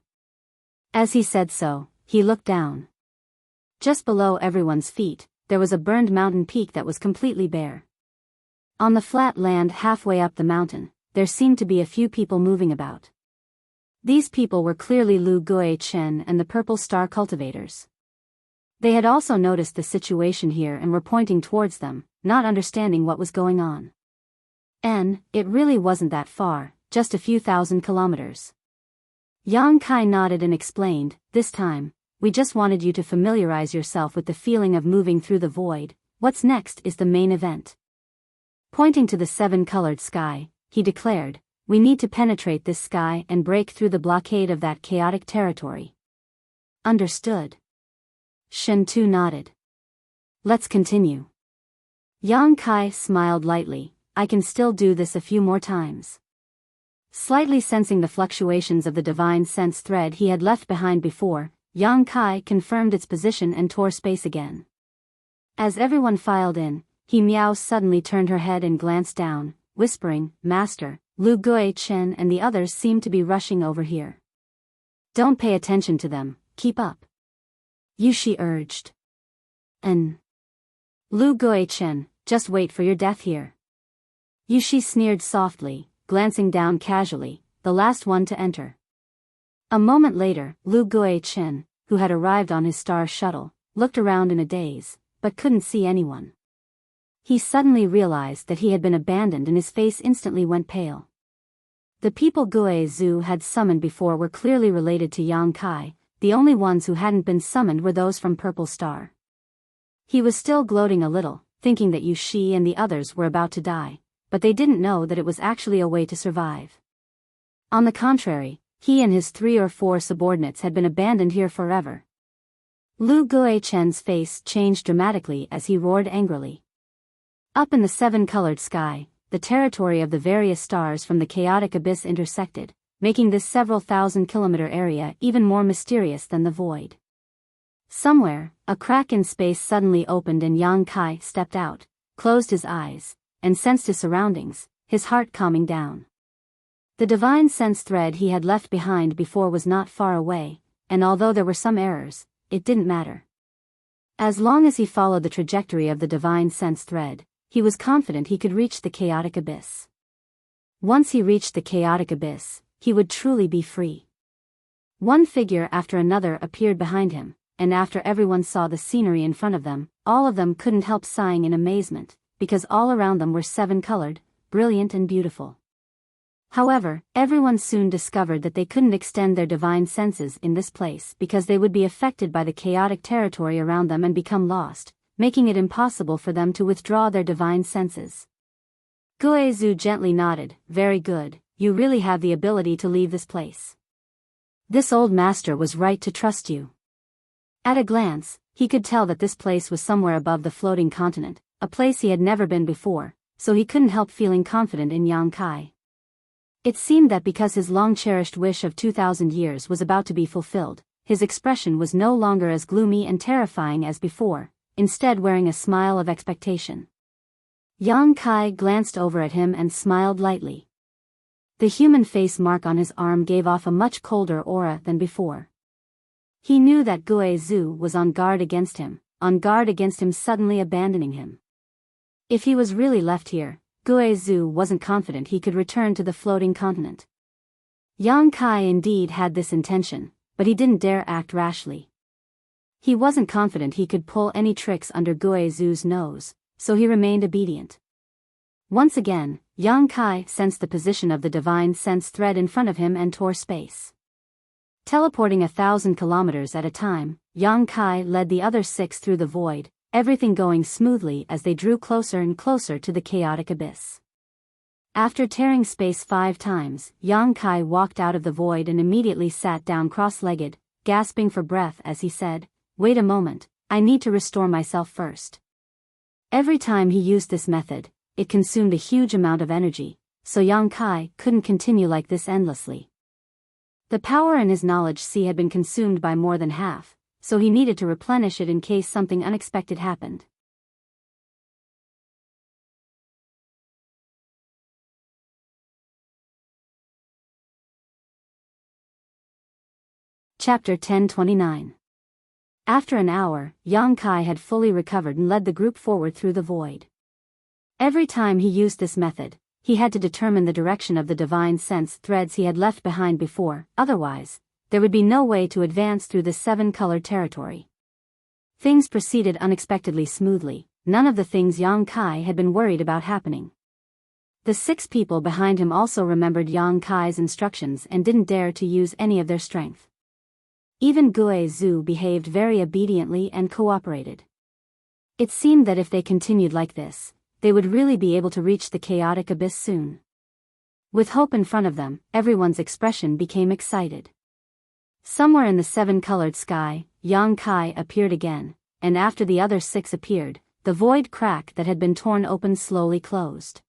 As he said so, he looked down. Just below everyone's feet, there was a burned mountain peak that was completely bare. On the flat land halfway up the mountain, there seemed to be a few people moving about. These people were clearly Lu Guichen and the Purple Star cultivators. They had also noticed the situation here and were pointing towards them, not understanding what was going on. It really wasn't that far, just a few thousand kilometers. Yang Kai nodded and explained, "This time, we just wanted you to familiarize yourself with the feeling of moving through the void. What's next is the main event." Pointing to the seven-colored sky, he declared, "We need to penetrate this sky and break through the blockade of that chaotic territory." "Understood." Shen Tu nodded. "Let's continue." Yang Kai smiled lightly, "I can still do this a few more times." Slightly sensing the fluctuations of the divine sense thread he had left behind before, Yang Kai confirmed its position and tore space again. As everyone filed in, He Miao suddenly turned her head and glanced down, whispering, "Master, Lu Guichen and the others seem to be rushing over here." "Don't pay attention to them, keep up," Yushi urged. Lu Guichen, just wait for your death here." Yushi sneered softly, glancing down casually, the last one to enter. A moment later, Lu Guichen, who had arrived on his star shuttle, looked around in a daze, but couldn't see anyone. He suddenly realized that he had been abandoned and his face instantly went pale. The people Guo Zhu had summoned before were clearly related to Yang Kai, the only ones who hadn't been summoned were those from Purple Star. He was still gloating a little, thinking that Yu Shi and the others were about to die, but they didn't know that it was actually a way to survive. On the contrary, he and his 3 or 4 subordinates had been abandoned here forever. Lu Guichen's face changed dramatically as he roared angrily. Up in the seven-colored sky, the territory of the various stars from the chaotic abyss intersected, making this several thousand-kilometer area even more mysterious than the void. Somewhere, a crack in space suddenly opened and Yang Kai stepped out, closed his eyes, and sensed his surroundings, his heart calming down. The divine sense thread he had left behind before was not far away, and although there were some errors, it didn't matter. As long as he followed the trajectory of the divine sense thread, he was confident he could reach the chaotic abyss. Once he reached the chaotic abyss, he would truly be free. One figure after another appeared behind him, and after everyone saw the scenery in front of them, all of them couldn't help sighing in amazement, because all around them were seven-colored, brilliant and beautiful. However, everyone soon discovered that they couldn't extend their divine senses in this place because they would be affected by the chaotic territory around them and become lost, making it impossible for them to withdraw their divine senses. Guizhu gently nodded. Very good, you really have the ability to leave this place. This old master was right to trust you. At a glance, he could tell that this place was somewhere above the floating continent, a place he had never been before, so he couldn't help feeling confident in Yang Kai. It seemed that because his long-cherished wish of 2,000 years was about to be fulfilled, his expression was no longer as gloomy and terrifying as before, instead wearing a smile of expectation. Yang Kai glanced over at him and smiled lightly. The human face mark on his arm gave off a much colder aura than before. He knew that Guizhu was on guard against him suddenly abandoning him. If he was really left here, Guizhu wasn't confident he could return to the floating continent. Yang Kai indeed had this intention, but he didn't dare act rashly. He wasn't confident he could pull any tricks under Guizhu's nose, so he remained obedient. Once again, Yang Kai sensed the position of the divine sense thread in front of him and tore space. Teleporting 1,000 kilometers at a time, Yang Kai led the other 6 through the void, everything going smoothly as they drew closer and closer to the chaotic abyss. After tearing space 5 times, Yang Kai walked out of the void and immediately sat down cross-legged, gasping for breath as he said, "Wait a moment, I need to restore myself first." Every time he used this method, it consumed a huge amount of energy, so Yang Kai couldn't continue like this endlessly. The power in his knowledge sea had been consumed by more than half, so he needed to replenish it in case something unexpected happened. Chapter 1029. After an hour, Yang Kai had fully recovered and led the group forward through the void. Every time he used this method, he had to determine the direction of the divine sense threads he had left behind before, otherwise, there would be no way to advance through the 7-colored territory. Things proceeded unexpectedly smoothly, none of the things Yang Kai had been worried about happening. The 6 people behind him also remembered Yang Kai's instructions and didn't dare to use any of their strength. Even Guizhu behaved very obediently and cooperated. It seemed that if they continued like this, they would really be able to reach the chaotic abyss soon. With hope in front of them, everyone's expression became excited. Somewhere in the 7-colored sky, Yang Kai appeared again, and after the other 6 appeared, the void crack that had been torn open slowly closed.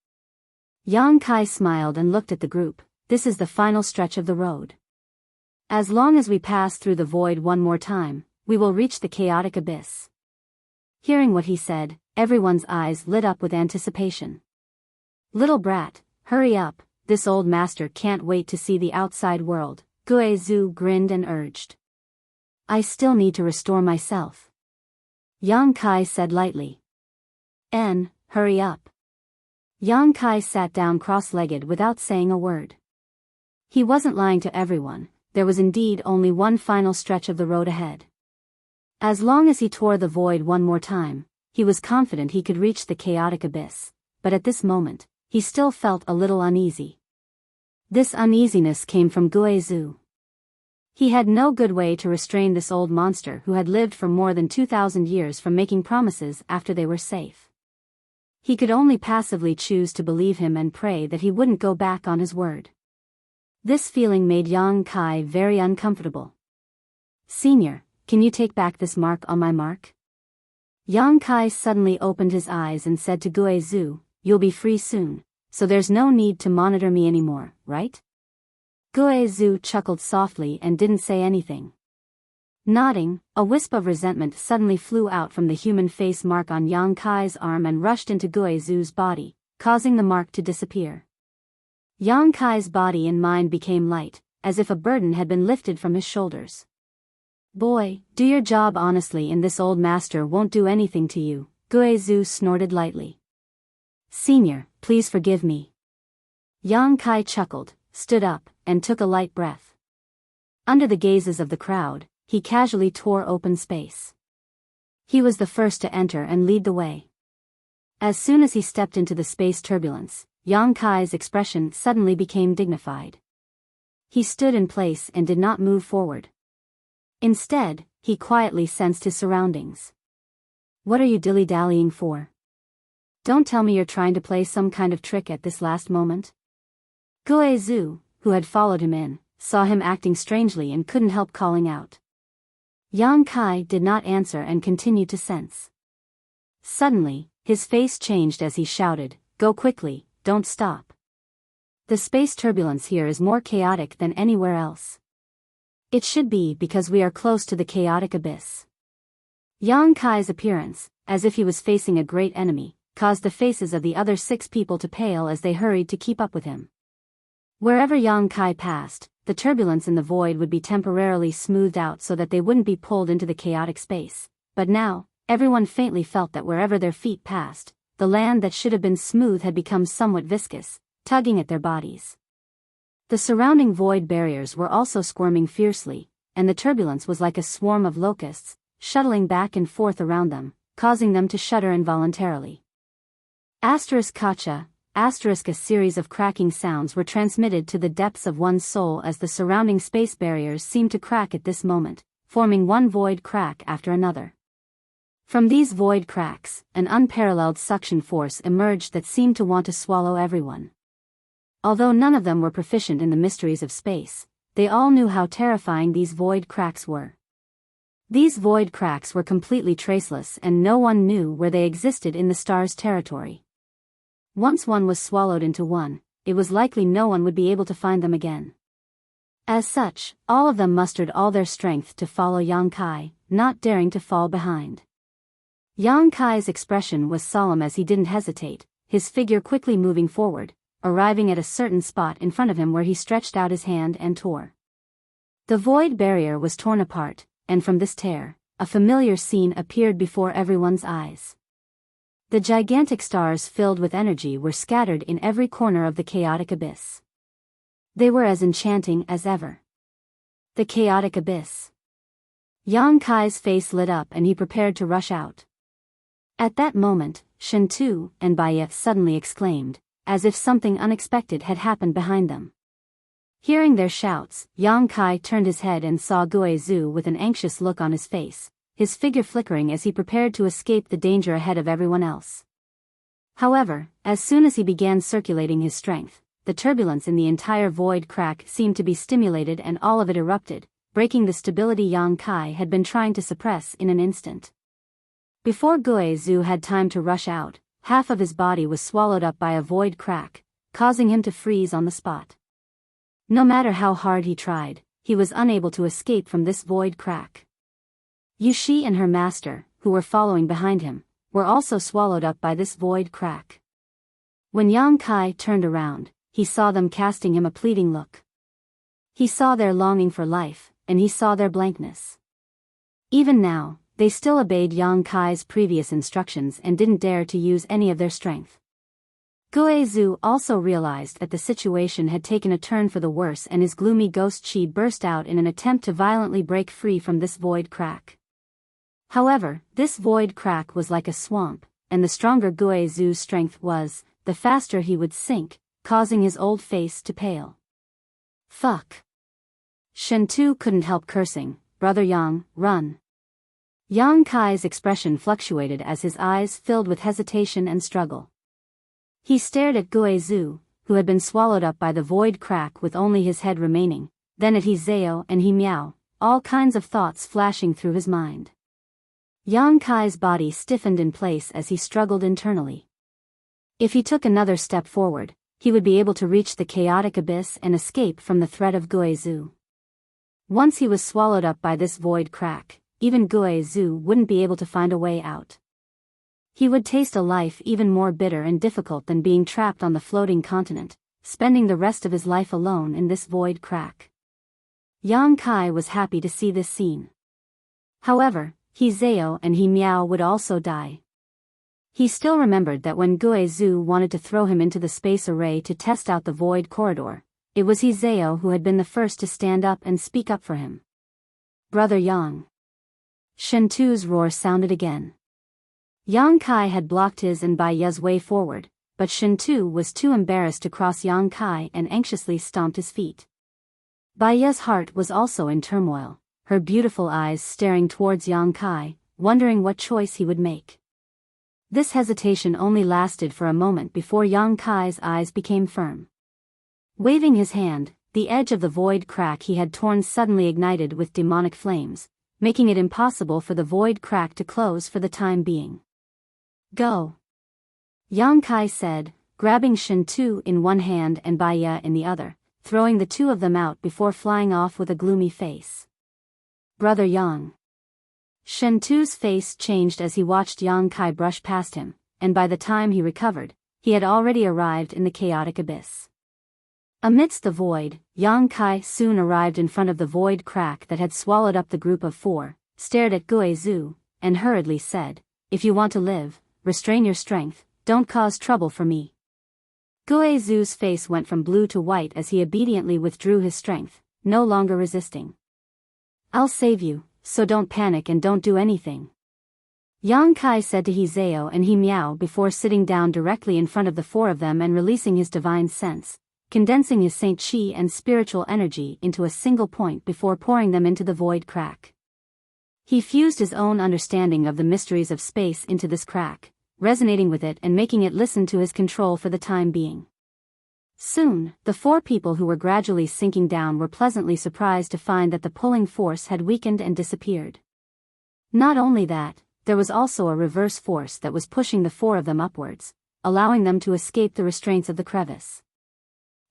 Yang Kai smiled and looked at the group. This is the final stretch of the road. As long as we pass through the void one more time, we will reach the chaotic abyss. Hearing what he said, everyone's eyes lit up with anticipation. Little brat, hurry up, this old master can't wait to see the outside world, Guizhu grinned and urged. I still need to restore myself. Yang Kai said lightly. Hurry up. Yang Kai sat down cross-legged without saying a word. He wasn't lying to everyone, there was indeed only one final stretch of the road ahead. As long as he tore the void one more time, he was confident he could reach the chaotic abyss, but at this moment, he still felt a little uneasy. This uneasiness came from Guizhu. He had no good way to restrain this old monster who had lived for more than 2,000 years from making promises after they were safe. He could only passively choose to believe him and pray that he wouldn't go back on his word. This feeling made Yang Kai very uncomfortable. Senior, can you take back this mark on my mark? Yang Kai suddenly opened his eyes and said to Guizhu, you'll be free soon, so there's no need to monitor me anymore, right? Guizhu chuckled softly and didn't say anything. Nodding, a wisp of resentment suddenly flew out from the human face mark on Yang Kai's arm and rushed into Guizhu's body, causing the mark to disappear. Yang Kai's body and mind became light, as if a burden had been lifted from his shoulders. Boy, do your job honestly and this old master won't do anything to you, Guizhu snorted lightly. Senior, please forgive me. Yang Kai chuckled, stood up, and took a light breath. Under the gazes of the crowd, he casually tore open space. He was the first to enter and lead the way. As soon as he stepped into the space turbulence, Yang Kai's expression suddenly became dignified. He stood in place and did not move forward. Instead, he quietly sensed his surroundings. What are you dilly-dallying for? Don't tell me you're trying to play some kind of trick at this last moment? Guo Zhu, who had followed him in, saw him acting strangely and couldn't help calling out. Yang Kai did not answer and continued to sense. Suddenly, his face changed as he shouted, "Go quickly, don't stop. The space turbulence here is more chaotic than anywhere else. It should be because we are close to the chaotic abyss." Yang Kai's appearance, as if he was facing a great enemy, caused the faces of the other 6 people to pale as they hurried to keep up with him. Wherever Yang Kai passed, the turbulence in the void would be temporarily smoothed out so that they wouldn't be pulled into the chaotic space, but now, everyone faintly felt that wherever their feet passed, the land that should have been smooth had become somewhat viscous, tugging at their bodies. The surrounding void barriers were also squirming fiercely, and the turbulence was like a swarm of locusts, shuttling back and forth around them, causing them to shudder involuntarily. Kacha, a series of cracking sounds were transmitted to the depths of one's soul as the surrounding space barriers seemed to crack at this moment, forming one void crack after another. From these void cracks, an unparalleled suction force emerged that seemed to want to swallow everyone. Although none of them were proficient in the mysteries of space, they all knew how terrifying these void cracks were. These void cracks were completely traceless and no one knew where they existed in the star's territory. Once one was swallowed into one, it was likely no one would be able to find them again. As such, all of them mustered all their strength to follow Yang Kai, not daring to fall behind. Yang Kai's expression was solemn as he didn't hesitate, his figure quickly moving forward, arriving at a certain spot in front of him where he stretched out his hand and tore. The void barrier was torn apart, and from this tear, a familiar scene appeared before everyone's eyes. The gigantic stars filled with energy were scattered in every corner of the chaotic abyss. They were as enchanting as ever. The chaotic abyss. Yang Kai's face lit up and he prepared to rush out. At that moment, Shen Tu and Biyao suddenly exclaimed, as if something unexpected had happened behind them. Hearing their shouts, Yang Kai turned his head and saw Guo Zhu with an anxious look on his face, his figure flickering as he prepared to escape the danger ahead of everyone else. However, as soon as he began circulating his strength, the turbulence in the entire void crack seemed to be stimulated and all of it erupted, breaking the stability Yang Kai had been trying to suppress in an instant. Before Guo Zhu had time to rush out, half of his body was swallowed up by a void crack, causing him to freeze on the spot. No matter how hard he tried, he was unable to escape from this void crack. Yushi and her master, who were following behind him, were also swallowed up by this void crack. When Yang Kai turned around, he saw them casting him a pleading look. He saw their longing for life, and he saw their blankness. Even now, they still obeyed Yang Kai's previous instructions and didn't dare to use any of their strength. Guo Zhu also realized that the situation had taken a turn for the worse and his gloomy ghost chi burst out in an attempt to violently break free from this void crack. However, this void crack was like a swamp, and the stronger Guo Zhu's strength was, the faster he would sink, causing his old face to pale. Fuck. Shen Tu couldn't help cursing, "Brother Yang, run." Yang Kai's expression fluctuated as his eyes filled with hesitation and struggle. He stared at Guo Zhu, who had been swallowed up by the void crack with only his head remaining, then at Zhao and Miao, all kinds of thoughts flashing through his mind. Yang Kai's body stiffened in place as he struggled internally. If he took another step forward, he would be able to reach the chaotic abyss and escape from the threat of Guo Zhu. Once he was swallowed up by this void crack, even Guo Zhu wouldn't be able to find a way out. He would taste a life even more bitter and difficult than being trapped on the floating continent, spending the rest of his life alone in this void crack. Yang Kai was happy to see this scene. However, Zhao and Miao would also die. He still remembered that when Guo Zhu wanted to throw him into the space array to test out the void corridor, it was Zhao who had been the first to stand up and speak up for him. "Brother Yang." Shen Tu's roar sounded again. Yang Kai had blocked his and Biyao's way forward, but Shen Tu was too embarrassed to cross Yang Kai and anxiously stomped his feet. Biyao's heart was also in turmoil, her beautiful eyes staring towards Yang Kai, wondering what choice he would make. This hesitation only lasted for a moment before Yang Kai's eyes became firm. Waving his hand, the edge of the void crack he had torn suddenly ignited with demonic flames, making it impossible for the void crack to close for the time being. Go! Yang Kai said, grabbing Shen Tu in one hand and Biyao in the other, throwing the two of them out before flying off with a gloomy face. Brother Yang. Shen Tu's face changed as he watched Yang Kai brush past him, and by the time he recovered, he had already arrived in the chaotic abyss. Amidst the void, Yang Kai soon arrived in front of the void crack that had swallowed up the group of four, stared at Guizhu, and hurriedly said, "If you want to live, restrain your strength, don't cause trouble for me." Guizhu's face went from blue to white as he obediently withdrew his strength, no longer resisting. "I'll save you, so don't panic and don't do anything," Yang Kai said to Hizao and Miao before sitting down directly in front of the four of them and releasing his divine sense, condensing his Saint Chi and spiritual energy into a single point before pouring them into the void crack. He fused his own understanding of the mysteries of space into this crack, resonating with it and making it listen to his control for the time being. Soon, the four people who were gradually sinking down were pleasantly surprised to find that the pulling force had weakened and disappeared. Not only that, there was also a reverse force that was pushing the four of them upwards, allowing them to escape the restraints of the crevice.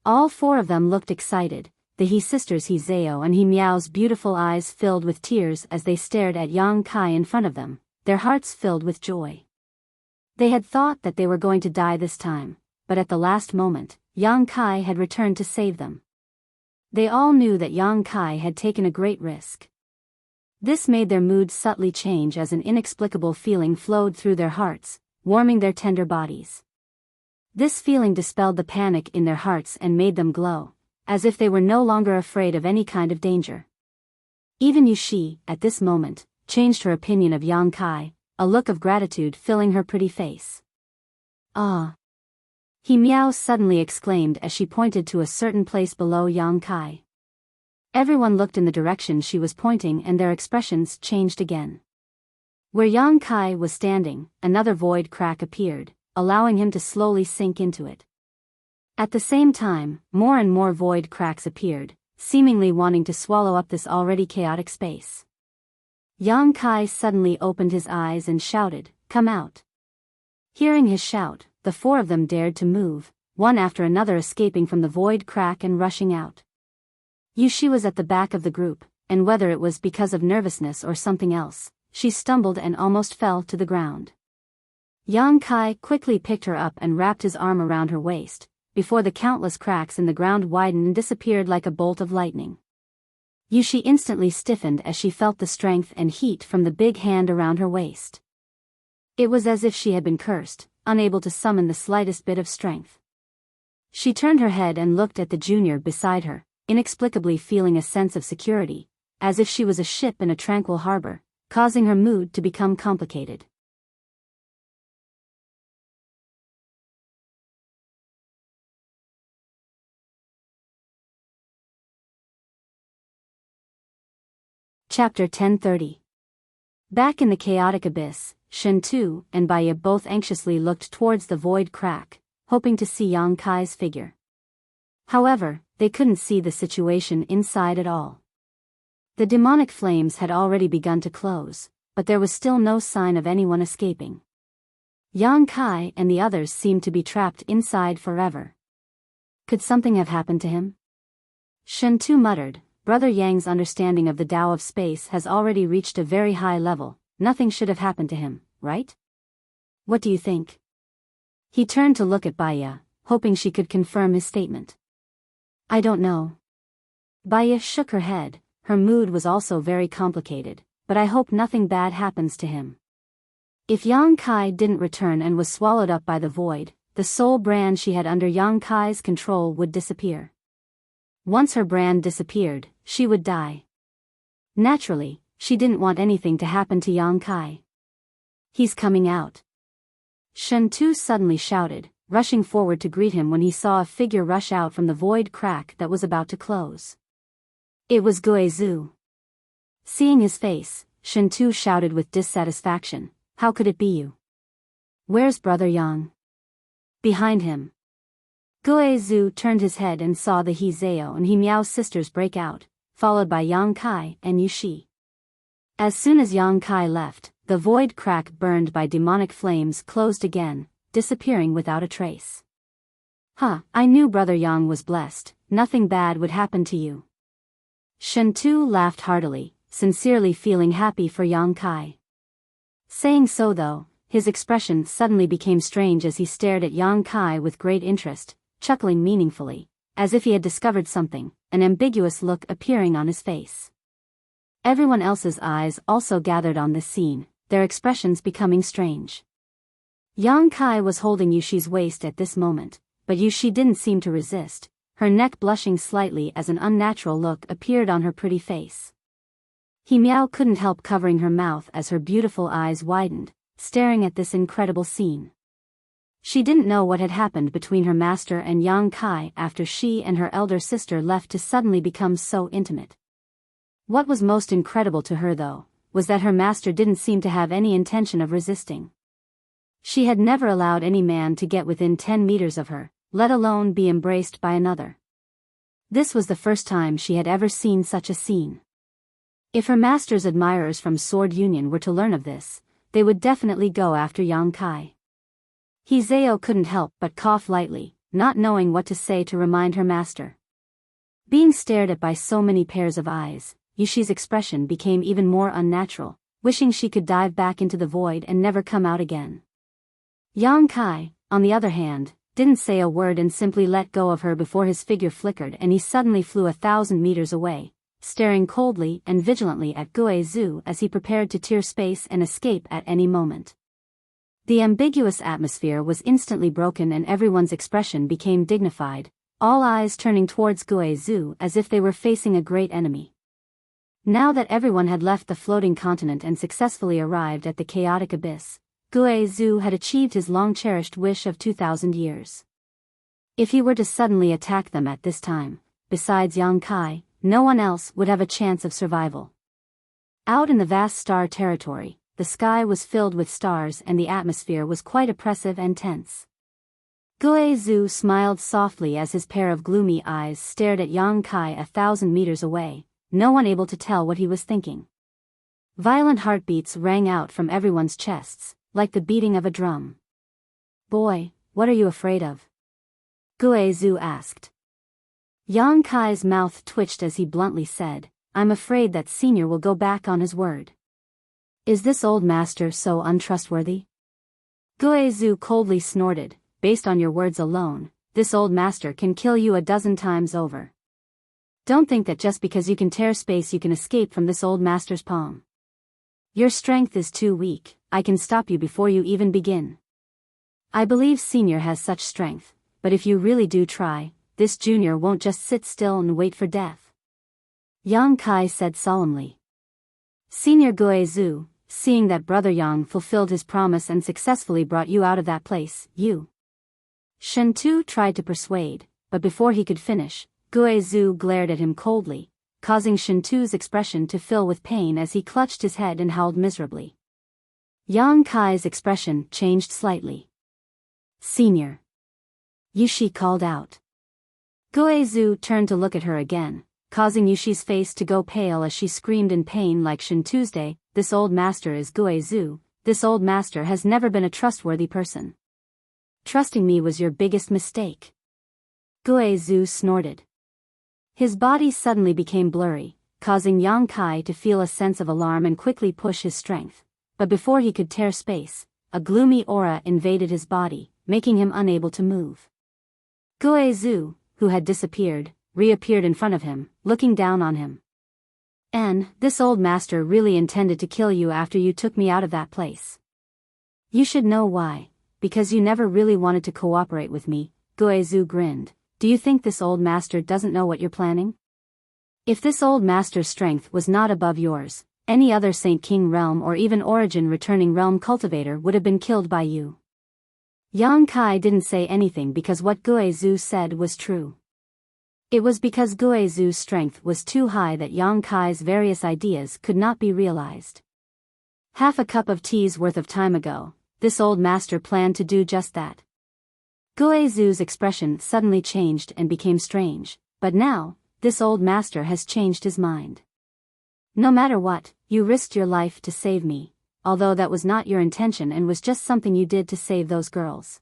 All four of them looked excited, the He sisters Hizao and Miao's beautiful eyes filled with tears as they stared at Yang Kai in front of them, their hearts filled with joy. They had thought that they were going to die this time, but at the last moment, Yang Kai had returned to save them. They all knew that Yang Kai had taken a great risk. This made their moods subtly change as an inexplicable feeling flowed through their hearts, warming their tender bodies. This feeling dispelled the panic in their hearts and made them glow, as if they were no longer afraid of any kind of danger. Even Yushi, at this moment, changed her opinion of Yang Kai, a look of gratitude filling her pretty face. "Ah!" Miao suddenly exclaimed as she pointed to a certain place below Yang Kai. Everyone looked in the direction she was pointing and their expressions changed again. Where Yang Kai was standing, another void crack appeared, allowing him to slowly sink into it. At the same time, more and more void cracks appeared, seemingly wanting to swallow up this already chaotic space. Yang Kai suddenly opened his eyes and shouted, "Come out!" Hearing his shout, the four of them dared to move, one after another escaping from the void crack and rushing out. Yushi was at the back of the group, and whether it was because of nervousness or something else, she stumbled and almost fell to the ground. Yang Kai quickly picked her up and wrapped his arm around her waist, before the countless cracks in the ground widened and disappeared like a bolt of lightning. Yushi instantly stiffened as she felt the strength and heat from the big hand around her waist. It was as if she had been cursed, unable to summon the slightest bit of strength. She turned her head and looked at the junior beside her, inexplicably feeling a sense of security, as if she was a ship in a tranquil harbor, causing her mood to become complicated. Chapter 1030. Back in the chaotic abyss, Shen Tu and Biyao both anxiously looked towards the void crack, hoping to see Yang Kai's figure. However, they couldn't see the situation inside at all. The demonic flames had already begun to close, but there was still no sign of anyone escaping. Yang Kai and the others seemed to be trapped inside forever. Could something have happened to him? Shen Tu muttered, "Brother Yang's understanding of the Tao of space has already reached a very high level, nothing should have happened to him, right? What do you think?" He turned to look at Biyao, hoping she could confirm his statement. "I don't know." Biyao shook her head, her mood was also very complicated, "but I hope nothing bad happens to him." If Yang Kai didn't return and was swallowed up by the void, the sole brand she had under Yang Kai's control would disappear. Once her brand disappeared, she would die. Naturally, she didn't want anything to happen to Yang Kai. "He's coming out." Shen Tu suddenly shouted, rushing forward to greet him when he saw a figure rush out from the void crack that was about to close. It was Guizhu. Seeing his face, Shintu shouted with dissatisfaction. How could it be you? Where's Brother Yang? Behind him. Guizhu turned his head and saw the He Zhao and He Miao sisters break out, followed by Yang Kai and Yu Shi. As soon as Yang Kai left, the void crack burned by demonic flames closed again, disappearing without a trace. I knew Brother Yang was blessed, nothing bad would happen to you. Shintu laughed heartily, sincerely feeling happy for Yang Kai. Saying so though, his expression suddenly became strange as he stared at Yang Kai with great interest, chuckling meaningfully, as if he had discovered something, an ambiguous look appearing on his face. Everyone else's eyes also gathered on this scene, their expressions becoming strange. Yang Kai was holding Yushi's waist at this moment, but Yushi didn't seem to resist, her neck blushing slightly as an unnatural look appeared on her pretty face. He Miao couldn't help covering her mouth as her beautiful eyes widened, staring at this incredible scene. She didn't know what had happened between her master and Yang Kai after she and her elder sister left to suddenly become so intimate. What was most incredible to her though, was that her master didn't seem to have any intention of resisting. She had never allowed any man to get within 10 meters of her, let alone be embraced by another. This was the first time she had ever seen such a scene. If her master's admirers from Sword Union were to learn of this, they would definitely go after Yang Kai. He Zhao couldn't help but cough lightly, not knowing what to say to remind her master. Being stared at by so many pairs of eyes, Yushi's expression became even more unnatural, wishing she could dive back into the void and never come out again. Yang Kai, on the other hand, didn't say a word and simply let go of her before his figure flickered and he suddenly flew 1,000 meters away, staring coldly and vigilantly at Guizhu as he prepared to tear space and escape at any moment. The ambiguous atmosphere was instantly broken and everyone's expression became dignified, all eyes turning towards Guizhu as if they were facing a great enemy. Now that everyone had left the floating continent and successfully arrived at the chaotic abyss, Guizhu had achieved his long-cherished wish of 2,000 years. If he were to suddenly attack them at this time, besides Yang Kai, no one else would have a chance of survival. Out in the vast star territory, the sky was filled with stars and the atmosphere was quite oppressive and tense. Guizhu smiled softly as his pair of gloomy eyes stared at Yang Kai 1,000 meters away, no one able to tell what he was thinking. Violent heartbeats rang out from everyone's chests, like the beating of a drum. Boy, what are you afraid of? Guizhu asked. Yang Kai's mouth twitched as he bluntly said, I'm afraid that Senior will go back on his word. Is this old master so untrustworthy? Guizhu coldly snorted, based on your words alone, this old master can kill you 12 times over. Don't think that just because you can tear space you can escape from this old master's palm. Your strength is too weak, I can stop you before you even begin. I believe Senior has such strength, but if you really do try, this junior won't just sit still and wait for death. Yang Kai said solemnly. Senior Guizhu, seeing that Brother Yang fulfilled his promise and successfully brought you out of that place, you. Shintu tried to persuade, but before he could finish, Guizhu glared at him coldly, causing Shintu's expression to fill with pain as he clutched his head and howled miserably. Yang Kai's expression changed slightly. Senior. Yushi called out. Guizhu turned to look at her again, causing Yushi's face to go pale as she screamed in pain like Shintu's day, this old master is Guizhu, this old master has never been a trustworthy person. Trusting me was your biggest mistake. Guizhu snorted. His body suddenly became blurry, causing Yang Kai to feel a sense of alarm and quickly push his strength, but before he could tear space, a gloomy aura invaded his body, making him unable to move. Guizhu, who had disappeared, reappeared in front of him, looking down on him. This old master really intended to kill you after you took me out of that place. You should know why, because you never really wanted to cooperate with me, Guizhu grinned. Do you think this old master doesn't know what you're planning? If this old master's strength was not above yours, any other Saint King realm or even origin returning realm cultivator would have been killed by you. Yang Kai didn't say anything because what Guizhu said was true. It was because Guizhu's strength was too high that Yang Kai's various ideas could not be realized. Half a cup of tea's worth of time ago, this old master planned to do just that. Guizhu's expression suddenly changed and became strange, but now, this old master has changed his mind. No matter what, you risked your life to save me, although that was not your intention and was just something you did to save those girls.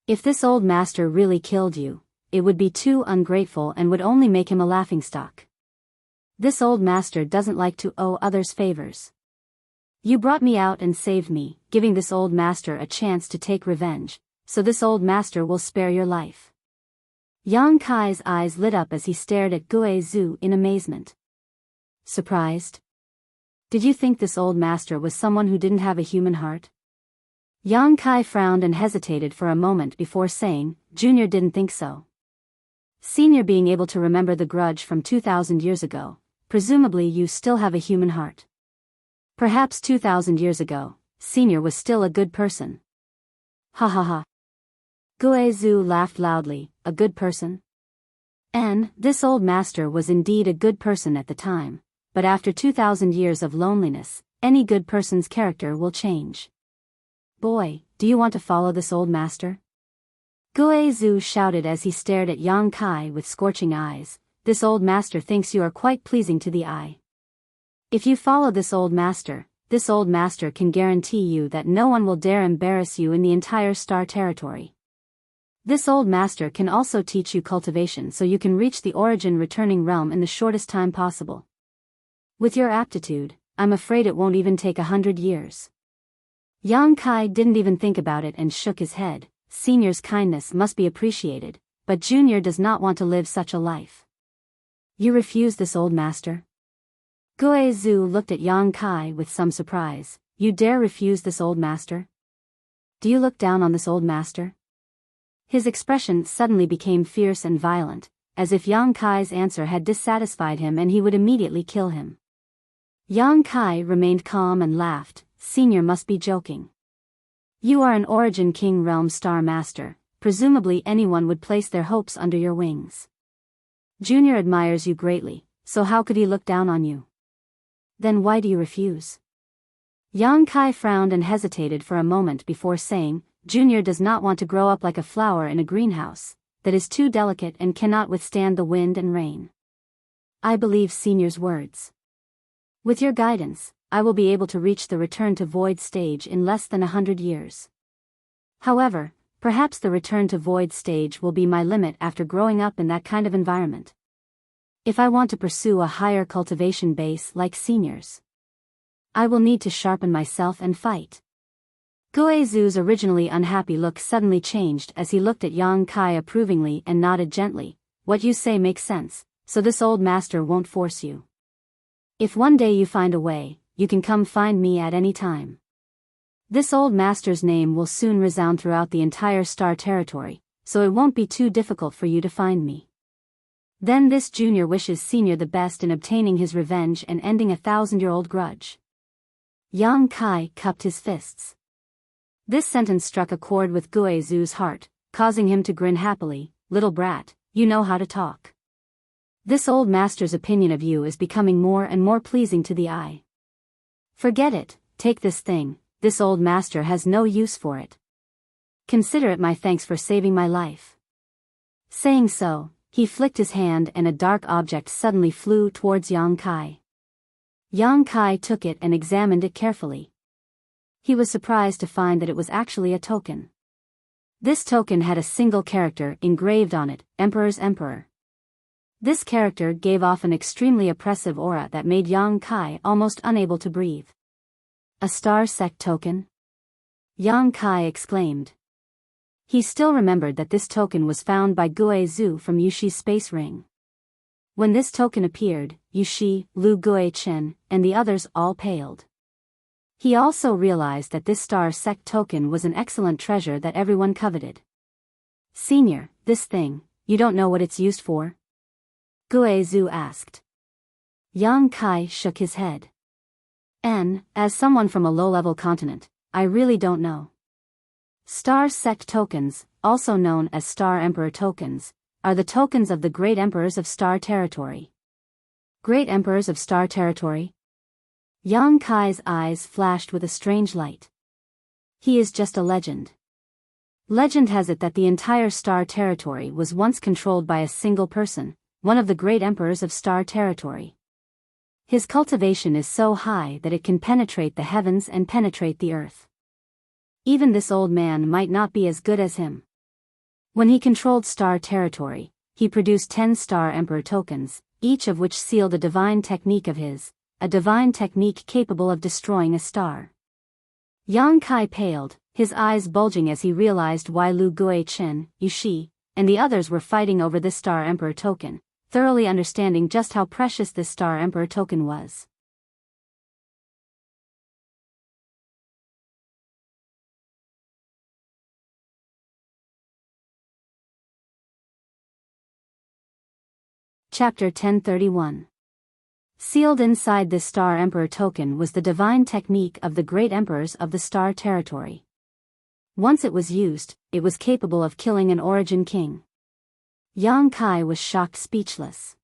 If this old master really killed you, it would be too ungrateful and would only make him a laughingstock. This old master doesn't like to owe others favors. You brought me out and saved me, giving this old master a chance to take revenge, so this old master will spare your life. Yang Kai's eyes lit up as he stared at Guizhu in amazement. Surprised? Did you think this old master was someone who didn't have a human heart? Yang Kai frowned and hesitated for a moment before saying, Junior didn't think so. Senior being able to remember the grudge from 2,000 years ago, presumably you still have a human heart. Perhaps 2,000 years ago, Senior was still a good person. Ha ha ha. Guizhu laughed loudly, a good person? And, this old master was indeed a good person at the time, but after 2,000 years of loneliness, any good person's character will change. Boy, do you want to follow this old master? Guizhu shouted as he stared at Yang Kai with scorching eyes. This old master thinks you are quite pleasing to the eye. If you follow this old master can guarantee you that no one will dare embarrass you in the entire star territory. This old master can also teach you cultivation so you can reach the origin returning realm in the shortest time possible. With your aptitude, I'm afraid it won't even take 100 years. Yang Kai didn't even think about it and shook his head. Senior's kindness must be appreciated, but Junior does not want to live such a life. You refuse this old master? Guizhu looked at Yang Kai with some surprise. You dare refuse this old master? Do you look down on this old master? His expression suddenly became fierce and violent, as if Yang Kai's answer had dissatisfied him and he would immediately kill him. Yang Kai remained calm and laughed. Senior must be joking. You are an Origin King Realm Star Master, presumably anyone would place their hopes under your wings. Junior admires you greatly, so how could he look down on you? Then why do you refuse? Yang Kai frowned and hesitated for a moment before saying, Junior does not want to grow up like a flower in a greenhouse, that is too delicate and cannot withstand the wind and rain. I believe Senior's words. With your guidance, I will be able to reach the return to void stage in less than 100 years. However, perhaps the return to void stage will be my limit after growing up in that kind of environment. If I want to pursue a higher cultivation base like Senior's, I will need to sharpen myself and fight. Guizhu's originally unhappy look suddenly changed as he looked at Yang Kai approvingly and nodded gently. What you say makes sense, so this old master won't force you. If one day you find a way, you can come find me at any time. This old master's name will soon resound throughout the entire star territory, so it won't be too difficult for you to find me. Then this Junior wishes Senior the best in obtaining his revenge and ending a 1,000-year-old grudge. Yang Kai cupped his fists. This sentence struck a chord with Guizhu's heart, causing him to grin happily. Little brat, you know how to talk. This old master's opinion of you is becoming more and more pleasing to the eye. Forget it, take this thing, this old master has no use for it. Consider it my thanks for saving my life. Saying so, he flicked his hand and a dark object suddenly flew towards Yang Kai. Yang Kai took it and examined it carefully. He was surprised to find that it was actually a token. This token had a single character engraved on it, Emperor's Emperor. This character gave off an extremely oppressive aura that made Yang Kai almost unable to breathe. A star sect token? Yang Kai exclaimed. He still remembered that this token was found by Guizhu from Yushi's space ring. When this token appeared, Yushi, Lu Guichen, and the others all paled. He also realized that this star sect token was an excellent treasure that everyone coveted. Senior, this thing, you don't know what it's used for? Guizhu asked. Yang Kai shook his head. As someone from a low-level continent, I really don't know. Star sect tokens, also known as Star Emperor tokens, are the tokens of the Great Emperors of Star Territory. Great Emperors of Star Territory? Yang Kai's eyes flashed with a strange light. He is just a legend. Legend has it that the entire Star Territory was once controlled by a single person, one of the great emperors of Star Territory. His cultivation is so high that it can penetrate the heavens and penetrate the earth. Even this old man might not be as good as him. When he controlled Star Territory, he produced 10 Star Emperor tokens, each of which sealed a divine technique of his, a divine technique capable of destroying a star. Yang Kai paled, his eyes bulging as he realized why Lu Guichen, Yushi, and the others were fighting over this Star Emperor token, thoroughly understanding just how precious this Star Emperor token was. Chapter 1031. Sealed inside this Star Emperor token was the divine technique of the great emperors of the Star Territory. Once it was used, it was capable of killing an origin king. Yang Kai was shocked speechless.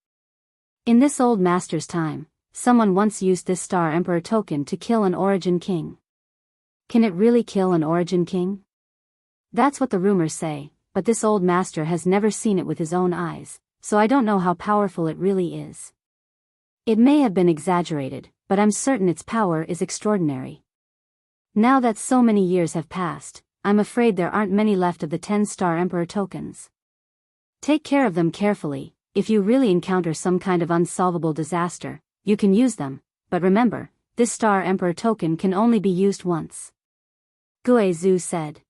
In this old master's time, someone once used this Star Emperor token to kill an origin king. Can it really kill an origin king? That's what the rumors say, but this old master has never seen it with his own eyes, so I don't know how powerful it really is. It may have been exaggerated, but I'm certain its power is extraordinary. Now that so many years have passed, I'm afraid there aren't many left of the 10 Star Emperor tokens. Take care of them carefully. If you really encounter some kind of unsolvable disaster, you can use them, but remember, this Star Emperor token can only be used once. Guizhu said.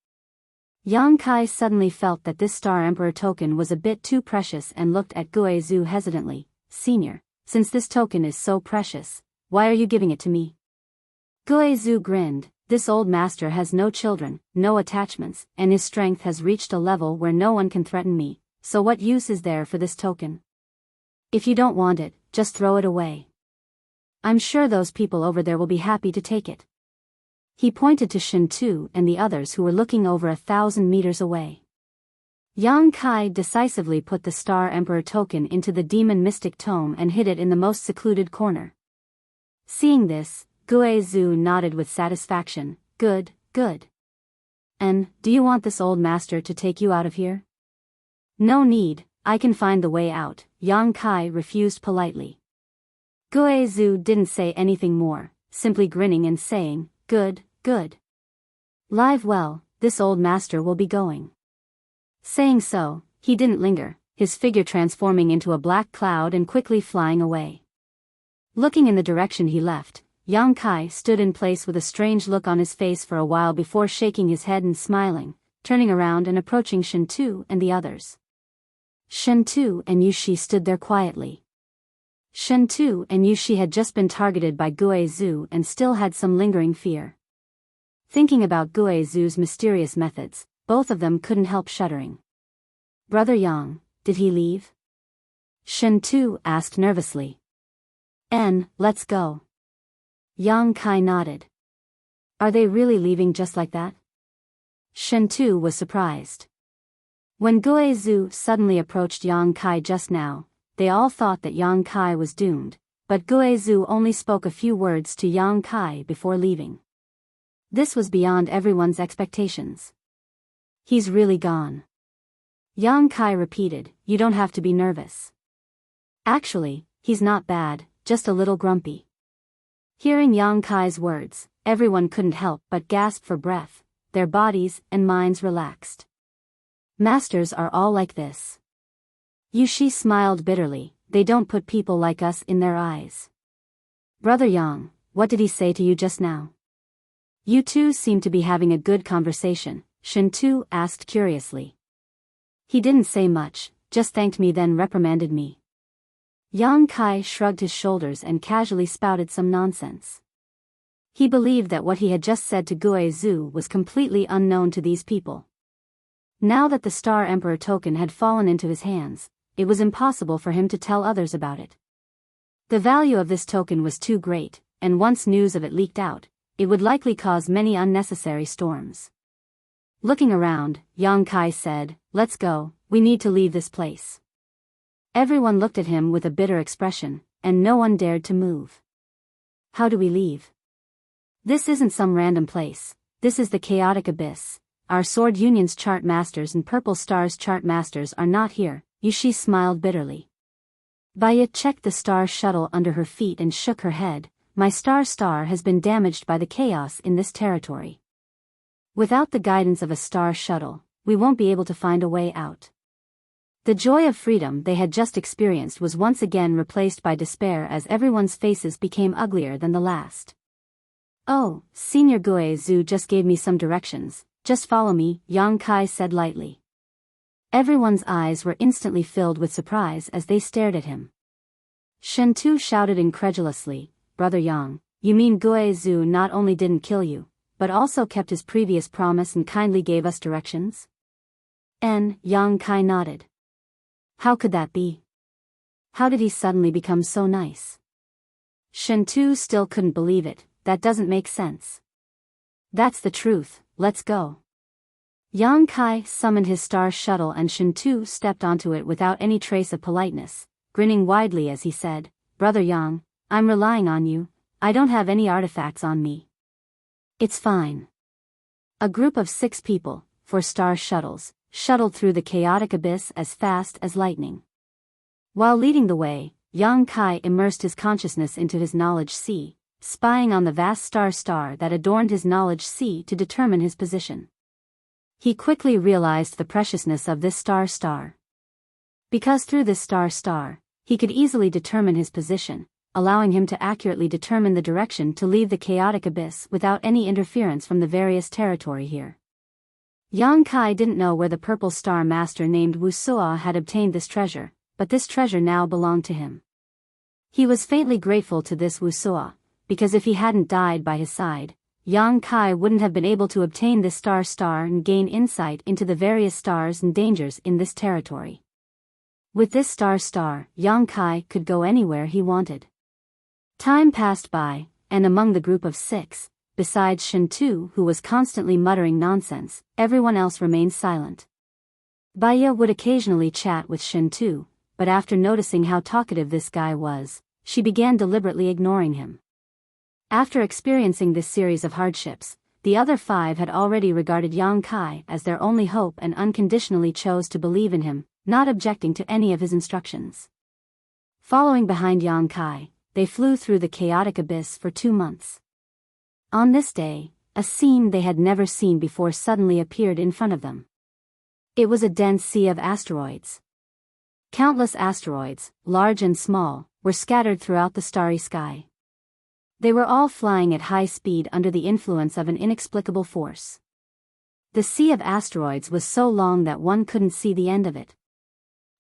Yang Kai suddenly felt that this Star Emperor token was a bit too precious and looked at Guizhu hesitantly. Senior, since this token is so precious, why are you giving it to me? Guizhu grinned. This old master has no children, no attachments, and his strength has reached a level where no one can threaten me, so what use is there for this token? If you don't want it, just throw it away. I'm sure those people over there will be happy to take it. He pointed to Shen Tu and the others who were looking over 1,000 meters away. Yang Kai decisively put the Star Emperor token into the Demon Mystic Tome and hid it in the most secluded corner. Seeing this, Guizhu nodded with satisfaction. Good, good. And, do you want this old master to take you out of here? No need, I can find the way out, Yang Kai refused politely. Guizhu didn't say anything more, simply grinning and saying, good, good. Live well, this old master will be going. Saying so, he didn't linger, his figure transforming into a black cloud and quickly flying away. Looking in the direction he left, Yang Kai stood in place with a strange look on his face for a while before shaking his head and smiling, turning around and approaching Shen Tu and the others. Shen Tu and Yushi stood there quietly. Shen Tu and Yushi had just been targeted by Guizhu and still had some lingering fear. Thinking about Guizhu's mysterious methods, both of them couldn't help shuddering. Brother Yang, did he leave? Shen Tu asked nervously. Let's go. Yang Kai nodded. Are they really leaving just like that? Shen Tu was surprised. When Guizhu suddenly approached Yang Kai just now, they all thought that Yang Kai was doomed, but Guizhu only spoke a few words to Yang Kai before leaving. This was beyond everyone's expectations. He's really gone. Yang Kai repeated, you don't have to be nervous. Actually, he's not bad, just a little grumpy. Hearing Yang Kai's words, everyone couldn't help but gasp for breath, their bodies and minds relaxed. Masters are all like this. Yushi smiled bitterly, they don't put people like us in their eyes. Brother Yang, what did he say to you just now? You two seem to be having a good conversation, Shen Tu asked curiously. He didn't say much, just thanked me then reprimanded me. Yang Kai shrugged his shoulders and casually spouted some nonsense. He believed that what he had just said to Guizhu was completely unknown to these people. Now that the Star Emperor token had fallen into his hands, it was impossible for him to tell others about it. The value of this token was too great, and once news of it leaked out, it would likely cause many unnecessary storms. Looking around, Yang Kai said, let's go, we need to leave this place. Everyone looked at him with a bitter expression, and no one dared to move. How do we leave? This isn't some random place. This is the chaotic abyss. Our Sword Union's chart masters and Purple Star's chart masters are not here. Yushi smiled bitterly. Biyao checked the star shuttle under her feet and shook her head. My star has been damaged by the chaos in this territory. Without the guidance of a star shuttle, we won't be able to find a way out. The joy of freedom they had just experienced was once again replaced by despair as everyone's faces became uglier than the last. Oh, Senior Gue Zhu just gave me some directions. Just follow me, Yang Kai said lightly. Everyone's eyes were instantly filled with surprise as they stared at him. Shen Tu shouted incredulously, Brother Yang, you mean Gue Zhu not only didn't kill you, but also kept his previous promise and kindly gave us directions? Yang Kai nodded. How could that be? How did he suddenly become so nice? Shen Tu still couldn't believe it. That doesn't make sense. That's the truth, let's go. Yang Kai summoned his star shuttle and Shen Tu stepped onto it without any trace of politeness, grinning widely as he said, Brother Yang, I'm relying on you, I don't have any artifacts on me. It's fine. A group of 6 people, 4 star shuttles, shuttled through the chaotic abyss as fast as lightning. While leading the way, Yang Kai immersed his consciousness into his knowledge sea, spying on the vast star that adorned his knowledge sea to determine his position. He quickly realized the preciousness of this star. Because through this star, he could easily determine his position, allowing him to accurately determine the direction to leave the chaotic abyss without any interference from the various territory here. Yang Kai didn't know where the Purple Star Master named Wuxia had obtained this treasure, but this treasure now belonged to him. He was faintly grateful to this Wuxia, because if he hadn't died by his side, Yang Kai wouldn't have been able to obtain this star and gain insight into the various stars and dangers in this territory. With this star, Yang Kai could go anywhere he wanted. Time passed by, and among the group of 6, besides Shen Tu who was constantly muttering nonsense, everyone else remained silent. Biyao would occasionally chat with Shen Tu, but after noticing how talkative this guy was, she began deliberately ignoring him. After experiencing this series of hardships, the other 5 had already regarded Yang Kai as their only hope and unconditionally chose to believe in him, not objecting to any of his instructions. Following behind Yang Kai, they flew through the chaotic abyss for 2 months. On this day, a scene they had never seen before suddenly appeared in front of them. It was a dense sea of asteroids. Countless asteroids, large and small, were scattered throughout the starry sky. They were all flying at high speed under the influence of an inexplicable force. The sea of asteroids was so long that one couldn't see the end of it.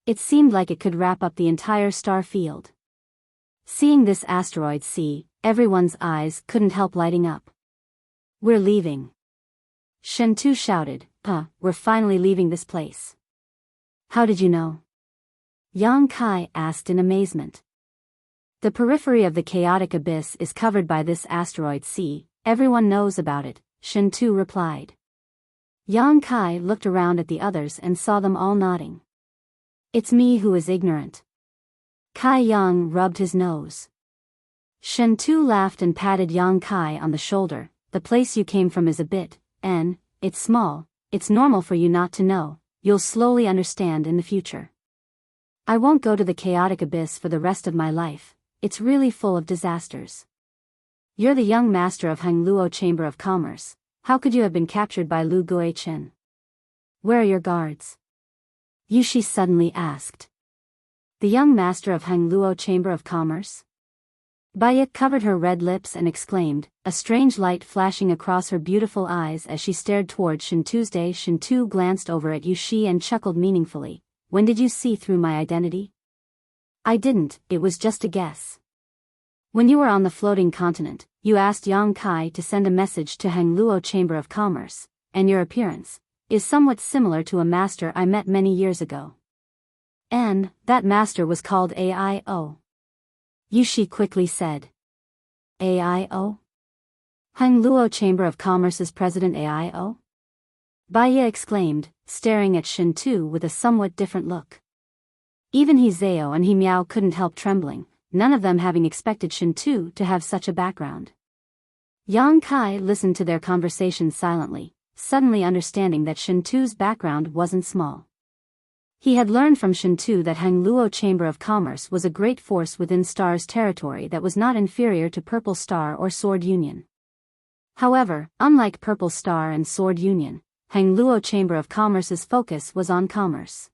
It seemed like it could wrap up the entire star field. Seeing this asteroid sea, everyone's eyes couldn't help lighting up. We're leaving. Shen Tu shouted, we're finally leaving this place. How did you know? Yang Kai asked in amazement. The periphery of the chaotic abyss is covered by this asteroid sea, everyone knows about it, Shen Tu replied. Yang Kai looked around at the others and saw them all nodding. It's me who is ignorant. Kai Yang rubbed his nose. Shen Tu laughed and patted Yang Kai on the shoulder. The place you came from is a bit, it's small, it's normal for you not to know, you'll slowly understand in the future. I won't go to the chaotic abyss for the rest of my life, it's really full of disasters. You're the young master of Hangluo Chamber of Commerce, how could you have been captured by Lu Guichen? Where are your guards? Yushi suddenly asked. The young master of Hangluo Chamber of Commerce? Biyao covered her red lips and exclaimed, a strange light flashing across her beautiful eyes as she stared toward Shen Tu's day. Shen Tu glanced over at Yushi and chuckled meaningfully. When did you see through my identity? I didn't, it was just a guess. When you were on the floating continent, you asked Yang Kai to send a message to Hangluo Chamber of Commerce, and your appearance is somewhat similar to a master I met many years ago. And that master was called Aio. Yushi quickly said. Aio? Hangluo Chamber of Commerce's president Aio? Biyao exclaimed, staring at Shen Tu with a somewhat different look. Even He Zhao and He Miao couldn't help trembling. none of them having expected Shintu to have such a background. Yang Kai listened to their conversation silently, suddenly understanding that Shintu's background wasn't small. He had learned from Shintu that Hangluo Chamber of Commerce was a great force within Star's territory that was not inferior to Purple Star or Sword Union. However, unlike Purple Star and Sword Union, Hangluo Chamber of Commerce's focus was on commerce.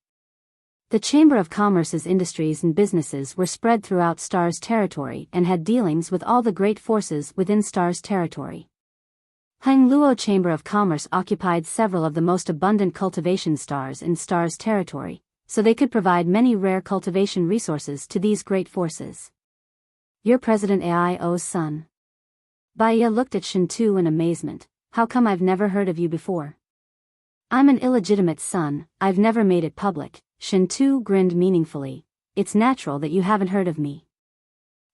The Chamber of Commerce's industries and businesses were spread throughout Star's territory and had dealings with all the great forces within Star's territory. Hangluo Chamber of Commerce occupied several of the most abundant cultivation stars in Star's territory, so they could provide many rare cultivation resources to these great forces. You're President Aio's son. Biyao looked at Shintu in amazement. How come I've never heard of you before? I'm an illegitimate son, I've never made it public. Shintu grinned meaningfully. It's natural that you haven't heard of me.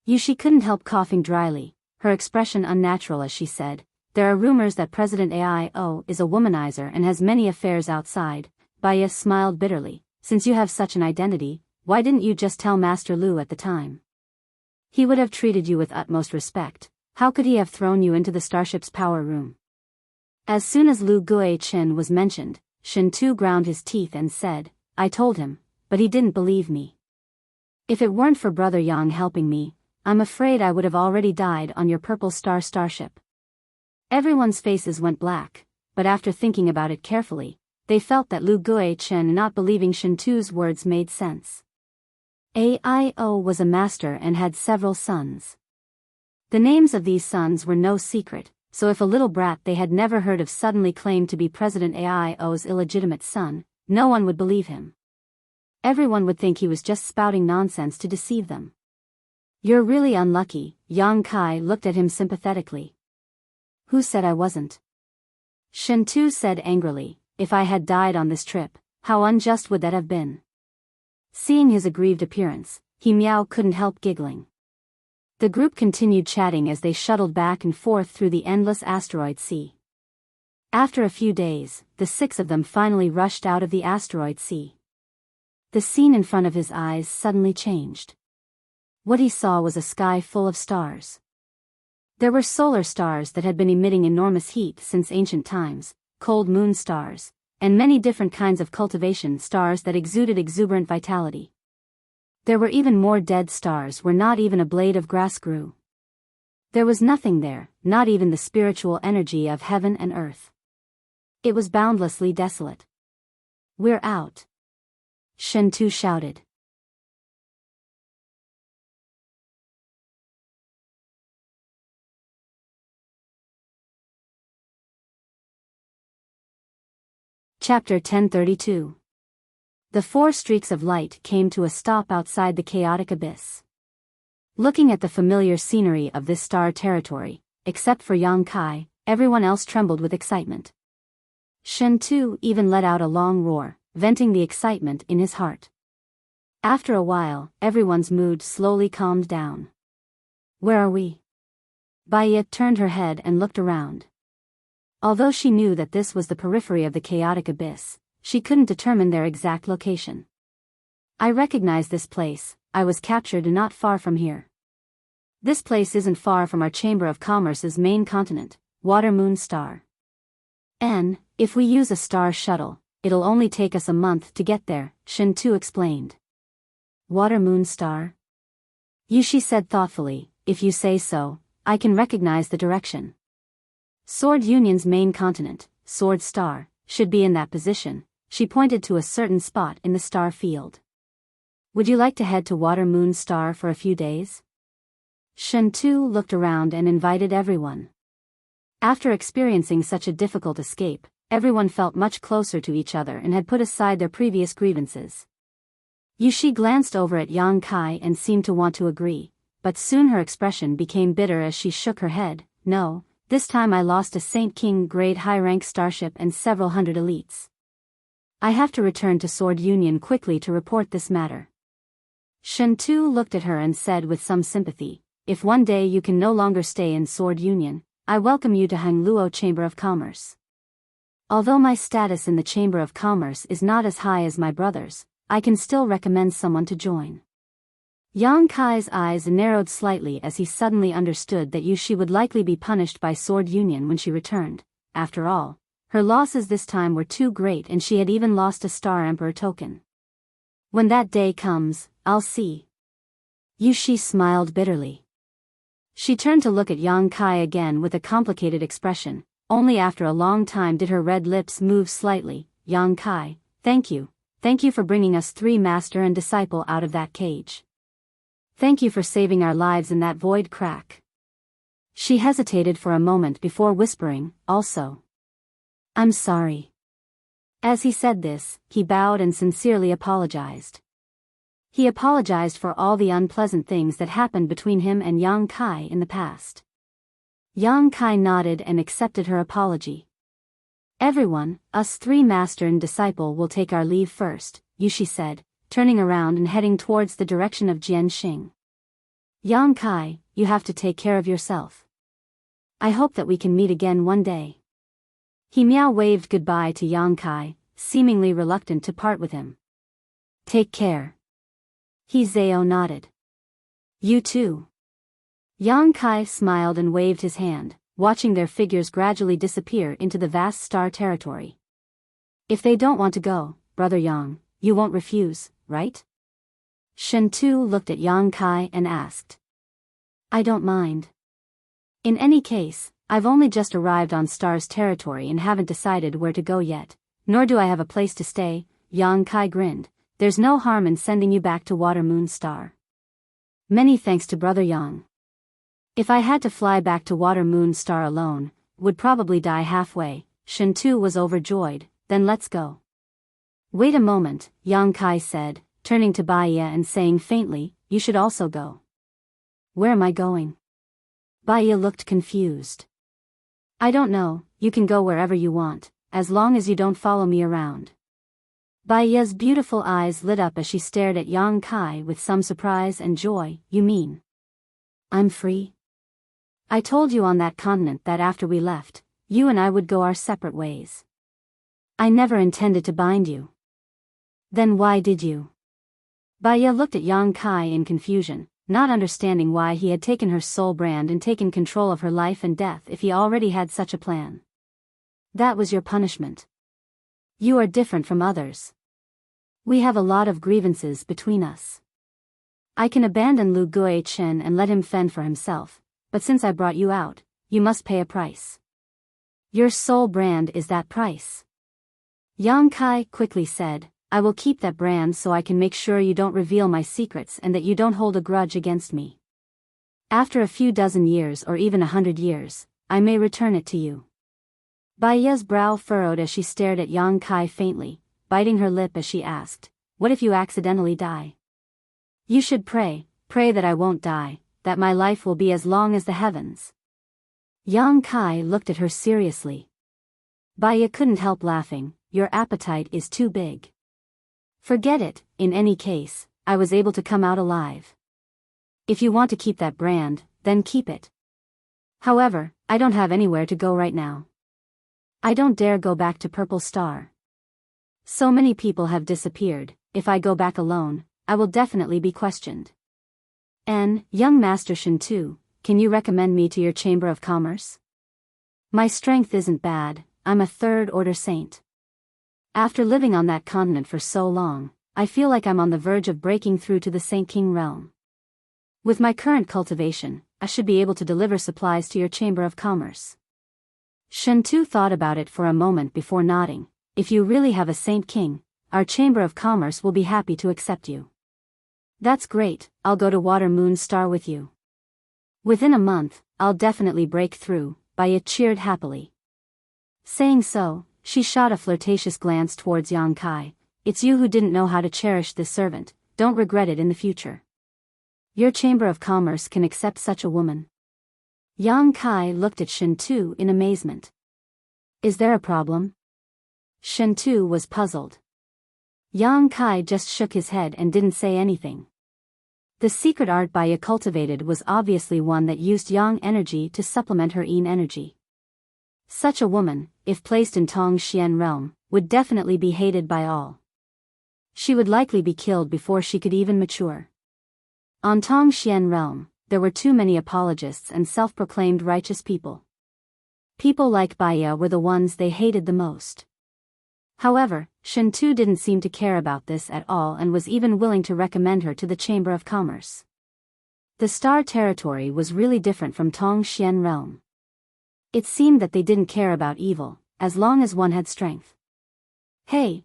Yushi couldn't help coughing dryly, her expression unnatural as she said, there are rumors that President Aio is a womanizer and has many affairs outside. Biyao smiled bitterly. Since you have such an identity, why didn't you just tell Master Lu at the time? He would have treated you with utmost respect. How could he have thrown you into the starship's power room? As soon as Lu Guichen was mentioned, Shintu ground his teeth and said, I told him, but he didn't believe me. If it weren't for Brother Yang helping me, I'm afraid I would have already died on your Purple Star starship. Everyone's faces went black, but after thinking about it carefully, they felt that Lu Guichen not believing Shintu's words made sense. Aio was a master and had several sons. The names of these sons were no secret, so if a little brat they had never heard of suddenly claimed to be President Aio's illegitimate son, no one would believe him. Everyone would think he was just spouting nonsense to deceive them. You're really unlucky, Yang Kai looked at him sympathetically. Who said I wasn't? Shintu said angrily, if I had died on this trip, how unjust would that have been? Seeing his aggrieved appearance, Miao couldn't help giggling. The group continued chatting as they shuttled back and forth through the endless asteroid sea. After a few days, the six of them finally rushed out of the asteroid sea. The scene in front of his eyes suddenly changed. What he saw was a sky full of stars. There were solar stars that had been emitting enormous heat since ancient times, cold moon stars, and many different kinds of cultivation stars that exuded exuberant vitality. There were even more dead stars where not even a blade of grass grew. There was nothing there, not even the spiritual energy of heaven and earth. It was boundlessly desolate. We're out. Shintu shouted. Chapter 1032. The four streaks of light came to a stop outside the chaotic abyss. Looking at the familiar scenery of this star territory, except for Yang Kai, everyone else trembled with excitement. Shintu even let out a long roar, venting the excitement in his heart. After a while, everyone's mood slowly calmed down. Where are we? Biyao turned her head and looked around. Although she knew that this was the periphery of the chaotic abyss, she couldn't determine their exact location. I recognize this place, I was captured not far from here. This place isn't far from our Chamber of Commerce's main continent, Water Moon Star. And, if we use a star shuttle, it'll only take us a month to get there, Shintu explained. Water Moon Star? Yushi said thoughtfully, if you say so, I can recognize the direction. Sword Union's main continent, Sword Star, should be in that position. She pointed to a certain spot in the star field. Would you like to head to Water Moon Star for a few days? Shintu looked around and invited everyone. After experiencing such a difficult escape, everyone felt much closer to each other and had put aside their previous grievances. Yushi glanced over at Yang Kai and seemed to want to agree, but soon her expression became bitter as she shook her head. No, this time I lost a Saint King grade high-rank starship and several hundred elites. I have to return to Sword Union quickly to report this matter. Shintu looked at her and said with some sympathy, if one day you can no longer stay in Sword Union, I welcome you to Hangluo Chamber of Commerce. Although my status in the Chamber of Commerce is not as high as my brother's, I can still recommend someone to join. Yang Kai's eyes narrowed slightly as he suddenly understood that she would likely be punished by Sword Union when she returned. After all, her losses this time were too great and she had even lost a Star Emperor token. When that day comes, I'll see. She smiled bitterly. She turned to look at Yang Kai again with a complicated expression. Only after a long time did her red lips move slightly. Yang Kai, thank you. Thank you for bringing us 3 master and disciple out of that cage. Thank you for saving our lives in that void crack. She hesitated for a moment before whispering, also. I'm sorry. As he said this, he bowed and sincerely apologized. He apologized for all the unpleasant things that happened between him and Yang Kai in the past. Yang Kai nodded and accepted her apology. Everyone, us 3 master and disciple will take our leave first, she said, turning around and heading towards the direction of Jianxing. Yang Kai, you have to take care of yourself. I hope that we can meet again one day. He waved goodbye to Yang Kai, seemingly reluctant to part with him. Take care. Zhao nodded. You too. Yang Kai smiled and waved his hand, watching their figures gradually disappear into the vast star territory. If they don't want to go, Brother Yang, you won't refuse, right? Shen Tu looked at Yang Kai and asked. I don't mind. In any case, I've only just arrived on Star's territory and haven't decided where to go yet, nor do I have a place to stay. Yang Kai grinned. There's no harm in sending you back to Water Moon Star. Many thanks to Brother Yang. If I had to fly back to Water Moon Star alone, would probably die halfway. Shen Tu was overjoyed. Then let's go. Wait a moment, Yang Kai said, turning to Biyao and saying faintly, you should also go. Where am I going? Biyao looked confused. I don't know, you can go wherever you want, as long as you don't follow me around. Biyao's beautiful eyes lit up as she stared at Yang Kai with some surprise and joy. You mean? I'm free? I told you on that continent that after we left, you and I would go our separate ways. I never intended to bind you. Then why did you? Biyao looked at Yang Kai in confusion, not understanding why he had taken her soul brand and taken control of her life and death if he already had such a plan. That was your punishment. You are different from others. We have a lot of grievances between us. I can abandon Lu Guichen and let him fend for himself, but since I brought you out, you must pay a price. Your soul brand is that price. Yang Kai quickly said, I will keep that brand so I can make sure you don't reveal my secrets and that you don't hold a grudge against me. After a few dozen years or even 100 years, I may return it to you. Biyao's brow furrowed as she stared at Yang Kai faintly, biting her lip as she asked, what if you accidentally die? You should pray that I won't die, that my life will be as long as the heavens. Yang Kai looked at her seriously. Biyao couldn't help laughing. Your appetite is too big. Forget it, in any case, I was able to come out alive. If you want to keep that brand, then keep it. However, I don't have anywhere to go right now. I don't dare go back to Purple Star. So many people have disappeared, if I go back alone, I will definitely be questioned. And, young Master Shen Tu, can you recommend me to your Chamber of Commerce? My strength isn't bad, I'm a third-order saint. After living on that continent for so long, I feel like I'm on the verge of breaking through to the Saint King realm. With my current cultivation, I should be able to deliver supplies to your Chamber of Commerce. Shen Tu thought about it for a moment before nodding. If you really have a Saint King, our Chamber of Commerce will be happy to accept you. That's great, I'll go to Water Moon Star with you. Within a month, I'll definitely break through, Biyao cheered happily. Saying so, she shot a flirtatious glance towards Yang Kai. It's you who didn't know how to cherish this servant, don't regret it in the future. Your Chamber of Commerce can accept such a woman. Yang Kai looked at Shen Tu in amazement. Is there a problem? Shen Tu was puzzled. Yang Kai just shook his head and didn't say anything. The secret art Biyao cultivated was obviously one that used yang energy to supplement her yin energy. Such a woman, if placed in Tong Xian realm, would definitely be hated by all. She would likely be killed before she could even mature. On Tongxian realm, there were too many apologists and self-proclaimed righteous people. People like Biyao were the ones they hated the most. However, Shentu didn't seem to care about this at all and was even willing to recommend her to the Chamber of Commerce. The Star Territory was really different from Tongxian realm. It seemed that they didn't care about evil, as long as one had strength. Hey,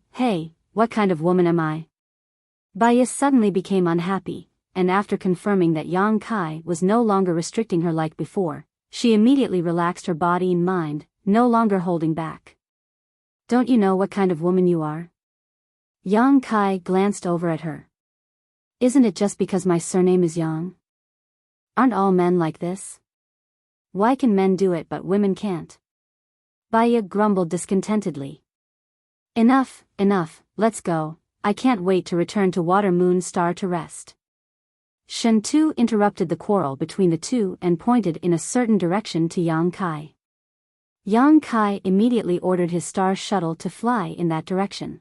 what kind of woman am I? Biyao suddenly became unhappy, and after confirming that Yang Kai was no longer restricting her like before, she immediately relaxed her body and mind, no longer holding back. Don't you know what kind of woman you are? Yang Kai glanced over at her. Isn't it just because my surname is Yang? Aren't all men like this? Why can men do it but women can't? Biyao grumbled discontentedly. Enough, let's go, I can't wait to return to Water Moon Star to rest. Shentu interrupted the quarrel between the two and pointed in a certain direction to Yang Kai. Yang Kai immediately ordered his star shuttle to fly in that direction.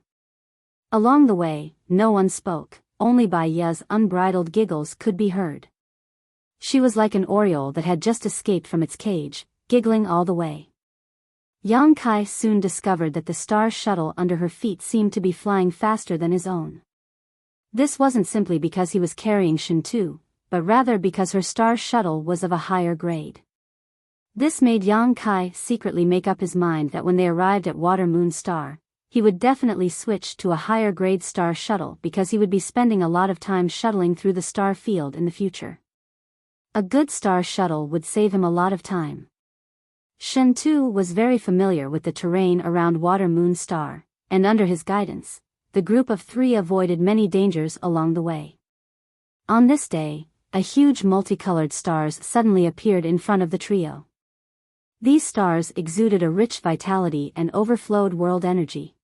Along the way, no one spoke, only Biyao's unbridled giggles could be heard. She was like an oriole that had just escaped from its cage, giggling all the way. Yang Kai soon discovered that the star shuttle under her feet seemed to be flying faster than his own. This wasn't simply because he was carrying Shentu, but rather because her star shuttle was of a higher grade. This made Yang Kai secretly make up his mind that when they arrived at Water Moon Star, he would definitely switch to a higher grade star shuttle because he would be spending a lot of time shuttling through the star field in the future. A good star shuttle would save him a lot of time. Shentu was very familiar with the terrain around Water Moon Star, and under his guidance, the group of three avoided many dangers along the way. On this day, a huge multicolored stars suddenly appeared in front of the trio. These stars exuded a rich vitality and overflowed world energy.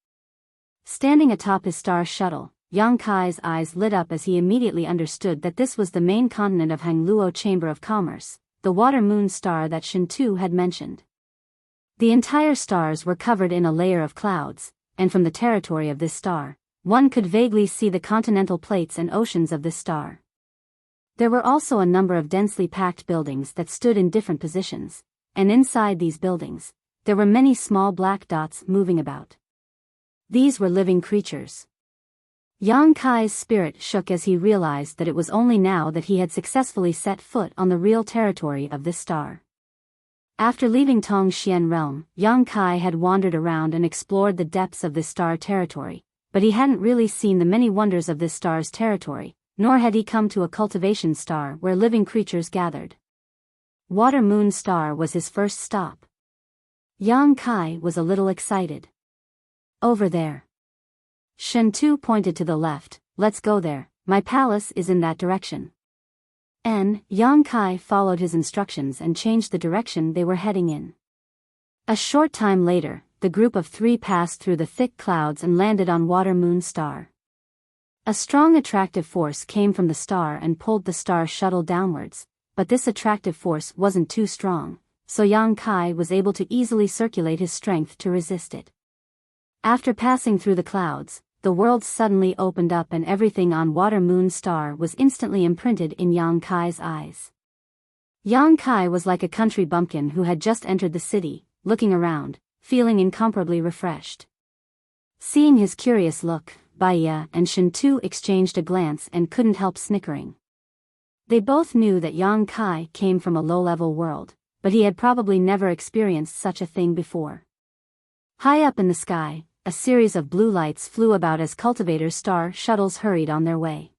Standing atop his star shuttle, Yang Kai's eyes lit up as he immediately understood that this was the main continent of Hangluo Chamber of Commerce, the Water Moon Star that Shentu had mentioned. The entire stars were covered in a layer of clouds, and from the territory of this star, one could vaguely see the continental plates and oceans of this star. There were also a number of densely packed buildings that stood in different positions, and inside these buildings, there were many small black dots moving about. These were living creatures. Yang Kai's spirit shook as he realized that it was only now that he had successfully set foot on the real territory of this star. After leaving Tongxian realm, Yang Kai had wandered around and explored the depths of this star territory, but he hadn't really seen the many wonders of this star's territory, nor had he come to a cultivation star where living creatures gathered. Water Moon Star was his first stop. Yang Kai was a little excited. Over there. Shentu pointed to the left, let's go there, my palace is in that direction. And Yang Kai followed his instructions and changed the direction they were heading in. A short time later, the group of three passed through the thick clouds and landed on Water Moon Star. A strong attractive force came from the star and pulled the star shuttle downwards, but this attractive force wasn't too strong, so Yang Kai was able to easily circulate his strength to resist it. After passing through the clouds, the world suddenly opened up and everything on Water Moon Star was instantly imprinted in Yang Kai's eyes. Yang Kai was like a country bumpkin who had just entered the city, looking around, feeling incomparably refreshed. Seeing his curious look, Biyao and Shentu exchanged a glance and couldn't help snickering. They both knew that Yang Kai came from a low-level world, but he had probably never experienced such a thing before. High up in the sky, a series of blue lights flew about as cultivators' star shuttles hurried on their way.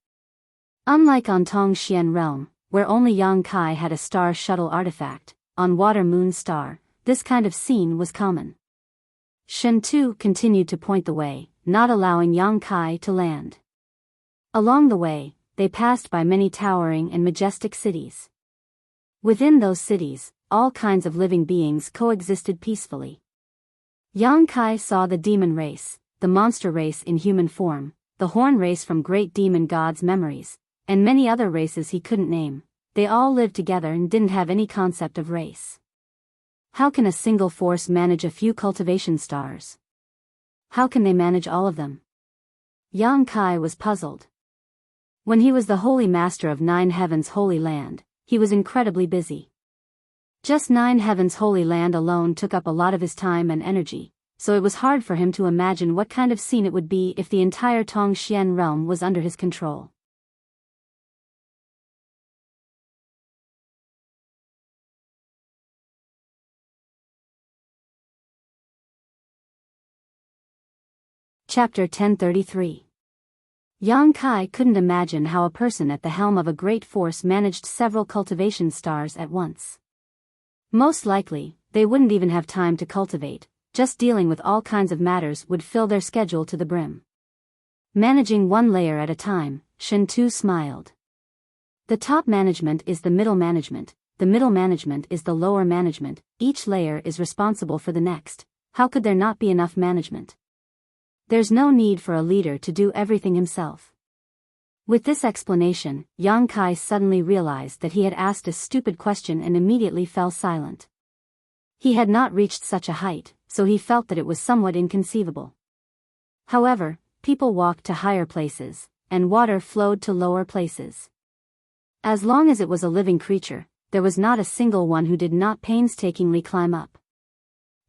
Unlike on Tongxian realm, where only Yang Kai had a star shuttle artifact, on Water Moon Star, this kind of scene was common. Shentu continued to point the way, not allowing Yang Kai to land. Along the way, they passed by many towering and majestic cities. Within those cities, all kinds of living beings coexisted peacefully. Yang Kai saw the demon race, the monster race in human form, the horn race from great demon gods' memories, and many other races he couldn't name. They all lived together and didn't have any concept of race. How can a single force manage a few cultivation stars? How can they manage all of them? Yang Kai was puzzled. When he was the holy master of 9 heavens holy land, he was incredibly busy. Just 9 heavens holy land alone took up a lot of his time and energy, so it was hard for him to imagine what kind of scene it would be if the entire Tongxian realm was under his control. Chapter 1033. Yang Kai couldn't imagine how a person at the helm of a great force managed several cultivation stars at once. Most likely, they wouldn't even have time to cultivate, just dealing with all kinds of matters would fill their schedule to the brim. Managing one layer at a time, Shen Tu smiled. The top management is the middle management is the lower management, each layer is responsible for the next. How could there not be enough management? There's no need for a leader to do everything himself. With this explanation, Yang Kai suddenly realized that he had asked a stupid question and immediately fell silent. He had not reached such a height, so he felt that it was somewhat inconceivable. However, people walked to higher places, and water flowed to lower places. As long as it was a living creature, there was not a single one who did not painstakingly climb up.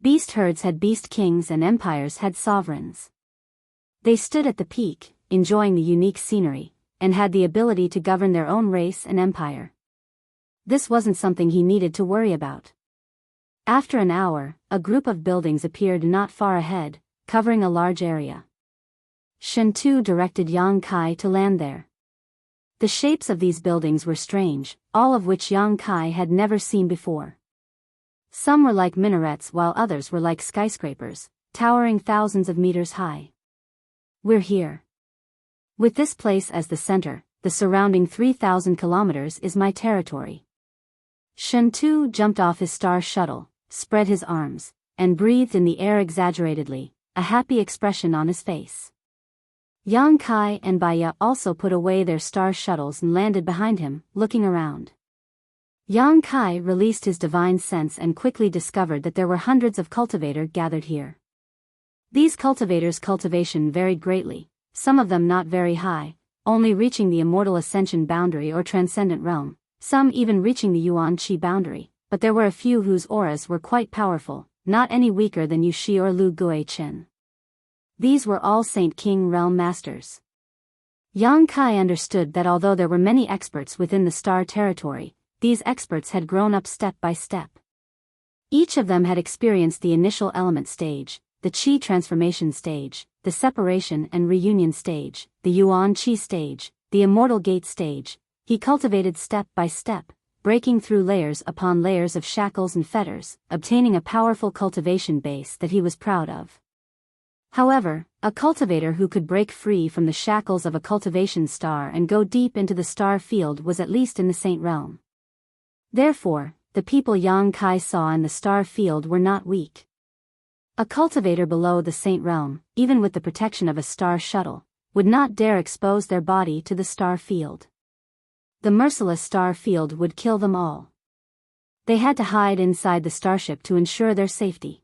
Beast herds had beast kings and empires had sovereigns. They stood at the peak, enjoying the unique scenery, and had the ability to govern their own race and empire. This wasn't something he needed to worry about. After an hour, a group of buildings appeared not far ahead, covering a large area. Shen Tu directed Yang Kai to land there. The shapes of these buildings were strange, all of which Yang Kai had never seen before. Some were like minarets while others were like skyscrapers, towering thousands of meters high. We're here. With this place as the center, the surrounding 3,000 kilometers is my territory. Shen Tu jumped off his star shuttle, spread his arms, and breathed in the air exaggeratedly, a happy expression on his face. Yang Kai and Biyao also put away their star shuttles and landed behind him, looking around. Yang Kai released his divine sense and quickly discovered that there were hundreds of cultivators gathered here. These cultivators' cultivation varied greatly, some of them not very high, only reaching the immortal ascension boundary or transcendent realm, some even reaching the Yuan Qi boundary, but there were a few whose auras were quite powerful, not any weaker than Yu Shi or Lu Gui Chen. These were all Saint King realm masters. Yang Kai understood that although there were many experts within the star territory, these experts had grown up step by step. Each of them had experienced the initial element stage, the Qi transformation stage, the separation and reunion stage, the Yuan Qi stage, the immortal gate stage. He cultivated step by step, breaking through layers upon layers of shackles and fetters, obtaining a powerful cultivation base that he was proud of. However, a cultivator who could break free from the shackles of a cultivation star and go deep into the star field was at least in the Saint realm. Therefore, the people Yang Kai saw in the star field were not weak. A cultivator below the Saint realm, even with the protection of a star shuttle, would not dare expose their body to the star field. The merciless star field would kill them all. They had to hide inside the starship to ensure their safety.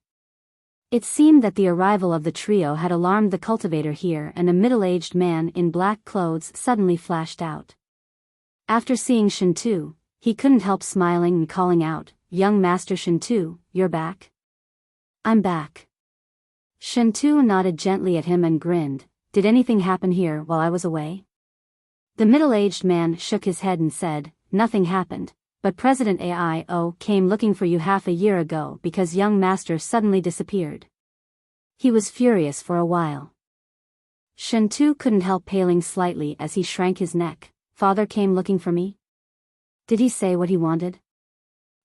It seemed that the arrival of the trio had alarmed the cultivator here, and a middle-aged man in black clothes suddenly flashed out. After seeing Shen Tu, he couldn't help smiling and calling out, "Young Master Shen Tu, you're back?" "I'm back." Shen Tu nodded gently at him and grinned. "Did anything happen here while I was away?" The middle-aged man shook his head and said, "Nothing happened, but President Aio came looking for you half a year ago because young master suddenly disappeared. He was furious for a while." Shen Tu couldn't help paling slightly as he shrank his neck. "Father came looking for me? Did he say what he wanted?"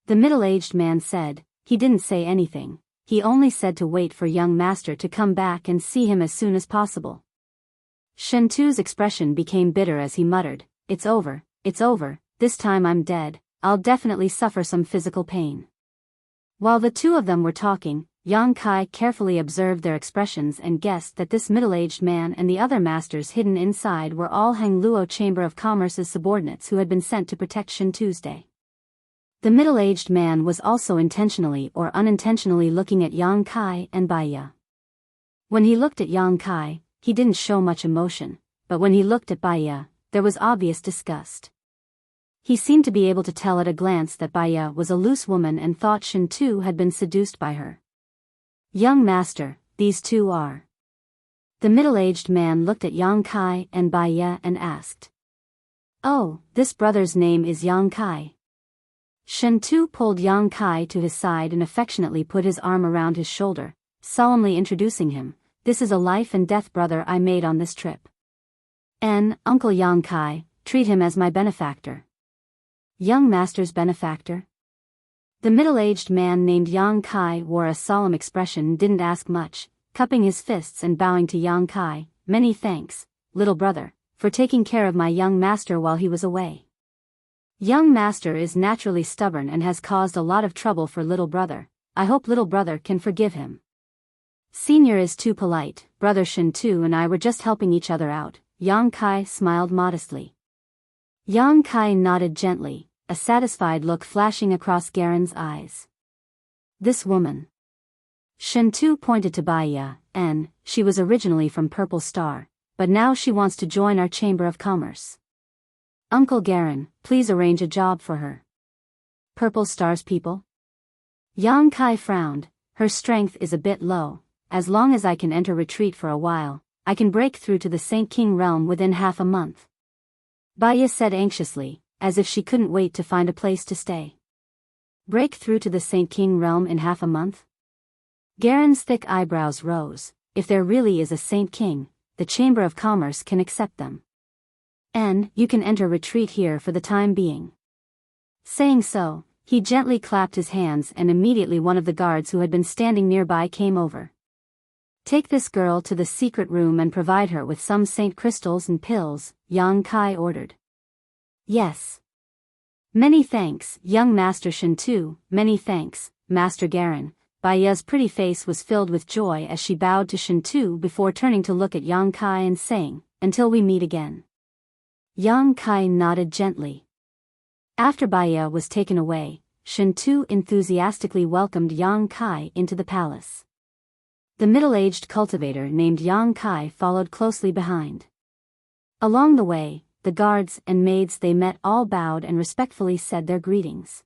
The middle-aged man said, "He didn't say anything. He only said to wait for young master to come back and see him as soon as possible." Shen Tu's expression became bitter as he muttered, it's over, this time I'm dead, I'll definitely suffer some physical pain." While the two of them were talking, Yang Kai carefully observed their expressions and guessed that this middle-aged man and the other masters hidden inside were all Hang Luo Chamber of Commerce's subordinates who had been sent to protect Shen Tuesday. The middle-aged man was also intentionally or unintentionally looking at Yang Kai and Biyao. When he looked at Yang Kai, he didn't show much emotion, but when he looked at Biyao, there was obvious disgust. He seemed to be able to tell at a glance that Biyao was a loose woman and thought Shen Tu had been seduced by her. "Young master, these two are." The middle-aged man looked at Yang Kai and Biyao and asked. "Oh, this brother's name is Yang Kai." Shen Tu pulled Yang Kai to his side and affectionately put his arm around his shoulder, solemnly introducing him. "This is a life-and-death brother I made on this trip. Uncle Yang Kai, treat him as my benefactor." "Young master's benefactor?" The middle-aged man named Yang Kai wore a solemn expression and didn't ask much, cupping his fists and bowing to Yang Kai. "Many thanks, little brother, for taking care of my young master while he was away. Young master is naturally stubborn and has caused a lot of trouble for little brother. I hope little brother can forgive him. Senior is too polite, brother Shen Tu and I were just helping each other out." Yang Kai smiled modestly. Yang Kai nodded gently, a satisfied look flashing across Garen's eyes. "This woman." Shen Tu pointed to Biyao, and she was originally from Purple Star, but now she wants to join our Chamber of Commerce. "Uncle Garen, please arrange a job for her." "Purple Star's people?" Yang Kai frowned. "Her strength is a bit low. As long as I can enter retreat for a while, I can break through to the Saint King realm within half a month." Biyao said anxiously, as if she couldn't wait to find a place to stay. "Break through to the Saint King realm in half a month?" Garen's thick eyebrows rose. If there really is a Saint King, the Chamber of Commerce can accept them. "And you can enter retreat here for the time being." Saying so, he gently clapped his hands and immediately one of the guards who had been standing nearby came over. "Take this girl to the secret room and provide her with some saint crystals and pills," Yang Kai ordered. "Yes. Many thanks, young Master Shen Tu, many thanks, Master Garen." Biyao's pretty face was filled with joy as she bowed to Shen Tu before turning to look at Yang Kai and saying, "Until we meet again." Yang Kai nodded gently. After Biyao was taken away, Shen Tu enthusiastically welcomed Yang Kai into the palace. The middle-aged cultivator named Yang Kai followed closely behind. Along the way, the guards and maids they met all bowed and respectfully said their greetings.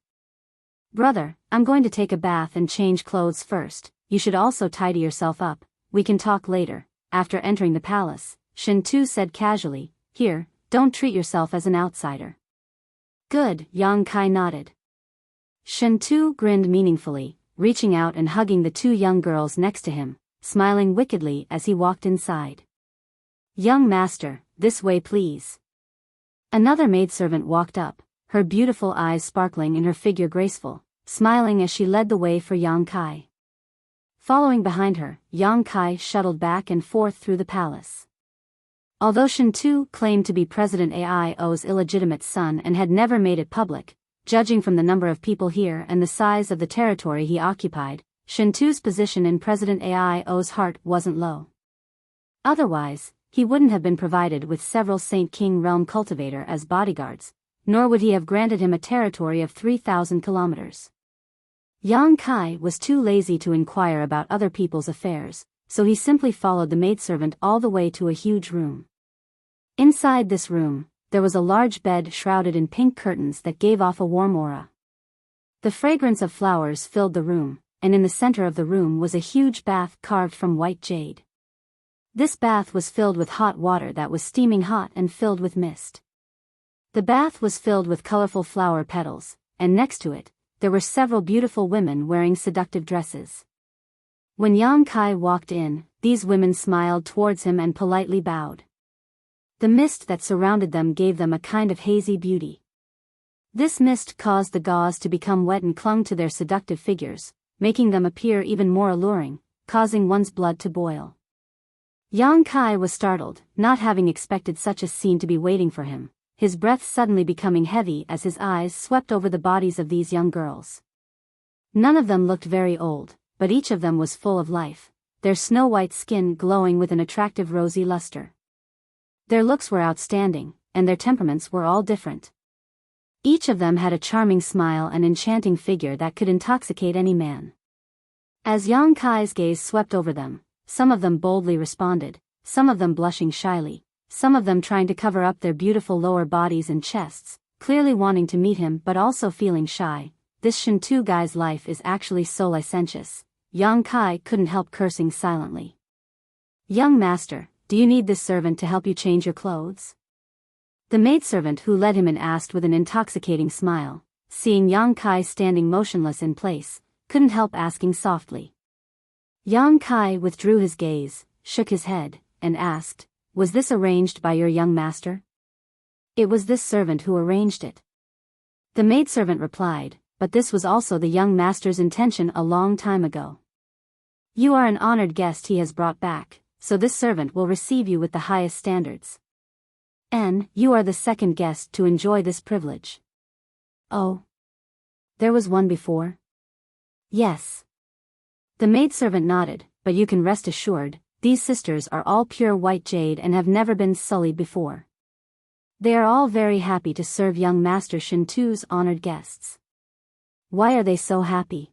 "Brother, I'm going to take a bath and change clothes first. You should also tidy yourself up. We can talk later." After entering the palace, Shen Tu said casually, "Here, don't treat yourself as an outsider." "Good," Yang Kai nodded. Shen Tu grinned meaningfully, reaching out and hugging the two young girls next to him, smiling wickedly as he walked inside. "Young master, this way please." Another maidservant walked up, her beautiful eyes sparkling and her figure graceful, smiling as she led the way for Yang Kai. Following behind her, Yang Kai shuttled back and forth through the palace. Although Shen Tu claimed to be President Aio's illegitimate son and had never made it public, judging from the number of people here and the size of the territory he occupied, Shen Tu's position in President Aio's heart wasn't low. Otherwise, he wouldn't have been provided with several Saint King realm cultivator as bodyguards, nor would he have granted him a territory of 3,000 kilometers. Yang Kai was too lazy to inquire about other people's affairs, so he simply followed the maidservant all the way to a huge room. Inside this room, there was a large bed shrouded in pink curtains that gave off a warm aura. The fragrance of flowers filled the room, and in the center of the room was a huge bath carved from white jade. This bath was filled with hot water that was steaming hot and filled with mist. The bath was filled with colorful flower petals, and next to it, there were several beautiful women wearing seductive dresses. When Yang Kai walked in, these women smiled towards him and politely bowed. The mist that surrounded them gave them a kind of hazy beauty. This mist caused the gauze to become wet and clung to their seductive figures, making them appear even more alluring, causing one's blood to boil. Yang Kai was startled, not having expected such a scene to be waiting for him, his breath suddenly becoming heavy as his eyes swept over the bodies of these young girls. None of them looked very old, but each of them was full of life, their snow-white skin glowing with an attractive rosy luster. Their looks were outstanding, and their temperaments were all different. Each of them had a charming smile and enchanting figure that could intoxicate any man. As Yang Kai's gaze swept over them, some of them boldly responded, some of them blushing shyly, some of them trying to cover up their beautiful lower bodies and chests, clearly wanting to meet him but also feeling shy. This Shintu guy's life is actually so licentious. Yang Kai couldn't help cursing silently. Young master, do you need this servant to help you change your clothes? The maidservant who led him in asked with an intoxicating smile, seeing Yang Kai standing motionless in place, couldn't help asking softly. Yang Kai withdrew his gaze, shook his head, and asked, was this arranged by your young master? It was this servant who arranged it. The maidservant replied, but this was also the young master's intention a long time ago. You are an honored guest he has brought back, so this servant will receive you with the highest standards. And you are the second guest to enjoy this privilege. Oh. There was one before? Yes. The maidservant nodded, but you can rest assured, these sisters are all pure white jade and have never been sullied before. They are all very happy to serve young Master Shintu's honored guests. Why are they so happy?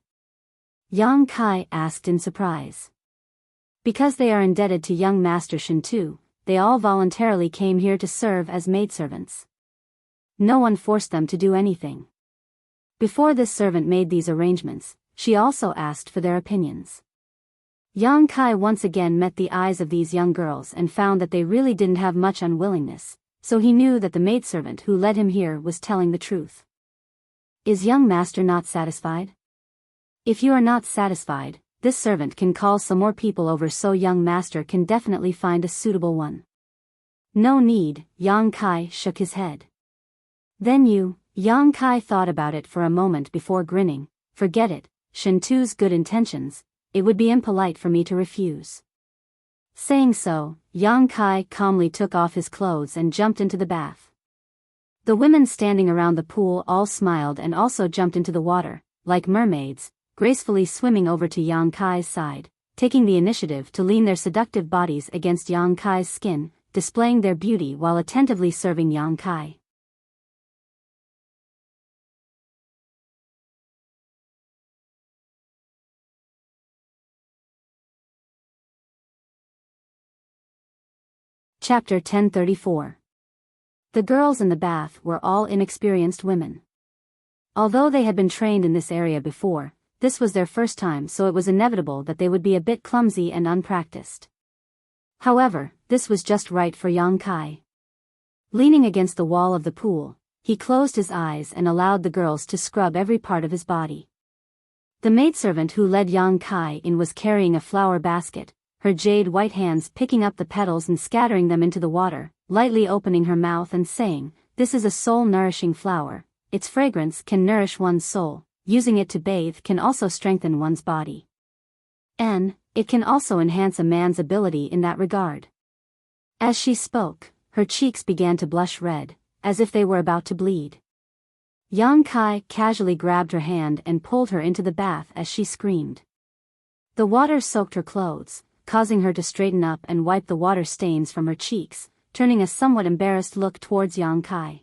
Yang Kai asked in surprise. Because they are indebted to young Master Shintu, they all voluntarily came here to serve as maidservants. No one forced them to do anything. Before this servant made these arrangements, she also asked for their opinions. Yang Kai once again met the eyes of these young girls and found that they really didn't have much unwillingness, so he knew that the maidservant who led him here was telling the truth. Is young master not satisfied? If you are not satisfied, this servant can call some more people over so young master can definitely find a suitable one. No need, Yang Kai shook his head. Then Yang Kai thought about it for a moment before grinning, forget it, Shintu's good intentions, it would be impolite for me to refuse. Saying so, Yang Kai calmly took off his clothes and jumped into the bath. The women standing around the pool all smiled and also jumped into the water, like mermaids, gracefully swimming over to Yang Kai's side, taking the initiative to lean their seductive bodies against Yang Kai's skin, displaying their beauty while attentively serving Yang Kai. Chapter 1034. The girls in the bath were all inexperienced women. Although they had been trained in this area before, this was their first time, so it was inevitable that they would be a bit clumsy and unpracticed. However, this was just right for Yang Kai. Leaning against the wall of the pool, he closed his eyes and allowed the girls to scrub every part of his body. The maidservant who led Yang Kai in was carrying a flower basket, her jade white hands picking up the petals and scattering them into the water, lightly opening her mouth and saying, "This is a soul-nourishing flower, its fragrance can nourish one's soul. Using it to bathe can also strengthen one's body. And it can also enhance a man's ability in that regard." As she spoke, her cheeks began to blush red, as if they were about to bleed. Yang Kai casually grabbed her hand and pulled her into the bath as she screamed. The water soaked her clothes, causing her to straighten up and wipe the water stains from her cheeks, turning a somewhat embarrassed look towards Yang Kai.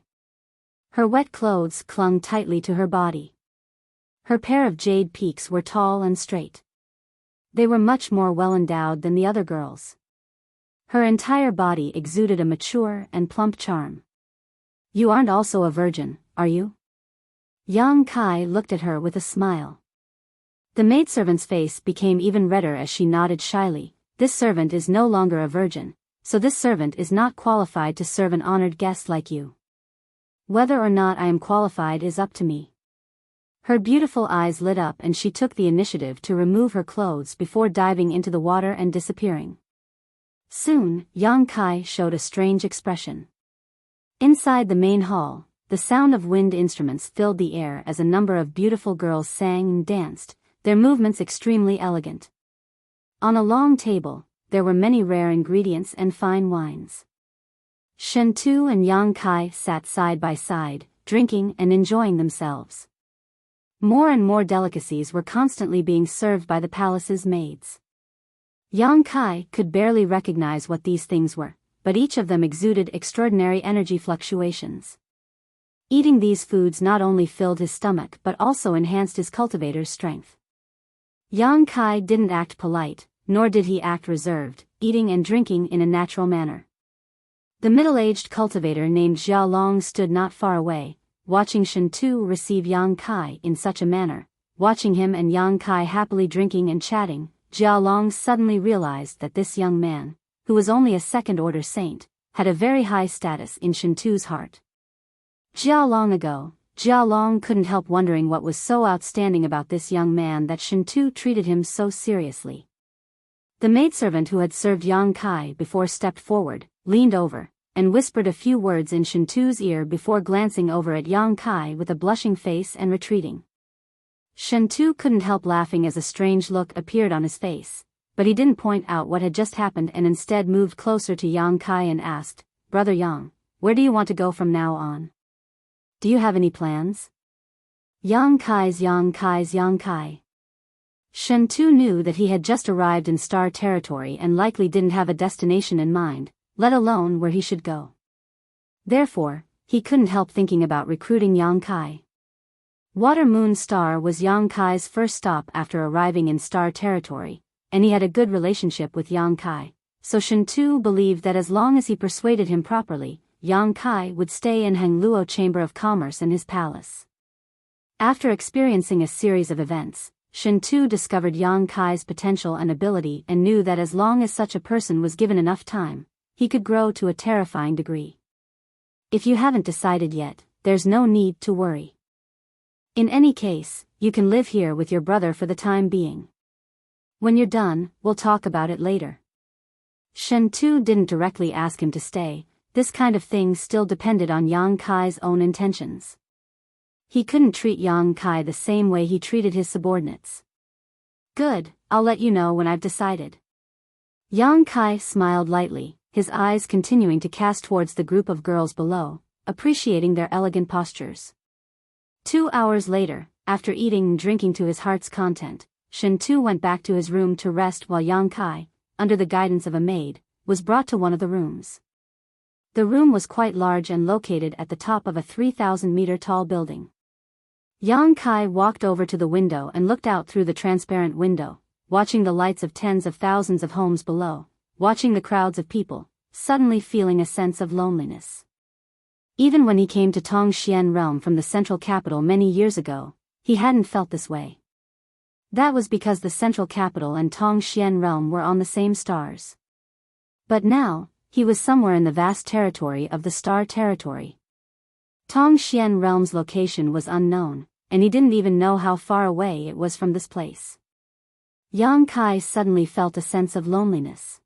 Her wet clothes clung tightly to her body. Her pair of jade peaks were tall and straight. They were much more well-endowed than the other girls. Her entire body exuded a mature and plump charm. You aren't also a virgin, are you? Yang Kai looked at her with a smile. The maidservant's face became even redder as she nodded shyly. This servant is no longer a virgin, so this servant is not qualified to serve an honored guest like you. Whether or not I am qualified is up to me. Her beautiful eyes lit up and she took the initiative to remove her clothes before diving into the water and disappearing. Soon, Yang Kai showed a strange expression. Inside the main hall, the sound of wind instruments filled the air as a number of beautiful girls sang and danced, their movements extremely elegant. On a long table, there were many rare ingredients and fine wines. Shintu and Yang Kai sat side by side, drinking and enjoying themselves. More and more delicacies were constantly being served by the palace's maids. Yang Kai could barely recognize what these things were, but each of them exuded extraordinary energy fluctuations. Eating these foods not only filled his stomach but also enhanced his cultivator's strength. Yang Kai didn't act polite, nor did he act reserved, eating and drinking in a natural manner. The middle-aged cultivator named Xiaolong stood not far away, watching Shen Tu receive Yang Kai in such a manner. Watching him and Yang Kai happily drinking and chatting, Xiaolong suddenly realized that this young man, who was only a second-order saint, had a very high status in Shen Tu's heart. Long ago, Xiaolong couldn't help wondering what was so outstanding about this young man that Shen Tu treated him so seriously. The maidservant who had served Yang Kai before stepped forward, leaned over, and whispered a few words in Shen Tu's ear before glancing over at Yang Kai with a blushing face and retreating. Shen Tu couldn't help laughing as a strange look appeared on his face, but he didn't point out what had just happened and instead moved closer to Yang Kai and asked, "Brother Yang, where do you want to go from now on? Do you have any plans?" Yang Kai. Shen Tu knew that he had just arrived in Star Territory and likely didn't have a destination in mind, let alone where he should go. Therefore, he couldn't help thinking about recruiting Yang Kai. Water Moon Star was Yang Kai's first stop after arriving in Star Territory, and he had a good relationship with Yang Kai, so Shen Tu believed that as long as he persuaded him properly, Yang Kai would stay in Hangluo Chamber of Commerce in his palace. After experiencing a series of events, Shen Tu discovered Yang Kai's potential and ability and knew that as long as such a person was given enough time, he could grow to a terrifying degree. If you haven't decided yet, there's no need to worry. In any case, you can live here with your brother for the time being. When you're done, we'll talk about it later. Shen Tu didn't directly ask him to stay. This kind of thing still depended on Yang Kai's own intentions. He couldn't treat Yang Kai the same way he treated his subordinates. "Good, I'll let you know when I've decided." Yang Kai smiled lightly, his eyes continuing to cast towards the group of girls below, appreciating their elegant postures. 2 hours later, after eating and drinking to his heart's content, Shen Tu went back to his room to rest while Yang Kai, under the guidance of a maid, was brought to one of the rooms. The room was quite large and located at the top of a 3,000-meter-tall building. Yang Kai walked over to the window and looked out through the transparent window, watching the lights of tens of thousands of homes below, watching the crowds of people, suddenly feeling a sense of loneliness. Even when he came to Tongxian realm from the central capital many years ago, he hadn't felt this way. That was because the central capital and Tongxian realm were on the same stars. But now, he was somewhere in the vast territory of the Star Territory. Tongxian realm's location was unknown, and he didn't even know how far away it was from this place. Yang Kai suddenly felt a sense of loneliness.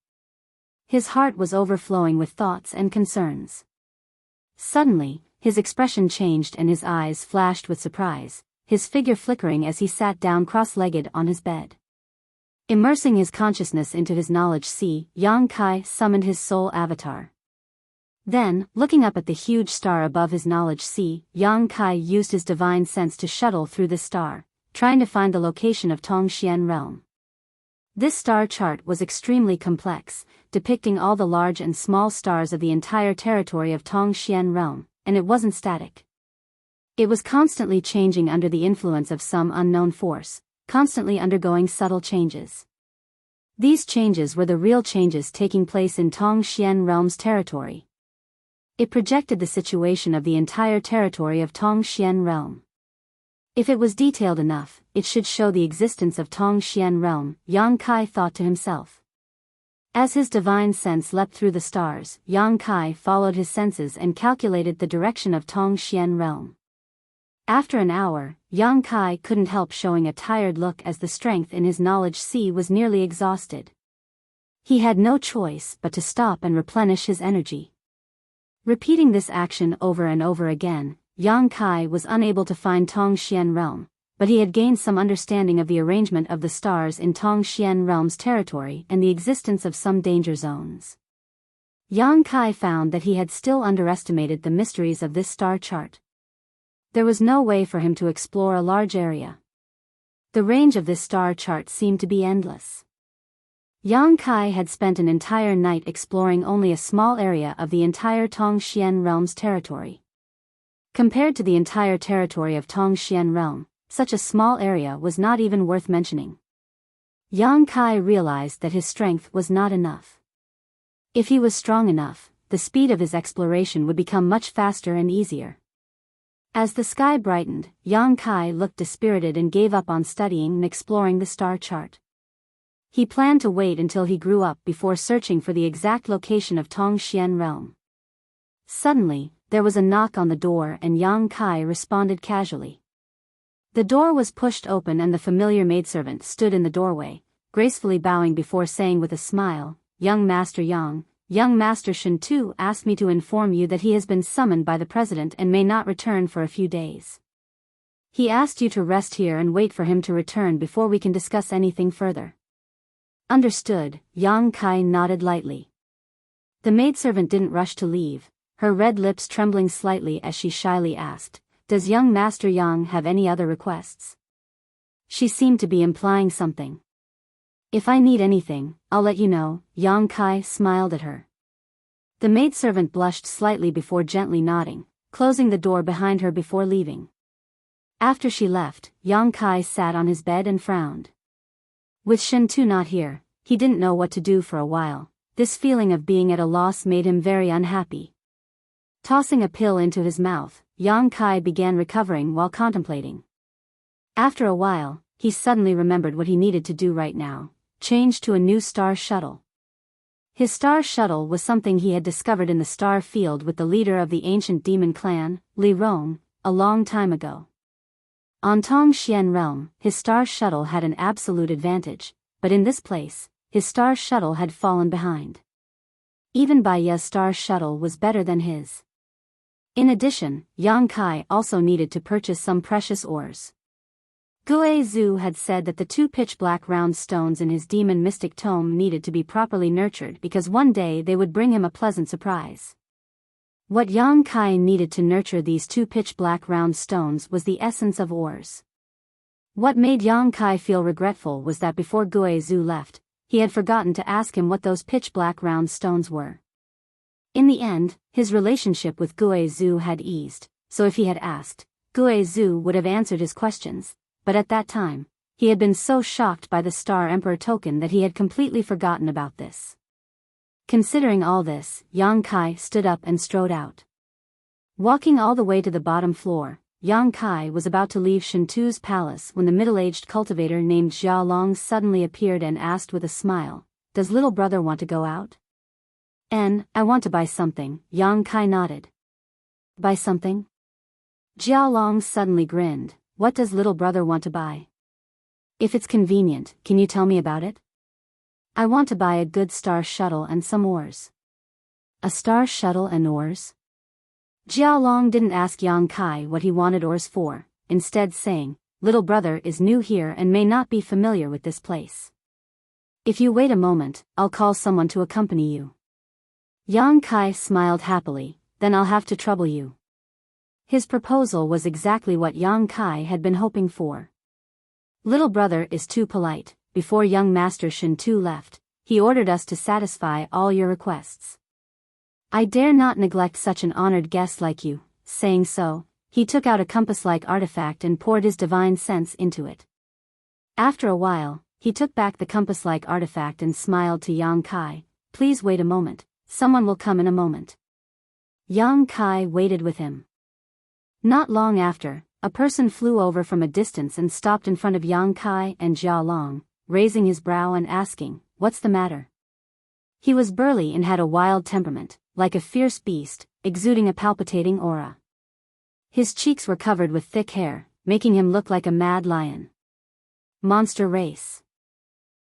His heart was overflowing with thoughts and concerns. Suddenly, his expression changed and his eyes flashed with surprise, his figure flickering as he sat down cross-legged on his bed. Immersing his consciousness into his knowledge sea, Yang Kai summoned his soul avatar. Then, looking up at the huge star above his knowledge sea, Yang Kai used his divine sense to shuttle through this star, trying to find the location of Tongxian realm. This star chart was extremely complex, depicting all the large and small stars of the entire territory of Tongxian realm, and it wasn't static. It was constantly changing under the influence of some unknown force, constantly undergoing subtle changes. These changes were the real changes taking place in Tongxian realm's territory. It projected the situation of the entire territory of Tongxian realm. If it was detailed enough, it should show the existence of Tongxian realm, Yang Kai thought to himself. As his divine sense leapt through the stars, Yang Kai followed his senses and calculated the direction of Tongxian realm. After an hour, Yang Kai couldn't help showing a tired look as the strength in his knowledge sea was nearly exhausted. He had no choice but to stop and replenish his energy. Repeating this action over and over again, Yang Kai was unable to find Tongxian realm, but he had gained some understanding of the arrangement of the stars in Tongxian realm's territory and the existence of some danger zones. Yang Kai found that he had still underestimated the mysteries of this star chart. There was no way for him to explore a large area. The range of this star chart seemed to be endless. Yang Kai had spent an entire night exploring only a small area of the entire Tongxian realm's territory. Compared to the entire territory of Tongxian realm, such a small area was not even worth mentioning. Yang Kai realized that his strength was not enough. If he was strong enough, the speed of his exploration would become much faster and easier. As the sky brightened, Yang Kai looked dispirited and gave up on studying and exploring the star chart. He planned to wait until he grew up before searching for the exact location of Tongxian realm. Suddenly, there was a knock on the door and Yang Kai responded casually. The door was pushed open and the familiar maidservant stood in the doorway, gracefully bowing before saying with a smile, "Young Master Yang, young Master Shen Tu asked me to inform you that he has been summoned by the president and may not return for a few days. He asked you to rest here and wait for him to return before we can discuss anything further." Understood, Yang Kai nodded lightly. The maidservant didn't rush to leave, her red lips trembling slightly as she shyly asked, "Does young Master Yang have any other requests?" She seemed to be implying something. "If I need anything, I'll let you know," Yang Kai smiled at her. The maidservant blushed slightly before gently nodding, closing the door behind her before leaving. After she left, Yang Kai sat on his bed and frowned. With Shen Tu not here, he didn't know what to do for a while. This feeling of being at a loss made him very unhappy. Tossing a pill into his mouth, Yang Kai began recovering while contemplating. After a while, he suddenly remembered what he needed to do right now: change to a new star shuttle. His star shuttle was something he had discovered in the star field with the leader of the ancient demon clan, Li Rong, a long time ago. On Tongxian realm, his star shuttle had an absolute advantage, but in this place, his star shuttle had fallen behind. Even Biyao's star shuttle was better than his. In addition, Yang Kai also needed to purchase some precious ores. Gue Zhu had said that the two pitch-black round stones in his demon mystic tome needed to be properly nurtured because one day they would bring him a pleasant surprise. What Yang Kai needed to nurture these two pitch-black round stones was the essence of ores. What made Yang Kai feel regretful was that before Gue Zhu left, he had forgotten to ask him what those pitch-black round stones were. In the end, his relationship with Gue Zhu had eased, so if he had asked, Gue Zhu would have answered his questions, but at that time, he had been so shocked by the Star Emperor token that he had completely forgotten about this. Considering all this, Yang Kai stood up and strode out. Walking all the way to the bottom floor, Yang Kai was about to leave Shen Tu's palace when the middle-aged cultivator named Jia Long suddenly appeared and asked with a smile, "Does little brother want to go out?" I want to buy something," Yang Kai nodded. "Buy something?" Jia Long suddenly grinned. "What does little brother want to buy?" "If it's convenient, can you tell me about it?" "I want to buy a good star shuttle and some ores." "A star shuttle and ores?" Jia Long didn't ask Yang Kai what he wanted ores for, instead saying, "Little brother is new here and may not be familiar with this place. If you wait a moment, I'll call someone to accompany you." Yang Kai smiled happily. "Then I'll have to trouble you." His proposal was exactly what Yang Kai had been hoping for. "Little brother is too polite. Before young Master Shen Tu left, he ordered us to satisfy all your requests. I dare not neglect such an honored guest like you." Saying so, he took out a compass-like artifact and poured his divine sense into it. After a while, he took back the compass-like artifact and smiled to Yang Kai. "Please wait a moment, someone will come in a moment." Yang Kai waited with him. Not long after, a person flew over from a distance and stopped in front of Yang Kai and Jia Long, raising his brow and asking, "What's the matter?" He was burly and had a wild temperament, like a fierce beast, exuding a palpitating aura. His cheeks were covered with thick hair, making him look like a mad lion. Monster race.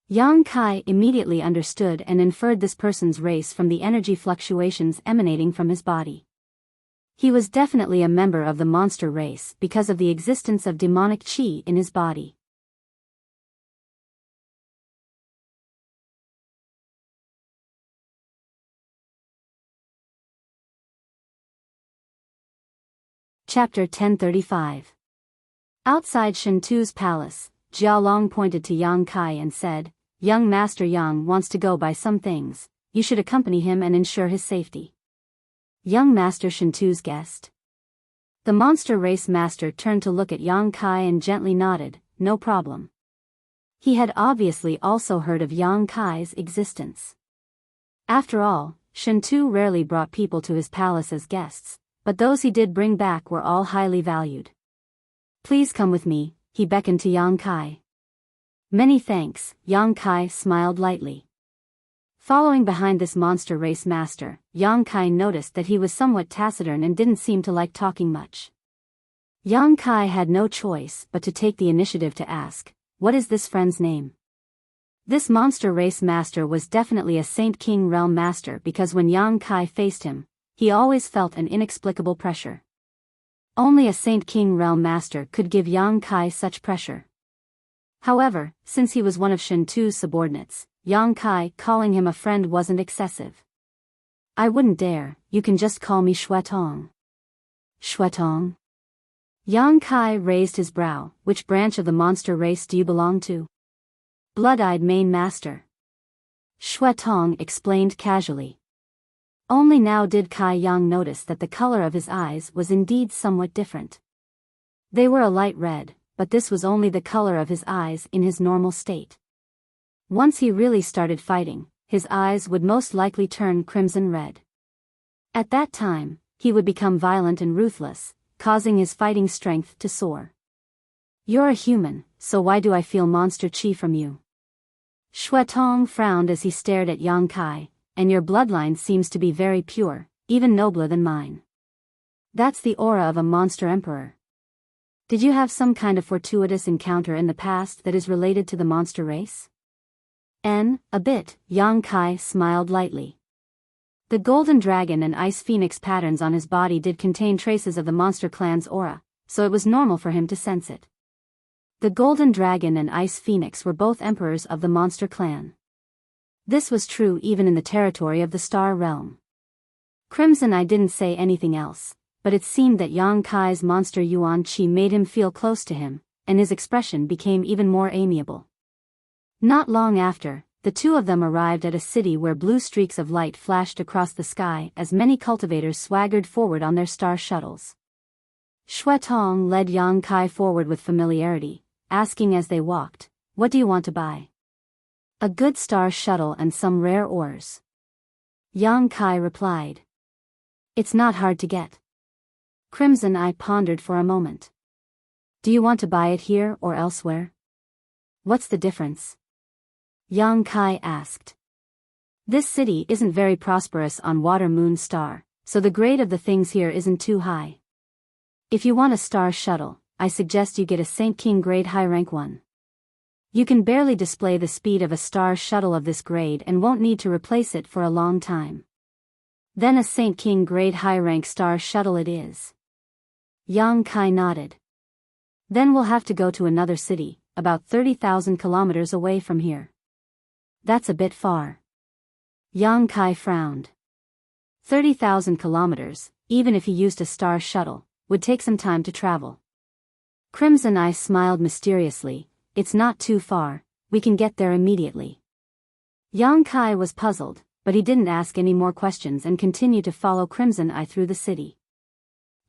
Yang Kai immediately understood and inferred this person's race from the energy fluctuations emanating from his body. He was definitely a member of the monster race because of the existence of demonic chi in his body. Chapter 1035. Outside Shen Tu's palace, Jia Long pointed to Yang Kai and said, "Young Master Yang wants to go buy some things. You should accompany him and ensure his safety." Young Master Shen Tu's guest. The monster race master turned to look at Yang Kai and gently nodded, "No problem." He had obviously also heard of Yang Kai's existence. After all, Shintu rarely brought people to his palace as guests, but those he did bring back were all highly valued. "Please come with me," he beckoned to Yang Kai. "Many thanks," Yang Kai smiled lightly. Following behind this monster race master, Yang Kai noticed that he was somewhat taciturn and didn't seem to like talking much. Yang Kai had no choice but to take the initiative to ask, "What is this friend's name?" This monster race master was definitely a Saint King realm master because when Yang Kai faced him, he always felt an inexplicable pressure. Only a Saint King realm master could give Yang Kai such pressure. However, since he was one of Shintu's subordinates, Yang Kai calling him a friend wasn't excessive. "I wouldn't dare, you can just call me Shuetong." "Shuetong?" Yang Kai raised his brow. "Which branch of the monster race do you belong to?" "Blood-eyed main master," Shuetong explained casually. Only now did Kai Yang notice that the color of his eyes was indeed somewhat different. They were a light red, but this was only the color of his eyes in his normal state. Once he really started fighting, his eyes would most likely turn crimson red. At that time, he would become violent and ruthless, causing his fighting strength to soar. "You're a human, so why do I feel monster chi from you?" Shuetong frowned as he stared at Yang Kai. "And your bloodline seems to be very pure, even nobler than mine." "That's the aura of a monster emperor." "Did you have some kind of fortuitous encounter in the past that is related to the monster race?" A bit," Yang Kai smiled lightly. The golden dragon and ice phoenix patterns on his body did contain traces of the monster clan's aura, so it was normal for him to sense it. The golden dragon and ice phoenix were both emperors of the monster clan. This was true even in the territory of the Star Realm. Crimson Eye didn't say anything else, but it seemed that Yang Kai's monster Yuan Qi made him feel close to him, and his expression became even more amiable. Not long after, the two of them arrived at a city where blue streaks of light flashed across the sky as many cultivators swaggered forward on their star shuttles. Shuetong led Yang Kai forward with familiarity, asking as they walked, "What do you want to buy?" "A good star shuttle and some rare ores," Yang Kai replied. "It's not hard to get." Crimson Eye pondered for a moment. "Do you want to buy it here or elsewhere?" "What's the difference?" Yang Kai asked. "This city isn't very prosperous on Water Moon Star, so the grade of the things here isn't too high. If you want a star shuttle, I suggest you get a Saint King grade high rank one. You can barely display the speed of a star shuttle of this grade and won't need to replace it for a long time. Then a Saint King grade high rank star shuttle it is." Yang Kai nodded. "Then we'll have to go to another city, about 30,000 kilometers away from here." "That's a bit far." Yang Kai frowned. 30,000 kilometers, even if he used a star shuttle, would take some time to travel. Crimson Eye smiled mysteriously. "It's not too far, we can get there immediately." Yang Kai was puzzled, but he didn't ask any more questions and continued to follow Crimson Eye through the city.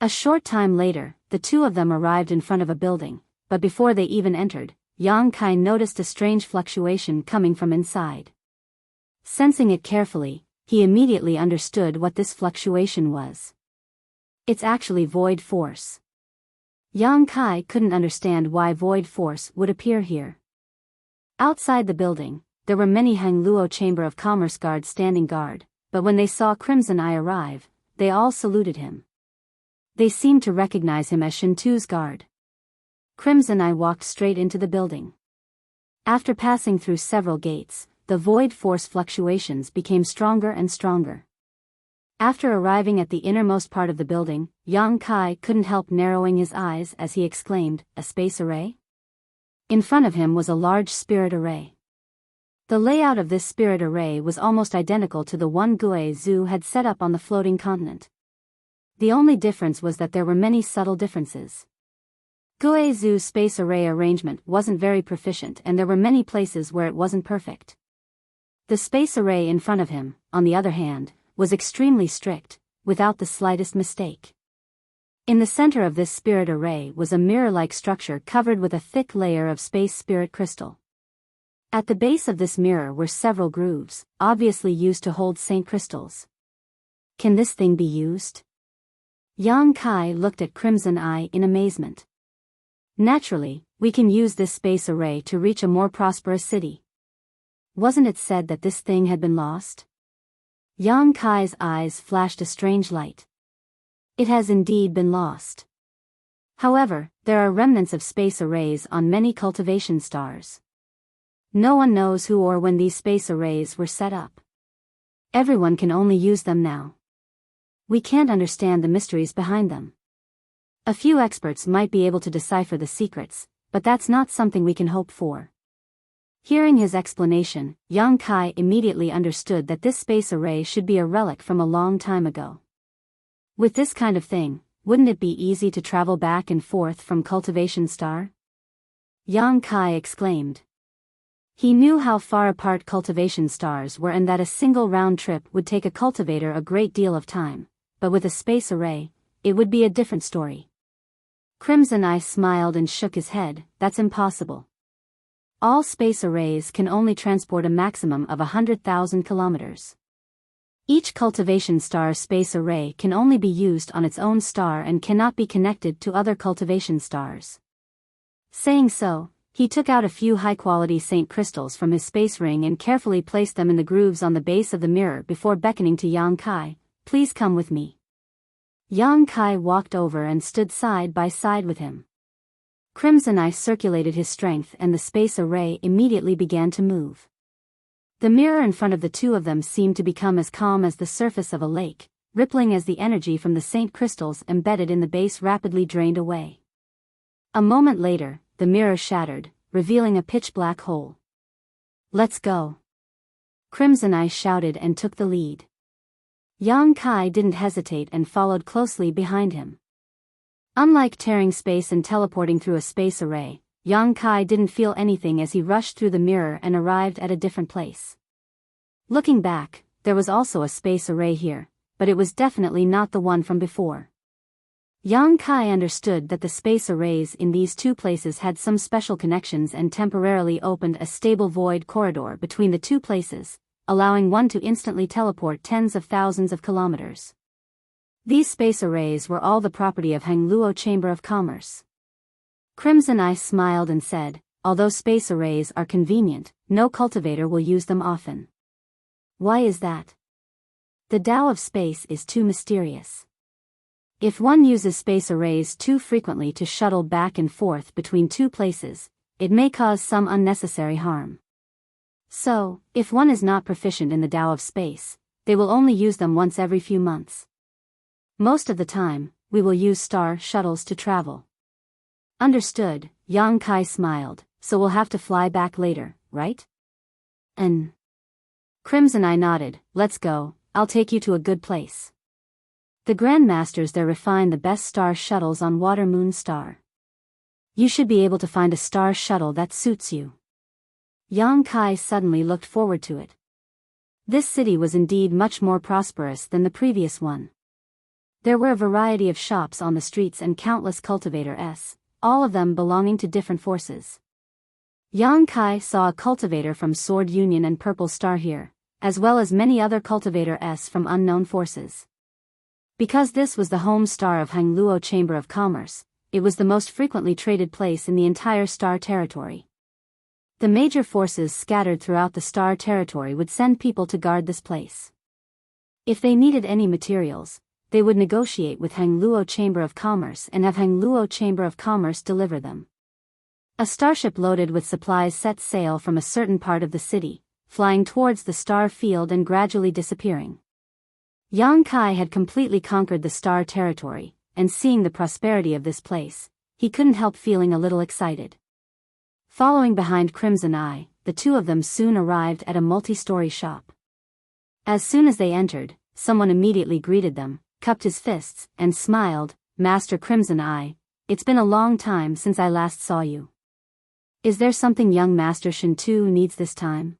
A short time later, the two of them arrived in front of a building, but before they even entered, Yang Kai noticed a strange fluctuation coming from inside. Sensing it carefully, he immediately understood what this fluctuation was. "It's actually void force." Yang Kai couldn't understand why void force would appear here. Outside the building, there were many Hangluo Chamber of Commerce guards standing guard, but when they saw Crimson Eye arrive, they all saluted him. They seemed to recognize him as Shintu's guard. Crimson Eye walked straight into the building. After passing through several gates, the void force fluctuations became stronger and stronger. After arriving at the innermost part of the building, Yang Kai couldn't help narrowing his eyes as he exclaimed, "A space array?" In front of him was a large spirit array. The layout of this spirit array was almost identical to the one Gue Zhu had set up on the floating continent. The only difference was that there were many subtle differences. Gue Zhu's space array arrangement wasn't very proficient and there were many places where it wasn't perfect. The space array in front of him, on the other hand, was extremely strict, without the slightest mistake. In the center of this spirit array was a mirror-like structure covered with a thick layer of space spirit crystal. At the base of this mirror were several grooves, obviously used to hold saint crystals. Can this thing be used? Yang Kai looked at Crimson Eye in amazement. Naturally, we can use this space array to reach a more prosperous city. Wasn't it said that this thing had been lost? Yang Kai's eyes flashed a strange light. It has indeed been lost. However, there are remnants of space arrays on many cultivation stars. No one knows who or when these space arrays were set up. Everyone can only use them now. We can't understand the mysteries behind them. A few experts might be able to decipher the secrets, but that's not something we can hope for. Hearing his explanation, Yang Kai immediately understood that this space array should be a relic from a long time ago. With this kind of thing, wouldn't it be easy to travel back and forth from Cultivation Star? Yang Kai exclaimed. He knew how far apart cultivation stars were and that a single round trip would take a cultivator a great deal of time, but with a space array, it would be a different story. Crimson Eye smiled and shook his head. That's impossible. All space arrays can only transport a maximum of 100,000 kilometers. Each cultivation star space array can only be used on its own star and cannot be connected to other cultivation stars. Saying so, he took out a few high-quality Saint crystals from his space ring and carefully placed them in the grooves on the base of the mirror before beckoning to Yang Kai. Please come with me. Yang Kai walked over and stood side by side with him. Crimson Eye circulated his strength and the space array immediately began to move. The mirror in front of the two of them seemed to become as calm as the surface of a lake, rippling as the energy from the Saint crystals embedded in the base rapidly drained away. A moment later, the mirror shattered, revealing a pitch-black hole. Let's go. Crimson Eye shouted and took the lead. Yang Kai didn't hesitate and followed closely behind him. Unlike tearing space and teleporting through a space array, Yang Kai didn't feel anything as he rushed through the mirror and arrived at a different place. Looking back, there was also a space array here, but it was definitely not the one from before. Yang Kai understood that the space arrays in these two places had some special connections and temporarily opened a stable void corridor between the two places, allowing one to instantly teleport tens of thousands of kilometers. These space arrays were all the property of Hangluo Chamber of Commerce. Crimson Eye smiled and said, although space arrays are convenient, no cultivator will use them often. Why is that? The Tao of space is too mysterious. If one uses space arrays too frequently to shuttle back and forth between two places, it may cause some unnecessary harm. So, if one is not proficient in the Tao of space, they will only use them once every few months. Most of the time, we will use star shuttles to travel. Understood, Yang Kai smiled, so we'll have to fly back later, right? Crimson Eye nodded. Let's go, I'll take you to a good place. The Grandmasters there refine the best star shuttles on Water Moon Star. You should be able to find a star shuttle that suits you. Yang Kai suddenly looked forward to it. This city was indeed much more prosperous than the previous one. There were a variety of shops on the streets and countless cultivators, all of them belonging to different forces. Yang Kai saw a cultivator from Sword Union and Purple Star here, as well as many other cultivators from unknown forces. Because this was the home star of Hangluo Chamber of Commerce, it was the most frequently traded place in the entire star territory. The major forces scattered throughout the star territory would send people to guard this place. If they needed any materials, they would negotiate with Hangluo Chamber of Commerce and have Hangluo Chamber of Commerce deliver them. A starship loaded with supplies set sail from a certain part of the city, flying towards the star field and gradually disappearing. Yang Kai had completely conquered the star territory, and seeing the prosperity of this place, he couldn't help feeling a little excited. Following behind Crimson Eye, the two of them soon arrived at a multi-story shop. As soon as they entered, someone immediately greeted them, cupped his fists, and smiled. Master Crimson Eye, it's been a long time since I last saw you. Is there something young Master Shintu needs this time?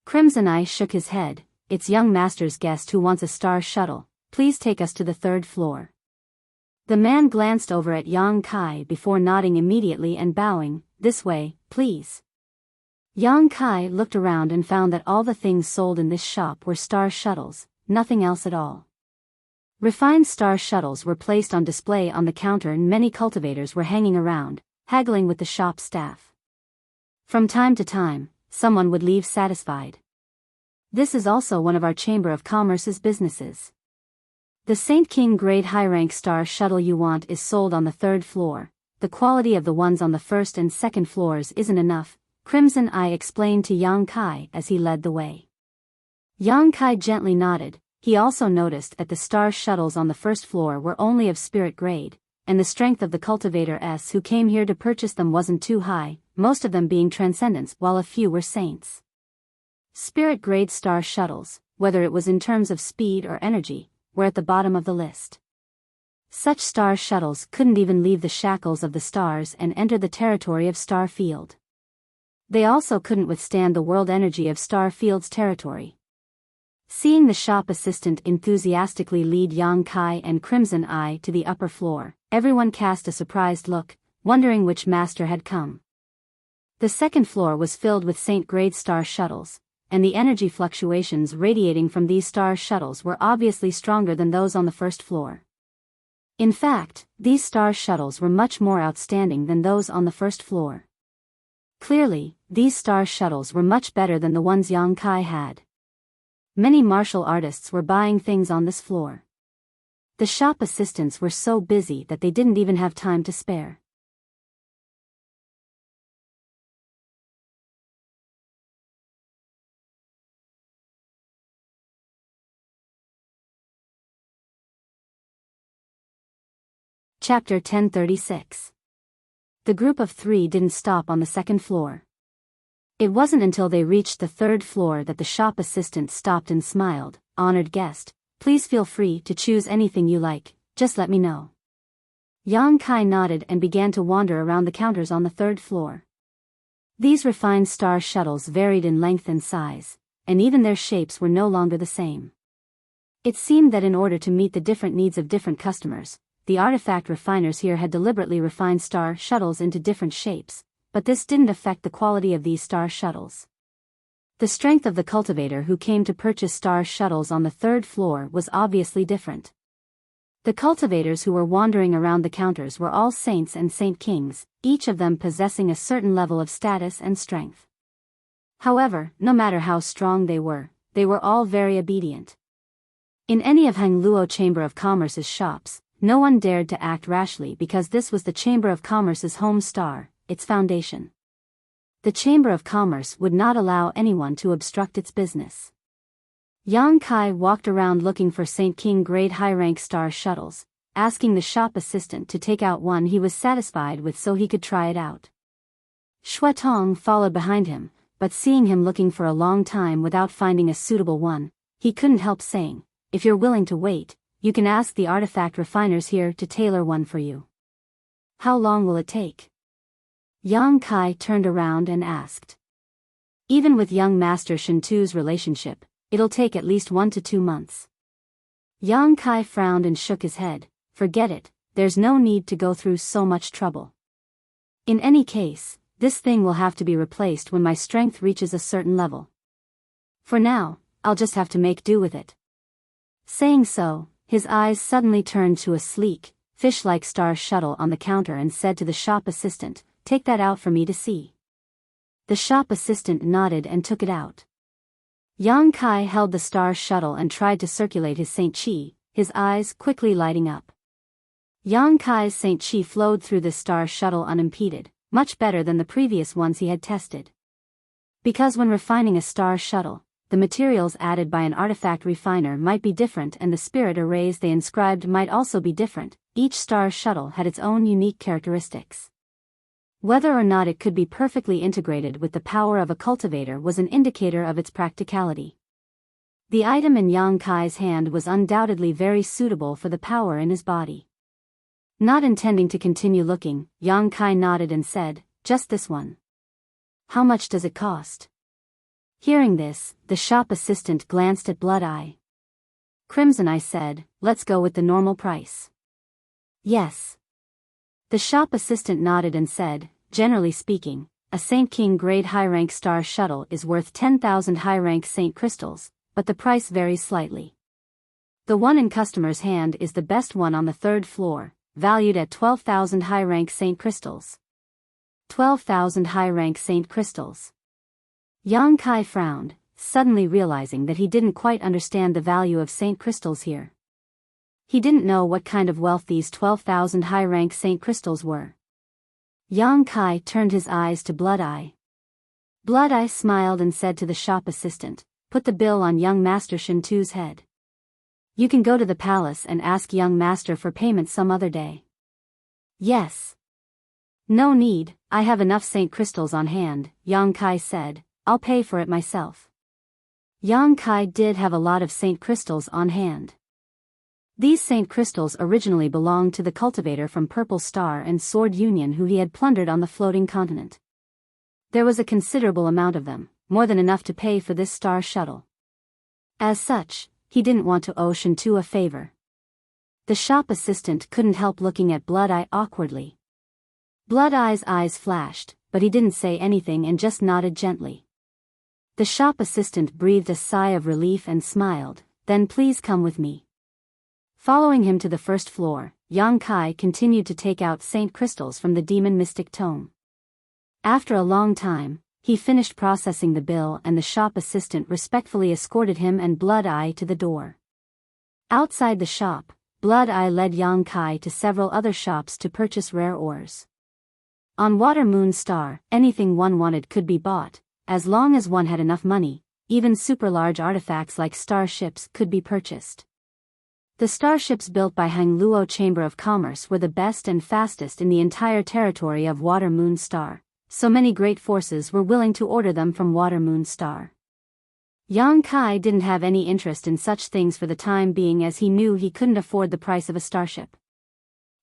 Crimson Eye shook his head. It's young Master's guest who wants a star shuttle. Please take us to the 3rd floor. The man glanced over at Yang Kai before nodding immediately and bowing. This way, please. Yang Kai looked around and found that all the things sold in this shop were star shuttles, nothing else at all. Refined star shuttles were placed on display on the counter and many cultivators were hanging around, haggling with the shop staff. From time to time, someone would leave satisfied. This is also one of our Chamber of Commerce's businesses. The Saint King grade high-rank star shuttle you want is sold on the 3rd floor. The quality of the ones on the 1st and 2nd floors isn't enough, Crimson Eye explained to Yang Kai as he led the way. Yang Kai gently nodded. He also noticed that the star shuttles on the 1st floor were only of spirit grade, and the strength of the cultivators who came here to purchase them wasn't too high, most of them being transcendents while a few were saints. Spirit grade star shuttles, whether it was in terms of speed or energy, were at the bottom of the list. Such star shuttles couldn't even leave the shackles of the stars and enter the territory of Star Field. They also couldn't withstand the world energy of Star Field's territory. Seeing the shop assistant enthusiastically lead Yang Kai and Crimson Eye to the upper floor, everyone cast a surprised look, wondering which master had come. The 2nd floor was filled with Saint-grade star shuttles, and the energy fluctuations radiating from these star shuttles were obviously stronger than those on the 1st floor. In fact, these star shuttles were much more outstanding than those on the 1st floor. Clearly, these star shuttles were much better than the ones Yang Kai had. Many martial artists were buying things on this floor. The shop assistants were so busy that they didn't even have time to spare. Chapter 1036. The group of 3 didn't stop on the 2nd floor. It wasn't until they reached the 3rd floor that the shop assistant stopped and smiled. "Honored guest, please feel free to choose anything you like, just let me know." Yang Kai nodded and began to wander around the counters on the 3rd floor. These refined star shuttles varied in length and size, and even their shapes were no longer the same. It seemed that in order to meet the different needs of different customers, the artifact refiners here had deliberately refined star shuttles into different shapes, but this didn't affect the quality of these star shuttles. The strength of the cultivator who came to purchase star shuttles on the 3rd floor was obviously different. The cultivators who were wandering around the counters were all saints and saint kings, each of them possessing a certain level of status and strength. However, no matter how strong they were all very obedient. In any of Hang Luo Chamber of Commerce's shops, no one dared to act rashly because this was the Chamber of Commerce's home star, its foundation. The Chamber of Commerce would not allow anyone to obstruct its business. Yang Kai walked around looking for Saint King grade high-rank star shuttles, asking the shop assistant to take out one he was satisfied with so he could try it out. Shui Tong followed behind him, but seeing him looking for a long time without finding a suitable one, he couldn't help saying, "If you're willing to wait, you can ask the artifact refiners here to tailor one for you." "How long will it take?" Yang Kai turned around and asked. "Even with young Master Shintu's relationship, it'll take at least 1 to 2 months." Yang Kai frowned and shook his head. "Forget it, there's no need to go through so much trouble. In any case, this thing will have to be replaced when my strength reaches a certain level. For now, I'll just have to make do with it." Saying so, his eyes suddenly turned to a sleek, fish-like star shuttle on the counter and said to the shop assistant, "Take that out for me to see." The shop assistant nodded and took it out. Yang Kai held the star shuttle and tried to circulate his Saint Chi, his eyes quickly lighting up. Yang Kai's Saint Chi flowed through the star shuttle unimpeded, much better than the previous ones he had tested. Because when refining a star shuttle, the materials added by an artifact refiner might be different and the spirit arrays they inscribed might also be different, each star shuttle had its own unique characteristics. Whether or not it could be perfectly integrated with the power of a cultivator was an indicator of its practicality. The item in Yang Kai's hand was undoubtedly very suitable for the power in his body. Not intending to continue looking, Yang Kai nodded and said, "Just this one." "How much does it cost?" Hearing this, the shop assistant glanced at Blood Eye. Crimson Eye said, "Let's go with the normal price." "Yes." The shop assistant nodded and said, "Generally speaking, a Saint King grade high-rank star shuttle is worth 10,000 high-rank Saint crystals, but the price varies slightly. The one in customer's hand is the best one on the third floor, valued at 12,000 high-rank Saint crystals. 12,000 high-rank Saint crystals. Yang Kai frowned, suddenly realizing that he didn't quite understand the value of Saint crystals here. He didn't know what kind of wealth these 12,000 high-rank Saint crystals were. Yang Kai turned his eyes to Blood Eye. Blood Eye smiled and said to the shop assistant, "Put the bill on young Master Shintu's head. You can go to the palace and ask young master for payment some other day." "Yes. No need, I have enough Saint crystals on hand," Yang Kai said. "I'll pay for it myself." Yang Kai did have a lot of Saint crystals on hand. These Saint crystals originally belonged to the cultivator from Purple Star and Sword Union who he had plundered on the floating continent. There was a considerable amount of them, more than enough to pay for this star shuttle. As such, he didn't want to owe Shintu a favor. The shop assistant couldn't help looking at Blood Eye awkwardly. Blood Eye's eyes flashed, but he didn't say anything and just nodded gently. The shop assistant breathed a sigh of relief and smiled, "Then please come with me." Following him to the first floor, Yang Kai continued to take out Saint crystals from the demon mystic tome. After a long time, he finished processing the bill and the shop assistant respectfully escorted him and Blood Eye to the door. Outside the shop, Blood Eye led Yang Kai to several other shops to purchase rare ores. On Water Moon Star, anything one wanted could be bought, as long as one had enough money. Even super large artifacts like starships could be purchased. The starships built by Hang Luo Chamber of Commerce were the best and fastest in the entire territory of Water Moon Star, so many great forces were willing to order them from Water Moon Star. Yang Kai didn't have any interest in such things for the time being as he knew he couldn't afford the price of a starship.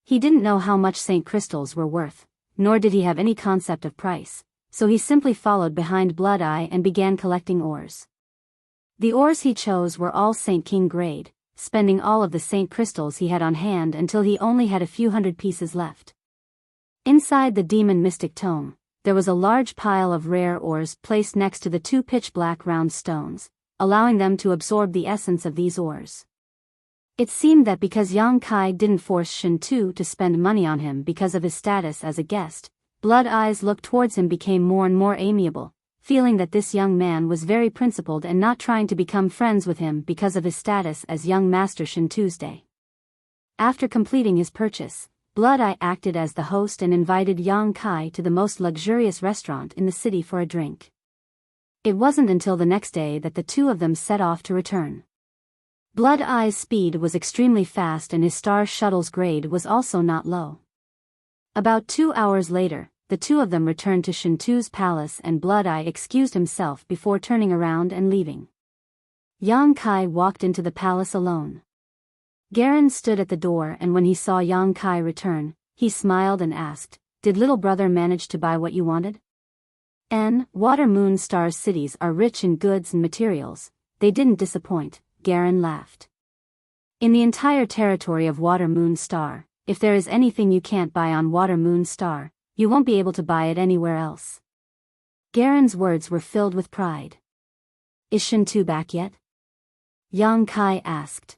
He didn't know how much Saint crystals were worth, nor did he have any concept of price, so he simply followed behind Blood Eye and began collecting ores. The ores he chose were all Saint King grade, spending all of the Saint crystals he had on hand until he only had a few hundred pieces left. Inside the Demon Mystic Tome, there was a large pile of rare ores placed next to the two pitch-black round stones, allowing them to absorb the essence of these ores. It seemed that because Yang Kai didn't force Shintu to spend money on him because of his status as a guest, Blood Eye's look towards him became more and more amiable, feeling that this young man was very principled and not trying to become friends with him because of his status as young Master Shintu's day. After completing his purchase, Blood Eye acted as the host and invited Yang Kai to the most luxurious restaurant in the city for a drink. It wasn't until the next day that the two of them set off to return. Blood Eye's speed was extremely fast and his star shuttle's grade was also not low. About 2 hours later, the two of them returned to Shintu's palace and Blood Eye excused himself before turning around and leaving. Yang Kai walked into the palace alone. Garen stood at the door and when he saw Yang Kai return, he smiled and asked, "Did little brother manage to buy what you wanted?" Water Moon Star's cities are rich in goods and materials, they didn't disappoint, Garen laughed. In the entire territory of Water Moon Star, if there is anything you can't buy on Water Moon Star, you won't be able to buy it anywhere else. Garen's words were filled with pride. "Is Shintu back yet?" Yang Kai asked.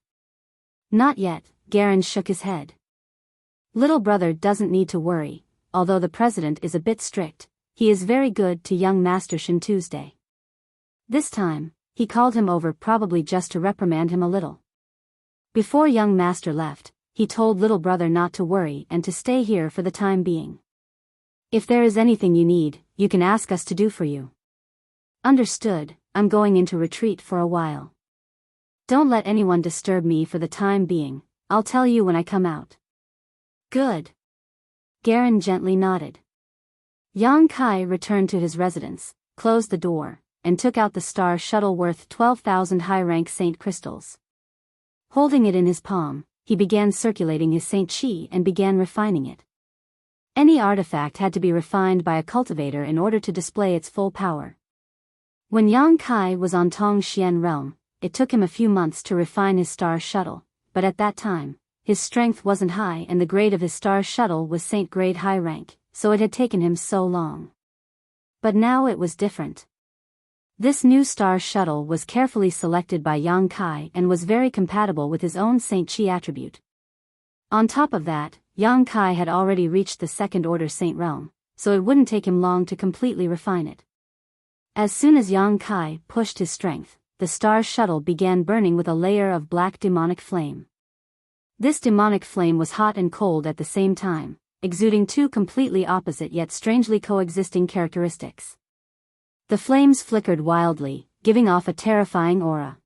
"Not yet," Garen shook his head. "Little brother doesn't need to worry, although the president is a bit strict, he is very good to young Master Shintu's day. This time, he called him over probably just to reprimand him a little." Before young master left, he told little brother not to worry and to stay here for the time being. "If there is anything you need, you can ask us to do for you." "Understood, I'm going into retreat for a while. Don't let anyone disturb me for the time being, I'll tell you when I come out." "Good." Garen gently nodded. Yang Kai returned to his residence, closed the door, and took out the star shuttle worth 12,000 high-rank Saint crystals. Holding it in his palm, he began circulating his Saint Chi and began refining it. Any artifact had to be refined by a cultivator in order to display its full power. When Yang Kai was on Tongxian realm, it took him a few months to refine his star shuttle, but at that time, his strength wasn't high and the grade of his star shuttle was Saint grade high rank, so it had taken him so long. But now it was different. This new star shuttle was carefully selected by Yang Kai and was very compatible with his own Saint Chi attribute. On top of that, Yang Kai had already reached the second-order Saint realm, so it wouldn't take him long to completely refine it. As soon as Yang Kai pushed his strength, the star shuttle began burning with a layer of black demonic flame. This demonic flame was hot and cold at the same time, exuding two completely opposite yet strangely coexisting characteristics. The flames flickered wildly, giving off a terrifying aura.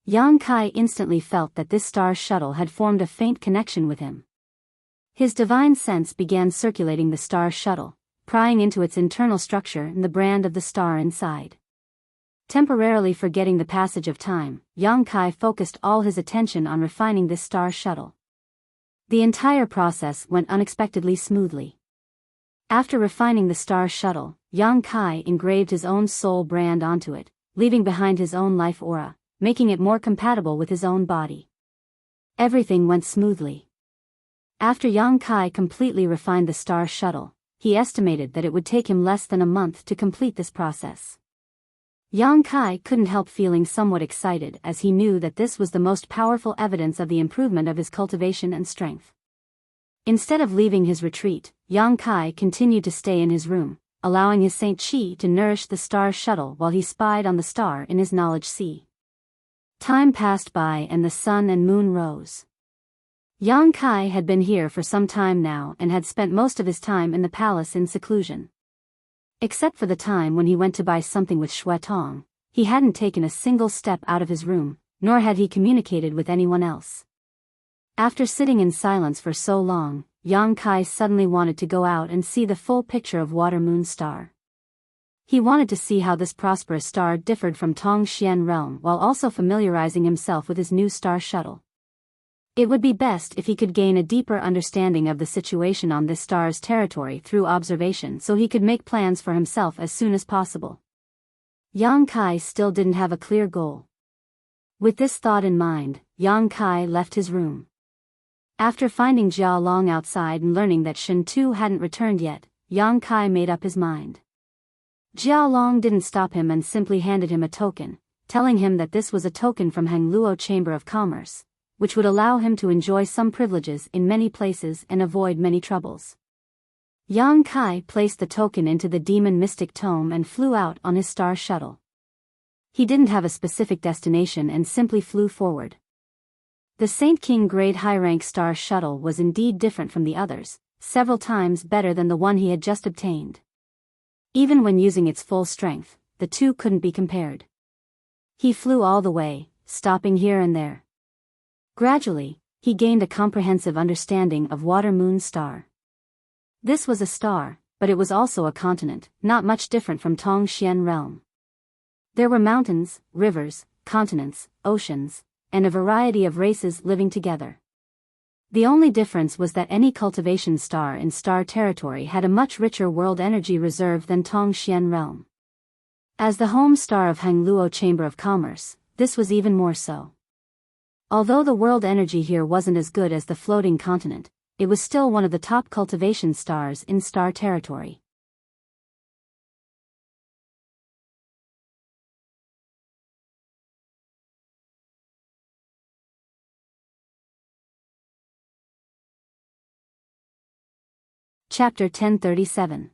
Yang Kai instantly felt that this star shuttle had formed a faint connection with him. His divine sense began circulating the star shuttle, prying into its internal structure and the brand of the star inside. Temporarily forgetting the passage of time, Yang Kai focused all his attention on refining this star shuttle. The entire process went unexpectedly smoothly. After refining the star shuttle, Yang Kai engraved his own soul brand onto it, leaving behind his own life aura, making it more compatible with his own body. Everything went smoothly. After Yang Kai completely refined the star shuttle, he estimated that it would take him less than a month to complete this process. Yang Kai couldn't help feeling somewhat excited as he knew that this was the most powerful evidence of the improvement of his cultivation and strength. Instead of leaving his retreat, Yang Kai continued to stay in his room, allowing his Saint Chi to nourish the star shuttle while he spied on the star in his knowledge sea. Time passed by and the sun and moon rose. Yang Kai had been here for some time now and had spent most of his time in the palace in seclusion. Except for the time when he went to buy something with Shui Tong, he hadn't taken a single step out of his room, nor had he communicated with anyone else. After sitting in silence for so long, Yang Kai suddenly wanted to go out and see the full picture of Water Moon Star. He wanted to see how this prosperous star differed from Tong Xian realm while also familiarizing himself with his new star shuttle. It would be best if he could gain a deeper understanding of the situation on this star's territory through observation so he could make plans for himself as soon as possible. Yang Kai still didn't have a clear goal. With this thought in mind, Yang Kai left his room. After finding Jia Long outside and learning that Shen Tu hadn't returned yet, Yang Kai made up his mind. Jia Long didn't stop him and simply handed him a token, telling him that this was a token from Hangluo Chamber of Commerce, which would allow him to enjoy some privileges in many places and avoid many troubles. Yang Kai placed the token into the demon mystic tome and flew out on his star shuttle. He didn't have a specific destination and simply flew forward. The Saint King grade high-rank star shuttle was indeed different from the others, several times better than the one he had just obtained. Even when using its full strength, the two couldn't be compared. He flew all the way, stopping here and there. Gradually, he gained a comprehensive understanding of Water Moon Star. This was a star, but it was also a continent, not much different from Tong Xian realm. There were mountains, rivers, continents, oceans, and a variety of races living together. The only difference was that any cultivation star in star territory had a much richer world energy reserve than Tong Xian realm. As the home star of Hangluo Chamber of Commerce, this was even more so. Although the world energy here wasn't as good as the floating continent, it was still one of the top cultivation stars in star territory. Chapter 1037.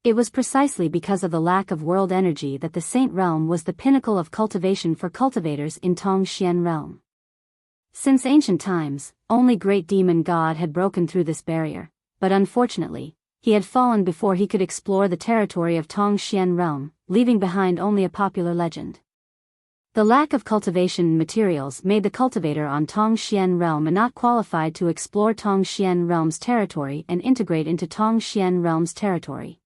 It was precisely because of the lack of world energy that the Saint Realm was the pinnacle of cultivation for cultivators in Tong Xian realm. Since ancient times, only great demon god had broken through this barrier, but unfortunately, he had fallen before he could explore the territory of Tong Xian realm, leaving behind only a popular legend. The lack of cultivation materials made the cultivator on Tong Xian realm not qualified to explore Tong Xian realm's territory and integrate into Tong Xian realm's territory.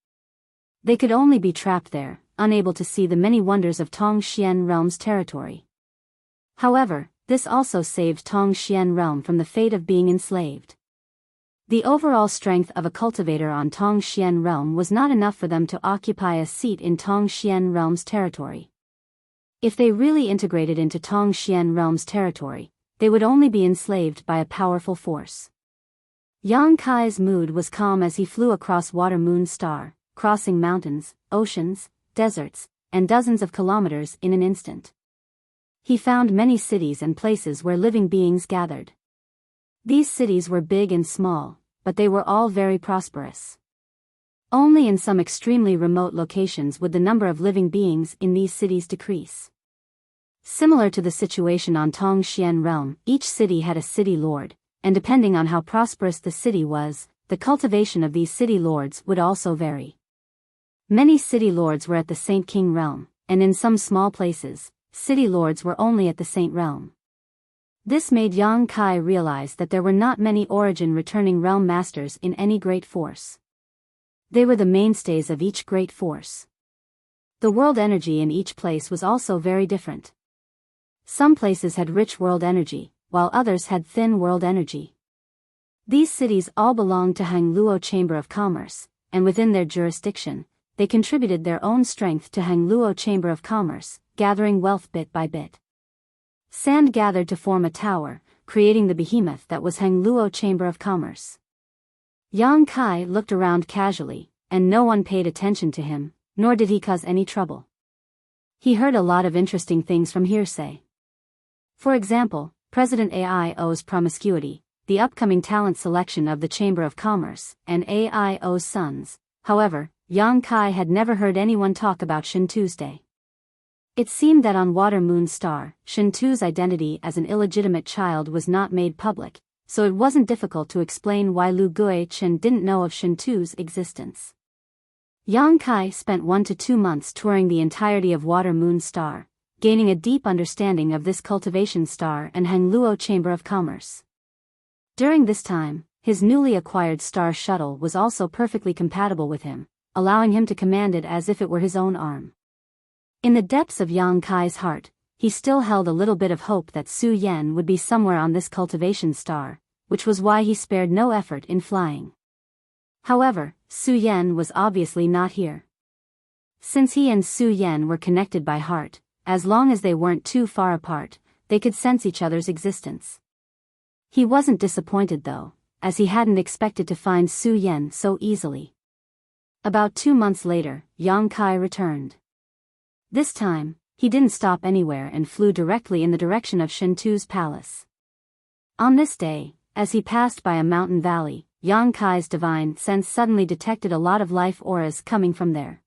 They could only be trapped there, unable to see the many wonders of Tong Xian realm's territory. However, this also saved Tong Xian realm from the fate of being enslaved. The overall strength of a cultivator on Tong Xian realm was not enough for them to occupy a seat in Tong Xian realm's territory. If they really integrated into Tong Xian realm's territory, they would only be enslaved by a powerful force. Yang Kai's mood was calm as he flew across Water Moon Star, crossing mountains, oceans, deserts, and dozens of kilometers in an instant. He found many cities and places where living beings gathered. These cities were big and small, but they were all very prosperous. Only in some extremely remote locations would the number of living beings in these cities decrease. Similar to the situation on Tongxian realm, each city had a city lord, and depending on how prosperous the city was, the cultivation of these city lords would also vary. Many city lords were at the Saint King realm, and in some small places, city lords were only at the Saint realm. This made Yang Kai realize that there were not many origin returning realm masters in any great force. They were the mainstays of each great force. The world energy in each place was also very different. Some places had rich world energy, while others had thin world energy. These cities all belonged to Hangluo Chamber of Commerce, and within their jurisdiction, they contributed their own strength to Hangluo Chamber of Commerce, gathering wealth bit by bit. Sand gathered to form a tower, creating the behemoth that was Hangluo Chamber of Commerce. Yang Kai looked around casually, and no one paid attention to him, nor did he cause any trouble. He heard a lot of interesting things from hearsay. For example, President AIO's promiscuity, the upcoming talent selection of the Chamber of Commerce, and AIO's sons. However, Yang Kai had never heard anyone talk about Shin Tuesday. It seemed that on Water Moon Star, Shin Tu's identity as an illegitimate child was not made public, so it wasn't difficult to explain why Lu Gui-chen didn't know of Shin Tu's existence. Yang Kai spent 1 to 2 months touring the entirety of Water Moon Star, gaining a deep understanding of this cultivation star and Hangluo Chamber of Commerce. During this time, his newly acquired star shuttle was also perfectly compatible with him, allowing him to command it as if it were his own arm. In the depths of Yang Kai's heart, he still held a little bit of hope that Su Yan would be somewhere on this cultivation star, which was why he spared no effort in flying. However, Su Yan was obviously not here. Since he and Su Yan were connected by heart, as long as they weren't too far apart, they could sense each other's existence. He wasn't disappointed though, as he hadn't expected to find Su Yan so easily. About 2 months later, Yang Kai returned. This time, he didn't stop anywhere and flew directly in the direction of Shin Tu's palace. On this day, as he passed by a mountain valley, Yang Kai's divine sense suddenly detected a lot of life auras coming from there.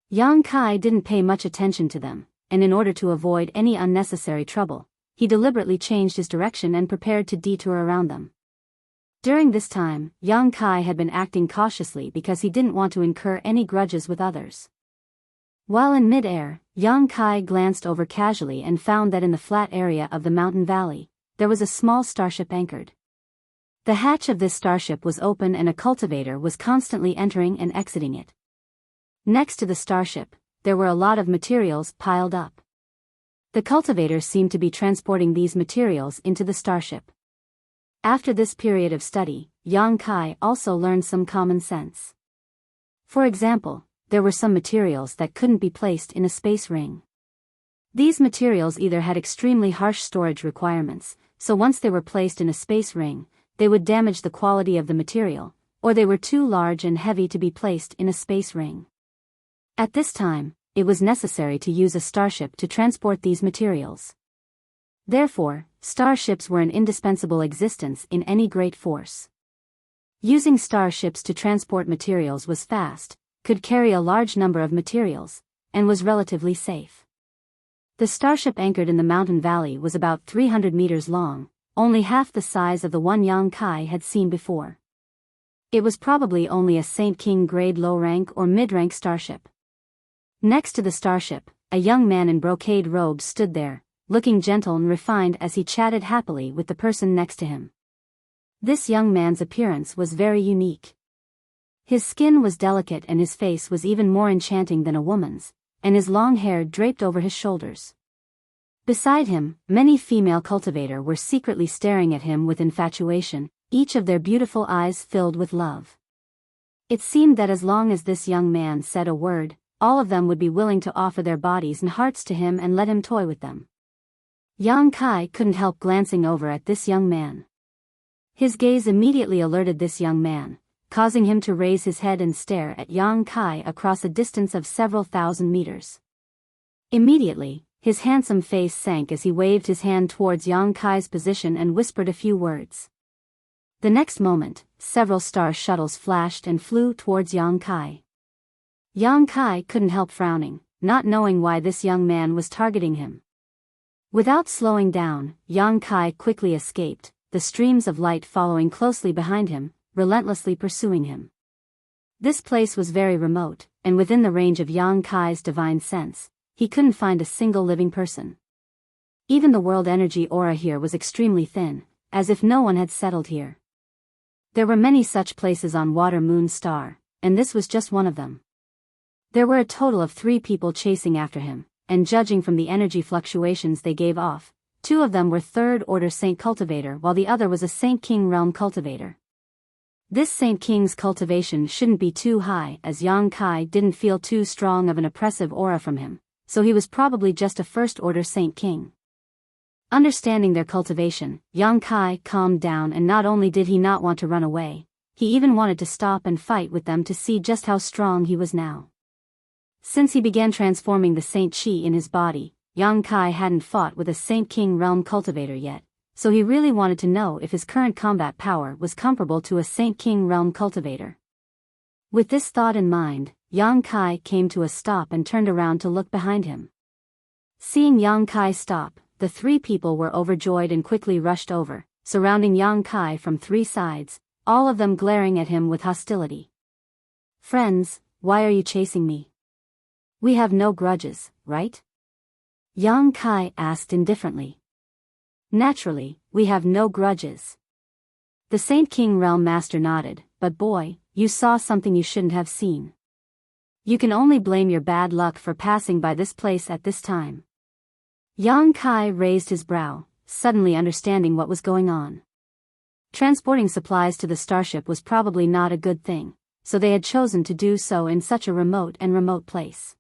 Yang Kai didn't pay much attention to them, and in order to avoid any unnecessary trouble, he deliberately changed his direction and prepared to detour around them. During this time, Yang Kai had been acting cautiously because he didn't want to incur any grudges with others. While in mid-air, Yang Kai glanced over casually and found that in the flat area of the mountain valley, there was a small starship anchored. The hatch of this starship was open and a cultivator was constantly entering and exiting it. Next to the starship, there were a lot of materials piled up. The cultivator seemed to be transporting these materials into the starship. After this period of study, Yang Kai also learned some common sense. For example, there were some materials that couldn't be placed in a space ring. These materials either had extremely harsh storage requirements, so once they were placed in a space ring, they would damage the quality of the material, or they were too large and heavy to be placed in a space ring. At this time, it was necessary to use a starship to transport these materials. Therefore, starships were an indispensable existence in any great force. Using starships to transport materials was fast, could carry a large number of materials, and was relatively safe. The starship anchored in the mountain valley was about 300 meters long, only half the size of the one Yang Kai had seen before. It was probably only a Saint King grade low-rank or mid-rank starship. Next to the starship, a young man in brocade robes stood there, looking gentle and refined as he chatted happily with the person next to him. This young man's appearance was very unique. His skin was delicate and his face was even more enchanting than a woman's, and his long hair draped over his shoulders. Beside him, many female cultivators were secretly staring at him with infatuation, each of their beautiful eyes filled with love. It seemed that as long as this young man said a word, all of them would be willing to offer their bodies and hearts to him and let him toy with them. Yang Kai couldn't help glancing over at this young man. His gaze immediately alerted this young man, causing him to raise his head and stare at Yang Kai across a distance of several thousand meters. Immediately, his handsome face sank as he waved his hand towards Yang Kai's position and whispered a few words. The next moment, several star shuttles flashed and flew towards Yang Kai. Yang Kai couldn't help frowning, not knowing why this young man was targeting him. Without slowing down, Yang Kai quickly escaped, the streams of light following closely behind him, relentlessly pursuing him. This place was very remote, and within the range of Yang Kai's divine sense, he couldn't find a single living person. Even the world energy aura here was extremely thin, as if no one had settled here. There were many such places on Water Moon Star, and this was just one of them. There were a total of 3 people chasing after him, and judging from the energy fluctuations they gave off, 2 of them were Third Order Saint Cultivator while the other was a Saint King Realm Cultivator. This Saint King's cultivation shouldn't be too high as Yang Kai didn't feel too strong of an oppressive aura from him, so he was probably just a First Order Saint King. Understanding their cultivation, Yang Kai calmed down, and not only did he not want to run away, he even wanted to stop and fight with them to see just how strong he was now. Since he began transforming the Saint Chi in his body, Yang Kai hadn't fought with a Saint King Realm Cultivator yet, so he really wanted to know if his current combat power was comparable to a Saint King Realm Cultivator. With this thought in mind, Yang Kai came to a stop and turned around to look behind him. Seeing Yang Kai stop, the 3 people were overjoyed and quickly rushed over, surrounding Yang Kai from 3 sides, all of them glaring at him with hostility. "Friends, why are you chasing me? We have no grudges, right?" Yang Kai asked indifferently. "Naturally, we have no grudges." The Saint King Realm Master nodded, "But boy, you saw something you shouldn't have seen. You can only blame your bad luck for passing by this place at this time." Yang Kai raised his brow, suddenly understanding what was going on. Transporting supplies to the starship was probably not a good thing, so they had chosen to do so in such a remote place.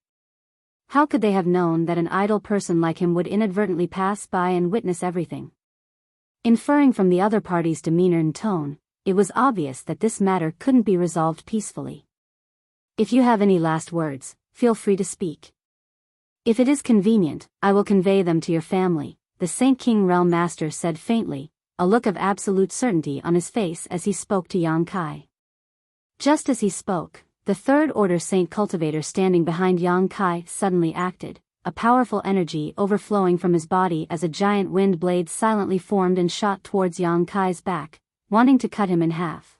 How could they have known that an idle person like him would inadvertently pass by and witness everything? Inferring from the other party's demeanor and tone, it was obvious that this matter couldn't be resolved peacefully. "If you have any last words, feel free to speak. If it is convenient, I will convey them to your family," the Saint King Realm Master said faintly, a look of absolute certainty on his face as he spoke to Yang Kai. Just as he spoke, the Third Order Saint Cultivator standing behind Yang Kai suddenly acted, a powerful energy overflowing from his body as a giant wind blade silently formed and shot towards Yang Kai's back, wanting to cut him in half.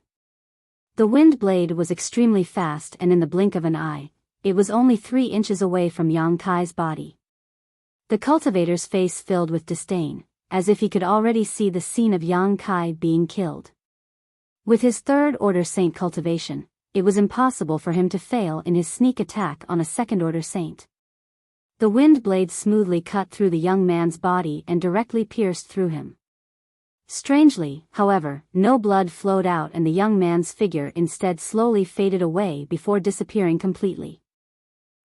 The wind blade was extremely fast, and in the blink of an eye, it was only 3 inches away from Yang Kai's body. The cultivator's face filled with disdain, as if he could already see the scene of Yang Kai being killed. With his Third Order Saint cultivation, it was impossible for him to fail in his sneak attack on a Second Order Saint. The wind blade smoothly cut through the young man's body and directly pierced through him. Strangely, however, no blood flowed out, and the young man's figure instead slowly faded away before disappearing completely.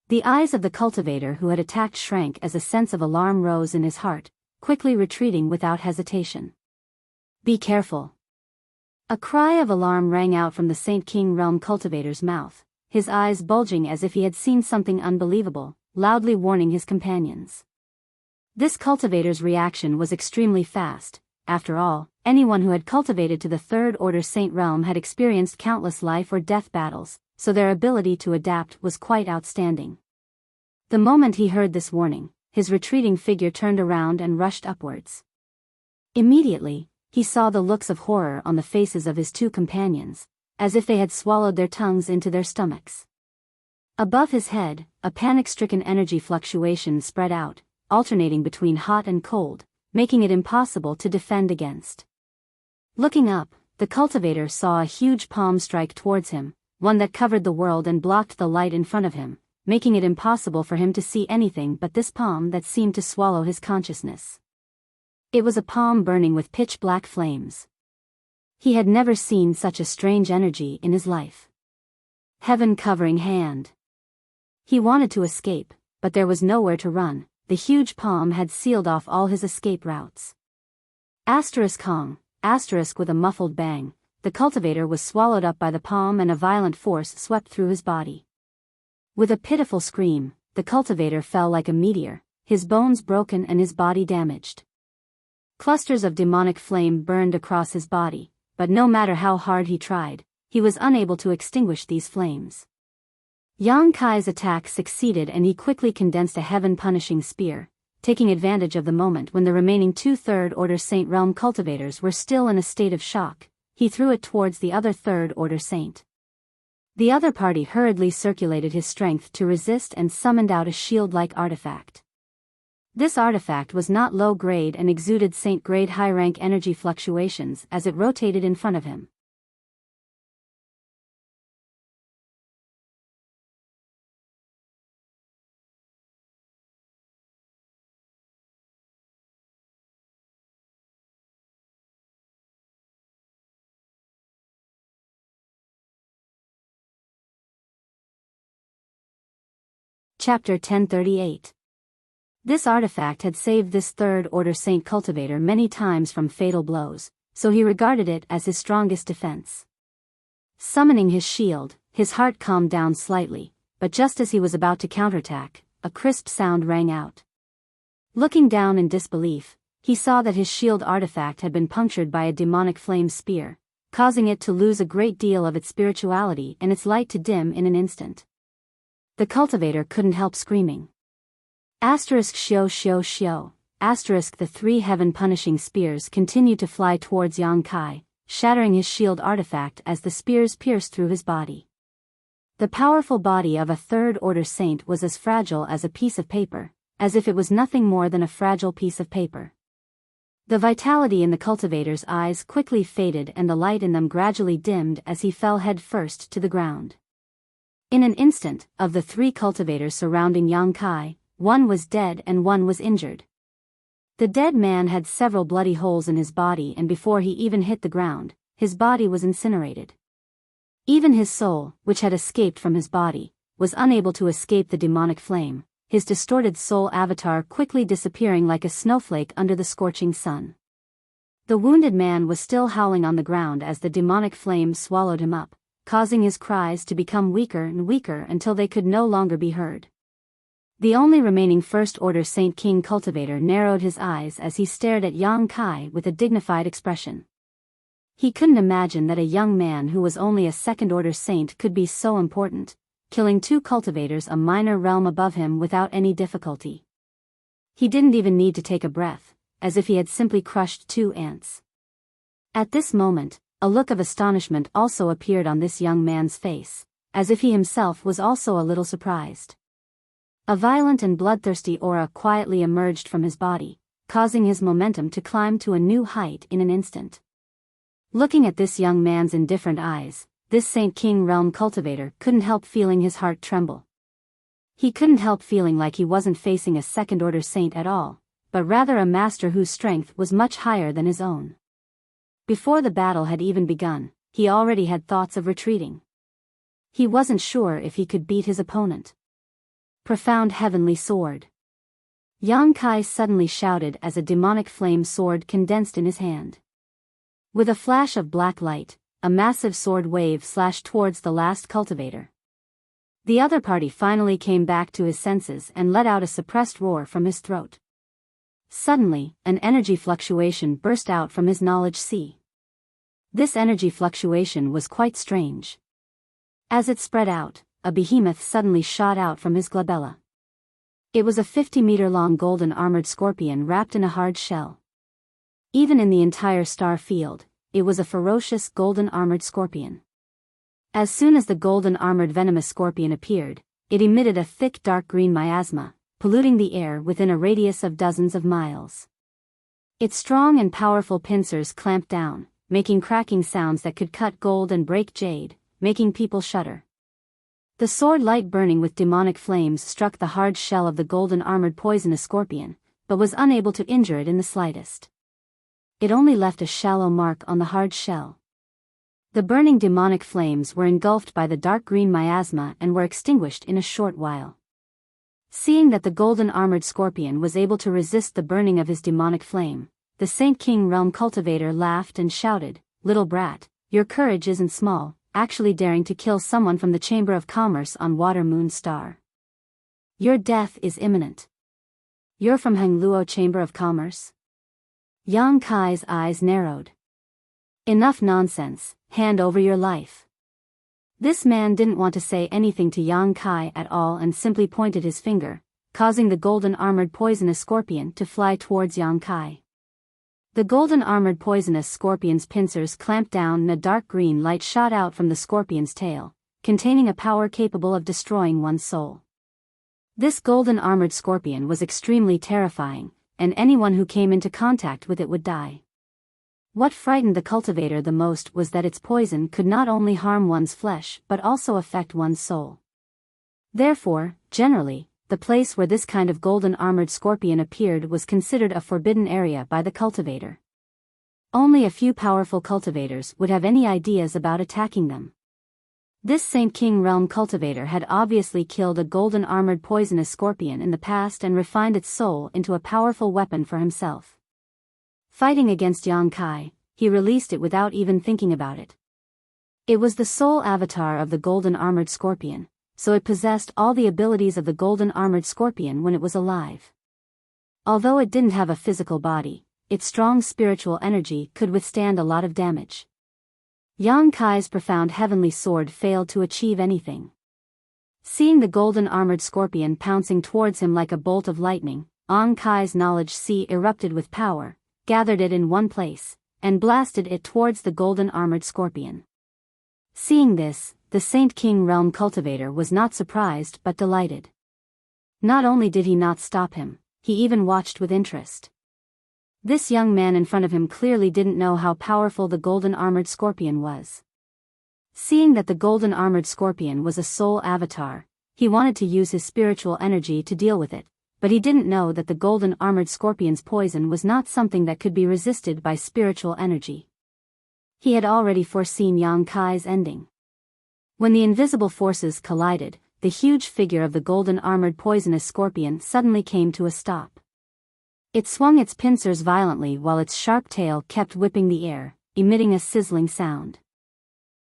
The eyes of the cultivator who had attacked shrank as a sense of alarm rose in his heart, quickly retreating without hesitation. "Be careful." A cry of alarm rang out from the Saint King Realm Cultivator's mouth, his eyes bulging as if he had seen something unbelievable, loudly warning his companions. This cultivator's reaction was extremely fast. After all, anyone who had cultivated to the Third Order Saint Realm had experienced countless life or death battles, so their ability to adapt was quite outstanding. The moment he heard this warning, his retreating figure turned around and rushed upwards. Immediately, he saw the looks of horror on the faces of his 2 companions, as if they had swallowed their tongues into their stomachs. Above his head, a panic-stricken energy fluctuation spread out, alternating between hot and cold, making it impossible to defend against. Looking up, the cultivator saw a huge palm strike towards him, one that covered the world and blocked the light in front of him, making it impossible for him to see anything but this palm that seemed to swallow his consciousness. It was a palm burning with pitch-black flames. He had never seen such a strange energy in his life. Heaven-covering hand. He wanted to escape, but there was nowhere to run. The huge palm had sealed off all his escape routes. Kong, with a muffled bang, the cultivator was swallowed up by the palm and a violent force swept through his body. With a pitiful scream, the cultivator fell like a meteor, his bones broken and his body damaged. Clusters of demonic flame burned across his body, but no matter how hard he tried, he was unable to extinguish these flames. Yang Kai's attack succeeded and he quickly condensed a heaven-punishing spear, taking advantage of the moment when the remaining 2 third-order Saint Realm cultivators were still in a state of shock. He threw it towards the other third-order saint. The other party hurriedly circulated his strength to resist and summoned out a shield-like artifact. This artifact was not low-grade and exuded saint-grade high-rank energy fluctuations as it rotated in front of him. Chapter 1038. This artifact had saved this third-order saint cultivator many times from fatal blows, so he regarded it as his strongest defense. Summoning his shield, his heart calmed down slightly, but just as he was about to counterattack, a crisp sound rang out. Looking down in disbelief, he saw that his shield artifact had been punctured by a demonic flame spear, causing it to lose a great deal of its spirituality and its light to dim in an instant. The cultivator couldn't help screaming. Shio shio shio. The 3 heaven-punishing spears continued to fly towards Yang Kai, shattering his shield artifact as the spears pierced through his body. The powerful body of a third-order saint was as fragile as a piece of paper, as if it was nothing more than a fragile piece of paper. The vitality in the cultivator's eyes quickly faded and the light in them gradually dimmed as he fell head first to the ground. In an instant, of the 3 cultivators surrounding Yang Kai, 1 was dead and 1 was injured. The dead man had several bloody holes in his body and before he even hit the ground, his body was incinerated. Even his soul, which had escaped from his body, was unable to escape the demonic flame, his distorted soul avatar quickly disappearing like a snowflake under the scorching sun. The wounded man was still howling on the ground as the demonic flame swallowed him up, causing his cries to become weaker and weaker until they could no longer be heard. The only remaining first-order Saint King cultivator narrowed his eyes as he stared at Yang Kai with a dignified expression. He couldn't imagine that a young man who was only a second-order saint could be so important, killing 2 cultivators a minor realm above him without any difficulty. He didn't even need to take a breath, as if he had simply crushed 2 ants. At this moment, a look of astonishment also appeared on this young man's face, as if he himself was also a little surprised. A violent and bloodthirsty aura quietly emerged from his body, causing his momentum to climb to a new height in an instant. Looking at this young man's indifferent eyes, this Saint King realm cultivator couldn't help feeling his heart tremble. He couldn't help feeling like he wasn't facing a second-order saint at all, but rather a master whose strength was much higher than his own. Before the battle had even begun, he already had thoughts of retreating. He wasn't sure if he could beat his opponent. Profound heavenly sword. Yang Kai suddenly shouted as a demonic flame sword condensed in his hand. With a flash of black light, a massive sword wave slashed towards the last cultivator. The other party finally came back to his senses and let out a suppressed roar from his throat. Suddenly, an energy fluctuation burst out from his knowledge sea. This energy fluctuation was quite strange. As it spread out, a behemoth suddenly shot out from his glabella. It was a 50-meter-long golden armored scorpion wrapped in a hard shell. Even in the entire star field, it was a ferocious golden armored scorpion. As soon as the golden armored venomous scorpion appeared, it emitted a thick dark green miasma, polluting the air within a radius of dozens of miles. Its strong and powerful pincers clamped down, making cracking sounds that could cut gold and break jade, making people shudder. The sword light burning with demonic flames struck the hard shell of the golden armored poisonous scorpion, but was unable to injure it in the slightest. It only left a shallow mark on the hard shell. The burning demonic flames were engulfed by the dark green miasma and were extinguished in a short while. Seeing that the golden armored scorpion was able to resist the burning of his demonic flame, the Saint King realm cultivator laughed and shouted, "Little brat, your courage isn't small, actually daring to kill someone from the Chamber of Commerce on Water Moon Star." Your death is imminent. You're from Hengluo Chamber of Commerce? Yang Kai's eyes narrowed. Enough nonsense, hand over your life. This man didn't want to say anything to Yang Kai at all and simply pointed his finger, causing the golden-armored poisonous scorpion to fly towards Yang Kai. The golden-armored poisonous scorpion's pincers clamped down and a dark green light shot out from the scorpion's tail, containing a power capable of destroying one's soul. This golden-armored scorpion was extremely terrifying, and anyone who came into contact with it would die. What frightened the cultivator the most was that its poison could not only harm one's flesh but also affect one's soul. Therefore, generally, the place where this kind of golden-armored scorpion appeared was considered a forbidden area by the cultivator. Only a few powerful cultivators would have any ideas about attacking them. This Saint King Realm cultivator had obviously killed a golden-armored poisonous scorpion in the past and refined its soul into a powerful weapon for himself. Fighting against Yang Kai, he released it without even thinking about it. It was the soul avatar of the golden-armored scorpion, so it possessed all the abilities of the golden-armored scorpion when it was alive. Although it didn't have a physical body, its strong spiritual energy could withstand a lot of damage. Yang Kai's profound heavenly sword failed to achieve anything. Seeing the golden-armored scorpion pouncing towards him like a bolt of lightning, Yang Kai's knowledge sea erupted with power, gathered it in one place, and blasted it towards the golden-armored scorpion. Seeing this, the Saint King Realm cultivator was not surprised but delighted. Not only did he not stop him, he even watched with interest. This young man in front of him clearly didn't know how powerful the golden-armored scorpion was. Seeing that the golden-armored scorpion was a soul avatar, he wanted to use his spiritual energy to deal with it, but he didn't know that the golden-armored scorpion's poison was not something that could be resisted by spiritual energy. He had already foreseen Yang Kai's ending. When the invisible forces collided, the huge figure of the golden-armored poisonous scorpion suddenly came to a stop. It swung its pincers violently while its sharp tail kept whipping the air, emitting a sizzling sound.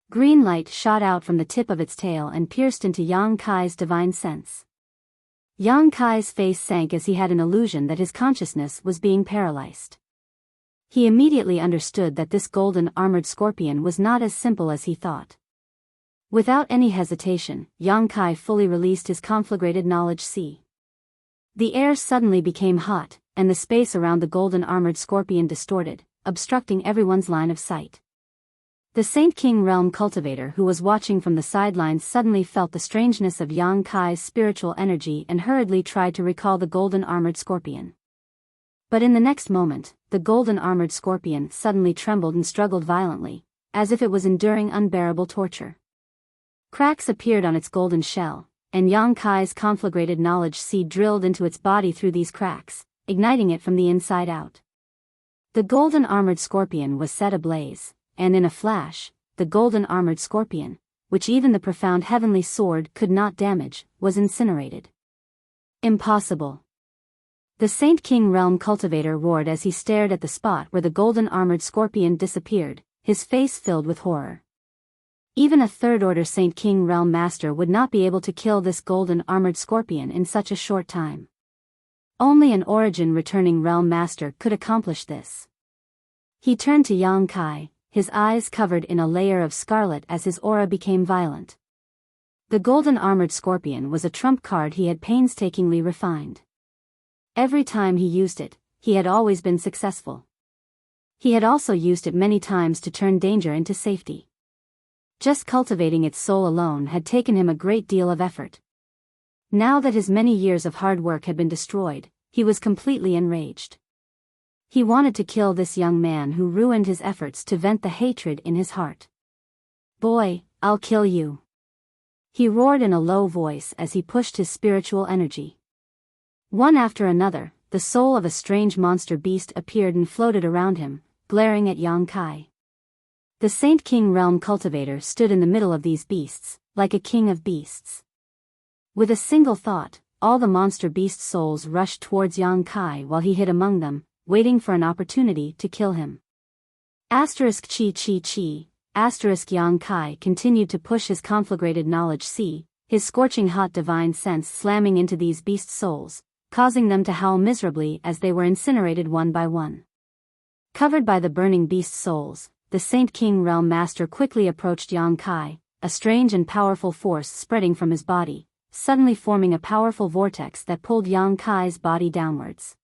Green light shot out from the tip of its tail and pierced into Yang Kai's divine sense. Yang Kai's face sank as he had an illusion that his consciousness was being paralyzed. He immediately understood that this golden-armored scorpion was not as simple as he thought. Without any hesitation, Yang Kai fully released his conflagrated knowledge sea. The air suddenly became hot, and the space around the golden-armored scorpion distorted, obstructing everyone's line of sight. The Saint King Realm cultivator who was watching from the sidelines suddenly felt the strangeness of Yang Kai's spiritual energy and hurriedly tried to recall the golden-armored scorpion. But in the next moment, the golden-armored scorpion suddenly trembled and struggled violently, as if it was enduring unbearable torture. Cracks appeared on its golden shell, and Yang Kai's conflagrated knowledge seed drilled into its body through these cracks, igniting it from the inside out. The golden-armored scorpion was set ablaze, and in a flash, the golden-armored scorpion, which even the profound heavenly sword could not damage, was incinerated. Impossible! The Saint King Realm cultivator roared as he stared at the spot where the golden-armored scorpion disappeared, his face filled with horror. Even a third-order Saint King Realm master would not be able to kill this golden-armored scorpion in such a short time. Only an origin-returning realm master could accomplish this. He turned to Yang Kai, his eyes covered in a layer of scarlet as his aura became violent. The golden-armored scorpion was a trump card he had painstakingly refined. Every time he used it, he had always been successful. He had also used it many times to turn danger into safety. Just cultivating its soul alone had taken him a great deal of effort. Now that his many years of hard work had been destroyed, he was completely enraged. He wanted to kill this young man who ruined his efforts to vent the hatred in his heart. "Boy, I'll kill you!" he roared in a low voice as he pushed his spiritual energy. One after another, the soul of a strange monster beast appeared and floated around him, glaring at Yang Kai. The Saint King Realm cultivator stood in the middle of these beasts, like a king of beasts. With a single thought, all the monster beast souls rushed towards Yang Kai while he hid among them, waiting for an opportunity to kill him. Chi. Yang Kai continued to push his conflagrated knowledge sea, his scorching hot divine sense slamming into these beast souls, causing them to howl miserably as they were incinerated one by one. Covered by the burning beast souls, the Saint King Realm Master quickly approached Yang Kai, a strange and powerful force spreading from his body, suddenly forming a powerful vortex that pulled Yang Kai's body downwards.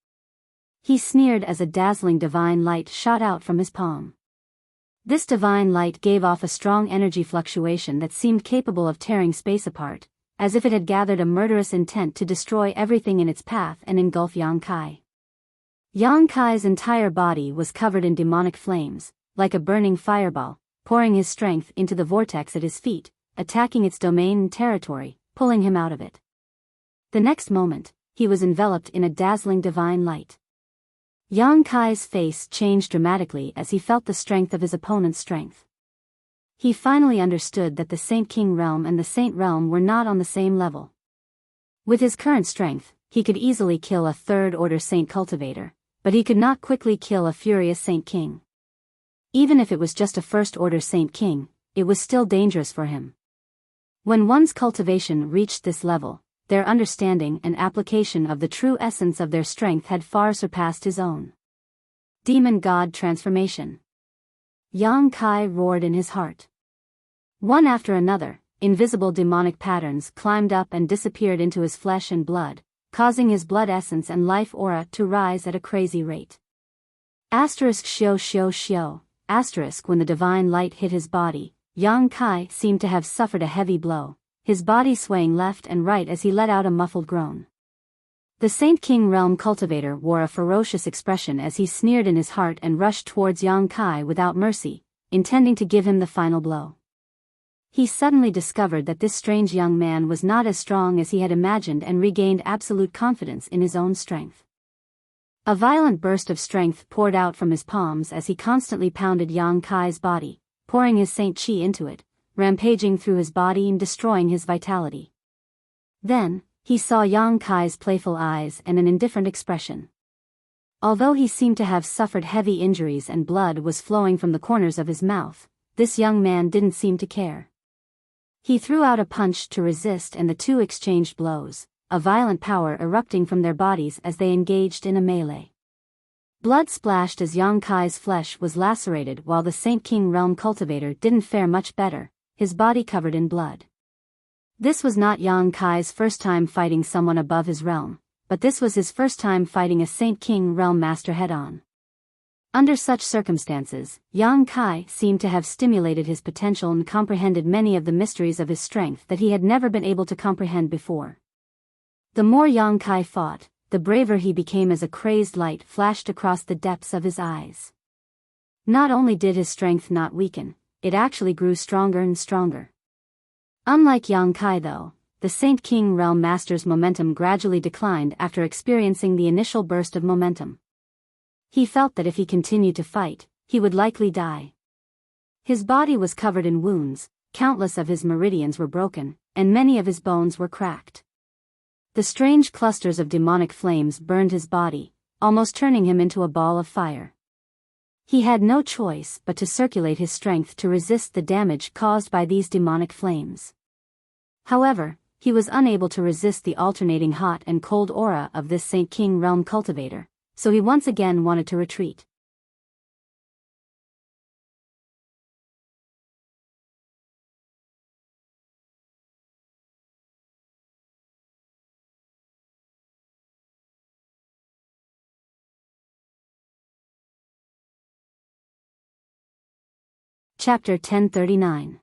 He sneered as a dazzling divine light shot out from his palm. This divine light gave off a strong energy fluctuation that seemed capable of tearing space apart, as if it had gathered a murderous intent to destroy everything in its path and engulf Yang Kai. Yang Kai's entire body was covered in demonic flames, like a burning fireball, pouring his strength into the vortex at his feet, attacking its domain and territory, pulling him out of it. The next moment, he was enveloped in a dazzling divine light. Yang Kai's face changed dramatically as he felt the strength of his opponent's strength. He finally understood that the Saint King Realm and the Saint Realm were not on the same level. With his current strength, he could easily kill a third-order Saint Cultivator, but he could not quickly kill a furious Saint King. Even if it was just a first-order Saint King, it was still dangerous for him. When one's cultivation reached this level, their understanding and application of the true essence of their strength had far surpassed his own. Demon God Transformation. Yang Kai roared in his heart. One after another, invisible demonic patterns climbed up and disappeared into his flesh and blood, causing his blood essence and life aura to rise at a crazy rate. Shio shio shio, when the divine light hit his body, Yang Kai seemed to have suffered a heavy blow, his body swaying left and right as he let out a muffled groan. The Saint King Realm Cultivator wore a ferocious expression as he sneered in his heart and rushed towards Yang Kai without mercy, intending to give him the final blow. He suddenly discovered that this strange young man was not as strong as he had imagined and regained absolute confidence in his own strength. A violent burst of strength poured out from his palms as he constantly pounded Yang Kai's body, pouring his Saint Chi into it, rampaging through his body and destroying his vitality. Then, he saw Yang Kai's playful eyes and an indifferent expression. Although he seemed to have suffered heavy injuries and blood was flowing from the corners of his mouth, this young man didn't seem to care. He threw out a punch to resist and the two exchanged blows, a violent power erupting from their bodies as they engaged in a melee. Blood splashed as Yang Kai's flesh was lacerated while the Saint King Realm Cultivator didn't fare much better, his body covered in blood. This was not Yang Kai's first time fighting someone above his realm, but this was his first time fighting a Saint King Realm Master head-on. Under such circumstances, Yang Kai seemed to have stimulated his potential and comprehended many of the mysteries of his strength that he had never been able to comprehend before. The more Yang Kai fought, the braver he became as a crazed light flashed across the depths of his eyes. Not only did his strength not weaken, it actually grew stronger and stronger. Unlike Yang Kai though, the Saint King Realm Master's momentum gradually declined after experiencing the initial burst of momentum. He felt that if he continued to fight, he would likely die. His body was covered in wounds, countless of his meridians were broken, and many of his bones were cracked. The strange clusters of demonic flames burned his body, almost turning him into a ball of fire. He had no choice but to circulate his strength to resist the damage caused by these demonic flames. However, he was unable to resist the alternating hot and cold aura of this Saint King Realm Cultivator, so he once again wanted to retreat. Chapter 1039.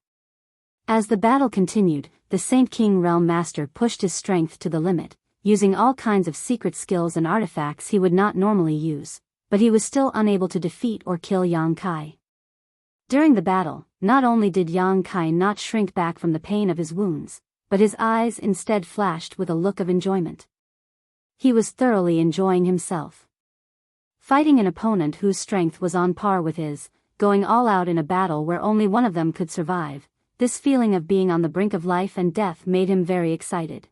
As the battle continued, the Saint King Realm Master pushed his strength to the limit, using all kinds of secret skills and artifacts he would not normally use, but he was still unable to defeat or kill Yang Kai. During the battle, not only did Yang Kai not shrink back from the pain of his wounds, but his eyes instead flashed with a look of enjoyment. He was thoroughly enjoying himself. Fighting an opponent whose strength was on par with his, going all out in a battle where only one of them could survive, this feeling of being on the brink of life and death made him very excited.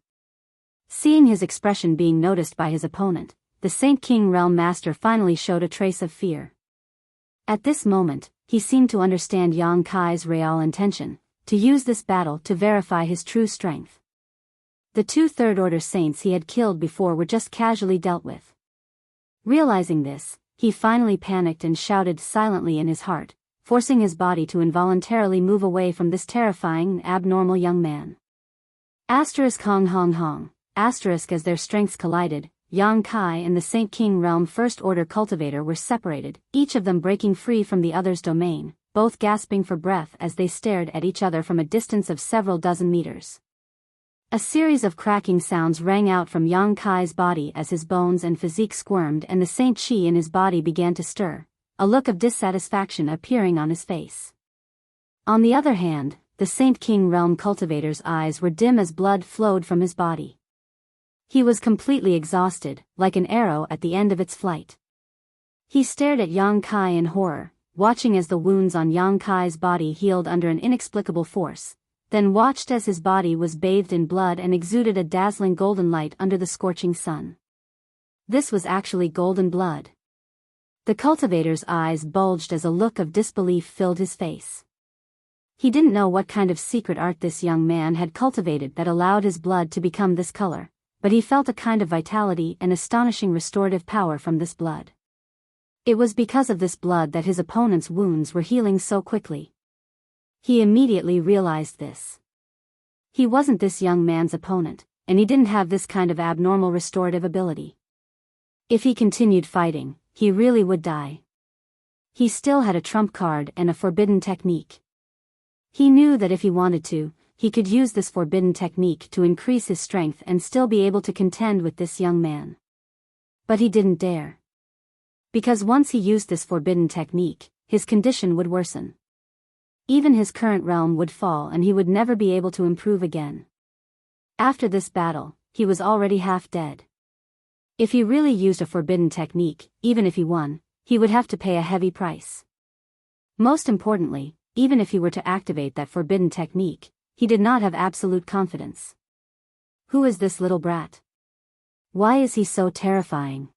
Seeing his expression being noticed by his opponent, the Saint King Realm Master finally showed a trace of fear. At this moment, he seemed to understand Yang Kai's real intention, to use this battle to verify his true strength. The 2 third-order saints he had killed before were just casually dealt with. Realizing this, he finally panicked and shouted silently in his heart, forcing his body to involuntarily move away from this terrifying, abnormal young man. Asterisk hong hong hong. Asterisk as their strengths collided, Yang Kai and the Saint King Realm First Order cultivator were separated, each of them breaking free from the other's domain, both gasping for breath as they stared at each other from a distance of several dozen meters. A series of cracking sounds rang out from Yang Kai's body as his bones and physique squirmed and the Saint Chi in his body began to stir, a look of dissatisfaction appearing on his face. On the other hand, the Saint King Realm cultivator's eyes were dim as blood flowed from his body. He was completely exhausted, like an arrow at the end of its flight. He stared at Yang Kai in horror, watching as the wounds on Yang Kai's body healed under an inexplicable force, then watched as his body was bathed in blood and exuded a dazzling golden light under the scorching sun. This was actually golden blood. The cultivator's eyes bulged as a look of disbelief filled his face. He didn't know what kind of secret art this young man had cultivated that allowed his blood to become this color, but he felt a kind of vitality and astonishing restorative power from this blood. It was because of this blood that his opponent's wounds were healing so quickly. He immediately realized this. He wasn't this young man's opponent, and he didn't have this kind of abnormal restorative ability. If he continued fighting, he really would die. He still had a trump card and a forbidden technique. He knew that if he wanted to, he could use this forbidden technique to increase his strength and still be able to contend with this young man. But he didn't dare. Because once he used this forbidden technique, his condition would worsen. Even his current realm would fall and he would never be able to improve again. After this battle, he was already half dead. If he really used a forbidden technique, even if he won, he would have to pay a heavy price. Most importantly, even if he were to activate that forbidden technique, he did not have absolute confidence. Who is this little brat? Why is he so terrifying?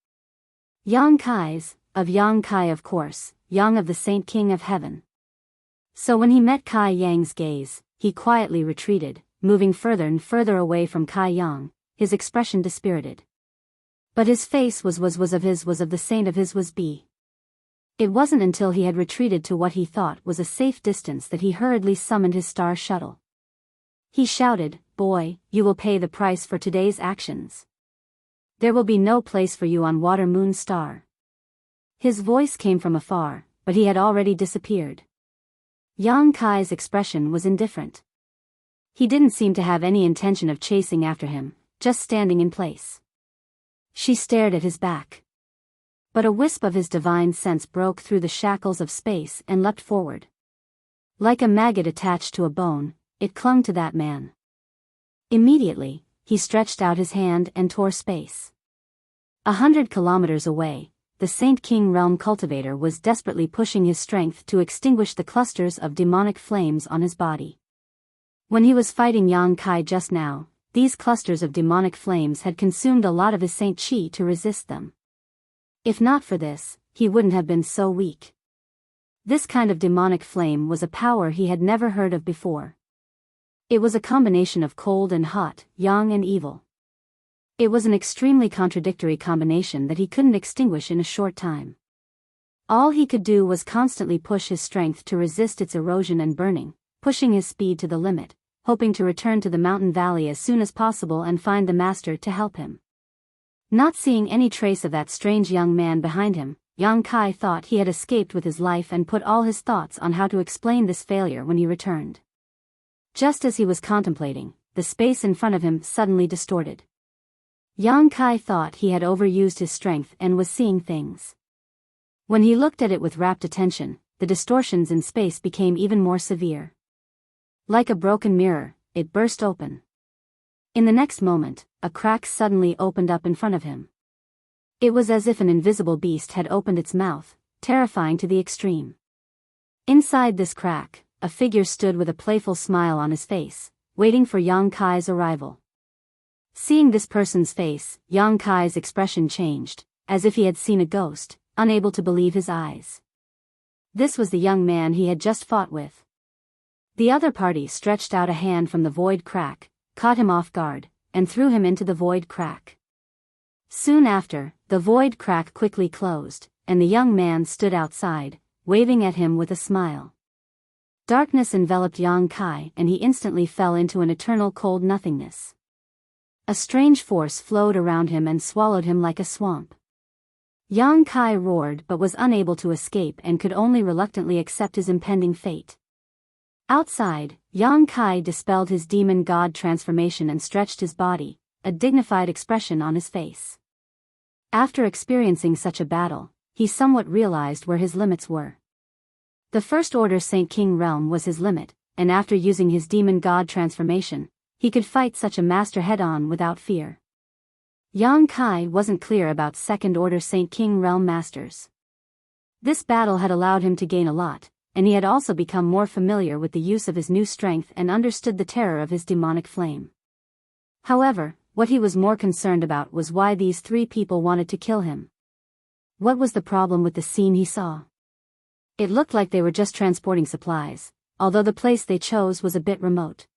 Yang Kai's, of Yang Kai of course, Yang of the Saint King of Heaven. So when he met Kai Yang's gaze, he quietly retreated, moving further and further away from Kai Yang, his expression dispirited. But his face was of the saint of his was be. It wasn't until he had retreated to what he thought was a safe distance that he hurriedly summoned his star shuttle. He shouted, "Boy, you will pay the price for today's actions. There will be no place for you on Water Moon Star." His voice came from afar, but he had already disappeared. Yang Kai's expression was indifferent. He didn't seem to have any intention of chasing after him, just standing in place. She stared at his back. But a wisp of his divine sense broke through the shackles of space and leapt forward. Like a maggot attached to a bone, it clung to that man. Immediately, he stretched out his hand and tore space. 100 kilometers away, the Saint King Realm cultivator was desperately pushing his strength to extinguish the clusters of demonic flames on his body. When he was fighting Yang Kai just now, these clusters of demonic flames had consumed a lot of his Saint Chi to resist them. If not for this, he wouldn't have been so weak. This kind of demonic flame was a power he had never heard of before. It was a combination of cold and hot, yang and evil. It was an extremely contradictory combination that he couldn't extinguish in a short time. All he could do was constantly push his strength to resist its erosion and burning, pushing his speed to the limit, hoping to return to the mountain valley as soon as possible and find the master to help him. Not seeing any trace of that strange young man behind him, Yang Kai thought he had escaped with his life and put all his thoughts on how to explain this failure when he returned. Just as he was contemplating, the space in front of him suddenly distorted. Yang Kai thought he had overused his strength and was seeing things. When he looked at it with rapt attention, the distortions in space became even more severe. Like a broken mirror, it burst open. In the next moment, a crack suddenly opened up in front of him. It was as if an invisible beast had opened its mouth, terrifying to the extreme. Inside this crack, a figure stood with a playful smile on his face, waiting for Yang Kai's arrival. Seeing this person's face, Yang Kai's expression changed, as if he had seen a ghost, unable to believe his eyes. This was the young man he had just fought with. The other party stretched out a hand from the void crack, caught him off guard, and threw him into the void crack. Soon after, the void crack quickly closed, and the young man stood outside, waving at him with a smile. Darkness enveloped Yang Kai and he instantly fell into an eternal cold nothingness. A strange force flowed around him and swallowed him like a swamp. Yang Kai roared but was unable to escape and could only reluctantly accept his impending fate. Outside, Yang Kai dispelled his demon god transformation and stretched his body, a dignified expression on his face. After experiencing such a battle, he somewhat realized where his limits were. The First Order Saint King realm was his limit, and after using his demon god transformation, he could fight such a master head-on without fear. Yang Kai wasn't clear about Second Order Saint King realm masters. This battle had allowed him to gain a lot, and he had also become more familiar with the use of his new strength and understood the terror of his demonic flame. However, what he was more concerned about was why these three people wanted to kill him. What was the problem with the scene he saw? It looked like they were just transporting supplies, although the place they chose was a bit remote.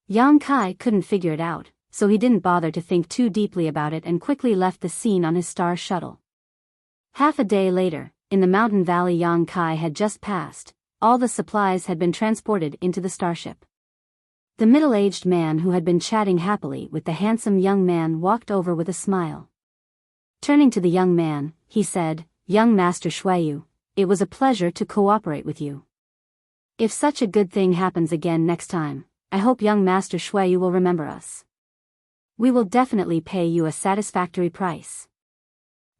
Yang Kai couldn't figure it out, so he didn't bother to think too deeply about it and quickly left the scene on his star shuttle. Half a day later, in the mountain valley Yang Kai had just passed, all the supplies had been transported into the starship. The middle-aged man who had been chatting happily with the handsome young man walked over with a smile. Turning to the young man, he said, "Young Master Xueyu, it was a pleasure to cooperate with you. If such a good thing happens again next time, I hope young Master Xueyu will remember us. We will definitely pay you a satisfactory price."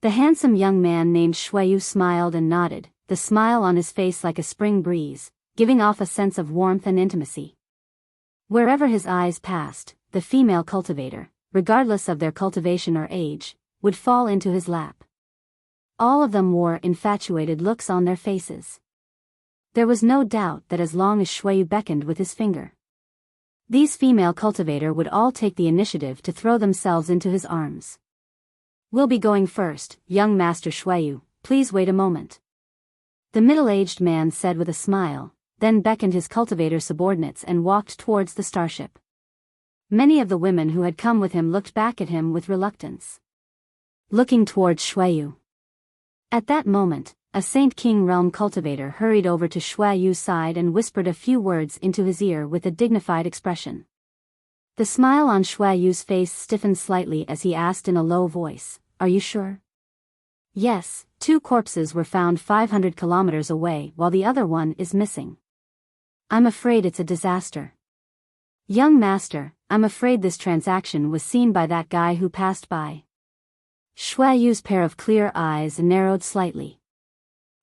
The handsome young man named Xueyu smiled and nodded, the smile on his face like a spring breeze, giving off a sense of warmth and intimacy. Wherever his eyes passed, the female cultivator, regardless of their cultivation or age, would fall into his lap. All of them wore infatuated looks on their faces. There was no doubt that as long as Xueyu beckoned with his finger, these female cultivator would all take the initiative to throw themselves into his arms. "We'll be going first, young Master Xueyu, please wait a moment," the middle-aged man said with a smile, then beckoned his cultivator subordinates and walked towards the starship. Many of the women who had come with him looked back at him with reluctance, looking towards Xueyu. At that moment, a Saint King realm cultivator hurried over to Xueyu's side and whispered a few words into his ear with a dignified expression. The smile on Xueyu's face stiffened slightly as he asked in a low voice, "Are you sure?" "Yes, 2 corpses were found 500 kilometers away while the other one is missing. I'm afraid it's a disaster. Young master, I'm afraid this transaction was seen by that guy who passed by." Xueyu's pair of clear eyes narrowed slightly.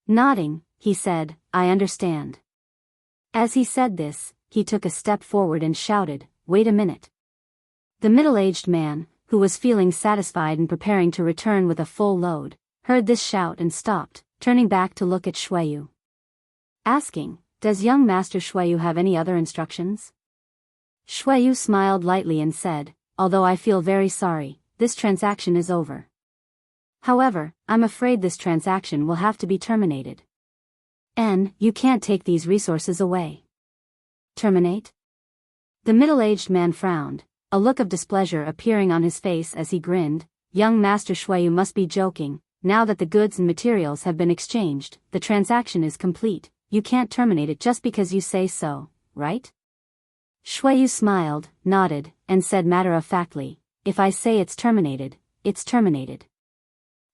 Nodding, he said, "I understand." As he said this, he took a step forward and shouted, "Wait a minute." The middle-aged man, who was feeling satisfied and preparing to return with a full load, heard this shout and stopped, turning back to look at Xueyu, asking, "Does young Master Xueyu have any other instructions?" Xueyu smiled lightly and said, "Although I feel very sorry, this transaction is over. However, I'm afraid this transaction will have to be terminated. You can't take these resources away." "Terminate?" The middle-aged man frowned, a look of displeasure appearing on his face as he grinned. "Young Master Xueyu must be joking. Now that the goods and materials have been exchanged, the transaction is complete. You can't terminate it just because you say so, right?" Xueyu smiled, nodded, and said matter-of-factly, "If I say it's terminated, it's terminated."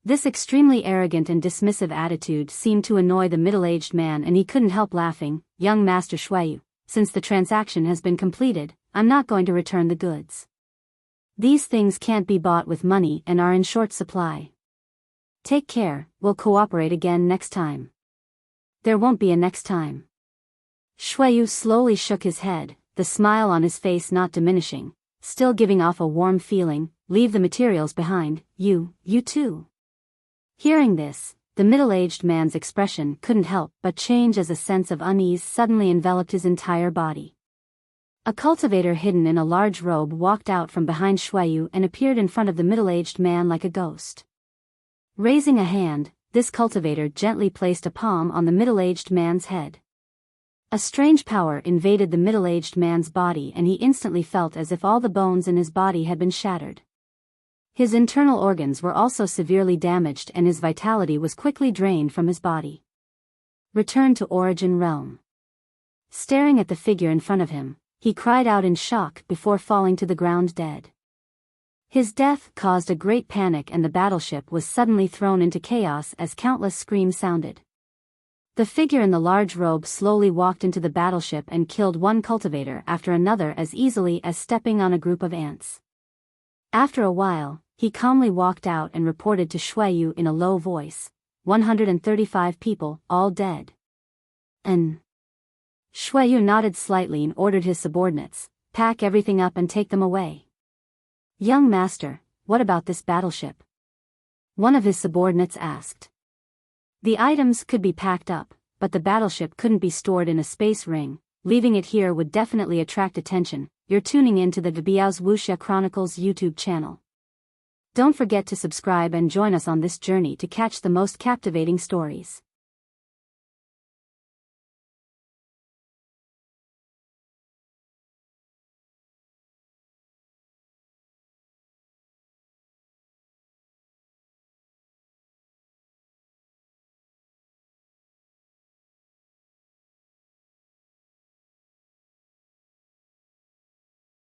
This extremely arrogant and dismissive attitude seemed to annoy the middle-aged man and he couldn't help laughing. "Young Master Xueyu, since the transaction has been completed, I'm not going to return the goods. These things can't be bought with money and are in short supply. Take care, we'll cooperate again next time." "There won't be a next time." Xueyu slowly shook his head, the smile on his face not diminishing, still giving off a warm feeling. "Leave the materials behind, you too." Hearing this, the middle-aged man's expression couldn't help but change as a sense of unease suddenly enveloped his entire body. A cultivator hidden in a large robe walked out from behind Xueyu and appeared in front of the middle-aged man like a ghost. Raising a hand, this cultivator gently placed a palm on the middle-aged man's head. A strange power invaded the middle-aged man's body and he instantly felt as if all the bones in his body had been shattered. His internal organs were also severely damaged and his vitality was quickly drained from his body. Return to Origin Realm. Staring at the figure in front of him, he cried out in shock before falling to the ground dead. His death caused a great panic and the battleship was suddenly thrown into chaos as countless screams sounded. The figure in the large robe slowly walked into the battleship and killed one cultivator after another as easily as stepping on a group of ants. After a while, he calmly walked out and reported to Shuiyu in a low voice, 135 people, all dead. Shuiyu nodded slightly and ordered his subordinates, pack everything up and take them away. Young master, what about this battleship? One of his subordinates asked. The items could be packed up, but the battleship couldn't be stored in a space ring. Leaving it here would definitely attract attention. You're tuning in to the Biyao's Wuxia Chronicles YouTube channel. Don't forget to subscribe and join us on this journey to catch the most captivating stories.